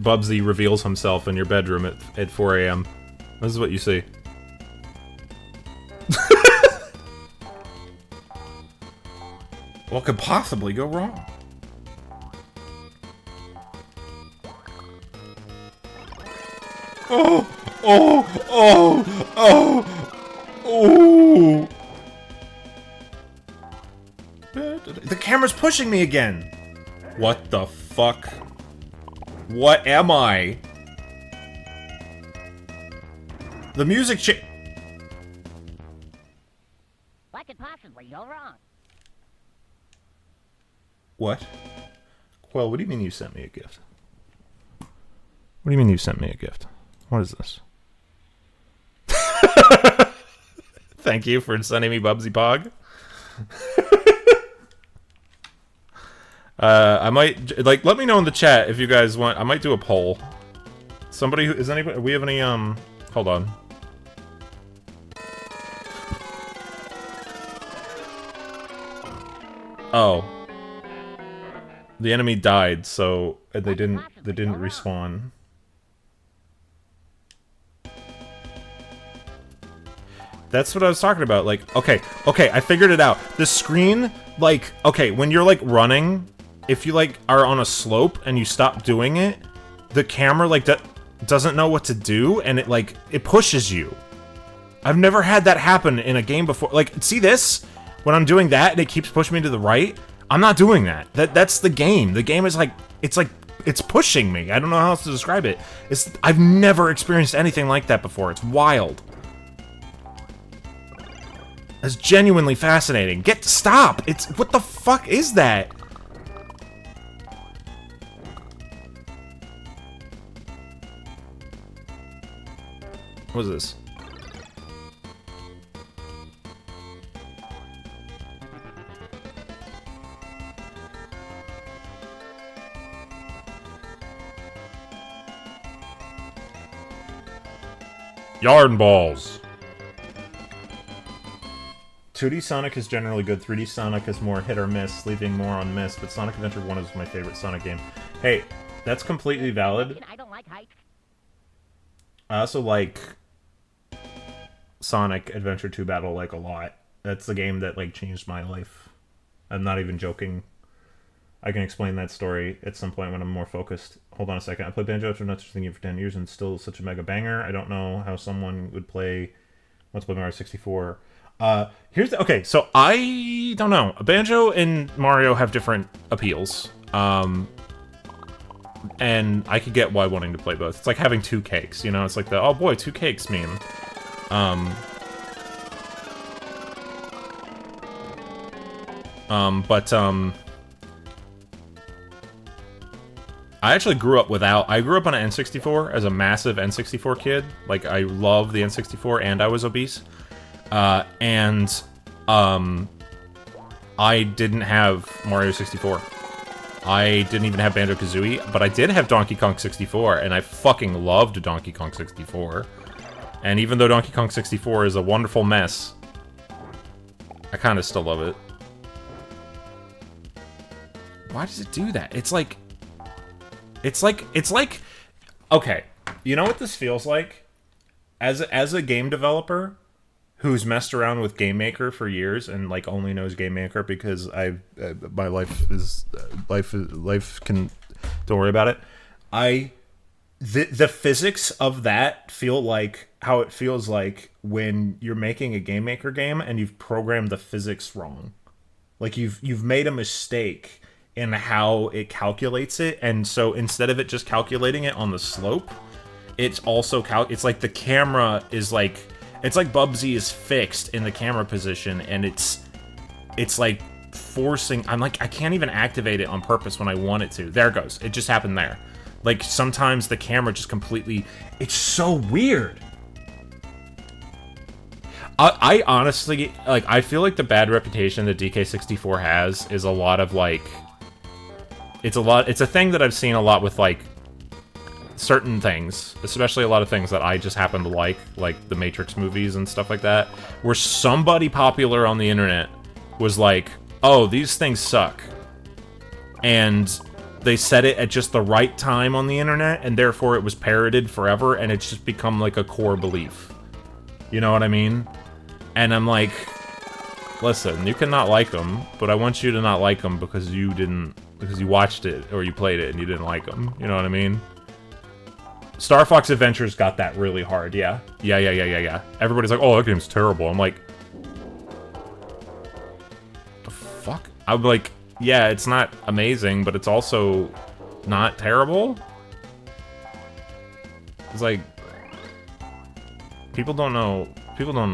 Bubsy reveals himself in your bedroom at 4 a.m. This is what you see. What could possibly go wrong? Oh! Oh! Oh! Oh! Oh! The camera's pushing me again! What the fuck? What am I? The music What could possibly go wrong? What? Well, what do you mean you sent me a gift? What do you mean you sent me a gift? What is this? Thank you for sending me Bubsy Pog. I might, like, let me know in the chat if you guys want. I might do a poll. Somebody who, is anybody, we have any, hold on. Oh. The enemy died, so they didn't respawn. That's what I was talking about. Like, okay, I figured it out. The screen, like, okay, when you're, like, running, if you, like, are on a slope and you stop doing it, the camera, like, doesn't know what to do, and it, like, it pushes you. I've never had that happen in a game before. Like, see this? When I'm doing that and it keeps pushing me to the right, I'm not doing that. That's the game. The game is, like, it's pushing me. I don't know how else to describe it. I've never experienced anything like that before. It's wild. It's genuinely fascinating. Stop! What the fuck is that? What is this? Yarn balls. 2D Sonic is generally good. 3D Sonic is more hit or miss, leaving more on miss, but Sonic Adventure 1 is my favorite Sonic game. Hey, that's completely valid. I don't like heights. I also like Sonic Adventure 2 Battle like a lot. That's the game that like changed my life. I'm not even joking. I can explain that story at some point when I'm more focused. Hold on a second. I played Banjo after not thinking for 10 years and still such a mega banger. I don't know how someone would play Let's Play Mario 64. Okay, so I don't know. Banjo and Mario have different appeals. And I could get why wanting to play both. It's like having two cakes, you know? It's like the, oh boy, two cakes meme. I actually grew up I grew up on an N64 as a massive N64 kid. Like, I love the N64 and I was obese. I didn't have Mario 64. I didn't even have Banjo-Kazooie, but I did have Donkey Kong 64, and I fucking loved Donkey Kong 64. And even though Donkey Kong 64 is a wonderful mess, I kind of still love it. Why does it do that? It's like, okay, you know what this feels like? As a game developer who's messed around with Game Maker for years and like only knows Game Maker because my life can, don't worry about it. The physics of that feel like how it feels like when you're making a Game Maker game and you've programmed the physics wrong. Like you've made a mistake in how it calculates it, and so instead of it just calculating it on the slope, it's also it's like the camera is like, it's like Bubsy is fixed in the camera position, and it's like forcing, I'm like, I can't even activate it on purpose when I want it to. There it goes. It just happened there. Like, sometimes the camera just completely, it's so weird. I honestly, like, I feel like the bad reputation that DK64 has is a lot of, like, it's a thing that I've seen a lot with, like, certain things, especially a lot of things that I just happen to like the Matrix movies and stuff like that, where somebody popular on the internet was like, oh, these things suck. And they said it at just the right time on the internet, and therefore it was parroted forever, and it's just become, like, a core belief. You know what I mean? And I'm like, listen, you can not like them, but I want you to not like them because you watched it, or you played it, and you didn't like them. You know what I mean? Star Fox Adventures got that really hard, yeah. Yeah. Everybody's like, oh, that game's terrible. I'm like, the fuck? I'm like, yeah, it's not amazing, but it's also not terrible. It's like, people don't know. People don't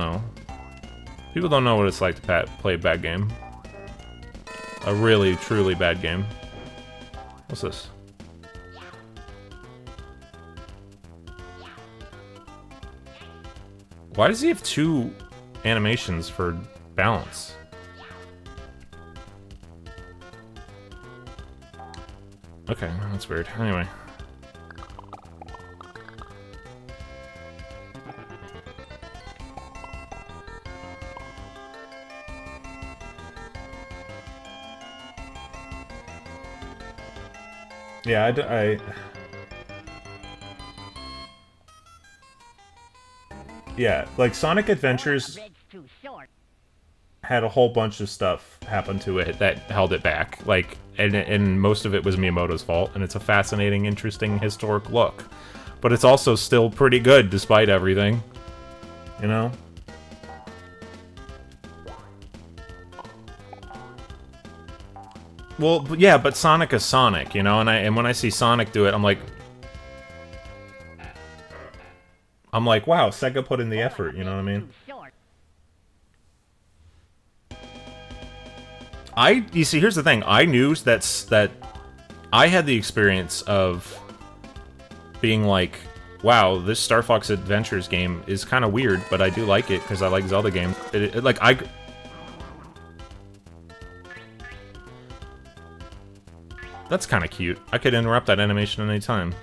know what it's like to play a bad game. A really, truly bad game. What's this? Why does he have 2 animations for balance? Okay, that's weird. Anyway. Yeah, yeah, like Sonic Adventures had a whole bunch of stuff happen to it that held it back. Like, and most of it was Miyamoto's fault, and it's a fascinating, interesting, historic look. But it's also still pretty good despite everything. You know? Well, yeah, but Sonic is Sonic, you know, and when I see Sonic do it, I'm like, wow, Sega put in the effort, you know what I mean? You see, here's the thing, I knew that I had the experience of being like, wow, this Star Fox Adventures game is kind of weird, but I do like it because I like Zelda games. That's kind of cute. I could interrupt that animation at any time.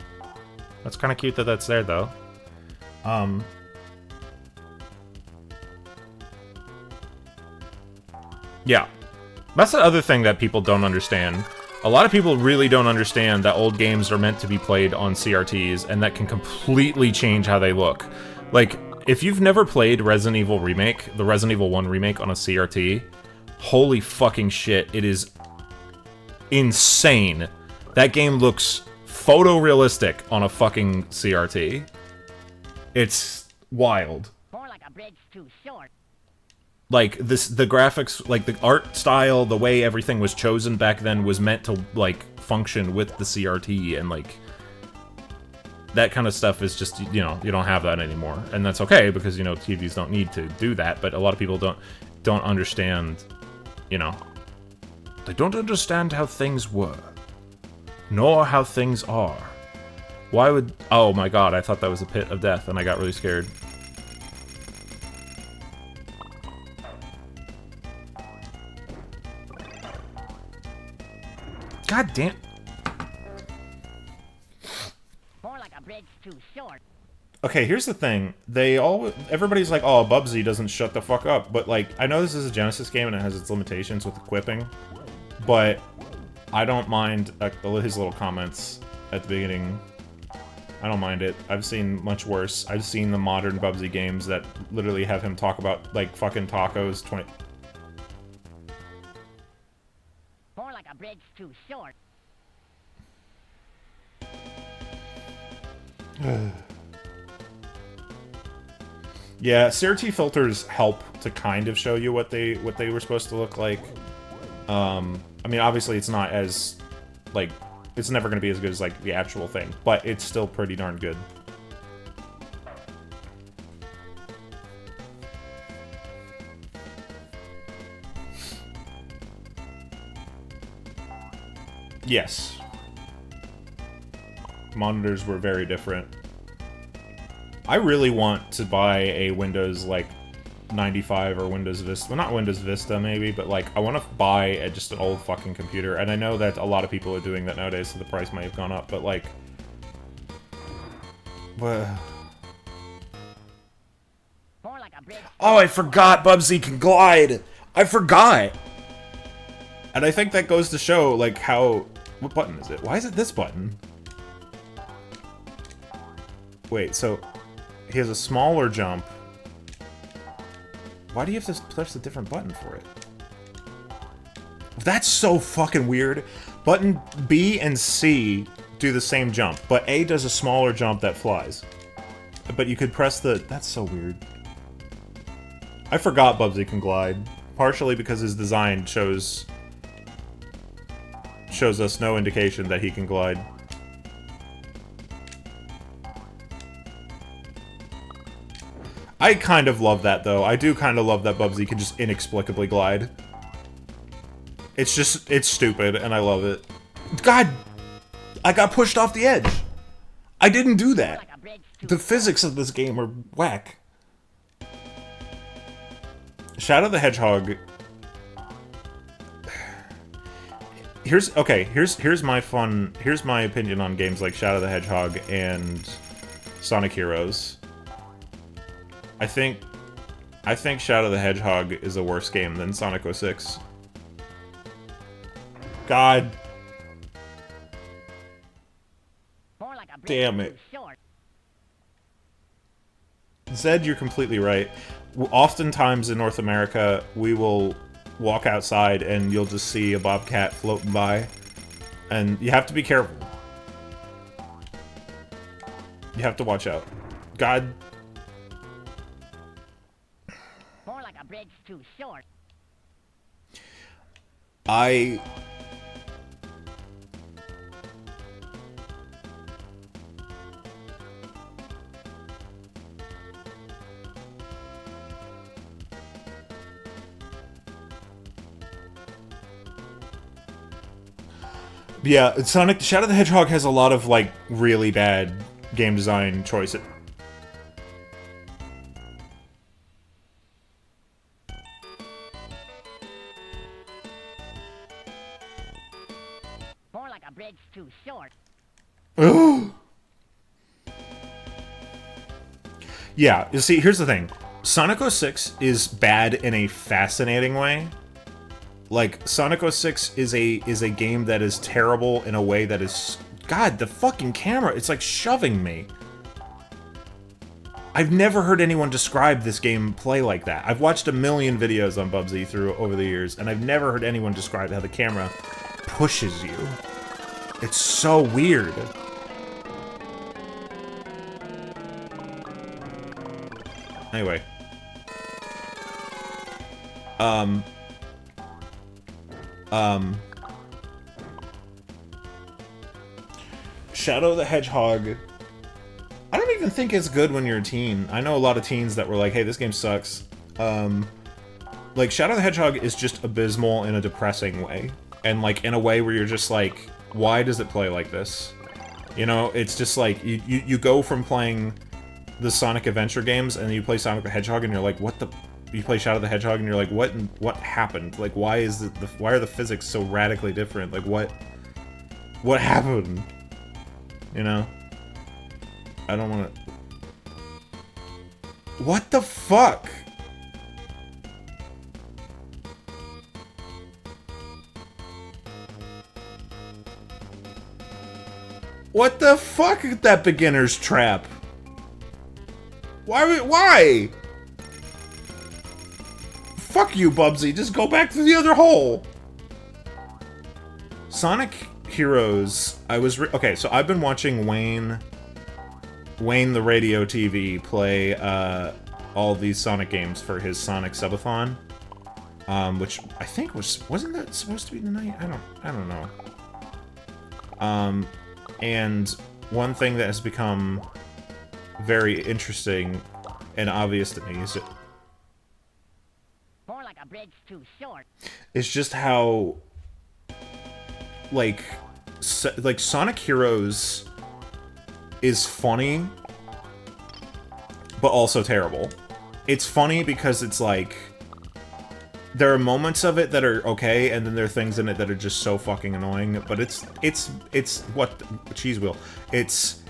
That's kind of cute that that's there, though. Yeah. That's the other thing that people don't understand. A lot of people really don't understand that old games are meant to be played on CRTs, and that can completely change how they look. Like, if you've never played Resident Evil Remake, the Resident Evil 1 remake on a CRT, holy fucking shit, it is insane. That game looks photorealistic on a fucking CRT. It's wild. More like a bridge too short. Like, the graphics, like, the art style, the way everything was chosen back then was meant to, like, function with the CRT, and, like, that kind of stuff is just, you know, you don't have that anymore. And that's okay, because, you know, TVs don't need to do that, but a lot of people don't understand, you know. They don't understand how things were, nor how things are. Why would... Oh my god, I thought that was a pit of death, and I got really scared. God damn. More like a bridge too short. Okay, here's the thing. Everybody's like, oh, Bubsy doesn't shut the fuck up. But, like, I know this is a Genesis game and it has its limitations with equipping. But I don't mind his little comments at the beginning. I don't mind it. I've seen much worse. I've seen the modern Bubsy games that literally have him talk about, like, fucking tacos 20... More like a bridge too short. Yeah, CRT filters help to kind of show you what they were supposed to look like. I I mean, obviously it's not as, like, it's never going to be as good as, like, the actual thing, but it's still pretty darn good. Yes. Monitors were very different. I really want to buy a Windows, like, 95 or Windows Vista. Well, not Windows Vista, maybe, but, like, I want to buy just an old fucking computer. And I know that a lot of people are doing that nowadays, so the price might have gone up, but, like... Oh, I forgot Bubsy can glide! I forgot! And I think that goes to show, like, how... What button is it? Why is it this button? Wait, so... He has a smaller jump. Why do you have to press a different button for it? That's so fucking weird. Button B and C do the same jump, but A does a smaller jump that flies. But you could press the... That's so weird. I forgot Bubsy can glide. Partially because his design shows us no indication that he can glide. I kind of love that, though. I do kind of love that Bubsy can just inexplicably glide. It's just... It's stupid, and I love it. God! I got pushed off the edge! I didn't do that! The physics of this game are whack. Shadow the Hedgehog... Here's my opinion on games like Shadow the Hedgehog and Sonic Heroes. I think Shadow the Hedgehog is a worse game than Sonic 06. God. Damn it. Zed, you're completely right. Oftentimes in North America, we will walk outside and you'll just see a bobcat floating by. And you have to be careful. You have to watch out. God. More like a bridge too short. Yeah, Sonic Shadow the Hedgehog has a lot of, like, really bad game design choices. More like a bridge too short. Yeah, you see, here's the thing. Sonic 06 is bad in a fascinating way. Like, Sonic 06 is a game that is terrible in a way that is... God, the fucking camera, it's like shoving me. I've never heard anyone describe this game play like that. I've watched a million videos on Bubsy over the years, and I've never heard anyone describe how the camera pushes you. It's so weird. Anyway. Shadow the Hedgehog... I don't even think it's good when you're a teen. I know a lot of teens that were like, hey, this game sucks. Like, Shadow the Hedgehog is just abysmal in a depressing way. And, like, in a way where you're just like, why does it play like this? You know, it's just like, you go from playing the Sonic Adventure games, and then you play Sonic the Hedgehog, and you're like, what the... You play Shadow the Hedgehog, and you're like, what happened? Like, why is why are the physics so radically different? Like, what happened? You know? I don't want to... What the fuck? What the fuck is that beginner's trap? Why? Fuck you, Bubsy. Just go back to the other hole. Sonic Heroes. Okay, so I've been watching Wayne the Radio TV play all these Sonic games for his Sonic Subathon. which I think wasn't that supposed to be the night? I don't know. And one thing that has become very interesting and obvious to me is that More like a bridge too short. it's just how like Sonic Heroes is funny but also terrible. It's funny because it's like there are moments of it that are okay, and then there are things in it that are just so fucking annoying, but it's what cheese wheel. It's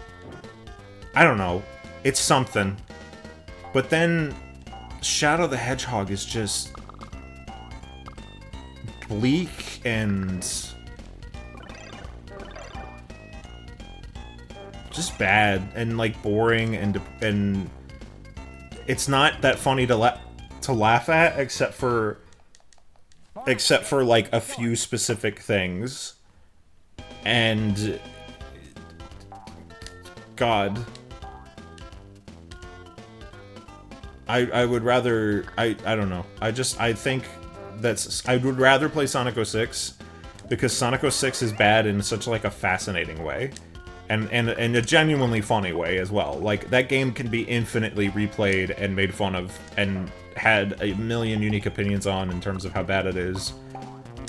I don't know. It's something. But then Shadow the Hedgehog is just bleak and just bad and like boring and it's not that funny to laugh at except for like a few specific things. And God, I would rather I don't know. I think I would rather play Sonic 06 because Sonic 06 is bad in such like a fascinating way. And in a genuinely funny way as well. Like, that game can be infinitely replayed and made fun of and had a million unique opinions on in terms of how bad it is.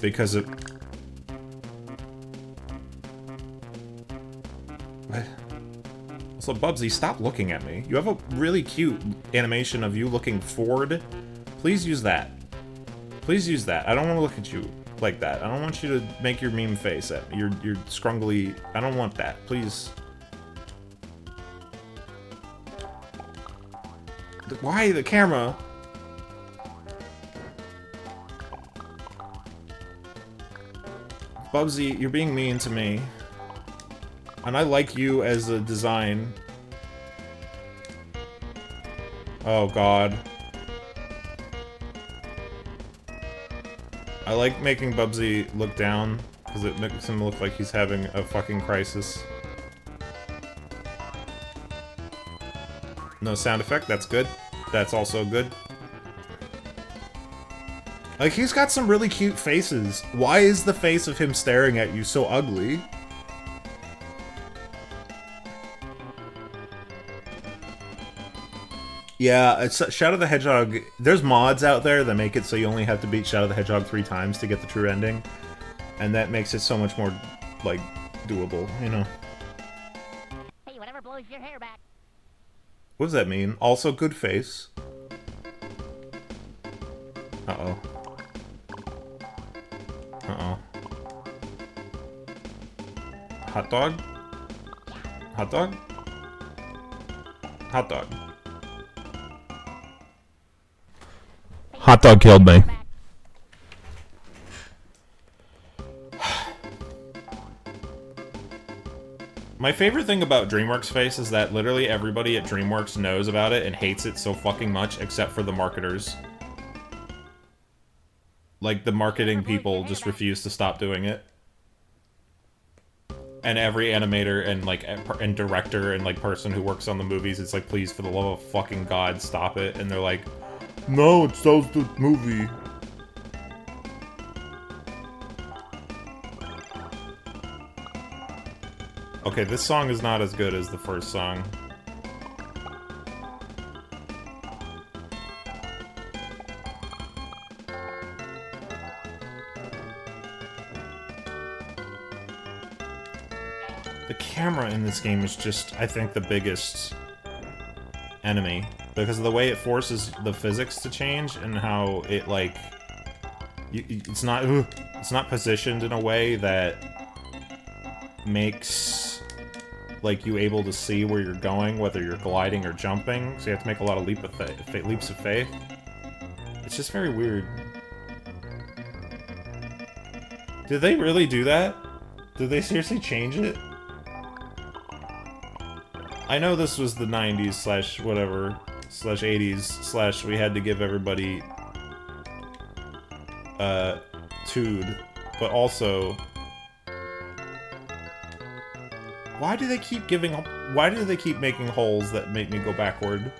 Because it... What? Also, Bubsy, stop looking at me. You have a really cute animation of you looking forward. Please use that. Please use that. I don't want to look at you like that. I don't want you to make your meme face at me. You're scrungly. I don't want that. Please. Why the camera? Bubsy, you're being mean to me. And I like you as a design. Oh God. I like making Bubsy look down, because it makes him look like he's having a fucking crisis. No sound effect, that's good. That's also good. Like, he's got some really cute faces. Why is the face of him staring at you so ugly? Yeah, it's Shadow the Hedgehog. There's mods out there that make it so you only have to beat Shadow the Hedgehog 3 times to get the true ending. And that makes it so much more, like, doable, you know? Hey, whatever blows your hair back. What does that mean? Also good face. Uh-oh. Uh-oh. Hot dog? Hot dog? Hot dog. Hot dog killed me. My favorite thing about DreamWorks Face is that literally everybody at DreamWorks knows about it and hates it so fucking much, except for the marketers. Like, the marketing people just refuse to stop doing it. And every animator and, like, and director and, like, person who works on the movies, it's like, please, for the love of fucking God, stop it. And they're like, no, it sells the movie. Okay, this song is not as good as the first song. The camera in this game is just, I think, the biggest enemy. Because of the way it forces the physics to change and how it, like... it's not positioned in a way that makes, like, you able to see where you're going, whether you're gliding or jumping. So you have to make a lot of leaps of faith. It's just very weird. Did they really do that? Did they seriously change it? I know this was the 90s slash whatever, slash 80s, slash we had to give everybody, tood, but also, why do they keep giving up, why do they keep making holes that make me go backward?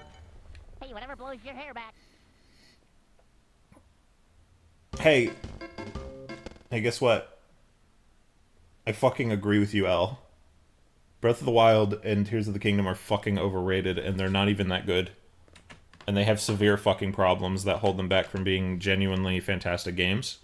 Hey, whatever blows your hair back. Hey, guess what? I fucking agree with you, L. Breath of the Wild and Tears of the Kingdom are fucking overrated, and they're not even that good. And they have severe fucking problems that hold them back from being genuinely fantastic games.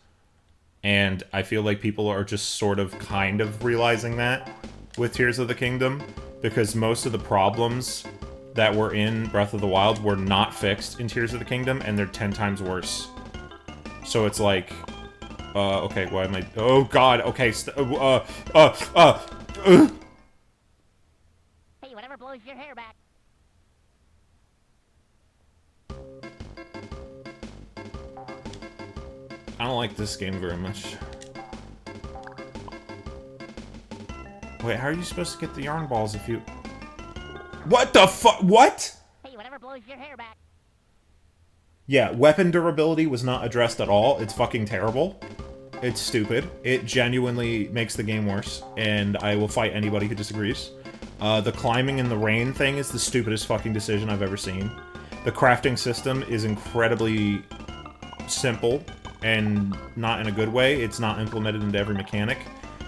And I feel like people are just sort of kind of realizing that with Tears of the Kingdom, because most of the problems that were in Breath of the Wild were not fixed in Tears of the Kingdom, and they're 10 times worse. So it's like, okay, why am I... Oh, God, okay, Hey, whatever blows your hair back. I don't like this game very much. Wait, how are you supposed to get the yarn balls if you... What the fuck? What? Hey, whatever blows your hair back. Yeah, weapon durability was not addressed at all. It's fucking terrible. It's stupid. It genuinely makes the game worse, and I will fight anybody who disagrees. The climbing in the rain thing is the stupidest fucking decision I've ever seen. The crafting system is incredibly simple, and not in a good way. It's not implemented into every mechanic.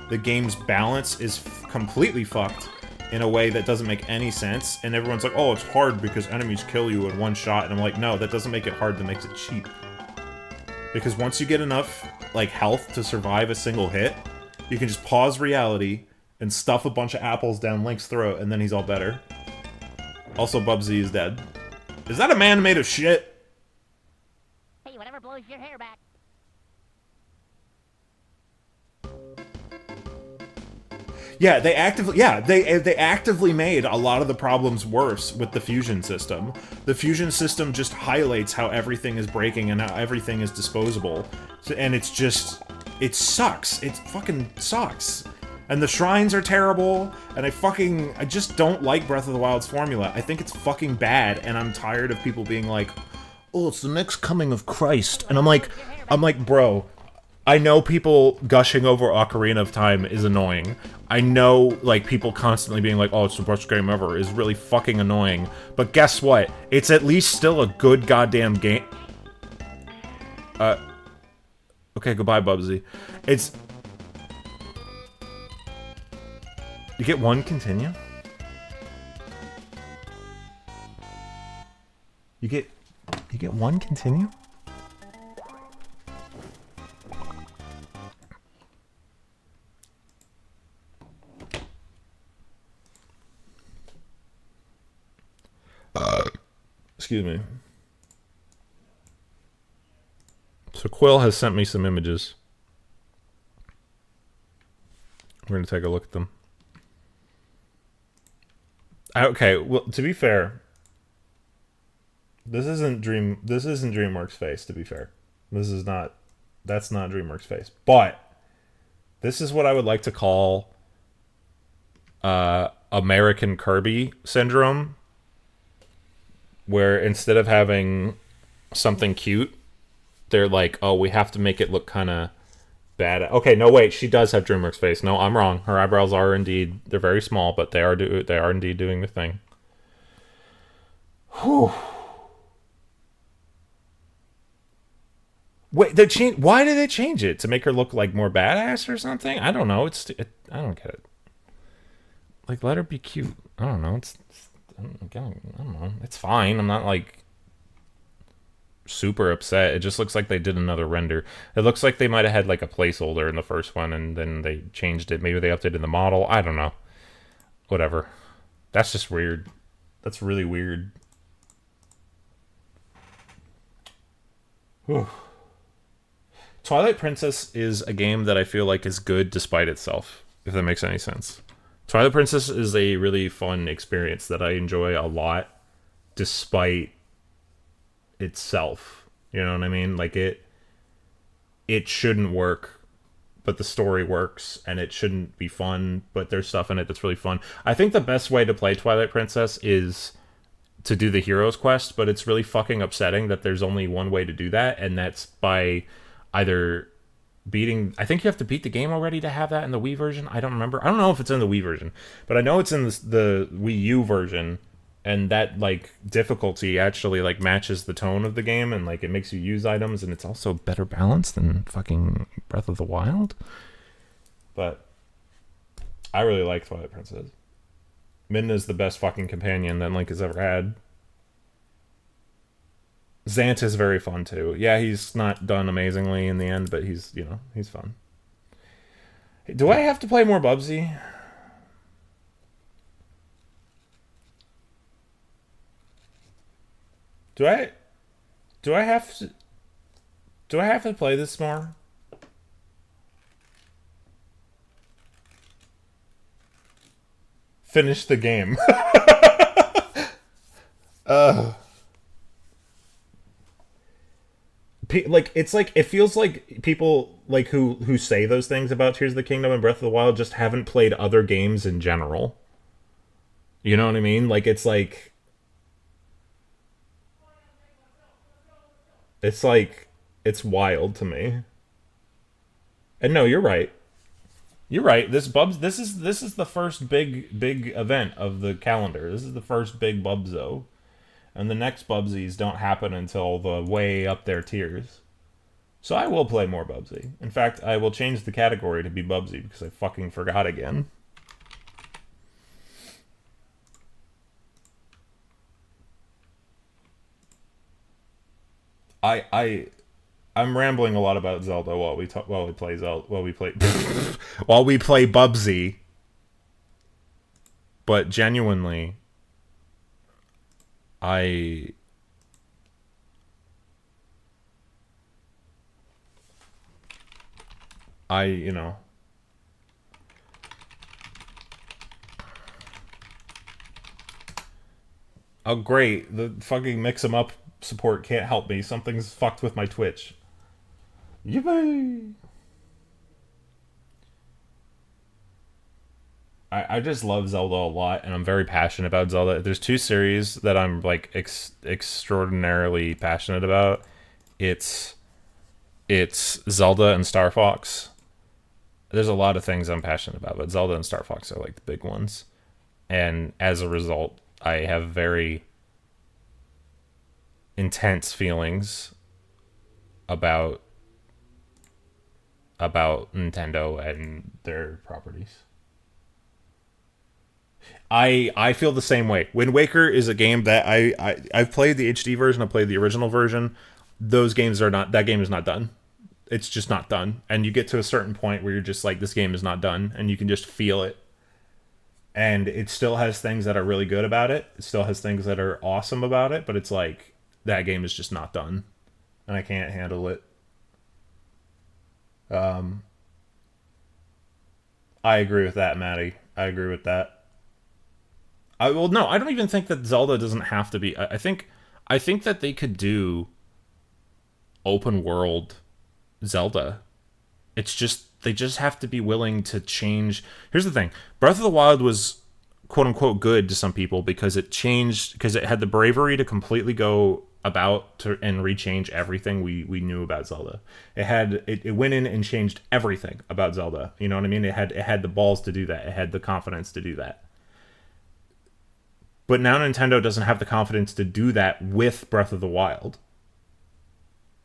The game's balance is completely fucked in a way that doesn't make any sense, and everyone's like, oh, it's hard because enemies kill you in one shot, and I'm like, no, that doesn't make it hard, that makes it cheap. Because once you get enough, like, health to survive a single hit, you can just pause reality and stuff a bunch of apples down Link's throat, and then he's all better. Also, Bubsy is dead. Is that a man made of shit? Hey, whatever blows your hair back. Yeah, they actively made a lot of the problems worse with the fusion system. The fusion system just highlights how everything is breaking and how everything is disposable. And it's just... It sucks. It fucking sucks. And the shrines are terrible, and I just don't like Breath of the Wild's formula. I think it's fucking bad, and I'm tired of people being like, oh, it's the next coming of Christ. And I'm like, bro, I know people gushing over Ocarina of Time is annoying. I know, like, people constantly being like, oh, it's the best game ever, is really fucking annoying. But guess what? It's at least still a good goddamn game. Okay, goodbye, Bubsy. It's... You get one continue? You get one continue? Excuse me. So Quill has sent me some images. We're gonna take a look at them. Okay, well, to be fair, this isn't DreamWorks face, to be fair. That's not DreamWorks face. But this is what I would like to call American Kirby syndrome, where instead of having something cute, they're like, oh, we have to make it look kind of bad. Okay, no, wait, she does have DreamWorks face. No, I'm wrong. Her eyebrows are indeed, they're very small, but they are indeed doing the thing. Whew. Wait, why did they change it? To make her look like more badass or something? I don't know. I don't get it. Like, let her be cute. I don't know. I don't know. It's fine. I'm not like super upset. It just looks like they did another render. It looks like they might have had like a placeholder in the first one and then they changed it. Maybe they updated the model. I don't know. Whatever. That's just weird. That's really weird. Whew. Twilight Princess is a game that I feel like is good despite itself, if that makes any sense. Twilight Princess is a really fun experience that I enjoy a lot despite itself. You know what I mean? Like, it shouldn't work, but the story works, and it shouldn't be fun, but there's stuff in it that's really fun. I think the best way to play Twilight Princess is to do the Hero's Quest, but it's really fucking upsetting that there's only one way to do that, and that's by either beating... I think you have to beat the game already to have that in the Wii version. I don't remember. I don't know if it's in the Wii version, but I know it's in the Wii U version, and that like difficulty actually like matches the tone of the game, and like it makes you use items, and it's also better balanced than fucking Breath of the Wild. But I really like Twilight Princess. Midna's the best fucking companion that Link has ever had. Zant is very fun too. Yeah, he's not done amazingly in the end, but he's, you know, he's fun. Do I have to play more Bubsy? Do I have to play this more? Finish the game. Like it's like it feels like people like who say those things about Tears of the Kingdom and Breath of the Wild just haven't played other games in general. You know what I mean? Like it's like it's wild to me. And no, you're right. You're right. This is the first big event of the calendar. This is the first big Bubzo. And the next Bubsies don't happen until the way up their tiers. So I will play more Bubsy. In fact, I will change the category to be Bubsy because I fucking forgot again. I'm rambling a lot about Zelda while we play Bubsy. But genuinely, I you know, oh great, the fucking mix 'em up support can't help me. Something's fucked with my Twitch. Yippee! I just love Zelda a lot, and I'm very passionate about Zelda. There's two series that I'm like extraordinarily passionate about. It's Zelda and Star Fox. There's a lot of things I'm passionate about, but Zelda and Star Fox are like the big ones. And as a result, I have very intense feelings about Nintendo and their properties. I feel the same way. Wind Waker is a game that I've played the HD version, I've played the original version. That game is not done. It's just not done. And you get to a certain point where you're just like, this game is not done, and you can just feel it. And it still has things that are really good about it. It still has things that are awesome about it, but it's like, that game is just not done. And I can't handle it. I agree with that, Maddie. I agree with that. I don't even think that Zelda doesn't have to be. I think that they could do open world Zelda. It's just they just have to be willing to change. Here's the thing. Breath of the Wild was quote unquote good to some people because it had the bravery to completely go about and rechange everything we knew about Zelda. It went in and changed everything about Zelda. You know what I mean? It had the balls to do that. It had the confidence to do that. But now Nintendo doesn't have the confidence to do that with Breath of the Wild.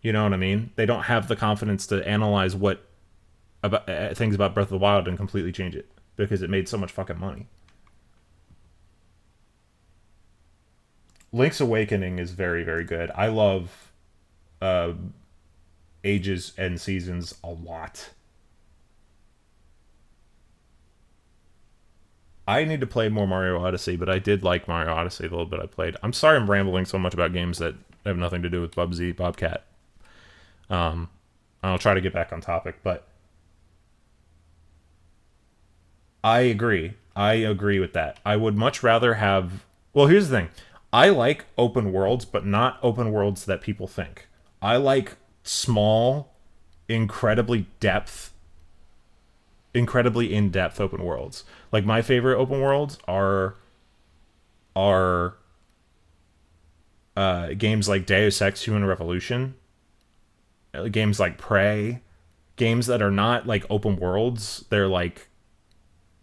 You know what I mean? They don't have the confidence to analyze things about Breath of the Wild and completely change it because it made so much fucking money. Link's Awakening is very, very good. I love Ages and Seasons a lot. I need to play more Mario Odyssey, but I did like Mario Odyssey the little bit I played. I'm sorry I'm rambling so much about games that have nothing to do with Bubsy Bobcat. I'll try to get back on topic, but I agree. I agree with that. I would much rather have... Well, here's the thing. I like open worlds, but not open worlds that people think. I like small, incredibly in-depth open worlds. Like, my favorite open worlds are games like Deus Ex Human Revolution, games like Prey, games that are not like open worlds. They're like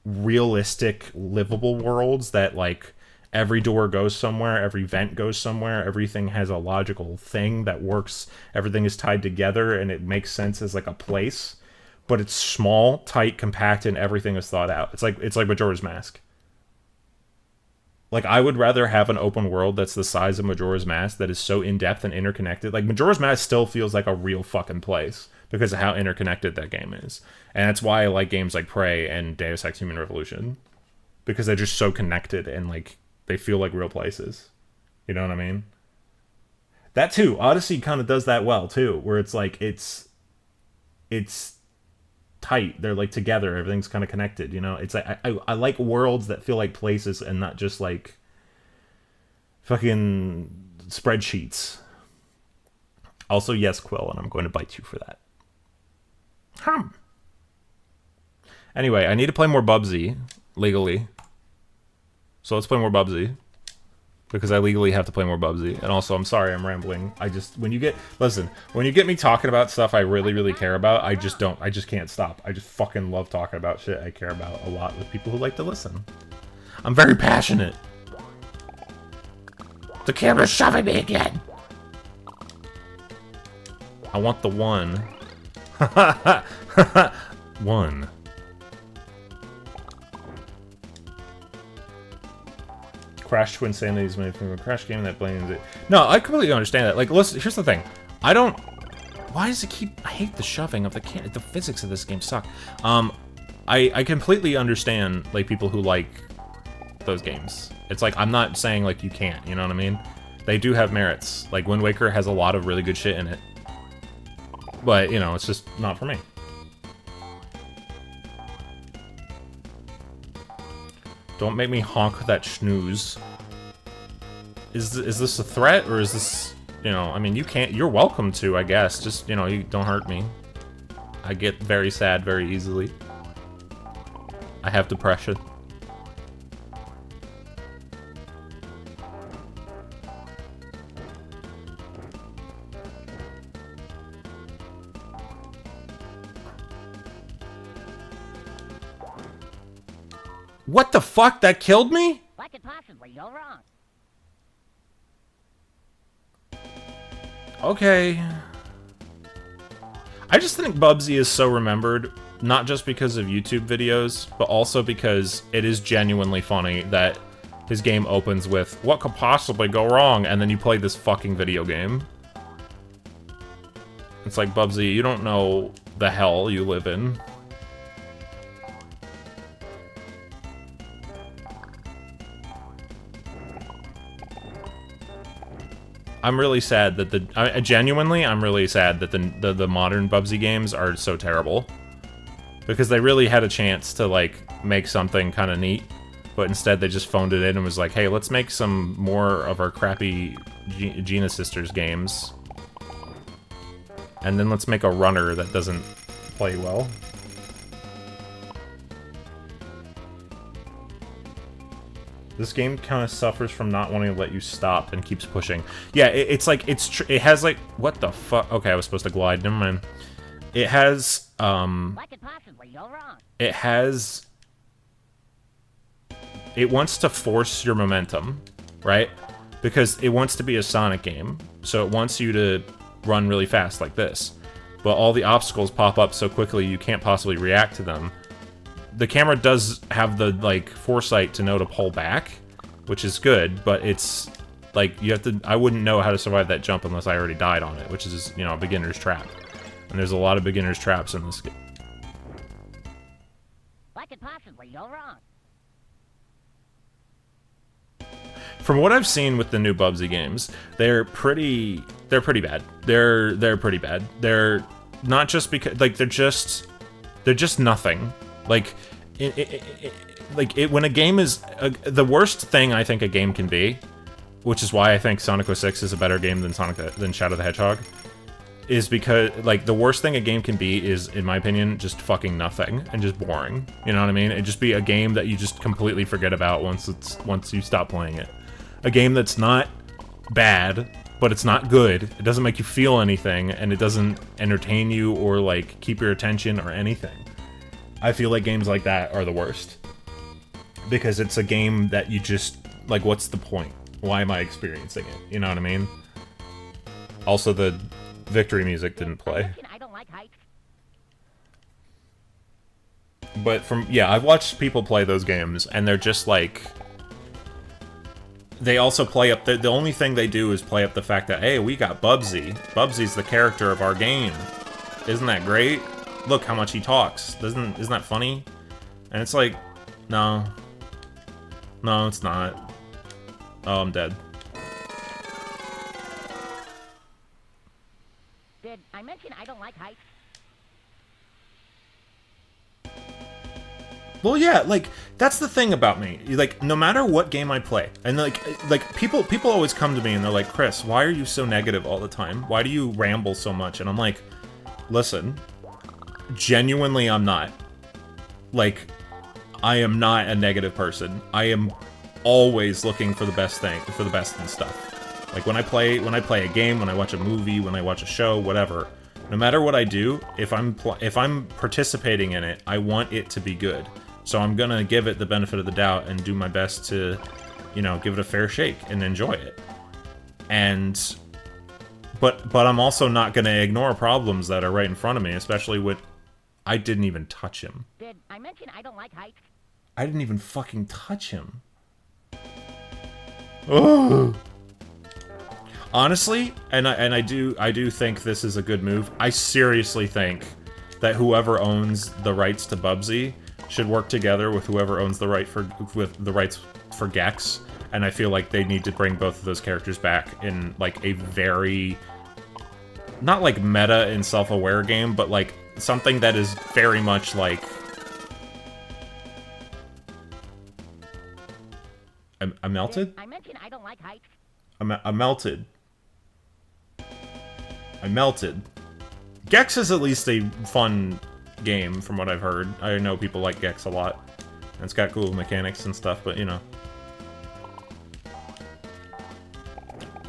realistic, livable worlds that like every door goes somewhere, every vent goes somewhere, everything has a logical thing that works, everything is tied together, and it makes sense as like a place. But it's small, tight, compact, and everything is thought out. It's like Majora's Mask. Like, I would rather have an open world that's the size of Majora's Mask that is so in-depth and interconnected. Like, Majora's Mask still feels like a real fucking place because of how interconnected that game is. And that's why I like games like Prey and Deus Ex Human Revolution. Because they're just so connected and, like, they feel like real places. You know what I mean? That, too. Odyssey kind of does that well, too. Where it's, like, it's tight. They're like together. Everything's kind of connected, you know? It's like I like worlds that feel like places and not just like fucking spreadsheets. Also, yes, Quill, and I'm going to bite you for that. Anyway, I need to play more Bubsy legally. So let's play more Bubsy. Because I legally have to play more Bubsy. And also, I'm sorry, I'm rambling. When you get me talking about stuff I really, really care about, I just can't stop. I just fucking love talking about shit I care about a lot with people who like to listen. I'm very passionate. The camera's shoving me again. I want the one. One. Crash to Insanity is my favorite Crash game that blames it. No, I completely understand that. Like, listen, here's the thing. Why does it keep... I hate the shoving of the can. The physics of this game suck. I completely understand, like, people who like those games. It's like, I'm not saying, like, you can't, you know what I mean? They do have merits. Like, Wind Waker has a lot of really good shit in it. But, you know, it's just not for me. Don't make me honk that snooze. Is this a threat, or is this, you know, I mean, you're welcome to, I guess. Just, you know, you don't hurt me. I get very sad very easily. I have depression. What the fuck? That killed me? What could possibly go wrong? Okay. I just think Bubsy is so remembered, not just because of YouTube videos, but also because it is genuinely funny that his game opens with, what could possibly go wrong? And then you play this fucking video game. It's like, Bubsy, you don't know the hell you live in. I'm really sad that I'm really sad that the modern Bubsy games are so terrible. Because they really had a chance to, like, make something kind of neat. But instead they just phoned it in and was like, hey, let's make some more of our crappy Gina Sisters games. And then let's make a runner that doesn't play well. This game kind of suffers from not wanting to let you stop and keeps pushing. Yeah, it has like, what the fuck? Okay, I was supposed to glide. Never mind. It has What could possibly go wrong? It wants to force your momentum, right? Because it wants to be a Sonic game, so it wants you to run really fast like this. But all the obstacles pop up so quickly you can't possibly react to them. The camera does have the, like, foresight to know to pull back, which is good, but it's, like, you have to... I wouldn't know how to survive that jump unless I already died on it, which is, you know, a beginner's trap. And there's a lot of beginner's traps in this game. What could possibly go wrong? From what I've seen with the new Bubsy games, they're pretty bad. They're pretty bad. They're not just because, like, they're just nothing. Like, when a game is... the worst thing I think a game can be, which is why I think Sonic 06 is a better game than Shadow the Hedgehog, is because, like, the worst thing a game can be is, in my opinion, just fucking nothing and just boring. You know what I mean? It'd just be a game that you just completely forget about once you stop playing it. A game that's not bad, but it's not good. It doesn't make you feel anything, and it doesn't entertain you or, like, keep your attention or anything. I feel like games like that are the worst. Because it's a game that you just Like, what's the point? Why am I experiencing it? You know what I mean? Also, the victory music didn't play. I don't like heights. But yeah, I've watched people play those games, and they're just like... They also play up... The only thing they do is play up the fact that, hey, we got Bubsy. Bubsy's the character of our game. Isn't that great? Look how much he talks. Isn't that funny? And it's like, no. No, it's not. Oh, I'm dead. Did I mention I don't like heights? Well, yeah, like, that's the thing about me. Like, no matter what game I play, and like people always come to me and they're like, Chris, why are you so negative all the time? Why do you ramble so much? And I'm like, listen, genuinely, I'm not. Like, I am not a negative person. I am always looking for the best thing, for the best in stuff. Like, when I play a game, when I watch a movie, when I watch a show, whatever, no matter what I do, if I'm participating in it, I want it to be good. So I'm gonna give it the benefit of the doubt and do my best to, you know, give it a fair shake and enjoy it. And, but I'm also not gonna ignore problems that are right in front of me, especially with, I didn't even touch him. Did I mention I don't like heights? I didn't even fucking touch him. Oh. Honestly, and I do think this is a good move. I seriously think that whoever owns the rights to Bubsy should work together with whoever owns the rights for Gex, and I feel like they need to bring both of those characters back in like a very, not like meta and self-aware game, but like something that is very much like I melted? I mentioned I don't like heights. I melted. I melted. Gex is at least a fun game, from what I've heard. I know people like Gex a lot. And it's got cool mechanics and stuff, but you know.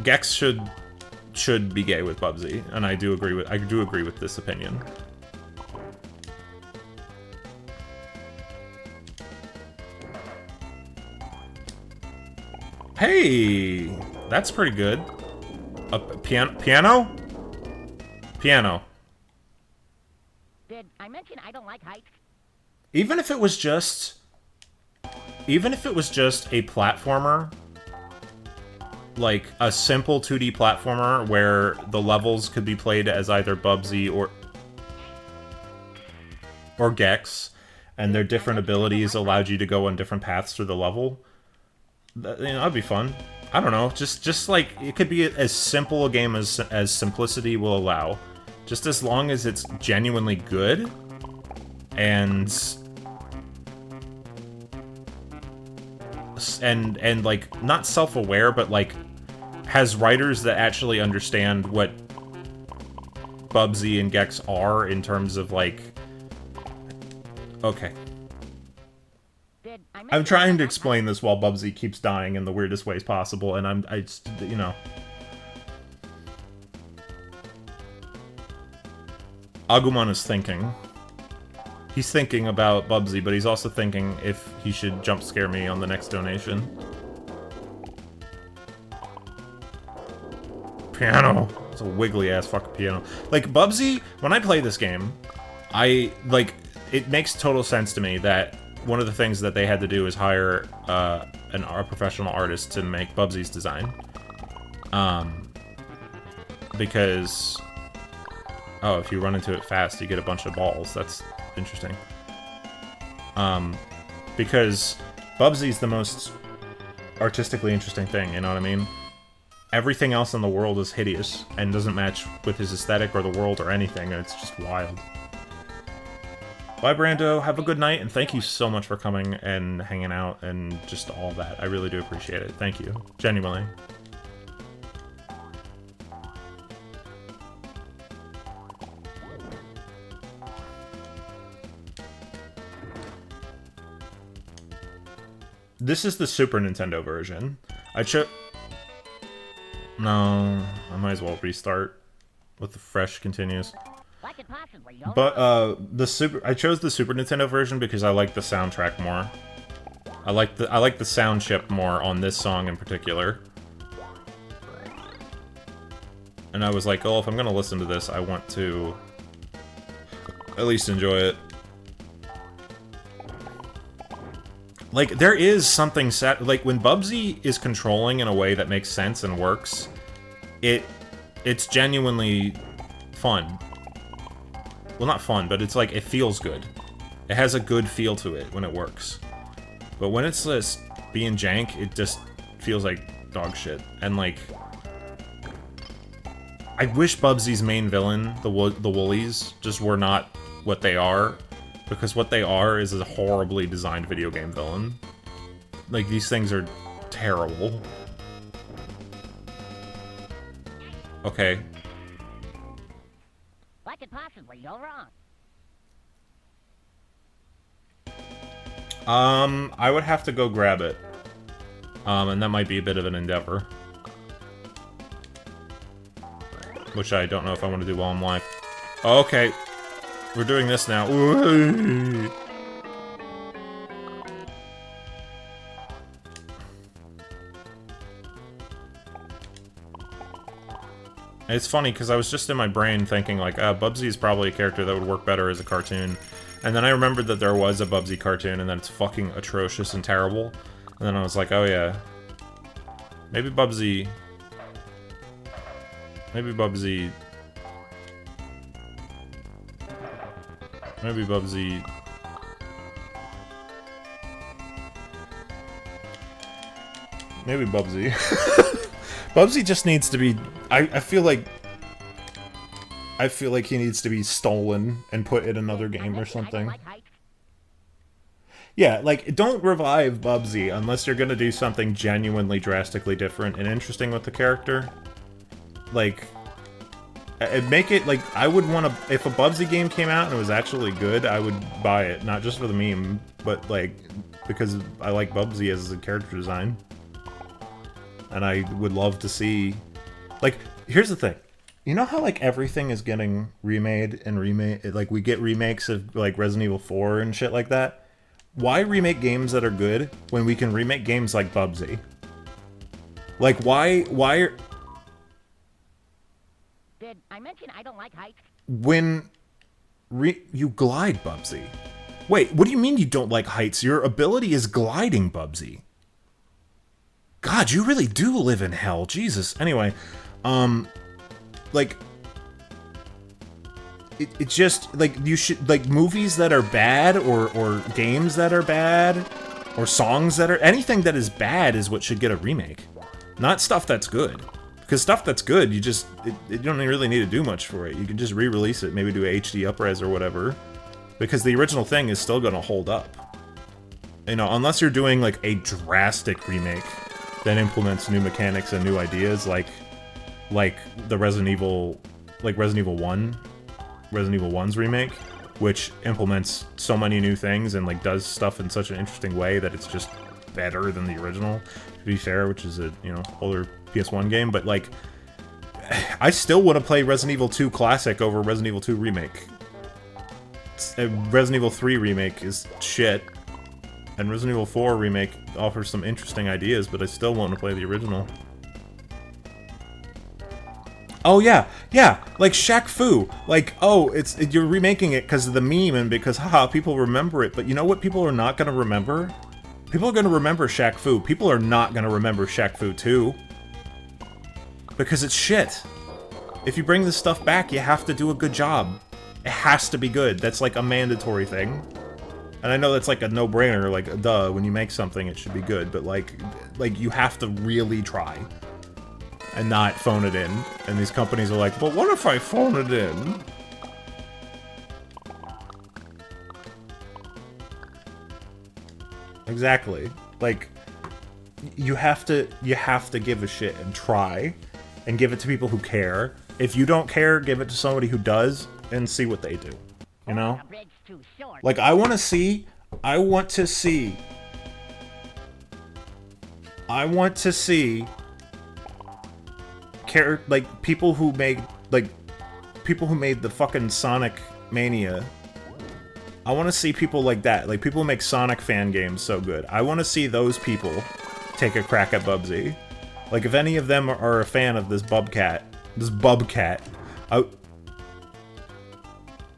Gex should be gay with Bubsy, and I do agree with this opinion. Hey, that's pretty good. A piano? Piano. Did I mention I don't like heights? Even if it was just a platformer, like a simple 2D platformer where the levels could be played as either Bubsy or Gex, and their different abilities allowed you to go on different paths through the level, you know, that'd be fun. I don't know, just like, it could be as simple a game as simplicity will allow. Just as long as it's genuinely good, and like, not self-aware, but like, has writers that actually understand what Bubsy and Gex are in terms of like, okay. I'm trying to explain this while Bubsy keeps dying in the weirdest ways possible, and you know. Agumon is thinking. He's thinking about Bubsy, but he's also thinking if he should jump scare me on the next donation. Piano. It's a wiggly ass fucking piano. Like, Bubsy, when I play this game, it makes total sense to me that one of the things that they had to do is hire a professional artist to make Bubsy's design. Because, oh, if you run into it fast, you get a bunch of balls. That's interesting. Because Bubsy's the most artistically interesting thing, you know what I mean? Everything else in the world is hideous and doesn't match with his aesthetic or the world or anything, and it's just wild. Bye, Brando. Have a good night, and thank you so much for coming and hanging out and just all that. I really do appreciate it. Thank you. Genuinely. This is the Super Nintendo version. No, I might as well restart with the fresh continues. But I chose the Super Nintendo version because I like the soundtrack more. I like the sound chip more on this song in particular. And I was like, oh, if I'm gonna listen to this, I want to at least enjoy it. Like, there is something like, when Bubsy is controlling in a way that makes sense and works, it's genuinely fun. Well, not fun, but it's like, it feels good. It has a good feel to it when it works. But when it's just being jank, it just feels like dog shit. And like, I wish Bubsy's main villain, the Woolies, just were not what they are. Because what they are is a horribly designed video game villain. Like, these things are terrible. Okay. What could possibly go wrong? I would have to go grab it. And that might be a bit of an endeavor. Which I don't know if I want to do while I'm live. Oh, okay. We're doing this now. Ooh. It's funny, because I was just in my brain thinking, like, Bubsy is probably a character that would work better as a cartoon. And then I remembered that there was a Bubsy cartoon, and that it's fucking atrocious and terrible. And then I was like, oh yeah. Maybe Bubsy... Maybe Bubsy... Maybe Bubsy... Maybe Bubsy. Bubsy just needs to be... I feel like he needs to be stolen and put in another game or something. Yeah, like, don't revive Bubsy unless you're gonna do something genuinely drastically different and interesting with the character. Like... make it, like, I would want to... If a Bubsy game came out and it was actually good, I would buy it. Not just for the meme, but, like, because I like Bubsy as a character design. And I would love to see... Like, here's the thing. You know how, like, everything is getting remade and remade? Like, we get remakes of, like, Resident Evil 4 and shit like that? Why remake games that are good when we can remake games like Bubsy? Like, why are... Did I mention I don't like heights? When you glide, Bubsy. Wait, what do you mean you don't like heights? Your ability is gliding, Bubsy. God, you really do live in hell. Jesus. Anyway, like, it's just, like, you should, like, movies that are bad, or games that are bad, or songs that are, anything that is bad is what should get a remake. Not stuff that's good. Because stuff that's good, you just, you don't really need to do much for it. You can just re-release it, maybe do a HD upres or whatever. Because the original thing is still gonna hold up. You know, unless you're doing, like, a drastic remake that implements new mechanics and new ideas, like the Resident Evil 1, Resident Evil 1's remake, which implements so many new things and, like, does stuff in such an interesting way that it's just better than the original, to be fair, which is a, you know, older PS1 game, but, like, I still want to play Resident Evil 2 Classic over Resident Evil 2 Remake. Resident Evil 3 Remake is shit, and Resident Evil 4 Remake offers some interesting ideas, but I still want to play the original. Oh yeah, like Shaq Fu. Like, oh, you're remaking it because of the meme and because, haha, people remember it, but you know what people are not going to remember? People are going to remember Shaq Fu. People are not going to remember Shaq Fu 2. Because it's shit. If you bring this stuff back, you have to do a good job. It has to be good. That's like a mandatory thing. And I know that's like a no-brainer, like, duh, when you make something, it should be good. But, like, you have to really try. And not phone it in. And these companies are like, but what if I phone it in? Exactly. Like, you have to give a shit and try. And give it to people who care. If you don't care, give it to somebody who does. And see what they do. You know? Like, I want to see... like, people who made the fucking Sonic Mania I want to see people like that. Like, people make Sonic fan games so good. I want to see those people take a crack at Bubsy. Like, if any of them are a fan of this Bubcat,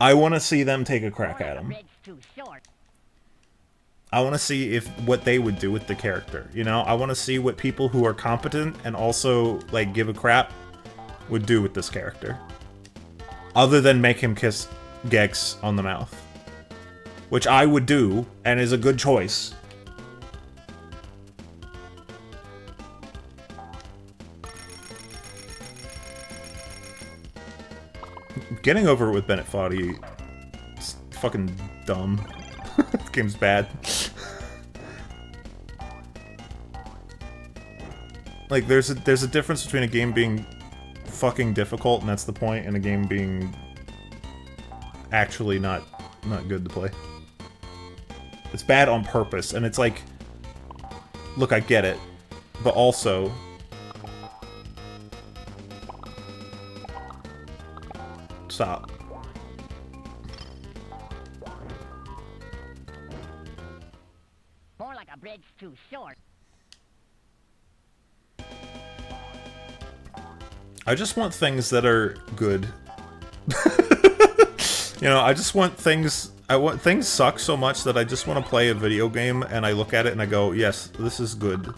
I want to see them take a crack at him. I want to see what they would do with the character, you know? I want to see what people who are competent and also, like, give a crap would do with this character. Other than make him kiss Gex on the mouth. Which I would do, and is a good choice. Getting over it with Bennett Foddy is fucking dumb. This game's bad. Like, there's a difference between a game being fucking difficult, and that's the point, and a game being actually not good to play. It's bad on purpose, and it's like, look, I get it, but also, stop. More like a bridge too short. I just want things that are good. You know, I just want things... things suck so much that I just want to play a video game and I look at it and I go, yes, this is good.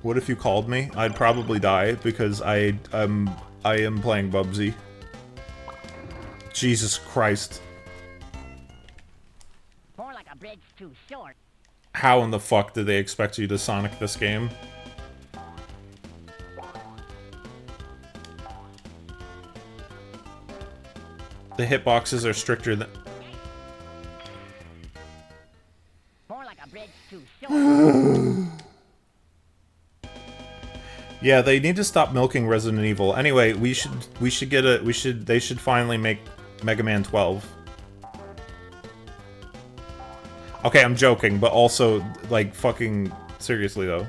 What if you called me? I'd probably die because I am playing Bubsy. Jesus Christ. More like a bridge too short. How in the fuck did they expect you to Sonic this game? The hitboxes are stricter than... More like a bridge too short. Yeah, they need to stop milking Resident Evil. Anyway, they should finally make Mega Man 12. Okay, I'm joking, but also, like, fucking seriously though.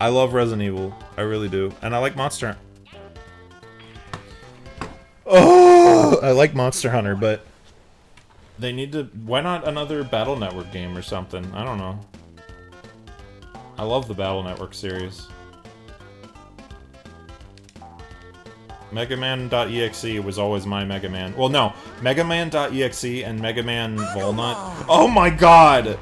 I love Resident Evil. I really do. And I like Monster Hunter. Oh, I like Monster Hunter, but they need to... Why not another Battle Network game or something? I don't know. I love the Battle Network series. Mega Man.exe was always my Mega Man. Well, no. Mega Man.exe and Mega Man Volnut. Oh my god!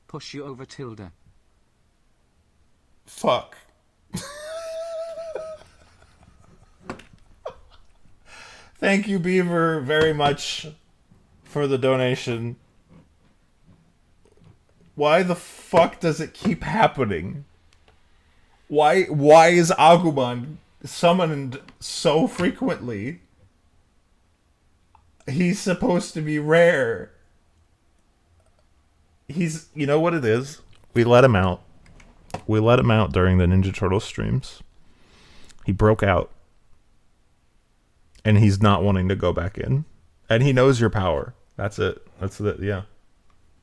Push you over Tilda. Fuck. Thank you, Beaver, very much for the donation. Why the fuck does it keep happening? Why is Agumon summoned so frequently? He's supposed to be rare. He's... You know what it is? We let him out. We let him out during the Ninja Turtles streams. He broke out. And he's not wanting to go back in. And he knows your power. That's it. That's it, yeah.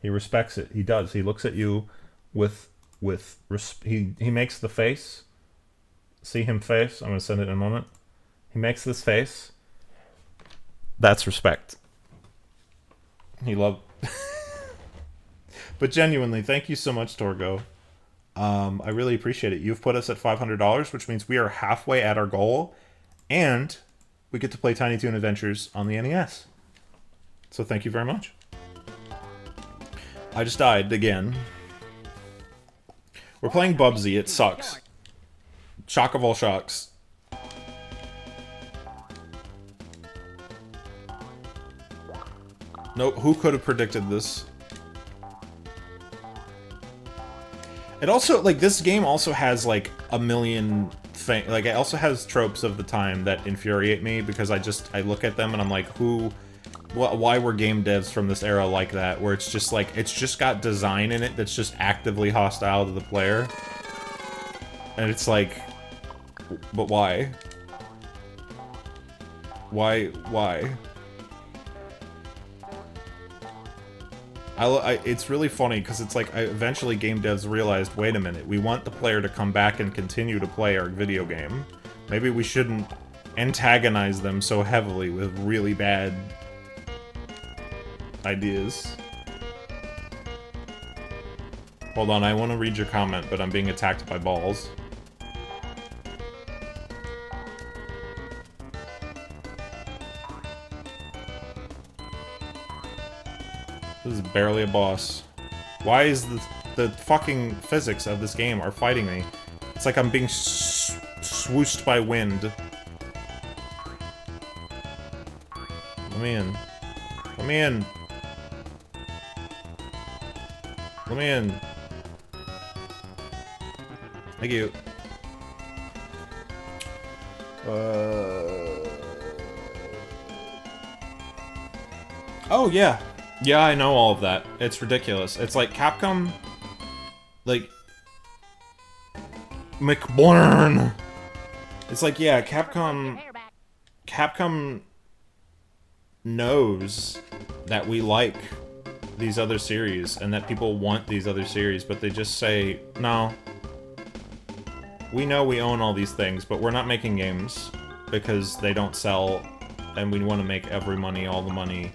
He respects it. He does. He looks at you with he makes the face. See him face? I'm going to send it in a moment. He makes this face. That's respect. He loved... But genuinely, thank you so much, Torgo. I really appreciate it. You've put us at $500, which means we are halfway at our goal. And we get to play Tiny Toon Adventures on the NES. So thank you very much. I just died again. We're playing Bubsy. It sucks. Shock of all shocks. No, who could have predicted this? It also, like, this game also has, like, a million things. Like, it also has tropes of the time that infuriate me because I look at them and I'm like, why were game devs from this era like that? Where it's just, like, it's just got design in it that's just actively hostile to the player. And it's like, but why? Why? It's really funny because it's like eventually game devs realized, wait a minute, we want the player to come back and continue to play our video game. Maybe we shouldn't antagonize them so heavily with really bad ideas. Hold on, I want to read your comment, but I'm being attacked by balls. This is barely a boss. Why is the fucking physics of this game are fighting me? It's like I'm being swooshed by wind. Let me in. Let me in. Let me in. Thank you. Oh, yeah. Yeah, I know all of that. It's ridiculous. It's like Capcom... Like... McBlurn! It's like, yeah, Capcom knows that we like these other series and that people want these other series, but they just say, no. We know we own all these things, but we're not making games because they don't sell and we want to make every money, all the money,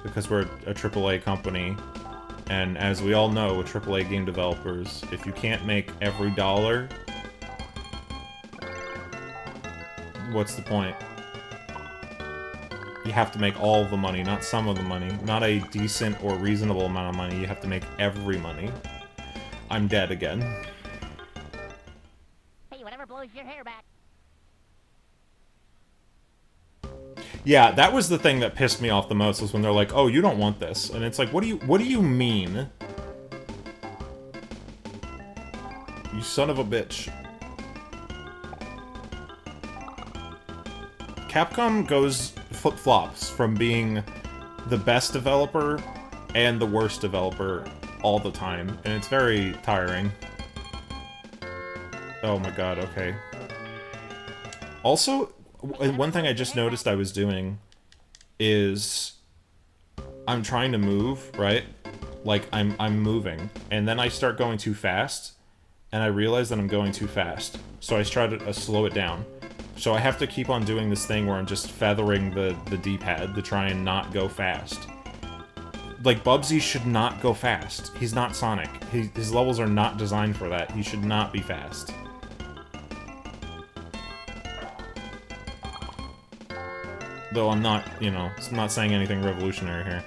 because we're a AAA company. And as we all know with AAA game developers, if you can't make every dollar, what's the point? You have to make all the money, not some of the money. Not a decent or reasonable amount of money. You have to make every money. I'm dead again. Hey, whatever blows your hair back. Yeah, that was the thing that pissed me off the most, was when they're like, oh, you don't want this. And it's like, what do you mean? You son of a bitch. Capcom goes flip-flops from being the best developer and the worst developer all the time, and it's very tiring. Oh my god, okay. Also, one thing I just noticed I was doing is I'm trying to move, right? Like, I'm moving, and then I start going too fast, and I realize that I'm going too fast. So I try to slow it down. So I have to keep on doing this thing where I'm just feathering the D-pad to try and not go fast. Like, Bubsy should not go fast. He's not Sonic. His levels are not designed for that. He should not be fast. Though I'm not, you know, I'm not saying anything revolutionary here.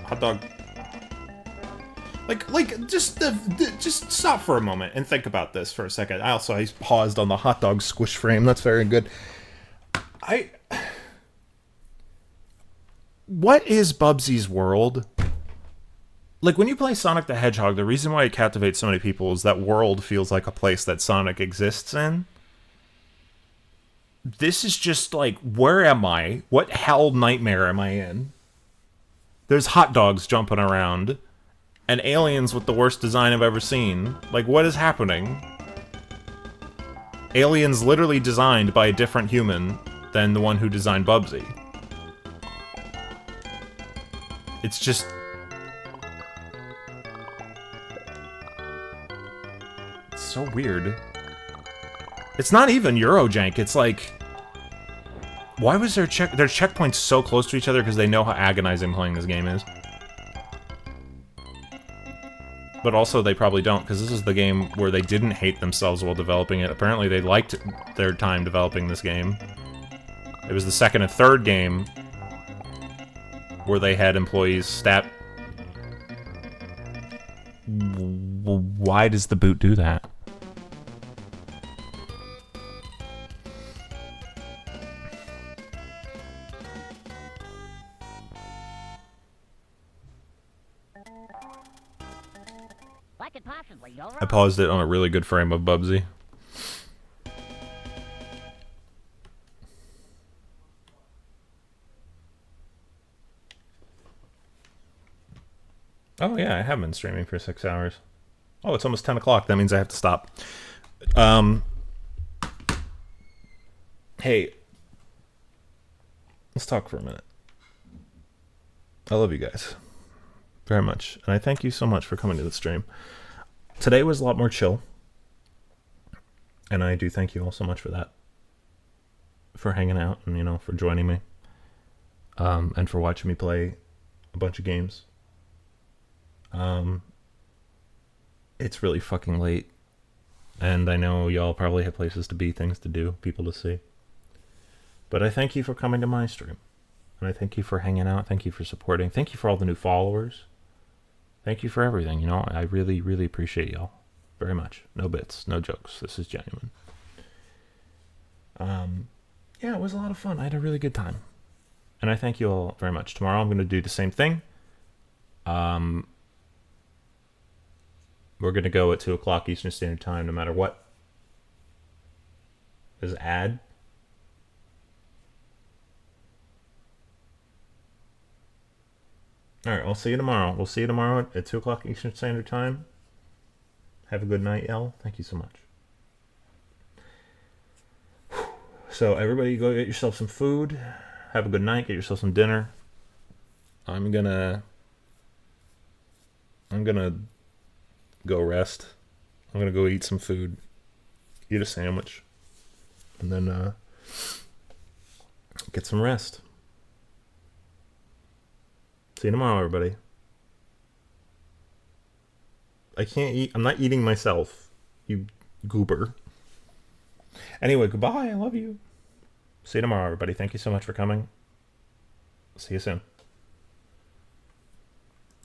Hot dog. Just stop for a moment and think about this for a second. I paused on the hot dog squish frame. That's very good. What is Bubsy's world? Like, when you play Sonic the Hedgehog, the reason why it captivates so many people is that world feels like a place that Sonic exists in. This is just like, where am I? What hell nightmare am I in? There's hot dogs jumping around, and aliens with the worst design I've ever seen. Like, what is happening? Aliens literally designed by a different human than the one who designed Bubsy. It's just... It's so weird. It's not even Eurojank, it's like... Why was their checkpoints so close to each other? Because they know how agonizing playing this game is. But also, they probably don't, because this is the game where they didn't hate themselves while developing it. Apparently, they liked their time developing this game. It was the second and third game where they had employees stat... Why does the boot do that? What? That could possibly go wrong. I paused it on a really good frame of Bubsy. Oh yeah, I have been streaming for 6 hours. Oh, it's almost 10 o'clock. That means I have to stop. Hey, let's talk for a minute. I love you guys very much, and I thank you so much for coming to the stream. Today was a lot more chill, and I do thank you all so much for that, for hanging out and, you know, for joining me, and for watching me play a bunch of games. It's really fucking late, and I know y'all probably have places to be, things to do, people to see. But I thank you for coming to my stream, and I thank you for hanging out, thank you for supporting, thank you for all the new followers, thank you for everything, you know, I really, really appreciate y'all very much. No bits, no jokes, this is genuine. Yeah, it was a lot of fun, I had a really good time, and I thank you all very much. Tomorrow I'm going to do the same thing. We're going to go at 2 o'clock Eastern Standard Time, no matter what. There's an ad. Alright, I'll see you tomorrow. We'll see you tomorrow at 2 o'clock Eastern Standard Time. Have a good night, y'all. Thank you so much. So, everybody go get yourself some food. Have a good night. Get yourself some dinner. I'm gonna go rest. I'm gonna go eat some food, eat a sandwich, and then get some rest. See you tomorrow, everybody. I can't eat. I'm not eating myself, you goober. Anyway, goodbye. I love you. See you tomorrow, everybody. Thank you so much for coming. See you soon.